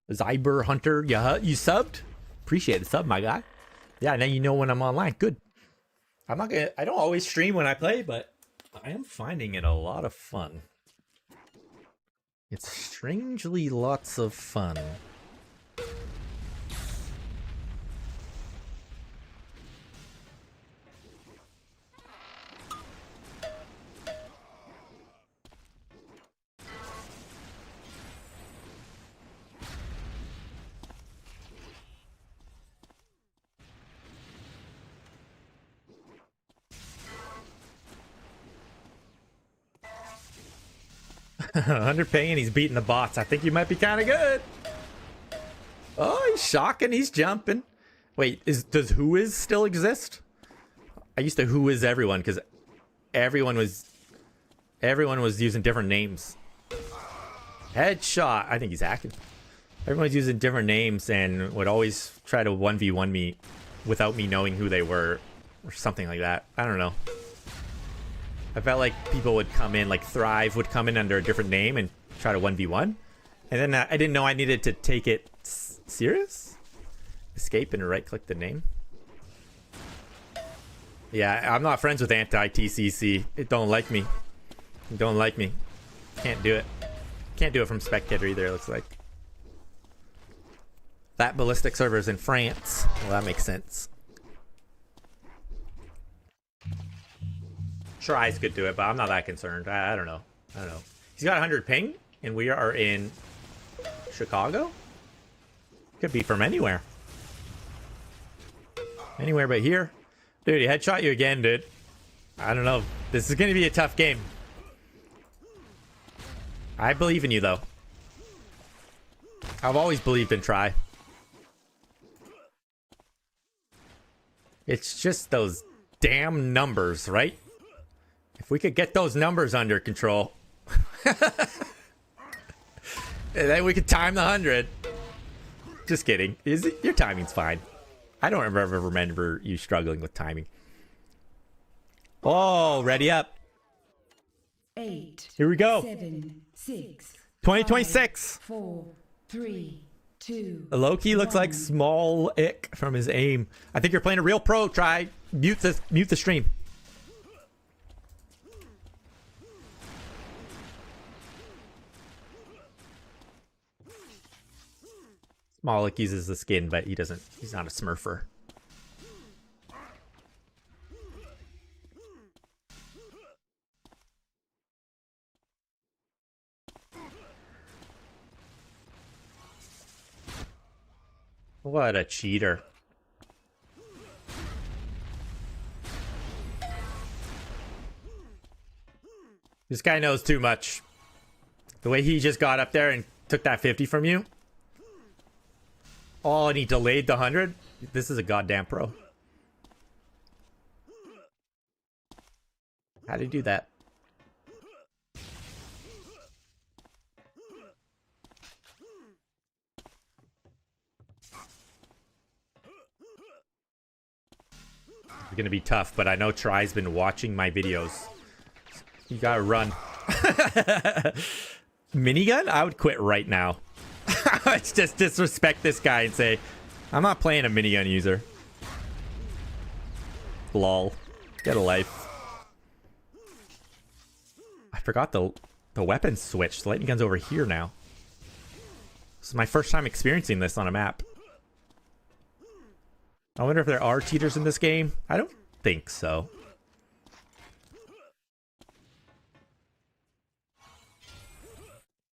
Zyber Hunter, you subbed? Appreciate the sub, my guy. Yeah, now you know when I'm online. Good. I don't always stream when I play, but I am finding it a lot of fun. It's strangely lots of fun. Underpaying and he's beating the bots. I think you might be kind of good. Oh, he's shocking. He's jumping. Wait, does Who Is still exist? I used to Who Is everyone because everyone was using different names. Headshot. I think he's hacking. Everyone's using different names and would always try to 1v1 me without me knowing who they were or something like that. I don't know. I felt like people would come in, like Thrive would come in under a different name and try to 1v1. And then I didn't know I needed to take it serious. Escape and right click the name. Yeah, I'm not friends with anti-TCC. It don't like me. It don't like me. Can't do it. Can't do it from Spectator either, it looks like. That ballistic server is in France. Well, that makes sense. Tries could do it, but I'm not that concerned. I don't know. I don't know. He's got 100 ping, and we are in Chicago? Could be from anywhere. Anywhere but here. Dude, he headshot you again, dude. I don't know. This is going to be a tough game. I believe in you, though. I've always believed in Try. It's just those damn numbers, right? If we could get those numbers under control, then we could time the 100. Just kidding. Your timing's fine. I don't ever remember you struggling with timing. Oh, ready up. 8. Here we go. 7, 6. 2026. 4, 3, 2. Loki looks like 1. small ick from his aim. I think you're playing a real pro. Try mute the stream. Small ick uses the skin, but he's not a smurfer. What a cheater. This guy knows too much. The way he just got up there and took that 50 from you. Oh, and he delayed the 100. This is a goddamn pro. How did he do that? It's gonna be tough, but I know Try's been watching my videos. You gotta run. Minigun? I would quit right now. Let's just disrespect this guy and say, I'm not playing a minigun user. Lol. Get a life. I forgot the weapon switch. The lightning gun's over here now. This is my first time experiencing this on a map. I wonder if there are cheaters in this game. I don't think so.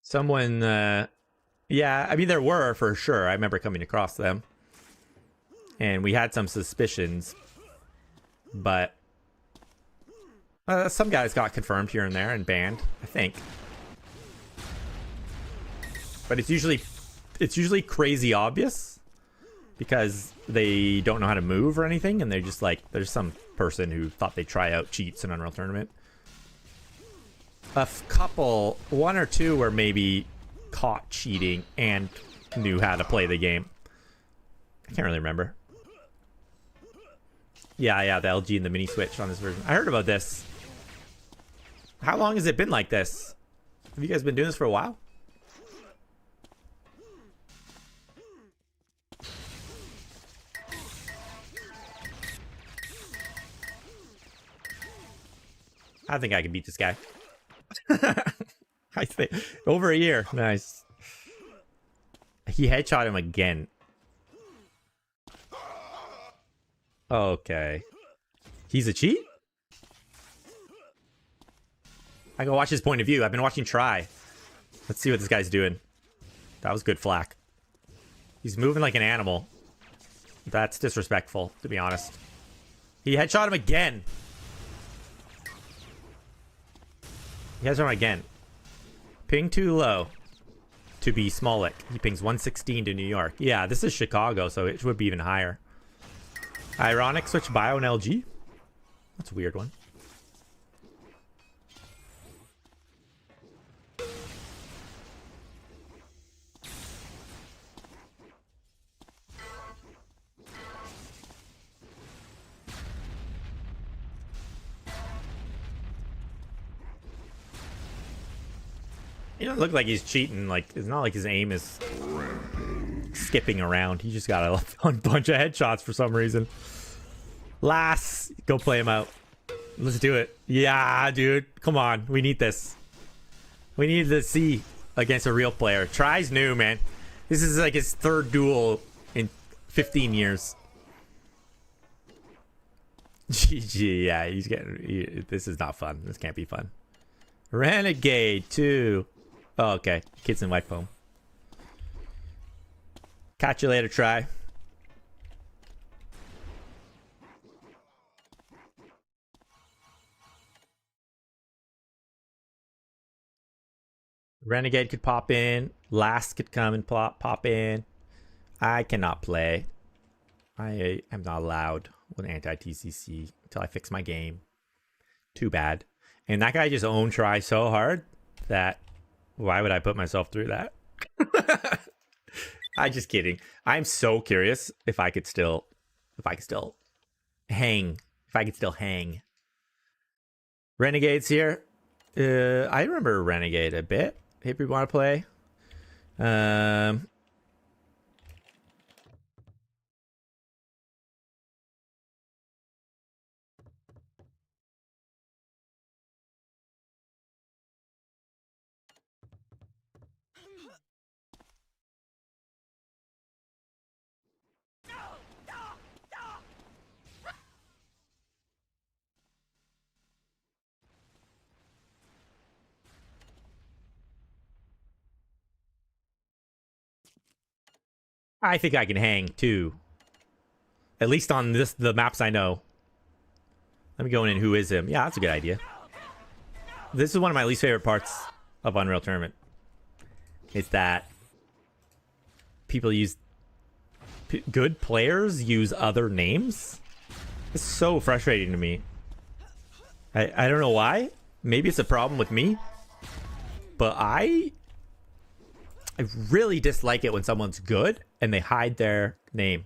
Someone, yeah, I mean, there were for sure. I remember coming across them. And we had some suspicions. But some guys got confirmed here and there and banned, I think. But it's usually crazy obvious. Because they don't know how to move or anything, and they're just like, there's some person who thought they'd try out cheats in Unreal Tournament. A couple, one or two were maybe caught cheating and knew how to play the game. I can't really remember. Yeah, the LG and the mini switch on this version. I heard about this. How long has it been like this? Have you guys been doing this for a while? I think I can beat this guy. I think over a year. Nice. He headshot him again. Okay. He's a cheat? I can watch his point of view. I've been watching Try. Let's see what this guy's doing. That was good flak. He's moving like an animal. That's disrespectful, to be honest. He headshot him again. He has him again. Ping too low to be Smolik. He pings 116 to New York. Yeah, this is Chicago, so it would be even higher. Ironic switch bio and LG? That's a weird one. He doesn't look like he's cheating. Like, it's not like his aim is skipping around. He just got a bunch of headshots for some reason. Lass, go play him out. Let's do it. Yeah, dude. Come on. We need this. We need to see against a real player. Try's new, man. This is like his third duel in 15 years. GG. Yeah, he's getting... This is not fun. This can't be fun. Renegade 2. Oh, okay. Kids in white foam. Catch you later, Try. Renegade could pop in. Last could come and pop in. I cannot play. I am not allowed with anti-TCC until I fix my game. Too bad. And that guy just owned Try so hard that why would I put myself through that? I'm just kidding. I'm so curious if I could still hang. If I could still hang. Renegade's here. I remember Renegade a bit. HateBreeD want to play? I think I can hang too. At least on the maps I know. Let me go in who is him. Yeah, that's a good idea. This is one of my least favorite parts of Unreal Tournament. It's that people use... good players use other names. It's so frustrating to me. I don't know why. Maybe it's a problem with me. But I really dislike it when someone's good and they hide their name.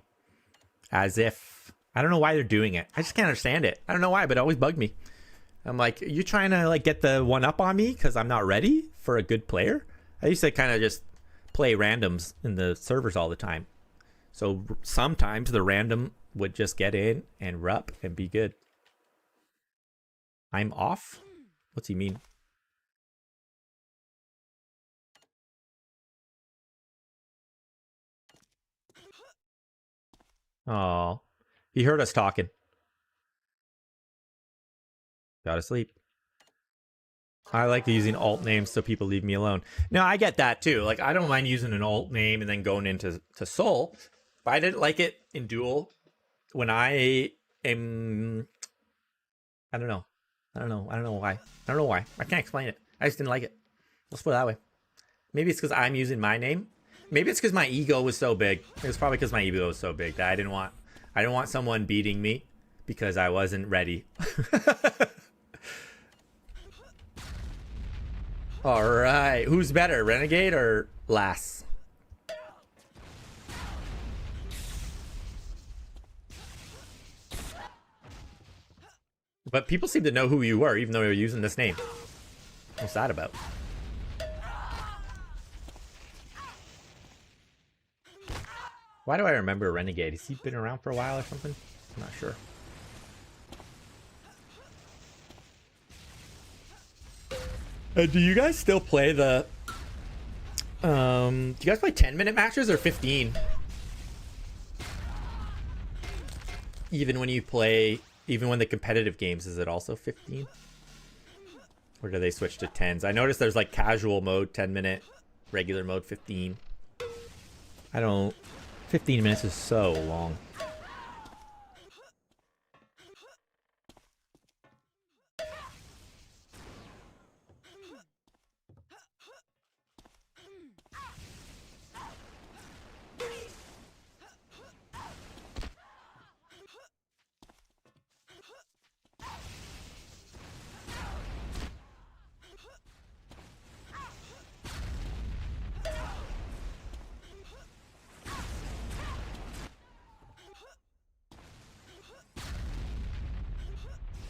As if... I don't know why they're doing it. I just can't understand it. I don't know why, but it always bugged me. I'm like, you trying to like get the one up on me because I'm not ready for a good player? I used to kind of just play randoms in the servers all the time. So sometimes the random would just get in and rup and be good. I'm off? What's he mean? Oh, he heard us talking. Gotta sleep. I like using alt names so people leave me alone. Now, I get that too. Like, I don't mind using an alt name and then going into Soul. But I didn't like it in Duel when I am... I don't know. I don't know why. I don't know why. I can't explain it. I just didn't like it. Let's put it that way. Maybe it's because I'm using my name. Maybe it's because my ego was so big. It was probably because my ego was so big that I didn't want someone beating me because I wasn't ready. All right, who's better, Renegade or Lass? But people seem to know who you were, even though you're using this name. What's that about? Why do I remember Renegade? Has he been around for a while or something? I'm not sure. Do you guys still play the... do you guys play 10-minute matches or 15? Even when you play... Even when the competitive games, is it also 15? Or do they switch to 10s? I noticed there's like casual mode, 10-minute, regular mode, 15. I don't... 15 minutes is so long.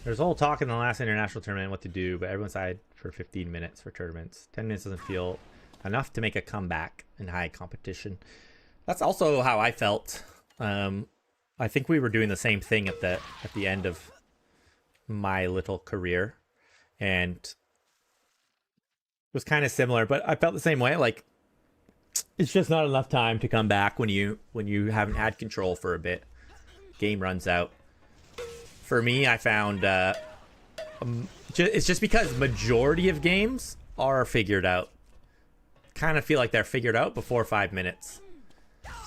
There's a whole talk in the last international tournament what to do, but everyone decided for 15 minutes for tournaments. 10 minutes doesn't feel enough to make a comeback in high competition. That's also how I felt. I think we were doing the same thing at the end of my little career, and it was kind of similar. But I felt the same way. Like, it's just not enough time to come back when you haven't had control for a bit. Game runs out. For me, I found it's just because majority of games are figured out. Kind of feel like they're figured out before 5 minutes.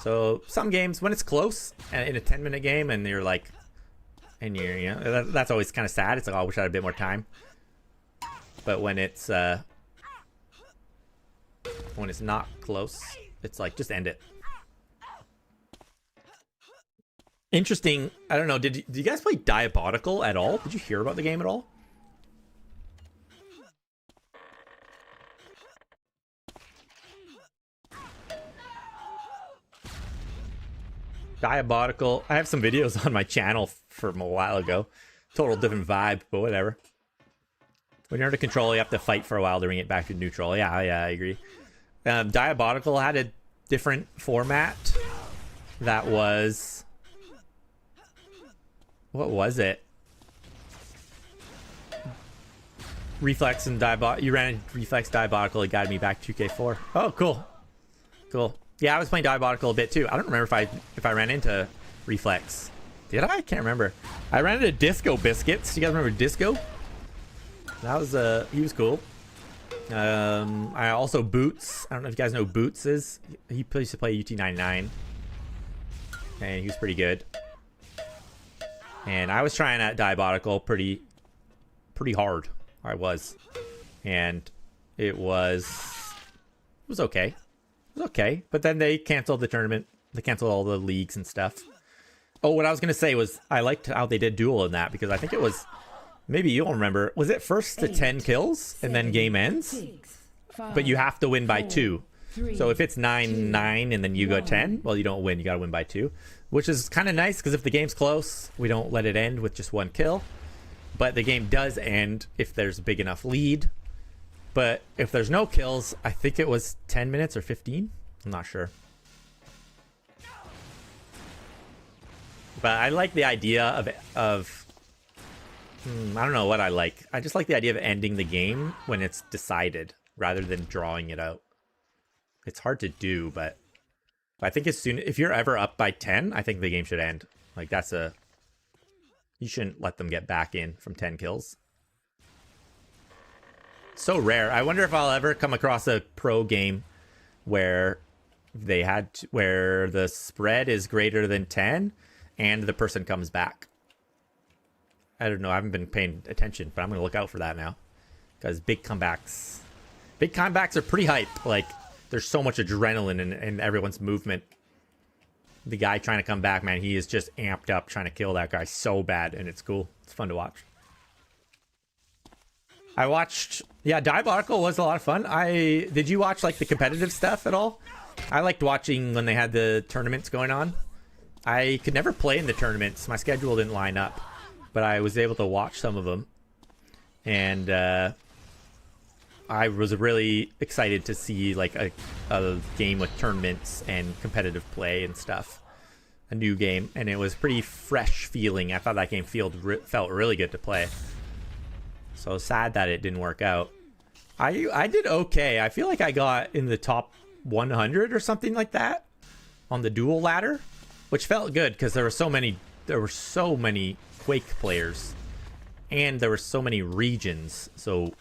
So some games, when it's close in a 10-minute game, and you're like, and you're, you know, that's always kind of sad. It's like, oh, I wish I had a bit more time. But when it's not close, it's like, just end it. Interesting. I don't know. Did you guys play Diabolical at all? Did you hear about the game at all? Diabolical. I have some videos on my channel from a while ago. Total different vibe, but whatever. When you're under control, you have to fight for a while to bring it back to neutral. Yeah, I agree. Diabolical had a different format that was... What was it? Reflex and Diabolical. You ran Reflex Diabolical. It guided me back 2k4. Oh, cool. Cool. Yeah, I was playing Diabolical a bit too. I don't remember if I ran into Reflex. Did I? Can't remember. I ran into Disco Biscuits. You guys remember Disco? That was he was cool. I also Boots. I don't know if you guys know who Boots is. He used to play UT99, and he was pretty good. And I was trying at Diabolical pretty hard. I was, and it was okay. It was okay, but then they canceled the tournament. They canceled all the leagues and stuff. Oh, what I was gonna say was I liked how they did Duel in that, because I think it was, maybe you'll remember, was it first to 10 kills and then game ends? But you have to win by 2. So if it's 9-9 and then you go 10, well, you don't win. You got to win by 2, which is kind of nice, because if the game's close, we don't let it end with just 1 kill. But the game does end if there's a big enough lead. But if there's no kills, I think it was 10 minutes or 15. I'm not sure. But I like the idea of I don't know what I like. I just like the idea of ending the game when it's decided rather than drawing it out. It's hard to do, but I think if you're ever up by 10, I think the game should end. Like, you shouldn't let them get back in from 10 kills. So rare. I wonder if I'll ever come across a pro game where where the spread is greater than 10 and the person comes back. I don't know. I haven't been paying attention, but I'm going to look out for that now, because big comebacks are pretty hype. Like, there's so much adrenaline in everyone's movement. The guy trying to come back, man, he is just amped up trying to kill that guy so bad, and it's cool. It's fun to watch. I watched, yeah, Diabolical was a lot of fun. Did you watch like the competitive stuff at all? I liked watching when they had the tournaments going on. I could never play in the tournaments. My schedule didn't line up, but I was able to watch some of them. And I was really excited to see like a game with tournaments and competitive play and stuff. A new game, and it was pretty fresh feeling. I thought that game felt really good to play. So sad that it didn't work out. I did okay. I feel like I got in the top 100 or something like that on the duel ladder, which felt good because there were so many Quake players, and there were so many regions. So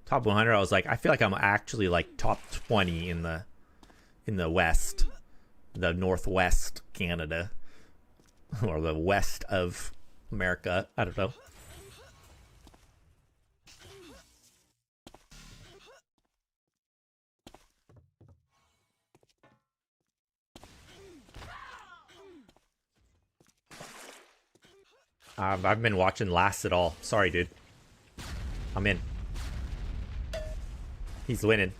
top 100, I was like, I feel like I'm actually like top 20 in the West, the Northwest Canada, or the west of America. I don't know. I've been watching Last at all. Sorry, dude. I'm in. He's winning.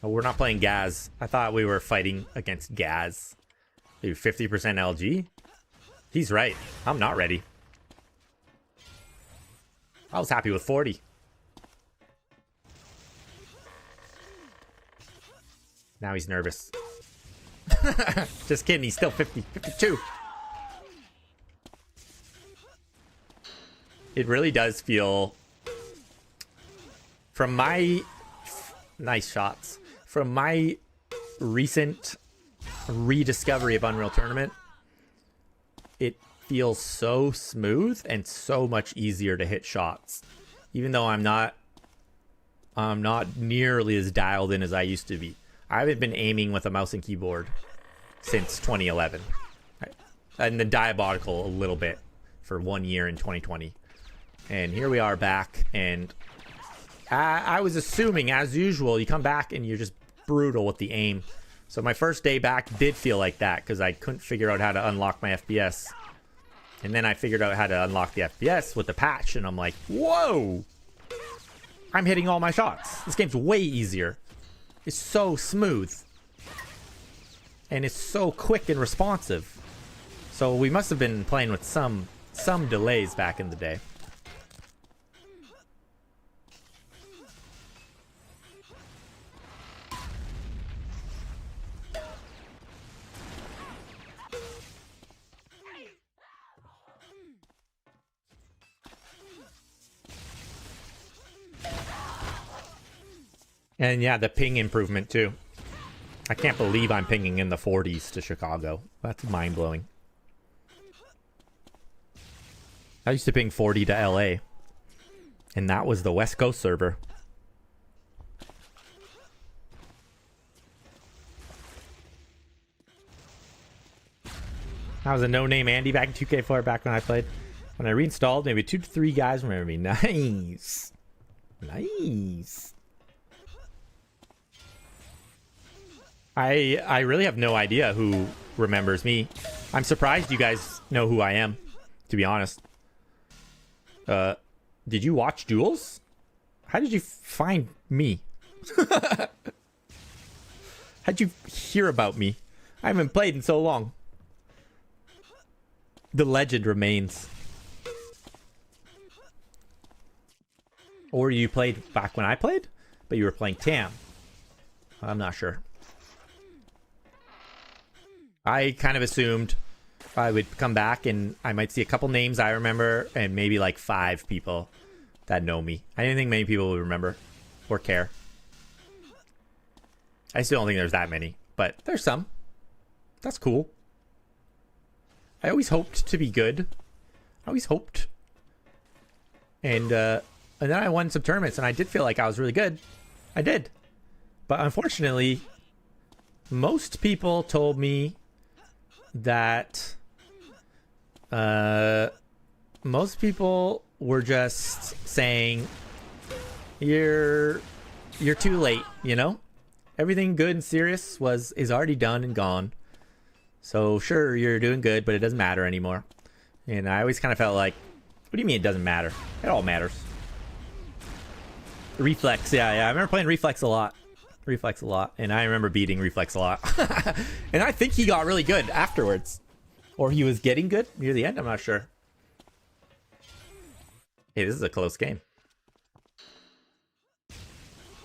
Oh, we're not playing Gaz. I thought we were fighting against Gaz. Dude, 50% LG? He's right. I'm not ready. I was happy with 40. Now he's nervous. Just kidding. He's still 52. It really does feel, from my nice shots, from my recent rediscovery of Unreal Tournament, it feels so smooth and so much easier to hit shots, even though I'm not nearly as dialed in as I used to be. I haven't been aiming with a mouse and keyboard since 2011, and the Diabolical a little bit for 1 year in 2020. And here we are back, and I was assuming, as usual, you come back and you're just brutal with the aim. So my first day back did feel like that, because I couldn't figure out how to unlock my FPS. And then I figured out how to unlock the FPS with the patch, and I'm like, whoa! I'm hitting all my shots. This game's way easier. It's so smooth. And it's so quick and responsive. So we must have been playing with some delays back in the day. And yeah, the ping improvement too. I can't believe I'm pinging in the 40s to Chicago. That's mind-blowing. I used to ping 40 to LA. And that was the West Coast server. I was a no-name Andy back in 2K4 back when I played. When I reinstalled, maybe 2 to 3 guys remember me. Nice. Nice. I really have no idea who remembers me. I'm surprised you guys know who I am, to be honest. Did you watch Duels? How did you find me? How'd you hear about me? I haven't played in so long. The legend remains. Or you played back when I played, but you were playing Tam. I'm not sure. I kind of assumed I would come back and I might see a couple names I remember and maybe like 5 people that know me. I didn't think many people would remember or care. I still don't think there's that many, but there's some. That's cool. I always hoped to be good. I always hoped. And then I won some tournaments and I did feel like I was really good. I did. But unfortunately, most people told me that most people were just saying you're too late, you know? Everything good and serious is already done and gone. So sure, you're doing good, but it doesn't matter anymore. And I always kind of felt like, what do you mean it doesn't matter? It all matters. Reflex, yeah, I remember playing Reflex a lot. Reflex a lot, and I remember beating Reflex a lot. And I think he got really good afterwards, or he was getting good near the end. I'm not sure. Hey, this is a close game,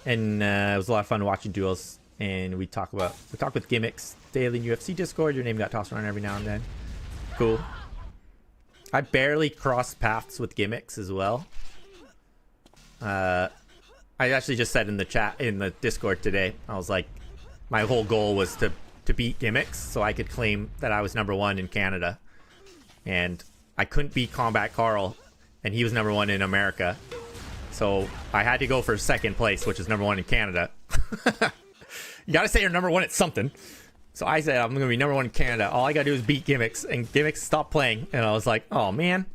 and it was a lot of fun watching Duels. And we talk with gimmicks daily in UFC Discord. Your name got tossed around every now and then. Cool. I barely cross paths with gimmicks as well. I actually just said in the chat, in the Discord today, I was like, my whole goal was to beat gimmicks so I could claim that I was #1 in Canada. And I couldn't beat Combat Carl, and he was #1 in America. So I had to go for 2nd place, which is #1 in Canada. You gotta say you're #1 at something. So I said, I'm gonna be #1 in Canada. All I gotta do is beat gimmicks, and gimmicks stopped playing. And I was like, oh man.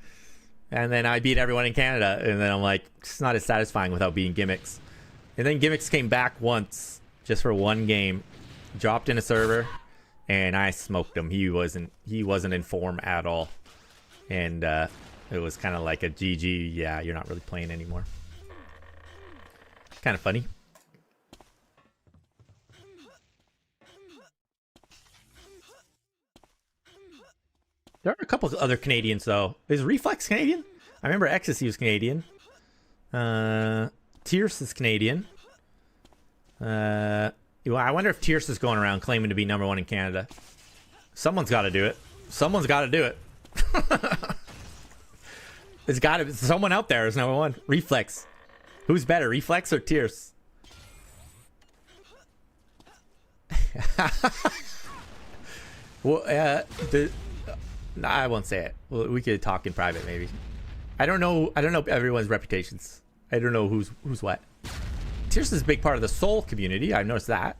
And then I beat everyone in Canada, and then I'm like, it's not as satisfying without beating gimmicks. And then gimmicks came back once, just for 1 game, dropped in a server, and I smoked him. He wasn't in form at all, and it was kind of like a GG. Yeah, you're not really playing anymore. Kind of funny. There are a couple of other Canadians, though. Is Reflex Canadian? I remember Ecstasy was Canadian. Tierce is Canadian. I wonder if Tierce is going around claiming to be #1 in Canada. Someone's got to do it. Someone's got to do it. It's got to be someone out there is #1. Reflex. Who's better, Reflex or Tierce? Well, I won't say it. Well, we could talk in private, maybe. I don't know everyone's reputations. I don't know who's what. Tierce is a big part of the Soul community. I've noticed that.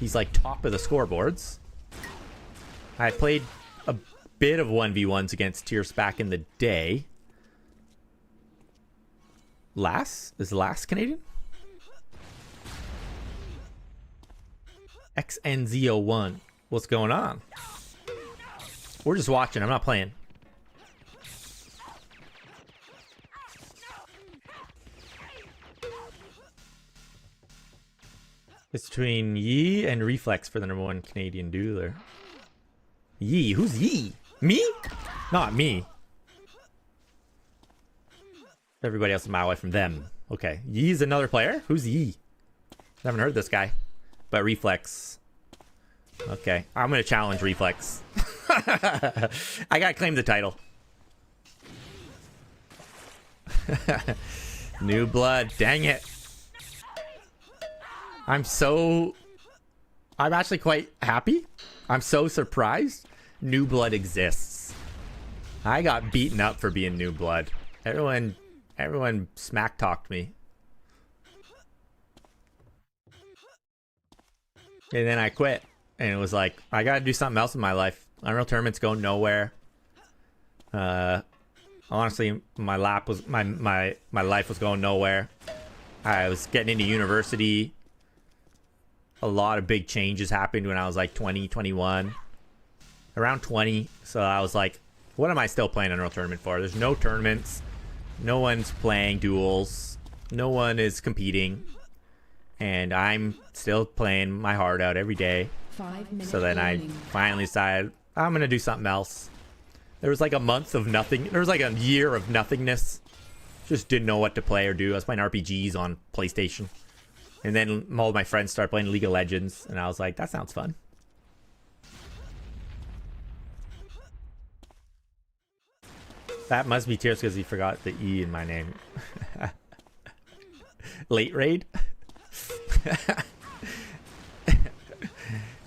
He's like top of the scoreboards. I played a bit of 1v1s against Tierce back in the day. Is Lass Canadian? XNZ01. What's going on? We're just watching. I'm not playing. It's between Yi and Reflex for the #1 Canadian dueler. Yi? Who's Yi? Me? Not me. Everybody else is a mile away from them. Okay. Yi's another player? Who's Yi? I haven't heard this guy. But Reflex. Okay. I'm going to challenge Reflex. I gotta claim the title. New blood. Dang it. I'm actually quite happy. I'm so surprised New Blood exists. I got beaten up for being New Blood. Everyone smack talked me. And then I quit. And it was like, I gotta do something else in my life. Unreal Tournament's going nowhere. Honestly, my life was going nowhere. I was getting into university. A lot of big changes happened when I was like 20, 21. Around 20. So I was like, what am I still playing Unreal Tournament for? There's no tournaments. No one's playing duels. No one is competing. And I'm still playing my heart out every day. So then I finally decided I'm going to do something else. There was like a month of nothing. There was like a year of nothingness. Just didn't know what to play or do. I was playing RPGs on PlayStation. And then all my friends started playing League of Legends. And I was like, that sounds fun. That must be Tears because he forgot the E in my name. Late raid?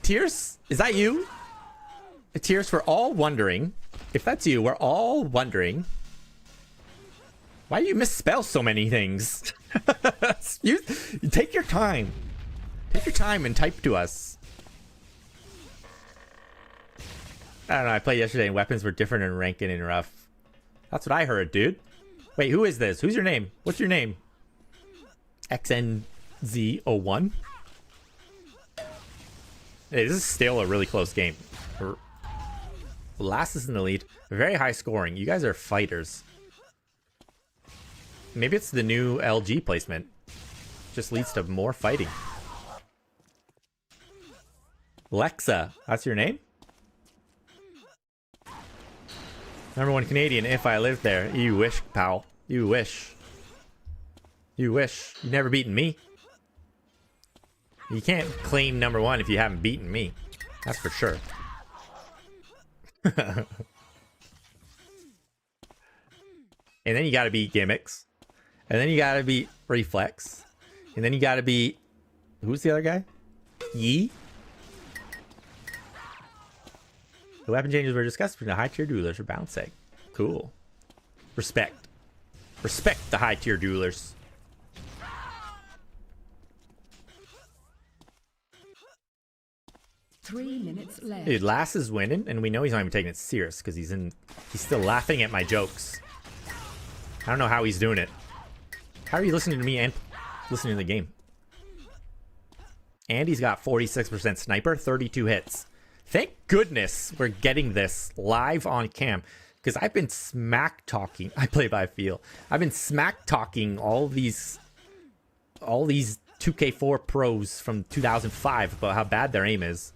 Tears? Is that you? Tears, we're all wondering. If that's you, we're all wondering. Why do you misspell so many things? you take your time. Take your time and type to us. I don't know, I played yesterday and weapons were different in ranking and rough. That's what I heard, dude. Wait, who is this? Who's your name? What's your name? XNZ01? Hey, this is still a really close game. Last is in the lead. Very high scoring. You guys are fighters. Maybe it's the new LG placement. Just leads to more fighting. Lexa, that's your name? Number one Canadian, if I lived there. You wish, pal. You wish. You wish. You've never beaten me. You can't claim number one if you haven't beaten me. That's for sure. And then you gotta beat gimmicks. And then you gotta beat reflex. And then you gotta beat... Who's the other guy? Yi? The weapon changes were discussed between the high tier duelers for bouncing. Cool. Respect. Respect the high tier duelers. Three minutes left. Dude, Lass is winning, and we know he's not even taking it serious because he's still laughing at my jokes. I don't know how he's doing it. How are you listening to me and listening to the game? And he's got 46% sniper, 32 hits. Thank goodness we're getting this live on cam because I've been smack talking. I play by feel. I've been smack talking all these 2k4 pros from 2005 about how bad their aim is.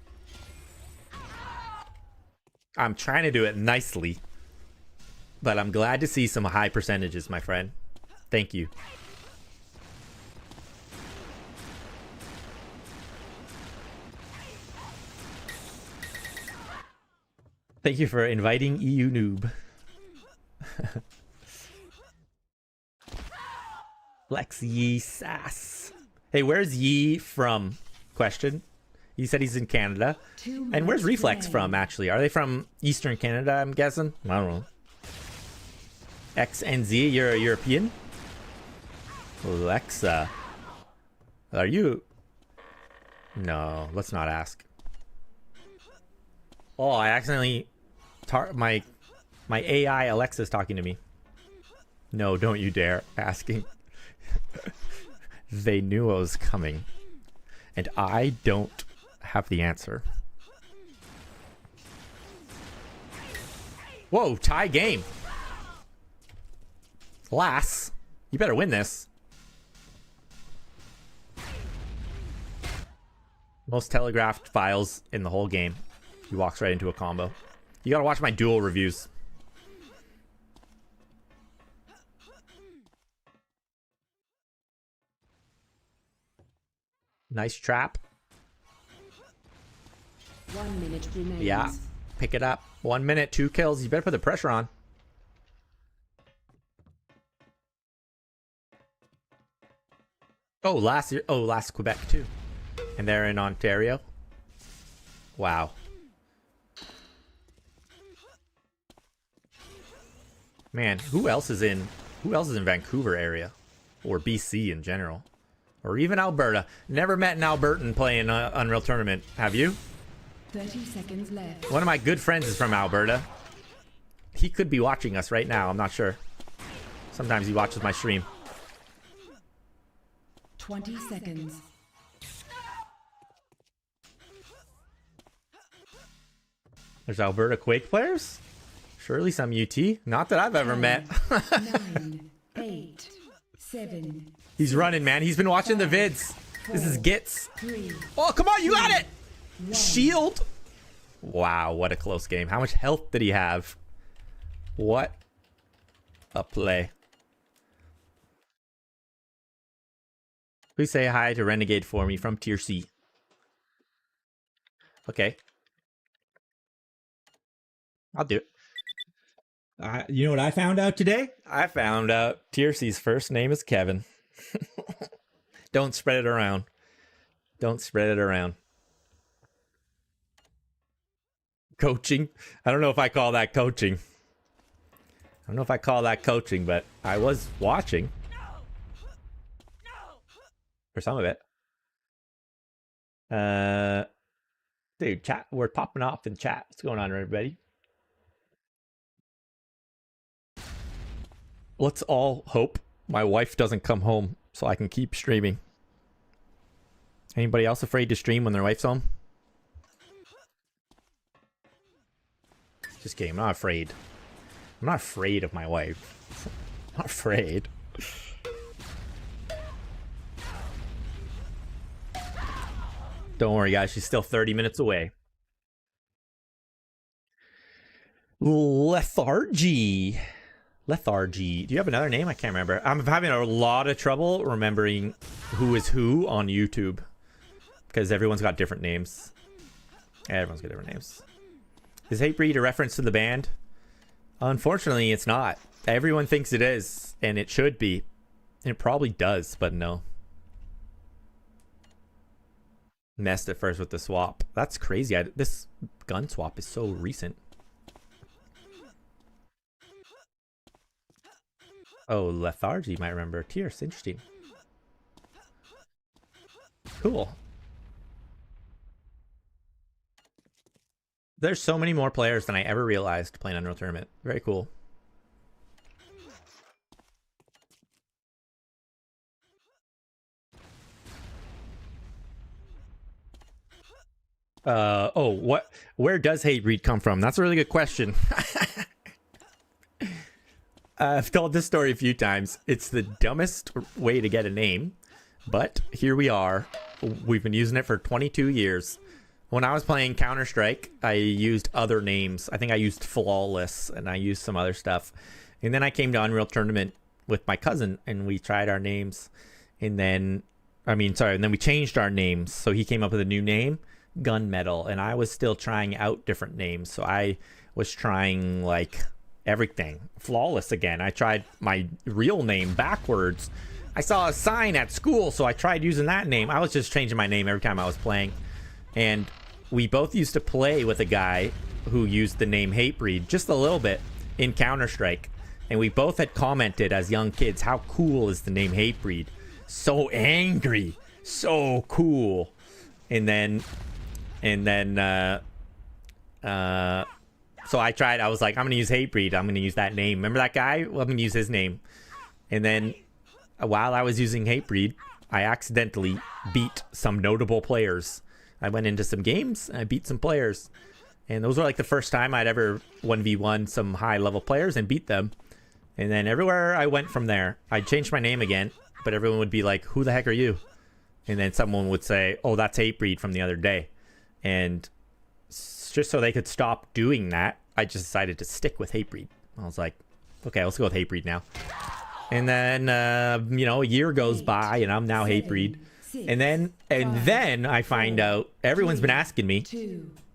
I'm trying to do it nicely, but I'm glad to see some high percentages, my friend. Thank you. Thank you for inviting EU Noob. Lex Yi Sass. Hey, where's Yi from? Question. He said he's in Canada. And where's Reflex from, actually? Are they from Eastern Canada, I'm guessing? I don't know. XNZ, you're a European? Alexa. Are you... No, let's not ask. Oh, I accidentally... My AI Alexa's talking to me. No, don't you dare asking. They knew I was coming. And I don't have the answer. Whoa, tie game. Lass, you better win this. Most telegraphed files in the whole game. He walks right into a combo. You gotta watch my duel reviews. Nice trap. 1 minute remains. Yeah, pick it up. 1 minute, 2 kills. You better put the pressure on. Oh, last Quebec too. And they're in Ontario. Wow. Man, who else is in Vancouver area? Or BC in general? Or even Alberta. Never met an Albertan playing Unreal Tournament. Have you? 30 seconds left. One of my good friends is from Alberta. He could be watching us right now. I'm not sure. Sometimes he watches my stream. 20 seconds. There's Alberta Quake players? Surely some UT. Not that I've ever met. 9, 8, 7. He's running, man. He's been watching the vids. This is Gits. 3. Oh, come on. You got it. 1. Shield. Wow, what a close game. How much health did he have? What a play. Please say hi to Renegade for me from Tier C. Okay. I'll do it. You know what I found out today? I found out Tier C's first name is Kevin. Don't spread it around. Don't spread it around. Coaching? I don't know if I call that coaching. I don't know if I call that coaching, but I was watching. For some of it. Dude, chat, we're popping off in chat. What's going on, everybody? Let's all hope my wife doesn't come home so I can keep streaming. Anybody else afraid to stream when their wife's home? Just kidding. I'm not afraid. I'm not afraid of my wife. I'm not afraid. Don't worry, guys. She's still 30 minutes away. Lethargy. Lethargy. Do you have another name? I can't remember. I'm having a lot of trouble remembering who is who on YouTube. Because everyone's got different names. Everyone's got different names. Is HateBreeD a reference to the band? Unfortunately, it's not. Everyone thinks it is, and it should be. And it probably does, but no. Messed at first with the swap. That's crazy. This gun swap is so recent. Oh, Lethargy, you might remember. Tierce, interesting. Cool. There's so many more players than I ever realized playing Unreal Tournament. Very cool. Where does HateBreeD come from? That's a really good question. I've told this story a few times. It's the dumbest way to get a name, but here we are. We've been using it for 22 years. When I was playing Counter-Strike, I used other names. I think I used Flawless, and I used some other stuff. And then I came to Unreal Tournament with my cousin, and we tried our names. And then we changed our names. So he came up with a new name, Gunmetal, and I was still trying out different names. So I was trying, like, everything. Flawless again. I tried my real name backwards. I saw a sign at school, so I tried using that name. I was just changing my name every time I was playing. And we both used to play with a guy who used the name HateBreeD just a little bit in Counter-Strike. And we both had commented as young kids, how cool is the name HateBreeD? So angry. So cool. And then so I tried, I was like, I'm going to use HateBreeD. I'm going to use that name. Remember that guy? Well, I'm going to use his name. And then while I was using HateBreeD, I accidentally beat some notable players. I went into some games and I beat some players. And those were like the first time I'd ever 1v1 some high level players and beat them. And then everywhere I went from there, I changed my name again, but everyone would be like, who the heck are you? And then someone would say, oh, that's HateBreeD from the other day. And just so they could stop doing that, I just decided to stick with HateBreeD. I was like, okay, let's go with HateBreeD now. And then, a year goes by and I'm now HateBreeD. And then I find out everyone's been asking me,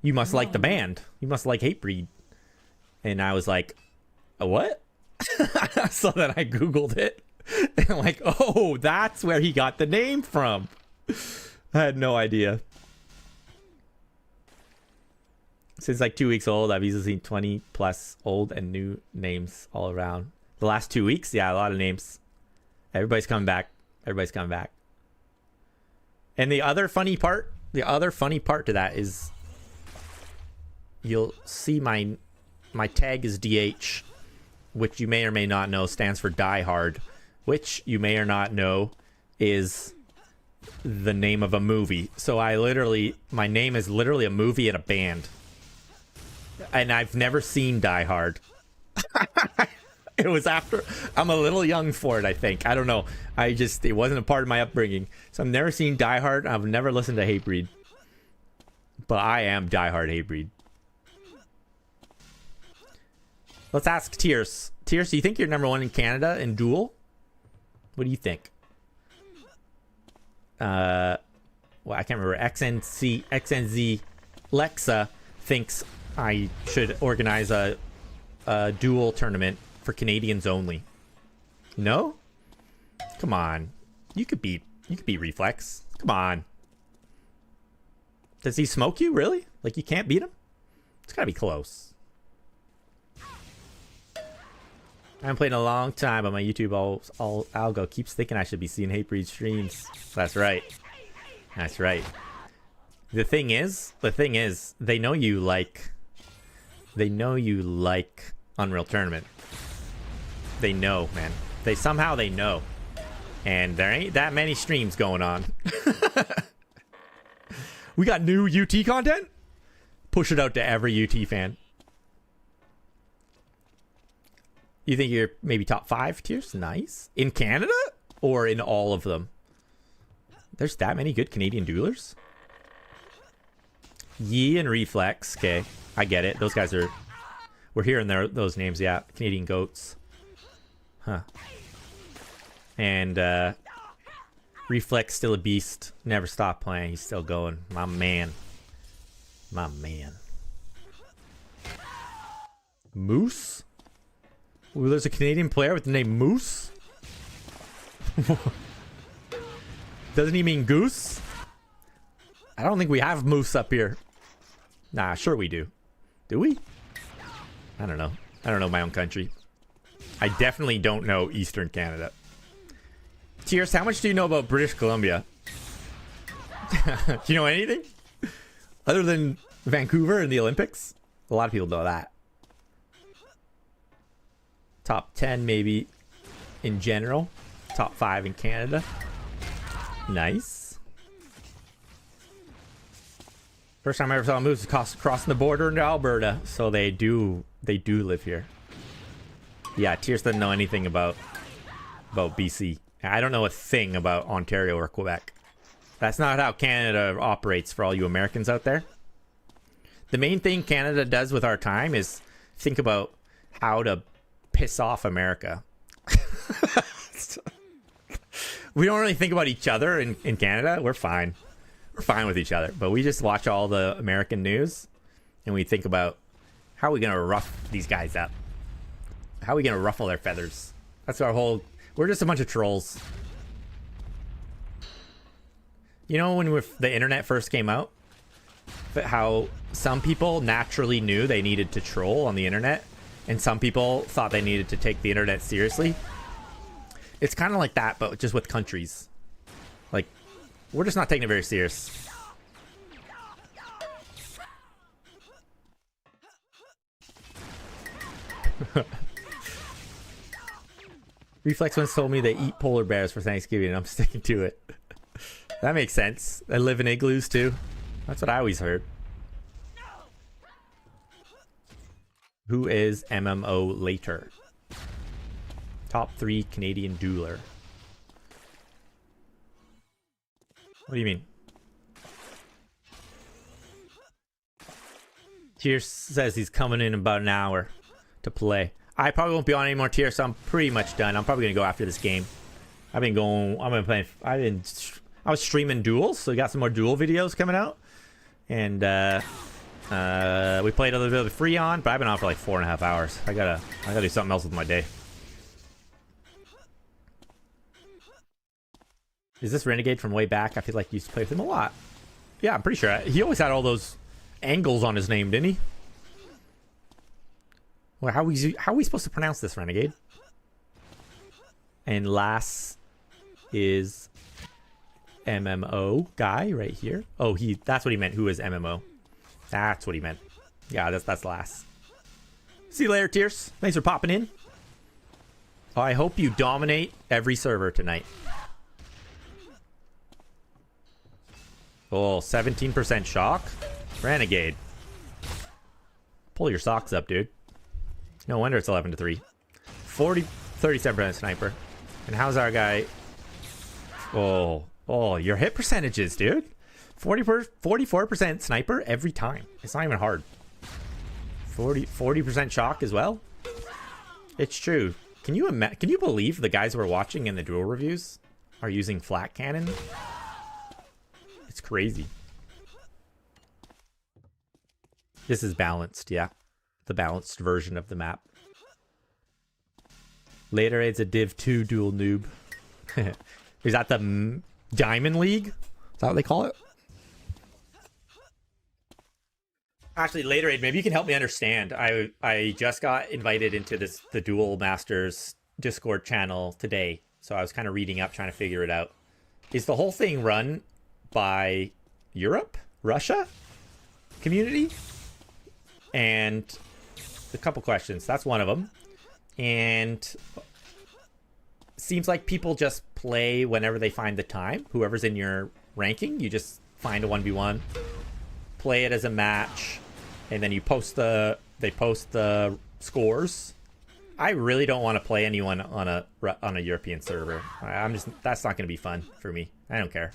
you must like the band. You must like HateBreeD. And I was like, what? So then I Googled it. And I'm like, oh, that's where he got the name from. I had no idea. Since like 2 weeks old, I've easily seen 20 plus old and new names all around. The last 2 weeks, yeah, a lot of names. Everybody's coming back. Everybody's coming back. And the other funny part to that is you'll see my tag is DH, which you may or may not know stands for Die Hard, which you may or not know is the name of a movie. So my name is literally a movie and a band. And I've never seen Die Hard. It was after, I'm a little young for it, I think. I don't know. It wasn't a part of my upbringing. So I've never seen Die Hard. I've never listened to HateBreeD. But I am Die Hard HateBreeD. Let's ask Tierce. Tierce, do you think you're #1 in Canada in Duel? What do you think? Well, I can't remember. XNZ Lexa thinks I should organize a Duel tournament for Canadians only. No? Come on. You could beat Reflex. Come on. Does he smoke you, really? Like you can't beat him? It's gotta be close. I haven't played in a long time, but my YouTube algo keeps thinking I should be seeing HateBreeD streams. That's right. That's right. The thing is, they know you like Unreal Tournament. They know, man. Somehow they know. And there ain't that many streams going on. We got new UT content? Push it out to every UT fan. You think you're maybe top 5 tiers? Nice. In Canada? Or in all of them? There's that many good Canadian duelers? Yi and Reflex. Okay, I get it. Those guys are... We're hearing those names, yeah. Canadian goats. Huh. And Reflex still a beast. Never stopped playing. He's still going. My man. My man. Moose? Ooh, there's a Canadian player with the name Moose? Doesn't he mean goose? I don't think we have moose up here. Nah, sure we do. Do we? I don't know. I don't know my own country. I definitely don't know Eastern Canada. Tierce, how much do you know about British Columbia? Do you know anything? Other than Vancouver and the Olympics? A lot of people know that. Top 10 maybe in general. Top 5 in Canada. Nice. First time I ever saw a moose crossing the border into Alberta. So they do live here. Yeah, Tierce doesn't know anything about BC. I don't know a thing about Ontario or Quebec. That's not how Canada operates for all you Americans out there. The main thing Canada does with our time is think about how to piss off America. We don't really think about each other in Canada. We're fine. We're fine with each other. But we just watch all the American news and we think about how are we going to rough these guys up? How are we going to ruffle their feathers? That's our whole... We're just a bunch of trolls. You know when the internet first came out? How some people naturally knew they needed to troll on the internet and some people thought they needed to take the internet seriously? It's kind of like that, but just with countries. Like, we're just not taking it very serious. Reflex once told me they eat polar bears for Thanksgiving, and I'm sticking to it. That makes sense. They live in igloos, too. That's what I always heard. Who is MMO later? Top 3 Canadian dueler. What do you mean? Tierce says he's coming in about an hour to play. I probably won't be on anymore, Tierce, so I'm pretty much done. I'm probably gonna go after this game. I was streaming duels, so we got some more duel videos coming out. And we played a little bit of Freon, but I've been on for like 4.5 hours. I gotta do something else with my day. Is this Renegade from way back? I feel like you used to play with him a lot. Yeah, I'm pretty sure. He always had all those angles on his name, didn't he? Well, how are we supposed to pronounce this, Renegade? And last is MMO guy right here. Oh, that's what he meant. Who is MMO? That's what he meant. Yeah, that's last. See you later, Tears. Thanks for popping in. Oh, I hope you dominate every server tonight. Oh, 17% shock. Renegade. Pull your socks up, dude. No wonder it's 11-3. 37% sniper. And how's our guy? Oh, your hit percentages, dude. 44% sniper every time. It's not even hard. 40% shock as well. It's true. Can you believe the guys we're watching in the duel reviews are using flat cannon? It's crazy. This is balanced, yeah. The balanced version of the map. Later, it's a Div 2 dual noob. Is that the Diamond League? Is that what they call it? Actually, later, maybe you can help me understand. I just got invited into the Duel Masters Discord channel today. So I was kind of reading up, trying to figure it out. Is the whole thing run by Europe? Russia? Community? And a couple questions. That's one of them. And seems like people just play whenever they find the time. Whoever's in your ranking, you just find a 1v1, play it as a match, and then you post they post the scores. I really don't want to play anyone on a European server. That's not going to be fun for me. I don't care.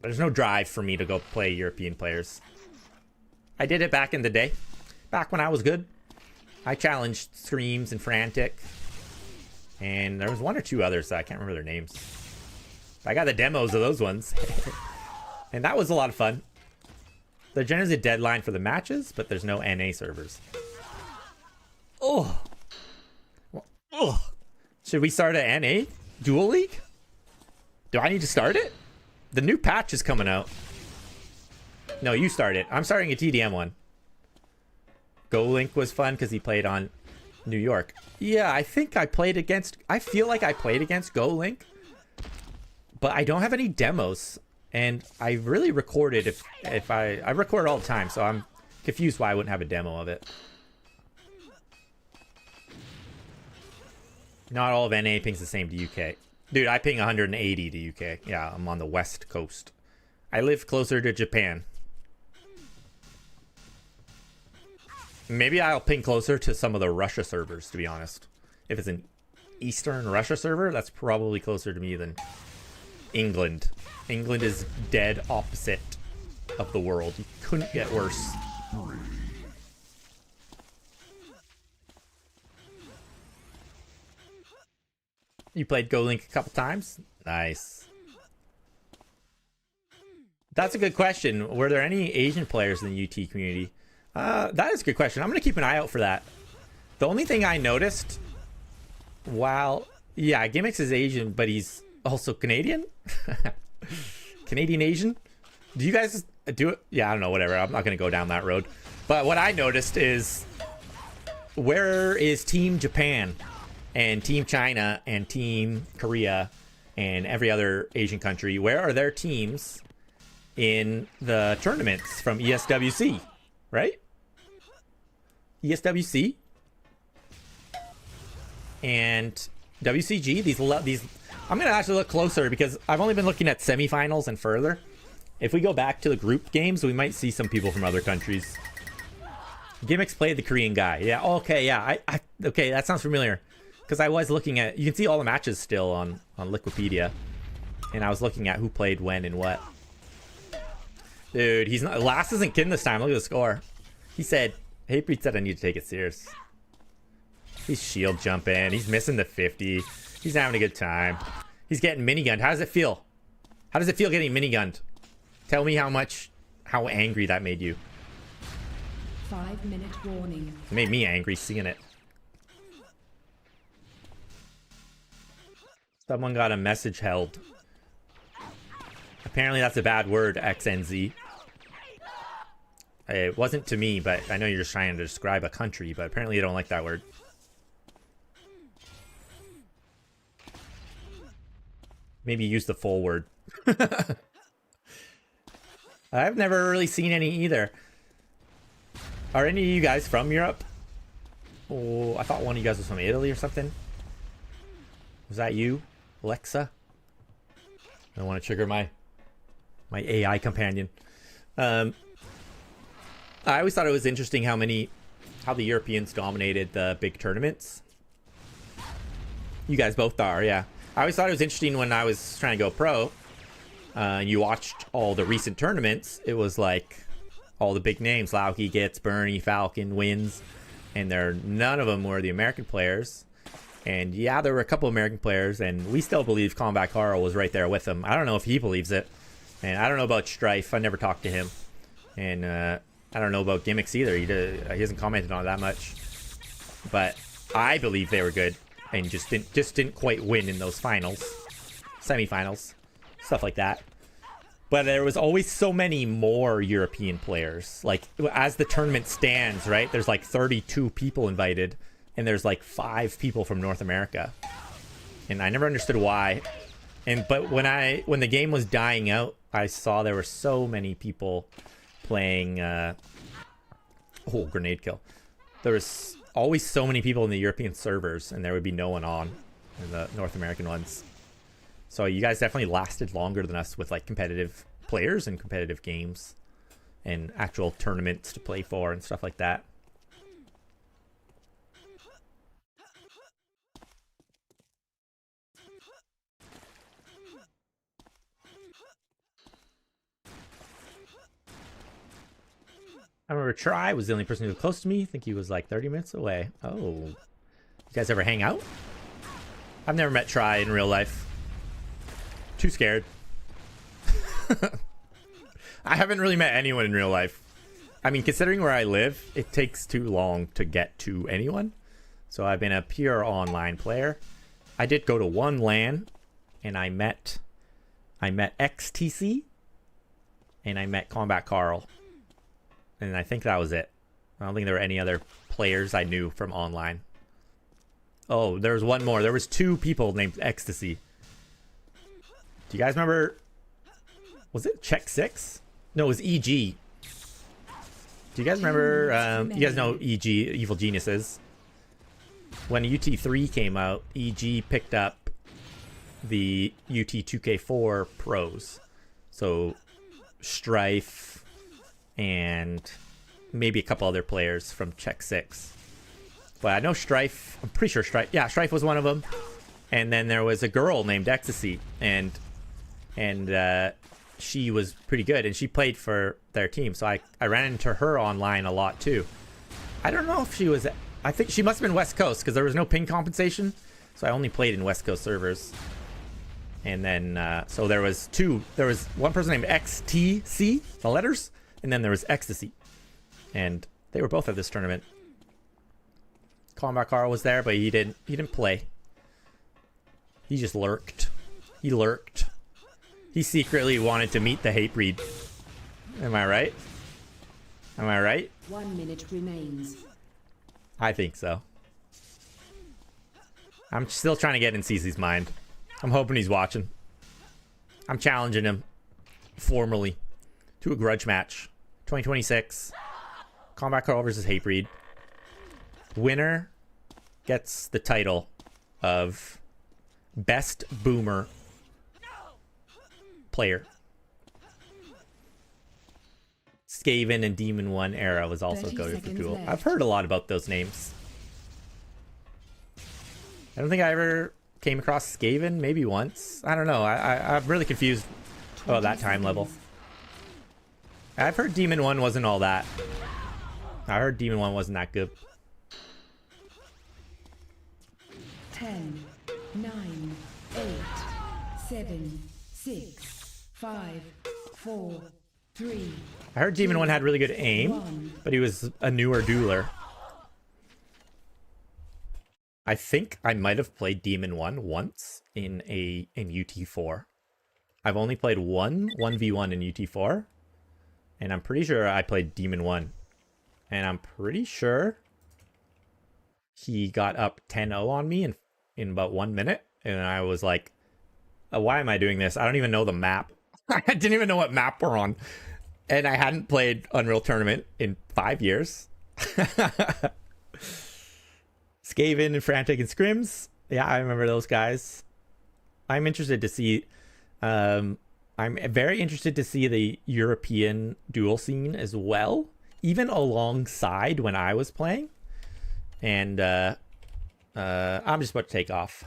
There's no drive for me to go play European players. I did it back in the day. Back when I was good. I challenged Screams and Frantic. And there was one or two others that I can't remember their names. I got the demos of those ones. And that was a lot of fun. There's generally a deadline for the matches, but there's no NA servers. Oh. Should we start a NA Duel League? Do I need to start it? The new patch is coming out. No, you start it. I'm starting a TDM one. GoLink was fun because he played on New York. Yeah, I think I feel like I played against GoLink, but I don't have any demos, and I really recorded I record all the time, so I'm confused why I wouldn't have a demo of it. Not all of NA pings the same to UK. Dude, I ping 180 to UK. Yeah, I'm on the west coast. I live closer to Japan. Maybe I'll ping closer to some of the Russia servers, to be honest. If it's an Eastern Russia server, that's probably closer to me than England. England is dead opposite of the world. You couldn't get worse. You played GoLink a couple times? Nice. That's a good question. Were there any Asian players in the UT community? That is a good question. I'm going to keep an eye out for that. The only thing I noticed yeah, Gimmicks is Asian, but he's also Canadian. Canadian Asian. Do you guys do it? Yeah, I don't know, whatever. I'm not going to go down that road. But what I noticed is, where is Team Japan and Team China and Team Korea and every other Asian country? Where are their teams in the tournaments from ESWC, right? ESWC and WCG. These I'm gonna actually look closer because I've only been looking at semifinals and further. If we go back to the group games, we might see some people from other countries. Gimmicks played the Korean guy. Yeah. Okay. Yeah. Okay. That sounds familiar. Because I was looking at, you can see all the matches still on Wikipedia, and I was looking at who played when and what. Dude, he's not. Last isn't kidding this time. Look at the score. He said, HateBreeD said I need to take it serious. He's shield jumping. He's missing the 50. He's having a good time. He's getting minigunned. How does it feel? How does it feel getting minigunned? Tell me how angry that made you. 5-minute warning. It made me angry seeing it. Someone got a message held. Apparently that's a bad word, XNZ. It wasn't to me, but I know you're just trying to describe a country, but apparently you don't like that word. Maybe use the full word. I've never really seen any either. Are any of you guys from Europe? Oh, I thought one of you guys was from Italy or something. Was that you, Alexa? I don't want to trigger my AI companion. I always thought it was interesting how the Europeans dominated the big tournaments. You guys both are, yeah. I always thought it was interesting when I was trying to go pro. You watched all the recent tournaments. It was like all the big names. Lauki gets, Bernie, Falcon wins. And none of them were the American players. And yeah, there were a couple American players. And we still believe Combat Carl was right there with them. I don't know if he believes it. And I don't know about Strife. I never talked to him. And I don't know about Gimmicks either. He hasn't commented on it that much. But I believe they were good. And just didn't quite win in those finals. Semifinals. Stuff like that. But there was always so many more European players. Like, as the tournament stands, right? There's like 32 people invited. And there's like 5 people from North America. And I never understood why. But when the game was dying out, I saw there were so many people playing... oh, grenade kill. There was always so many people in the European servers, and there would be no one on in the North American ones. So you guys definitely lasted longer than us with like competitive players and competitive games and actual tournaments to play for and stuff like that. I remember Try was the only person who was close to me. I think he was like 30 minutes away. Oh. You guys ever hang out? I've never met Try in real life. Too scared. I haven't really met anyone in real life. I mean, considering where I live, it takes too long to get to anyone. So I've been a pure online player. I did go to one LAN, and I met XTC, and I met Combat Carl. And I think that was it. I don't think there were any other players I knew from online. Oh, there was one more. There was 2 people named Ecstasy. Do you guys remember? Was it Check 6? No, it was EG. Do you guys remember? You guys know EG, Evil Geniuses. When UT3 came out, EG picked up the UT2k4 pros. So Strife and maybe a couple other players from Check 6. But I know Strife, I'm pretty sure Strife, yeah, Strife was one of them. And then there was a girl named Ecstasy, and she was pretty good, and she played for their team. So I ran into her online a lot too. I don't know if she was, I think she must have been West Coast, because there was no ping compensation. So I only played in West Coast servers. And then, so there was one person named XTC, the letters, and then there was Ecstasy. And they were both at this tournament. Combat Carl was there, but he didn't play. He just lurked. He lurked. He secretly wanted to meet the HateBreeD. Am I right? Am I right? 1 minute remains. I think so. I'm still trying to get in CC's mind. I'm hoping he's watching. I'm challenging him formally to a grudge match. 2026. Combat Carl versus HateBreeD. Winner gets the title of Best Boomer Player. Skaven and Demon 1 era was also going for Duel. I've heard a lot about those names. I don't think I ever came across Skaven, maybe once. I don't know. I'm really confused about that time level. I've heard Demon 1 wasn't all that. I heard Demon 1 wasn't that good. 10, 9, 8, 7, 6, 5, 4, 3. I heard Demon 1 had really good aim, but he was a newer dueler. I think I might have played Demon 1 once in UT4. I've only played 1v1 in UT4. And I'm pretty sure I played Demon 1. And I'm pretty sure he got up 10-0 on me in about 1 minute. And I was like, why am I doing this? I don't even know the map. I didn't even know what map we're on. And I hadn't played Unreal Tournament in 5 years. Skaven and Frantic and Scrims. Yeah, I remember those guys. I'm interested to see... I'm very interested to see the European duel scene as well. Even alongside when I was playing. And I'm just about to take off.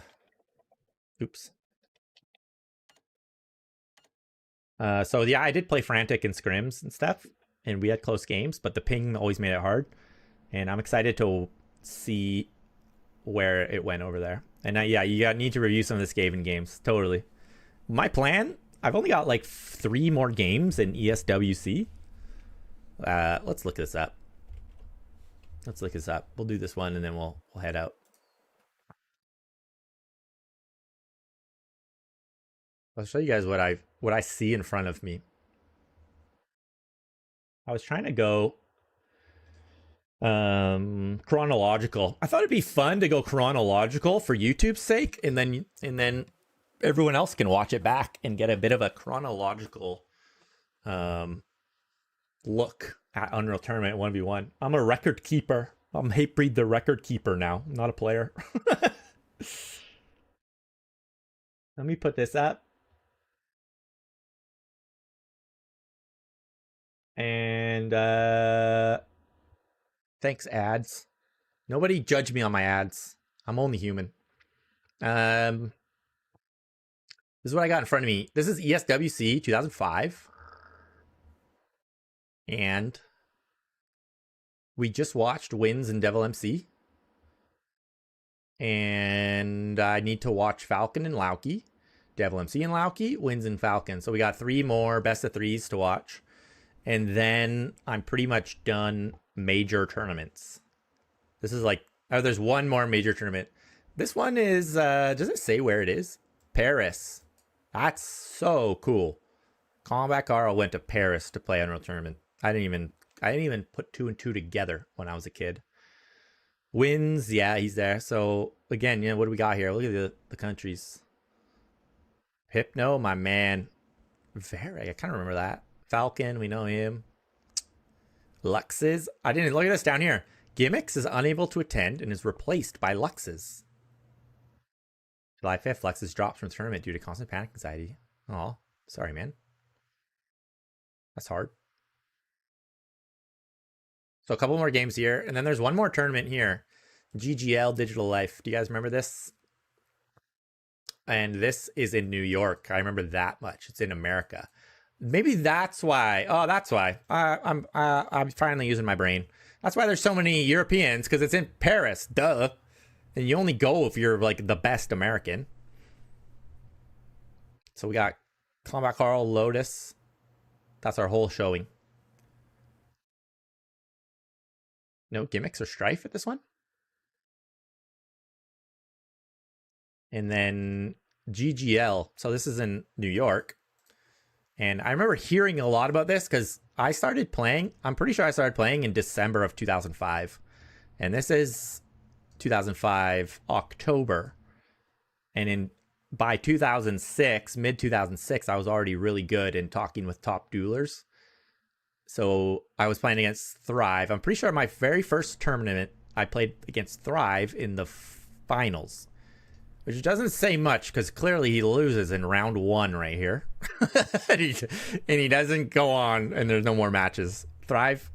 Oops. So yeah, I did play Frantic and Scrims and stuff, and we had close games, but the ping always made it hard. And I'm excited to see where it went over there. And yeah, you need to review some of the Skaven games. Totally. My plan, I've only got like 3 more games in ESWC. Let's look this up. We'll do this one and then we'll head out. I'll show you guys what I see in front of me. I was trying to go chronological. I thought it'd be fun to go chronological for YouTube's sake, and then everyone else can watch it back and get a bit of a chronological look at Unreal Tournament 1v1. I'm a record keeper. I'm HateBreeD the record keeper now, I'm not a player. Let me put this up. And thanks, ads. Nobody judge me on my ads. I'm only human. This is what I got in front of me. This is ESWC 2005. And we just watched Wins in Devil MC. And I need to watch Falcon and Lauki. Devil MC and Lauki, Wins and Falcon. So we got 3 more best of 3s to watch. And then I'm pretty much done major tournaments. This is like, oh, there's 1 more major tournament. This one is, does it say where it is? Paris. That's so cool. Combat Carl went to Paris to play Unreal Tournament. I didn't even put 2 and 2 together when I was a kid. Wins, yeah, he's there. So again, what do we got here? Look at the countries. Hypno, my man. Very, I kind of remember that. Falcon, we know him. Luxes. I didn't look at this down here. Gimmicks is unable to attend and is replaced by Luxes. July 5th, Luxes drops from the tournament due to constant panic anxiety. Oh, sorry, man. That's hard. So a couple more games here, and then there's 1 more tournament here. GGL Digital Life. Do you guys remember this? And this is in New York. I remember that much. It's in America. Maybe that's why. Oh, that's why. I'm finally using my brain. That's why there's so many Europeans, because it's in Paris. Duh. And you only go if you're like the best American. So we got Combat Carl, Lotus. That's our whole showing. No gimmicks or strife at this one. And then GGL. So this is in New York. And I remember hearing a lot about this because I started playing. I'm pretty sure I started playing in December of 2005. And this is 2005 October. And by 2006, mid 2006, I was already really good in talking with top duelers. So I was playing against Thrive. I'm pretty sure my very first tournament, I played against Thrive in the finals. Which doesn't say much because clearly he loses in round 1 right here. and he doesn't go on and there's no more matches. Thrive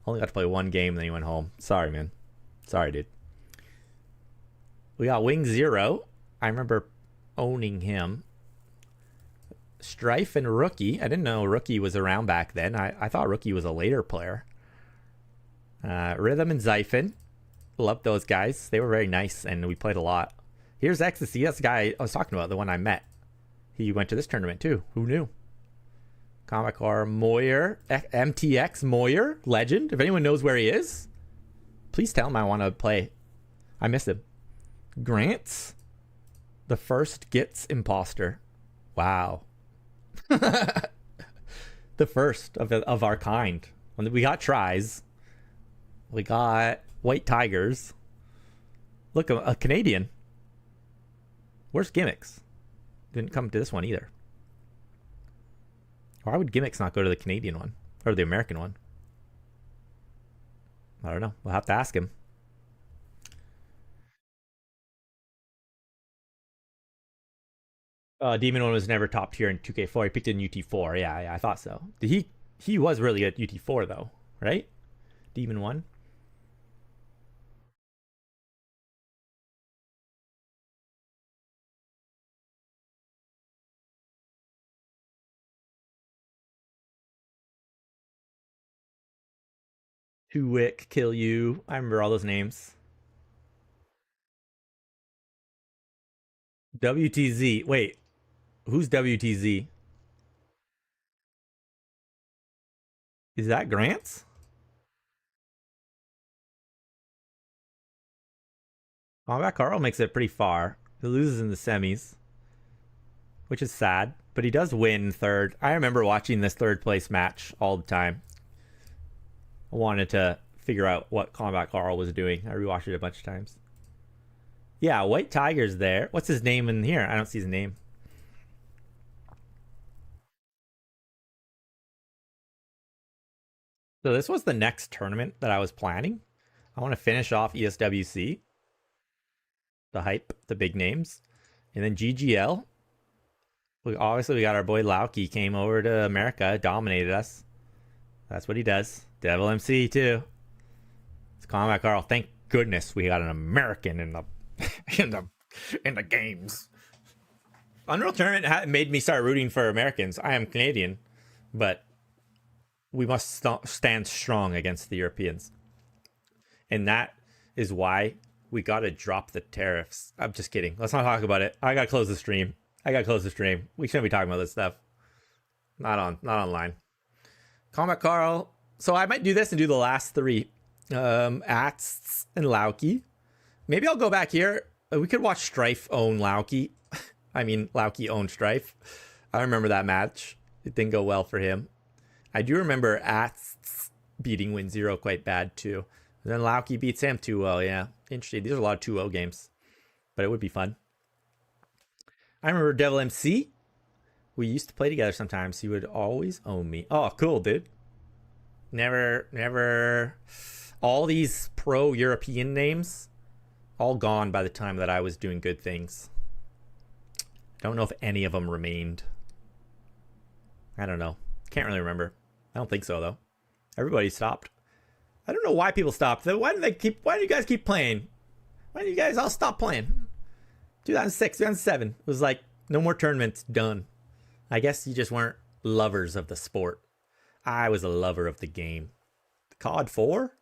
only got to play 1 game and then he went home. Sorry, man. Sorry, dude. We got Wing Zero. I remember owning him. Strife and Rookie. I didn't know Rookie was around back then. I thought Rookie was a later player. Rhythm and Zyphon. Loved those guys. They were very nice and we played a lot. Here's Ecstasy. That's the guy I was talking about, the one I met. He went to this tournament too. Who knew? Comic Car Moyer. MTX Moyer. Legend. If anyone knows where he is, please tell him I want to play. I miss him. Grants. The first gets imposter. Wow. The first of our kind. We got tries. We got white tigers. Look, a Canadian. Where's Gimmicks? Didn't come to this one either. Why would Gimmicks not go to the Canadian one? Or the American one? I don't know. We'll have to ask him. Demon one was never top tier in 2k4. He picked in UT4. Yeah, I thought so. He was really good at UT4 though, right? Demon one. Two Wick, Kill You. I remember all those names. WTZ. Wait, who's WTZ? Is that Grants? Combat Carl makes it pretty far. He loses in the semis, which is sad, but he does win third. I remember watching this third place match all the time. I wanted to figure out what Combat Carl was doing. I rewatched it a bunch of times. Yeah, White Tiger's there. What's his name in here? I don't see his name. So this was the next tournament that I was planning. I want to finish off ESWC. The hype, the big names. And then GGL. Obviously, we got our boy Lauki came over to America, dominated us. That's what he does. Devil MC too. It's Combat Carl. Thank goodness we got an American in the in the games. Unreal Tournament made me start rooting for Americans. I am Canadian, but we must stand strong against the Europeans. And that is why we got to drop the tariffs. I'm just kidding. Let's not talk about it. I got to close the stream. We shouldn't be talking about this stuff. Not online. Combat Carl. So I might do this and do the last three. Ats and Lauki. Maybe I'll go back here. We could watch Strife own Lauki. I mean, Lauki owned Strife. I remember that match. It didn't go well for him. I do remember Ats beating Win0 quite bad too. And then Lauki beats him 2-0. Yeah, interesting. These are a lot of 2-0 games, but it would be fun. I remember Devil MC. We used to play together sometimes. He would always own me. Oh, cool, dude. Never. All these pro-European names, all gone by the time that I was doing good things. I don't know if any of them remained. I don't know. Can't really remember. I don't think so, though. Everybody stopped. I don't know why people stopped. Why do you guys keep playing? Why do you guys all stop playing? 2006, 2007. It was like, no more tournaments, done. I guess you just weren't lovers of the sport. I was a lover of the game. COD 4?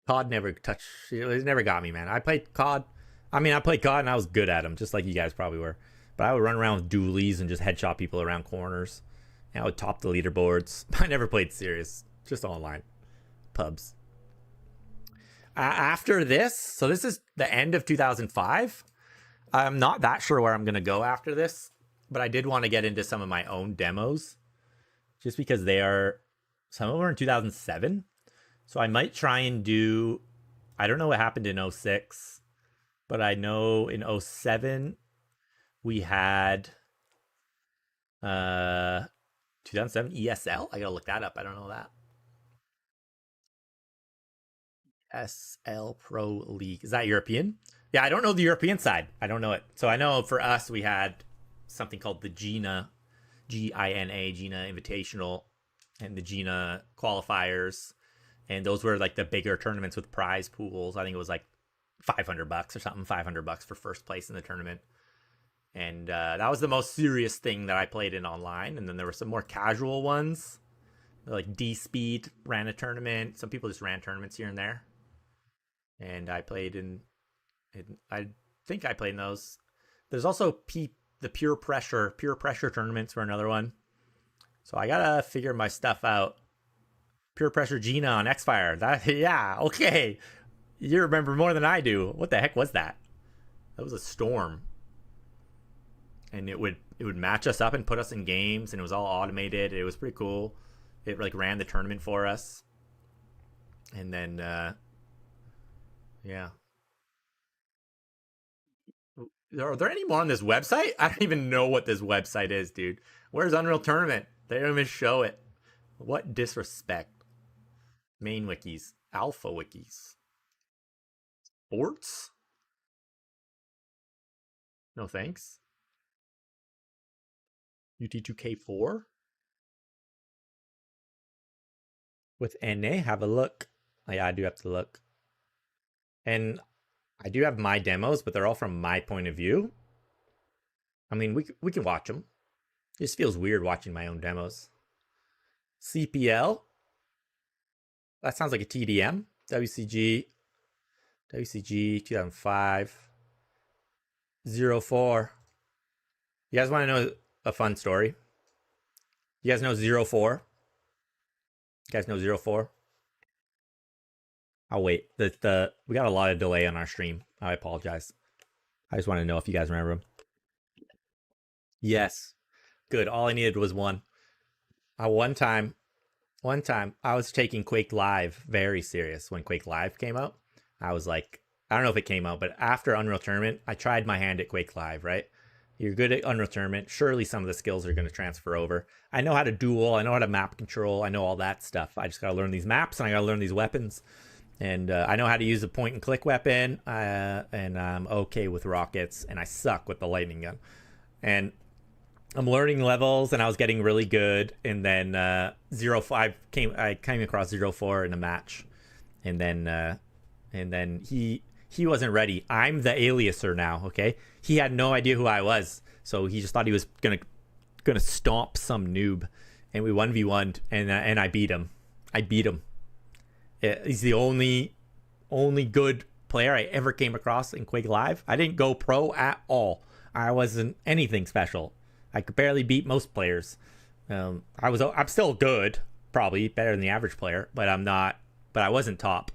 COD never touched, it never got me, man. I played COD and I was good at them, just like you guys probably were. But I would run around with dualies and just headshot people around corners. And I would top the leaderboards. I never played serious, just online. Pubs. After this, so this is the end of 2005. I'm not that sure where I'm going to go after this, but I did want to get into some of my own demos, just because some of them are in 2007. So I might try and do, I don't know what happened in 06, but I know in 07 we had 2007 ESL. I gotta look that up. I don't know that. SL Pro League. Is that European? Yeah, I don't know the European side. I don't know it. So I know for us, we had something called the GINA, Gina, GINA Invitational, and the GINA qualifiers. And those were like the bigger tournaments with prize pools. I think it was like $500 or something, $500 for first place in the tournament. And that was the most serious thing that I played in online. And then there were some more casual ones. Like D-Speed ran a tournament. Some people just ran tournaments here and there. And I played I think I played in those. There's also the pure pressure tournaments were another one. So I gotta figure my stuff out. Pure pressure Gina on Xfire. Yeah, okay. You remember more than I do. What the heck was that? That was a storm. And it would match us up and put us in games, and it was all automated. It was pretty cool. It like ran the tournament for us. And then yeah. Are there any more on this website? I don't even know what this website is, dude. Where's Unreal Tournament? They don't even show it. What disrespect. Main wikis. Alpha wikis. Sports? No thanks. UT2k4? With NA? Have a look. Oh, yeah, I do have to look. And I do have my demos, but they're all from my point of view. I mean, we can watch them. It just feels weird watching my own demos. CPL? That sounds like a TDM. WCG 2005 04. You guys want to know a fun story? You guys know 04? You guys know 04? I'll wait. We got a lot of delay on our stream. I apologize. I just want to know if you guys remember him. Yes. Good. All I needed was one. One time I was taking Quake Live very serious when Quake Live came out. I was like, I don't know if it came out, but after Unreal Tournament, I tried my hand at Quake Live, right? You're good at Unreal Tournament. Surely some of the skills are going to transfer over. I know how to duel. I know how to map control. I know all that stuff. I just got to learn these maps and I got to learn these weapons. And I know how to use a point and click weapon. And I'm okay with rockets. And I suck with the lightning gun. And I'm learning levels and I was getting really good. And then 05 I came across 04 in a match. And then he wasn't ready. I'm the aliaser now, okay? He had no idea who I was. So he just thought he was gonna stomp some noob. And we 1v1'd and I beat him. He's the only good player I ever came across in Quake Live. I didn't go pro at all. I wasn't anything special. I could barely beat most players. I'm still good, probably better than the average player, but I wasn't top.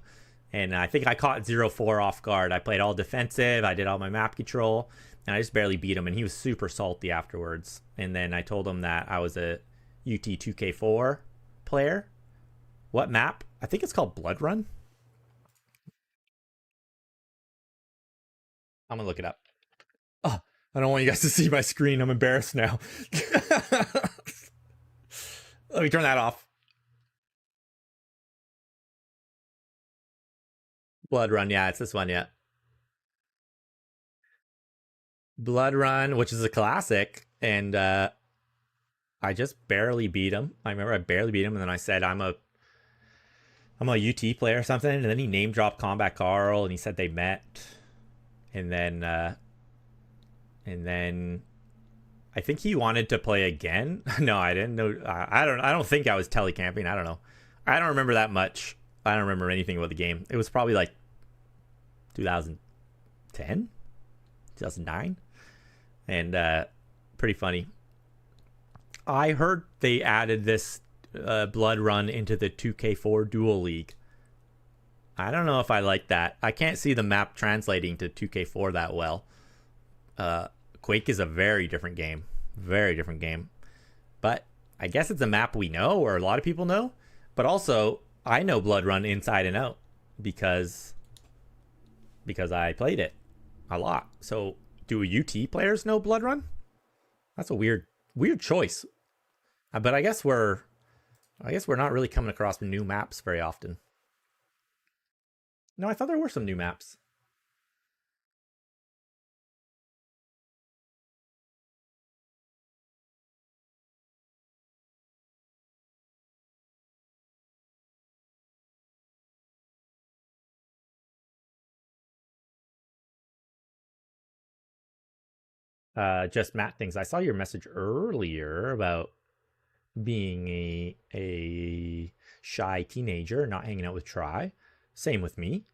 And I think I caught 04 off guard. I played all defensive. I did all my map control, and I just barely beat him. And he was super salty afterwards. And then I told him that I was a UT2k4 player. What map? I think it's called Blood Run. I'm gonna look it up. Oh, I don't want you guys to see my screen. I'm embarrassed now. Let me turn that off. Blood Run, yeah, it's this one, yeah. Blood Run, which is a classic, and I just barely beat him. I remember I barely beat him, and then I said I'm a UT player or something, and then he name dropped Combat Carl, and he said they met, and then I think he wanted to play again. No, I didn't know. I don't think I was telecamping. I don't know. I don't remember that much. I don't remember anything about the game. It was probably like 2010, 2009, and pretty funny. I heard they added this Blood Run into the 2k4 Duel League. I don't know if I like that. I can't see the map translating to 2k4 that well. Quake is a very different game. Very different game. But I guess it's a map we know, or a lot of people know. But also, I know Blood Run inside and out because I played it a lot. So, do UT players know Blood Run? That's a weird choice. But I guess we're not really coming across new maps very often. No, I thought there were some new maps. Just Matt things. I saw your message earlier about being a shy teenager, not hanging out with Try. Same with me.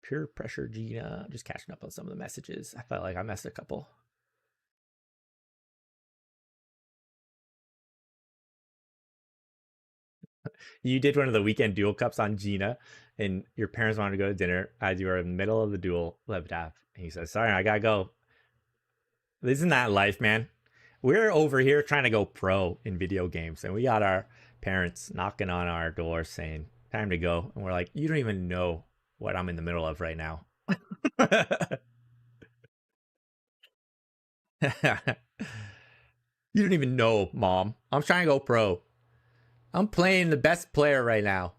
Pure pressure, Gina. Just catching up on some of the messages. I felt like I missed a couple. You did one of the weekend duel cups on Gina, and your parents wanted to go to dinner as you were in the middle of the duel left half. And he says, "Sorry, I gotta go." Isn't that life, man? We're over here trying to go pro in video games, and we got our parents knocking on our door saying, "Time to go." And we're like, "You don't even know what I'm in the middle of right now." You don't even know, Mom. I'm trying to go pro. I'm playing the best player right now.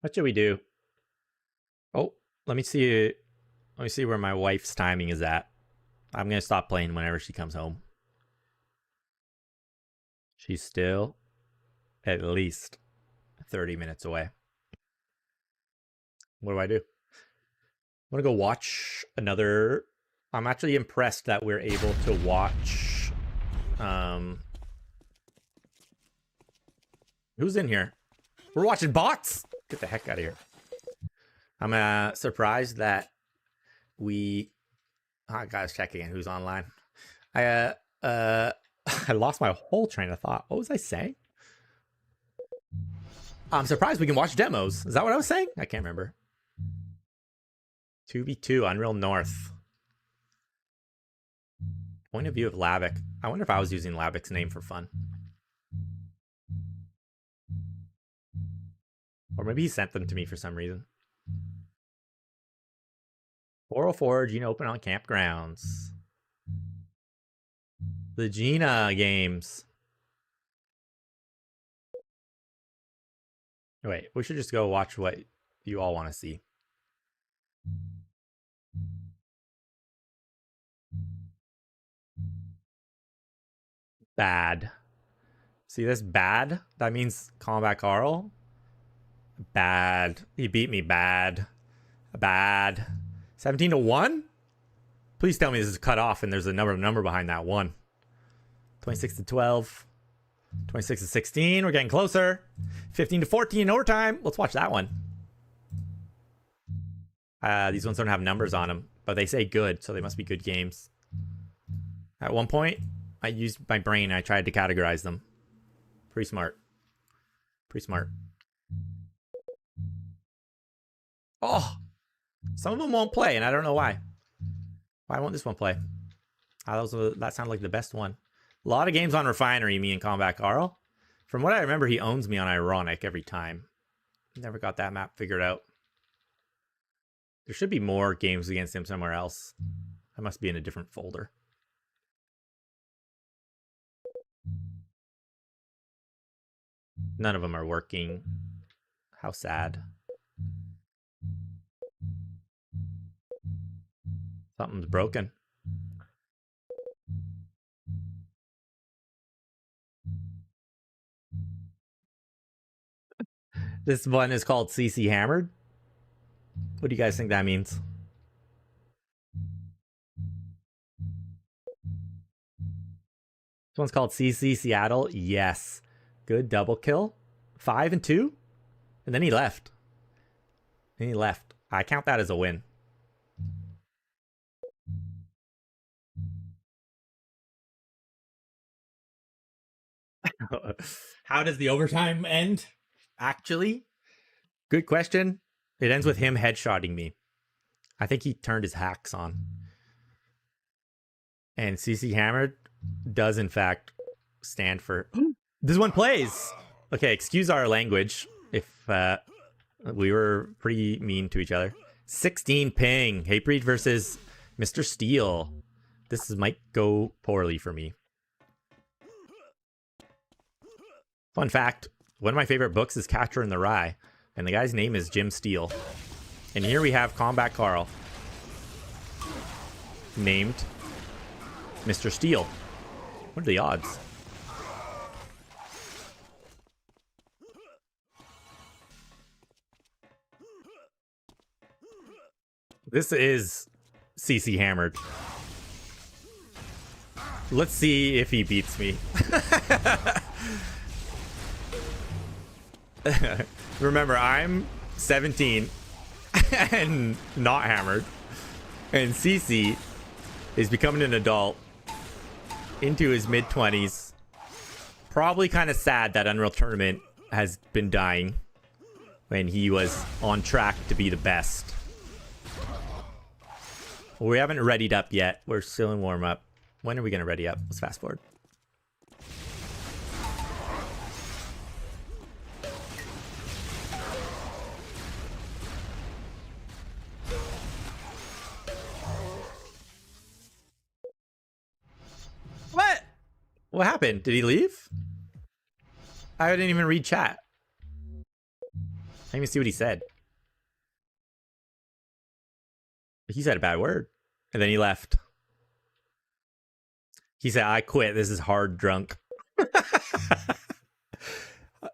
What should we do? Oh, let me see. Let me see where my wife's timing is at. I'm gonna stop playing whenever she comes home. She's still at least 30 minutes away. What do I do? I want to go watch another. I'm actually impressed that we're able to watch. Who's in here? We're watching bots. Get the heck out of here. I'm surprised that we. I gotta check again. Who's online? I lost my whole train of thought. What was I saying? I'm surprised we can watch demos. Is that what I was saying? I can't remember. 2v2 Unreal North. Point of view of Lavik. I wonder if I was using Lavik's name for fun. Or maybe he sent them to me for some reason. 404 Gina open on campgrounds. The Gina games. Wait, we should just go watch what you all want to see. Bad. See this? Bad? That means Combat Carl? Bad. He beat me. Bad. Bad. 17-1? Please tell me this is cut off and there's a number behind that one. 26-12. 26-16. We're getting closer. 15-14 in overtime. Let's watch that one. These ones don't have numbers on them, but they say good, so they must be good games. At one point, I used my brain. I tried to categorize them. Pretty smart. Pretty smart. Oh! Some of them won't play, and I don't know why. Why won't this one play? That sounded like the best one. A lot of games on Refinery, me and Combat Carl. From what I remember, he owns me on Ironic every time. Never got that map figured out. There should be more games against him somewhere else. I must be in a different folder. None of them are working. How sad. Something's broken. This one is called CC Hammered. What do you guys think that means? This one's called CC Seattle. Yes. Good double kill. 5-2. And then he left. I count that as a win. How does the overtime end? Actually, good question. It ends with him headshotting me. I think he turned his hacks on. And CC Hammered does, in fact, stand for... This one plays! Okay, excuse our language if we were pretty mean to each other. 16 ping. HateBreeD versus Mr. Steele. This might go poorly for me. Fun fact, one of my favorite books is Catcher in the Rye, and the guy's name is Jim Steele. And here we have Combat Carl, named Mr. Steele. What are the odds? This is CC Hammered. Let's see if he beats me. Remember, I'm 17 and not hammered. And CC is becoming an adult into his mid-20s. Probably kind of sad that Unreal Tournament has been dying when he was on track to be the best. Well, we haven't readied up yet. We're still in warm-up. When are we going to ready up? Let's fast forward. What? What happened? Did he leave? I didn't even read chat. I didn't even see what he said. He said a bad word. And then he left. He said, I quit. This is hard drunk.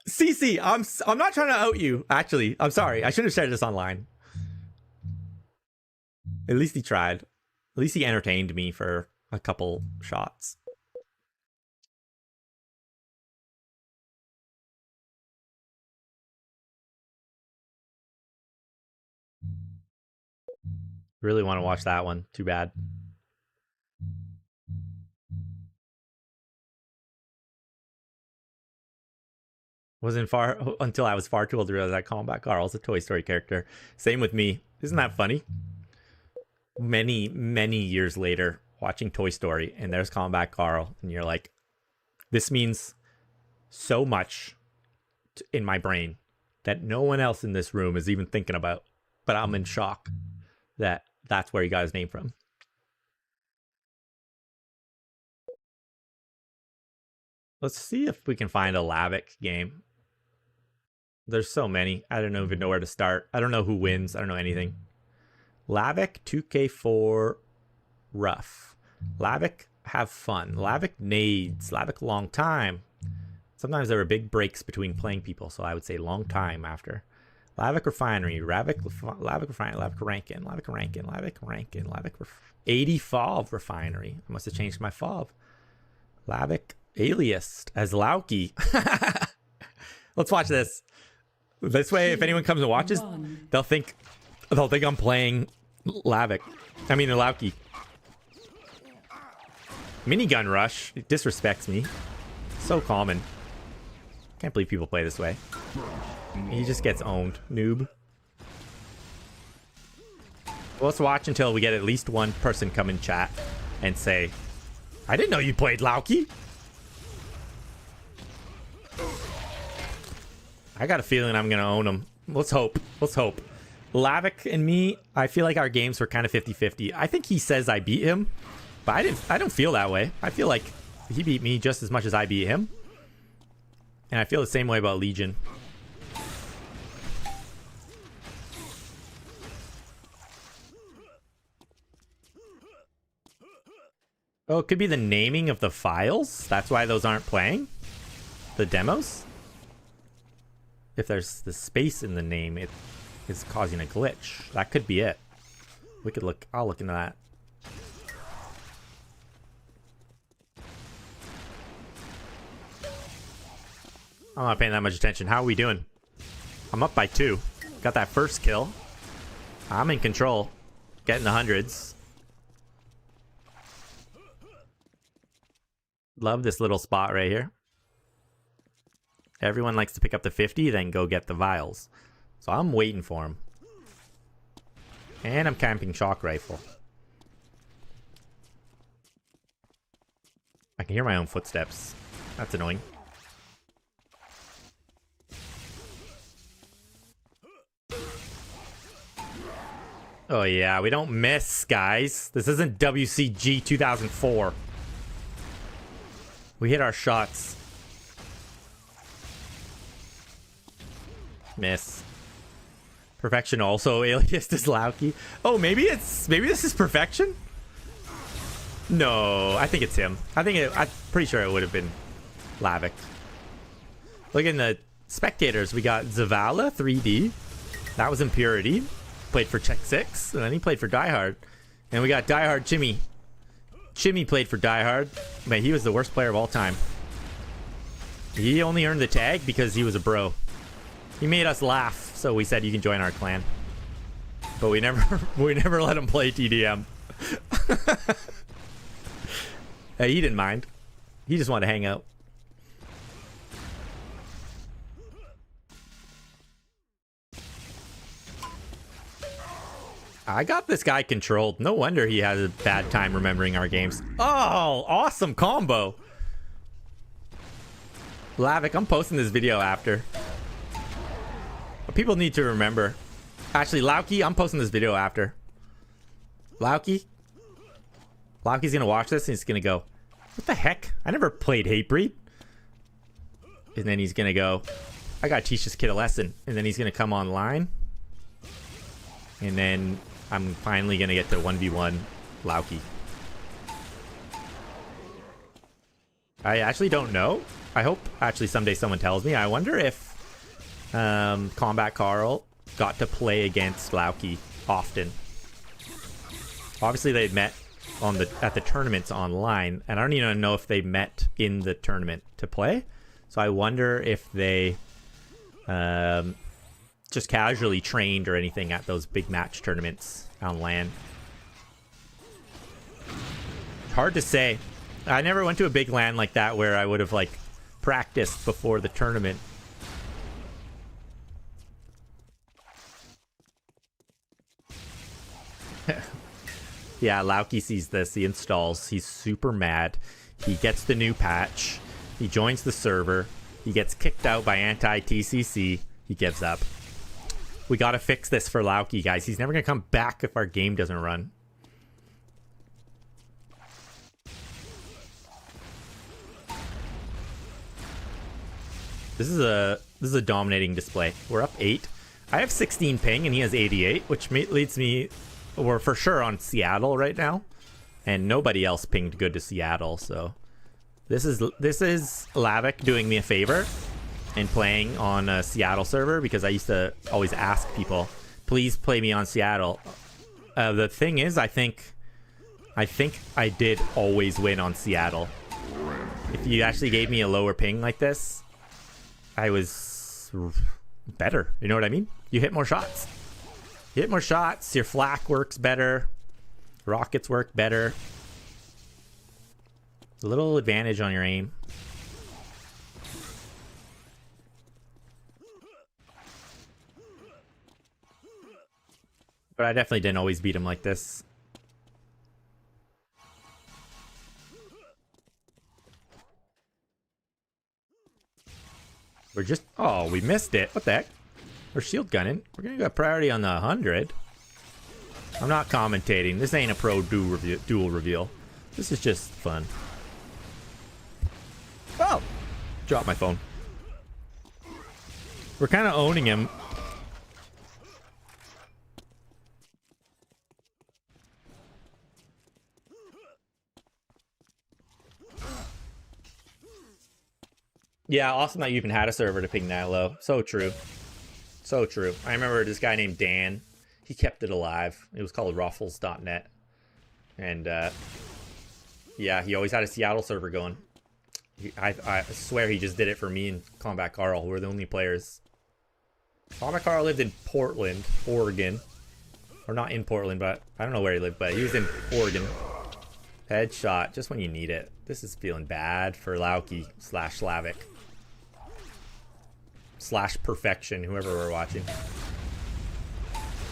CC, I'm not trying to out you. Actually, I'm sorry. I should have shared this online. At least he tried. At least he entertained me for a couple shots. Really want to watch that one. Too bad. Wasn't far until I was far too old to realize that Combat Carl's a Toy Story character. Same with me. Isn't that funny? Many, many years later, watching Toy Story, and there's Combat Carl, and you're like, this means so much in my brain that no one else in this room is even thinking about. But I'm in shock that that's where he got his name from. Let's see if we can find a Lavic game. There's so many. I don't even know where to start. I don't know who wins. I don't know anything. Lavic 2k4 rough. Lavic have fun. Lavic nades. Lavic long time. Sometimes there are big breaks between playing people, so I would say long time after. Lavic Refinery, Lavic Refinery, Lavic Rankin, Lavic Rankin, Lavic Rankin, Lavic 80 FOV Refinery. I must have changed my FOV. Lavic Aliased as Lauki. Let's watch this. This way, if anyone comes and watches, they'll think I'm playing Lavic. I mean, Lauki. Minigun Rush. It disrespects me. So common. Can't believe people play this way. He just gets owned. Noob. Well, let's watch until we get at least one person come in chat and say, I didn't know you played Lauki. I got a feeling I'm going to own him. Let's hope. Let's hope. Lavic and me, I feel like our games were kind of 50-50. I think he says I beat him, but I don't feel that way. I feel like he beat me just as much as I beat him. And I feel the same way about Legion. Oh, it could be the naming of the files. That's why those aren't playing. The demos. If there's the space in the name, it is causing a glitch. That could be it. We could look. I'll look into that. I'm not paying that much attention. How are we doing? I'm up by 2. Got that first kill. I'm in control. Getting the hundreds. Love this little spot right here. Everyone likes to pick up the 50, then go get the vials. So I'm waiting for him. And I'm camping shock rifle. I can hear my own footsteps. That's annoying. Oh yeah, we don't miss, guys. This isn't WCG 2004. We hit our shots. Miss. Perfection also aliased as Lauki. Oh, maybe this is Perfection? No, I think it's him. I'm pretty sure it would have been Lavic. Look in the spectators. We got Zavala 3D. That was Impurity. Played for Check 6. And then he played for Die Hard. And we got Die Hard Chimmy. Chimmy played for Die Hard. Man, he was the worst player of all time. He only earned the tag because he was a bro. He made us laugh, so we said you can join our clan. But we never let him play TDM. He didn't mind. He just wanted to hang out. I got this guy controlled. No wonder he has a bad time remembering our games. Oh, awesome combo. Lavik, I'm posting this video after. But people need to remember. Actually, Lauki, I'm posting this video after. Lauki's gonna watch this and he's gonna go, what the heck? I never played HateBreeD. And then he's gonna go, I gotta teach this kid a lesson. And then he's gonna come online. And then I'm finally gonna get to 1v1 Lauki. I actually don't know. I hope actually someday someone tells me. I wonder if Combat Carl got to play against Lauki often. Obviously they met at the tournaments online, and I don't even know if they met in the tournament to play. So I wonder if they just casually trained or anything at those big match tournaments on LAN. Hard to say. I never went to a big LAN like that where I would have like practiced before the tournament. Yeah, Lauki sees this. He installs. He's super mad. He gets the new patch. He joins the server. He gets kicked out by anti-TCC. He gives up. We gotta fix this for Lauki, guys. He's never gonna come back if our game doesn't run. This is a dominating display. We're up 8. I have 16 ping and he has 88, which leads me, we're for sure on Seattle right now, and nobody else pinged good to Seattle. So this is Lavik doing me a favor and playing on a Seattle server, because I used to always ask people, please play me on Seattle. The thing is, I think I did always win on Seattle. If you actually gave me a lower ping like this, I was better. You know what I mean? You hit more shots. You hit more shots, your flak works better. Rockets work better. A little advantage on your aim. But I definitely didn't always beat him like this. We're just... Oh, we missed it. What the heck? We're shield gunning. We're going to get priority on the 100. I'm not commentating. This ain't a pro duel reveal. This is just fun. Oh! Dropped my phone. We're kind of owning him. Yeah, awesome that you even had a server to ping that low. So true. So true. I remember this guy named Dan. He kept it alive. It was called Ruffles.net. And, yeah, he always had a Seattle server going. I swear he just did it for me and Combat Carl. We're the only players. Combat Carl lived in Portland, Oregon. Or not in Portland, but I don't know where he lived, but he was in Oregon. Headshot, just when you need it. This is feeling bad for Lauki / Lavik. / Perfection, whoever we're watching.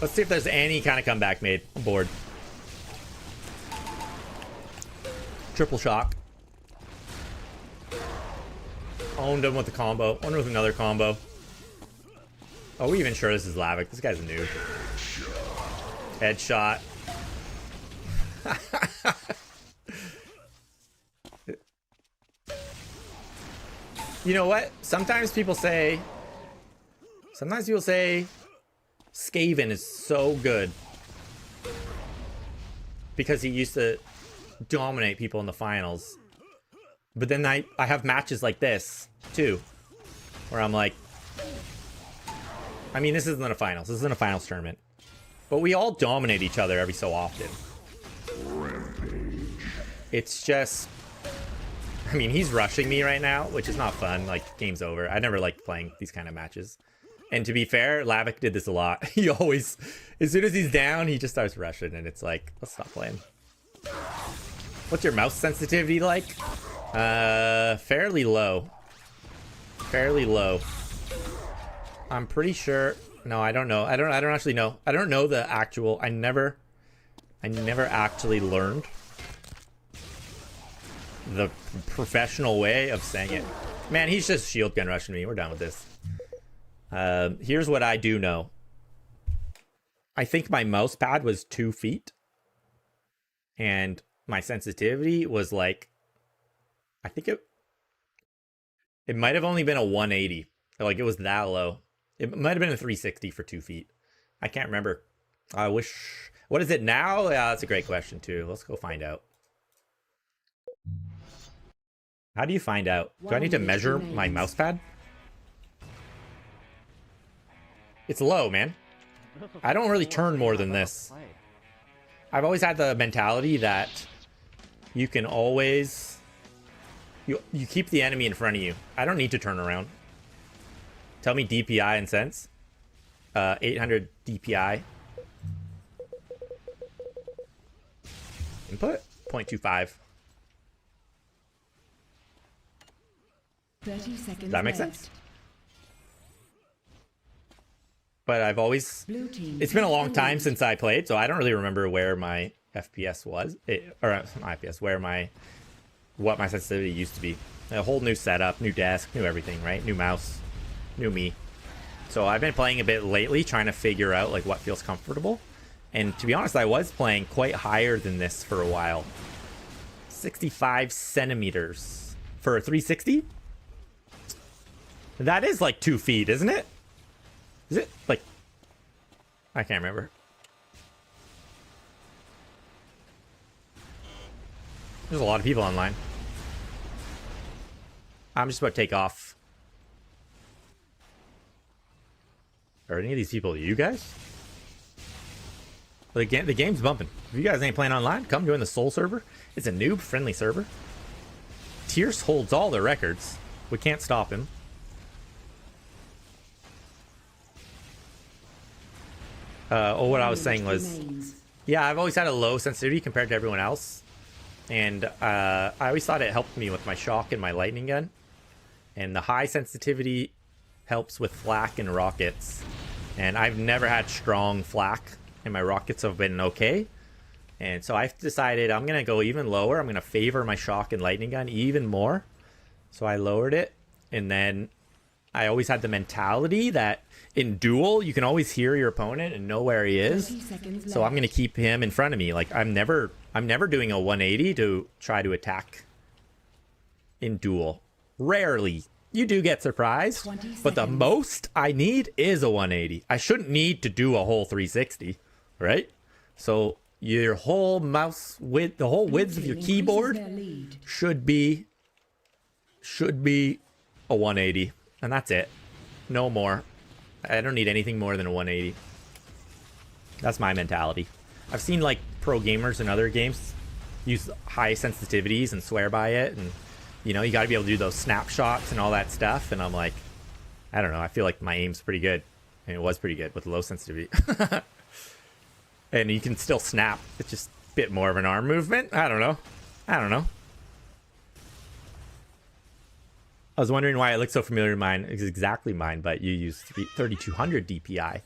Let's see if there's any kind of comeback made. I'm bored. Triple shock. Owned him with a combo. Owned him with another combo. Oh, are we even sure this is Lavik? This guy's a noob. Headshot. You know what? Sometimes people say Skaven is so good because he used to dominate people in the finals. But then I have matches like this too, where I'm like, I mean, this isn't a finals. This isn't a finals tournament. But we all dominate each other every so often. It's just... I mean, he's rushing me right now, which is not fun. Like, game's over. I never liked playing these kind of matches. And to be fair, Lavik did this a lot. He always... As soon as he's down, he just starts rushing, and it's like, let's stop playing. What's your mouse sensitivity like? Fairly low. Fairly low. I'm pretty sure. No, I don't know. I don't actually know. I don't know the actual. I never actually learned the professional way of saying it. Man, he's just shield gun rushing me. We're done with this. Here's what I do know. I think my mouse pad was 2 feet. And my sensitivity was like, I think it might have only been a 180. Like, it was that low. It might have been a 360 for 2 feet. I can't remember. I wish. What is it now? Yeah, that's a great question too. Let's go find out. How do you find out? Do I need to measure my mouse pad? It's low, man. I don't really turn more than this. I've always had the mentality that you can always... You keep the enemy in front of you. I don't need to turn around. Tell me DPI and cents. 800 DPI. Input? 0.25. 30 seconds. Does that make sense? But I've always... It's been a long time since I played, so I don't really remember where my FPS was. Or not FPS, what my sensitivity used to be. A whole new setup, new desk, new everything, right? New mouse, new me. So I've been playing a bit lately, trying to figure out like what feels comfortable. And to be honest, I was playing quite higher than this for a while. 65 centimeters for a 360. That is like 2 feet, isn't it? Is it like... I can't remember. There's a lot of people online. I'm just about to take off. Are any of these people you guys? The game's bumping. If you guys ain't playing online, come join the Soul server. It's a noob-friendly server. Tierce holds all the records. We can't stop him. What I was saying was... Yeah, I've always had a low sensitivity compared to everyone else. And I always thought it helped me with my shock and my lightning gun. And the high sensitivity helps with flak and rockets. And I've never had strong flak, and my rockets have been okay. And so I've decided I'm going to go even lower. I'm going to favor my shock and lightning gun even more. So I lowered it. And then I always had the mentality that in Duel, you can always hear your opponent and know where he is. So I'm going to keep him in front of me. Like, I'm never doing a 180 to try to attack in Duel. Rarely. You do get surprised, but the most I need is a 180. I shouldn't need to do a whole 360, right? So your whole mouse width, the whole width of your keyboard should be a 180, and that's it. No more. I don't need anything more than a 180. That's my mentality. I've seen like pro gamers in other games use high sensitivities and swear by it, and you know, you got to be able to do those snapshots and all that stuff. And I'm like, I don't know. I feel like my aim's pretty good. And it was pretty good with low sensitivity. And you can still snap. It's just a bit more of an arm movement. I don't know. I was wondering why it looked so familiar to mine. It's exactly mine, but you use 3200 DPI.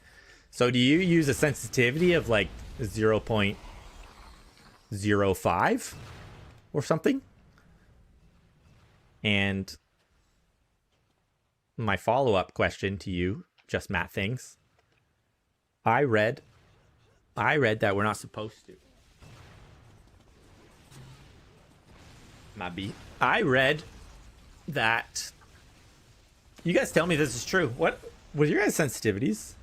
So do you use a sensitivity of like 0.05 or something? And my follow-up question to you, Just Matt Things. I read that we're not supposed to. Might be. I read that... You guys tell me this is true. What was your guys' sensitivities?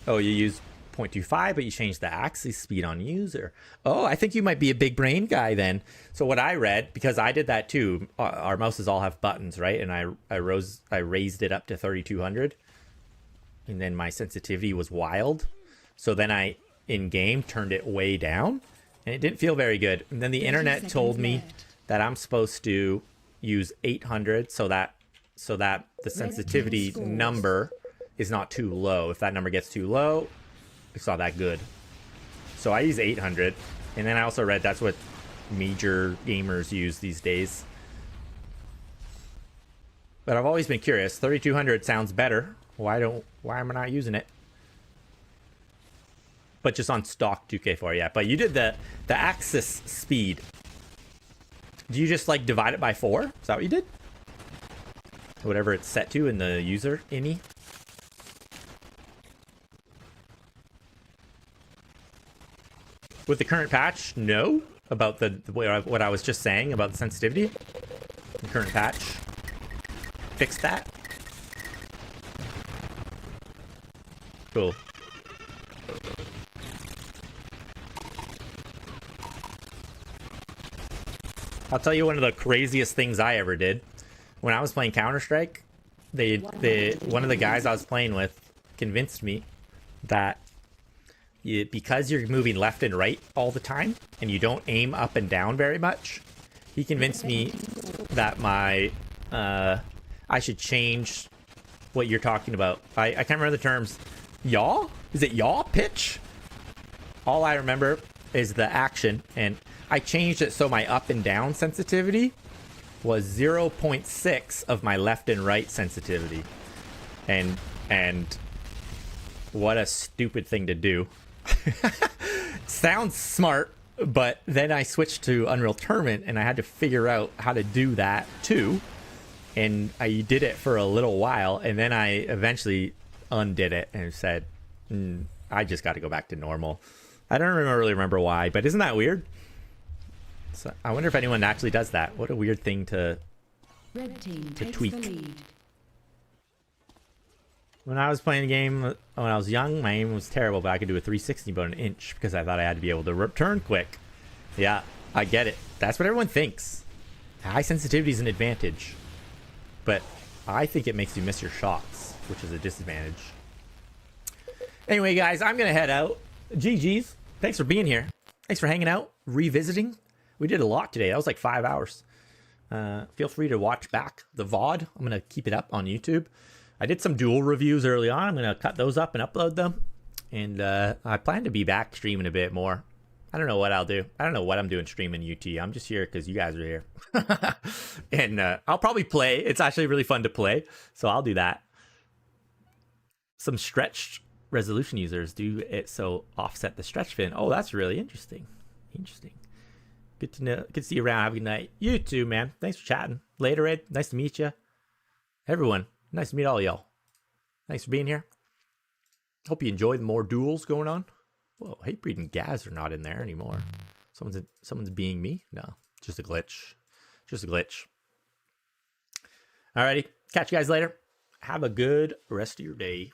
Oh, you use 0.25, but you changed the axis speed on user. Oh, I think you might be a big brain guy then. So what I read, because I did that too, our mouses all have buttons, right? And I raised it up to 3200, and then my sensitivity was wild. So then I in game turned it way down, and it didn't feel very good. And then the internet told me that I'm supposed to use 800 so that the sensitivity number is not too low. If that number gets too low, it's not that good. So I use 800, and then I also read that's what major gamers use these days. But I've always been curious. 3200 sounds better. Why am I not using it? But just on stock 2k4, yeah. But you did the axis speed. Do you just like divide it by 4? Is that what you did? Whatever it's set to in the user ini. With the current patch, no. About what I was just saying about the sensitivity. The current patch fixed that. Cool. I'll tell you one of the craziest things I ever did. When I was playing Counter-Strike, one of the guys I was playing with convinced me that because you're moving left and right all the time and you don't aim up and down very much, he convinced me that I should change what you're talking about. I can't remember the terms. Yaw? Is it yaw? Pitch? All I remember is the action, and I changed it so my up and down sensitivity was 0.6 of my left and right sensitivity. And what a stupid thing to do. Sounds smart, but then I switched to Unreal Tournament and I had to figure out how to do that too. And I did it for a little while, and then I eventually undid it and said, I just got to go back to normal. I don't really remember why, but isn't that weird? So I wonder if anyone actually does that. What a weird thing to tweak. When I was playing the game, when I was young, my aim was terrible, but I could do a 360 about an inch because I thought I had to be able to return quick. Yeah, I get it. That's what everyone thinks. High sensitivity is an advantage, but I think it makes you miss your shots, which is a disadvantage. Anyway, guys, I'm going to head out. GG's. Thanks for being here. Thanks for hanging out, revisiting. We did a lot today. That was like 5 hours. Feel free to watch back the VOD. I'm going to keep it up on YouTube. I did some Duel reviews early on. I'm going to cut those up and upload them. And I plan to be back streaming a bit more. I don't know what I'll do. I don't know what I'm doing streaming UT. I'm just here because you guys are here. And I'll probably play. It's actually really fun to play. So I'll do that. Some stretched resolution users do it so offset the stretch fin. Oh, that's really interesting. Interesting. Good to know. Good to see you around. Have a good night. You too, man. Thanks for chatting. Later, Ed. Nice to meet you. Everyone. Nice to meet all y'all. Thanks for being here. Hope you enjoyed more duels going on. Whoa, HateBreeD and Gaz are not in there anymore. Someone's being me? No, just a glitch. Just a glitch. Alrighty. Catch you guys later. Have a good rest of your day.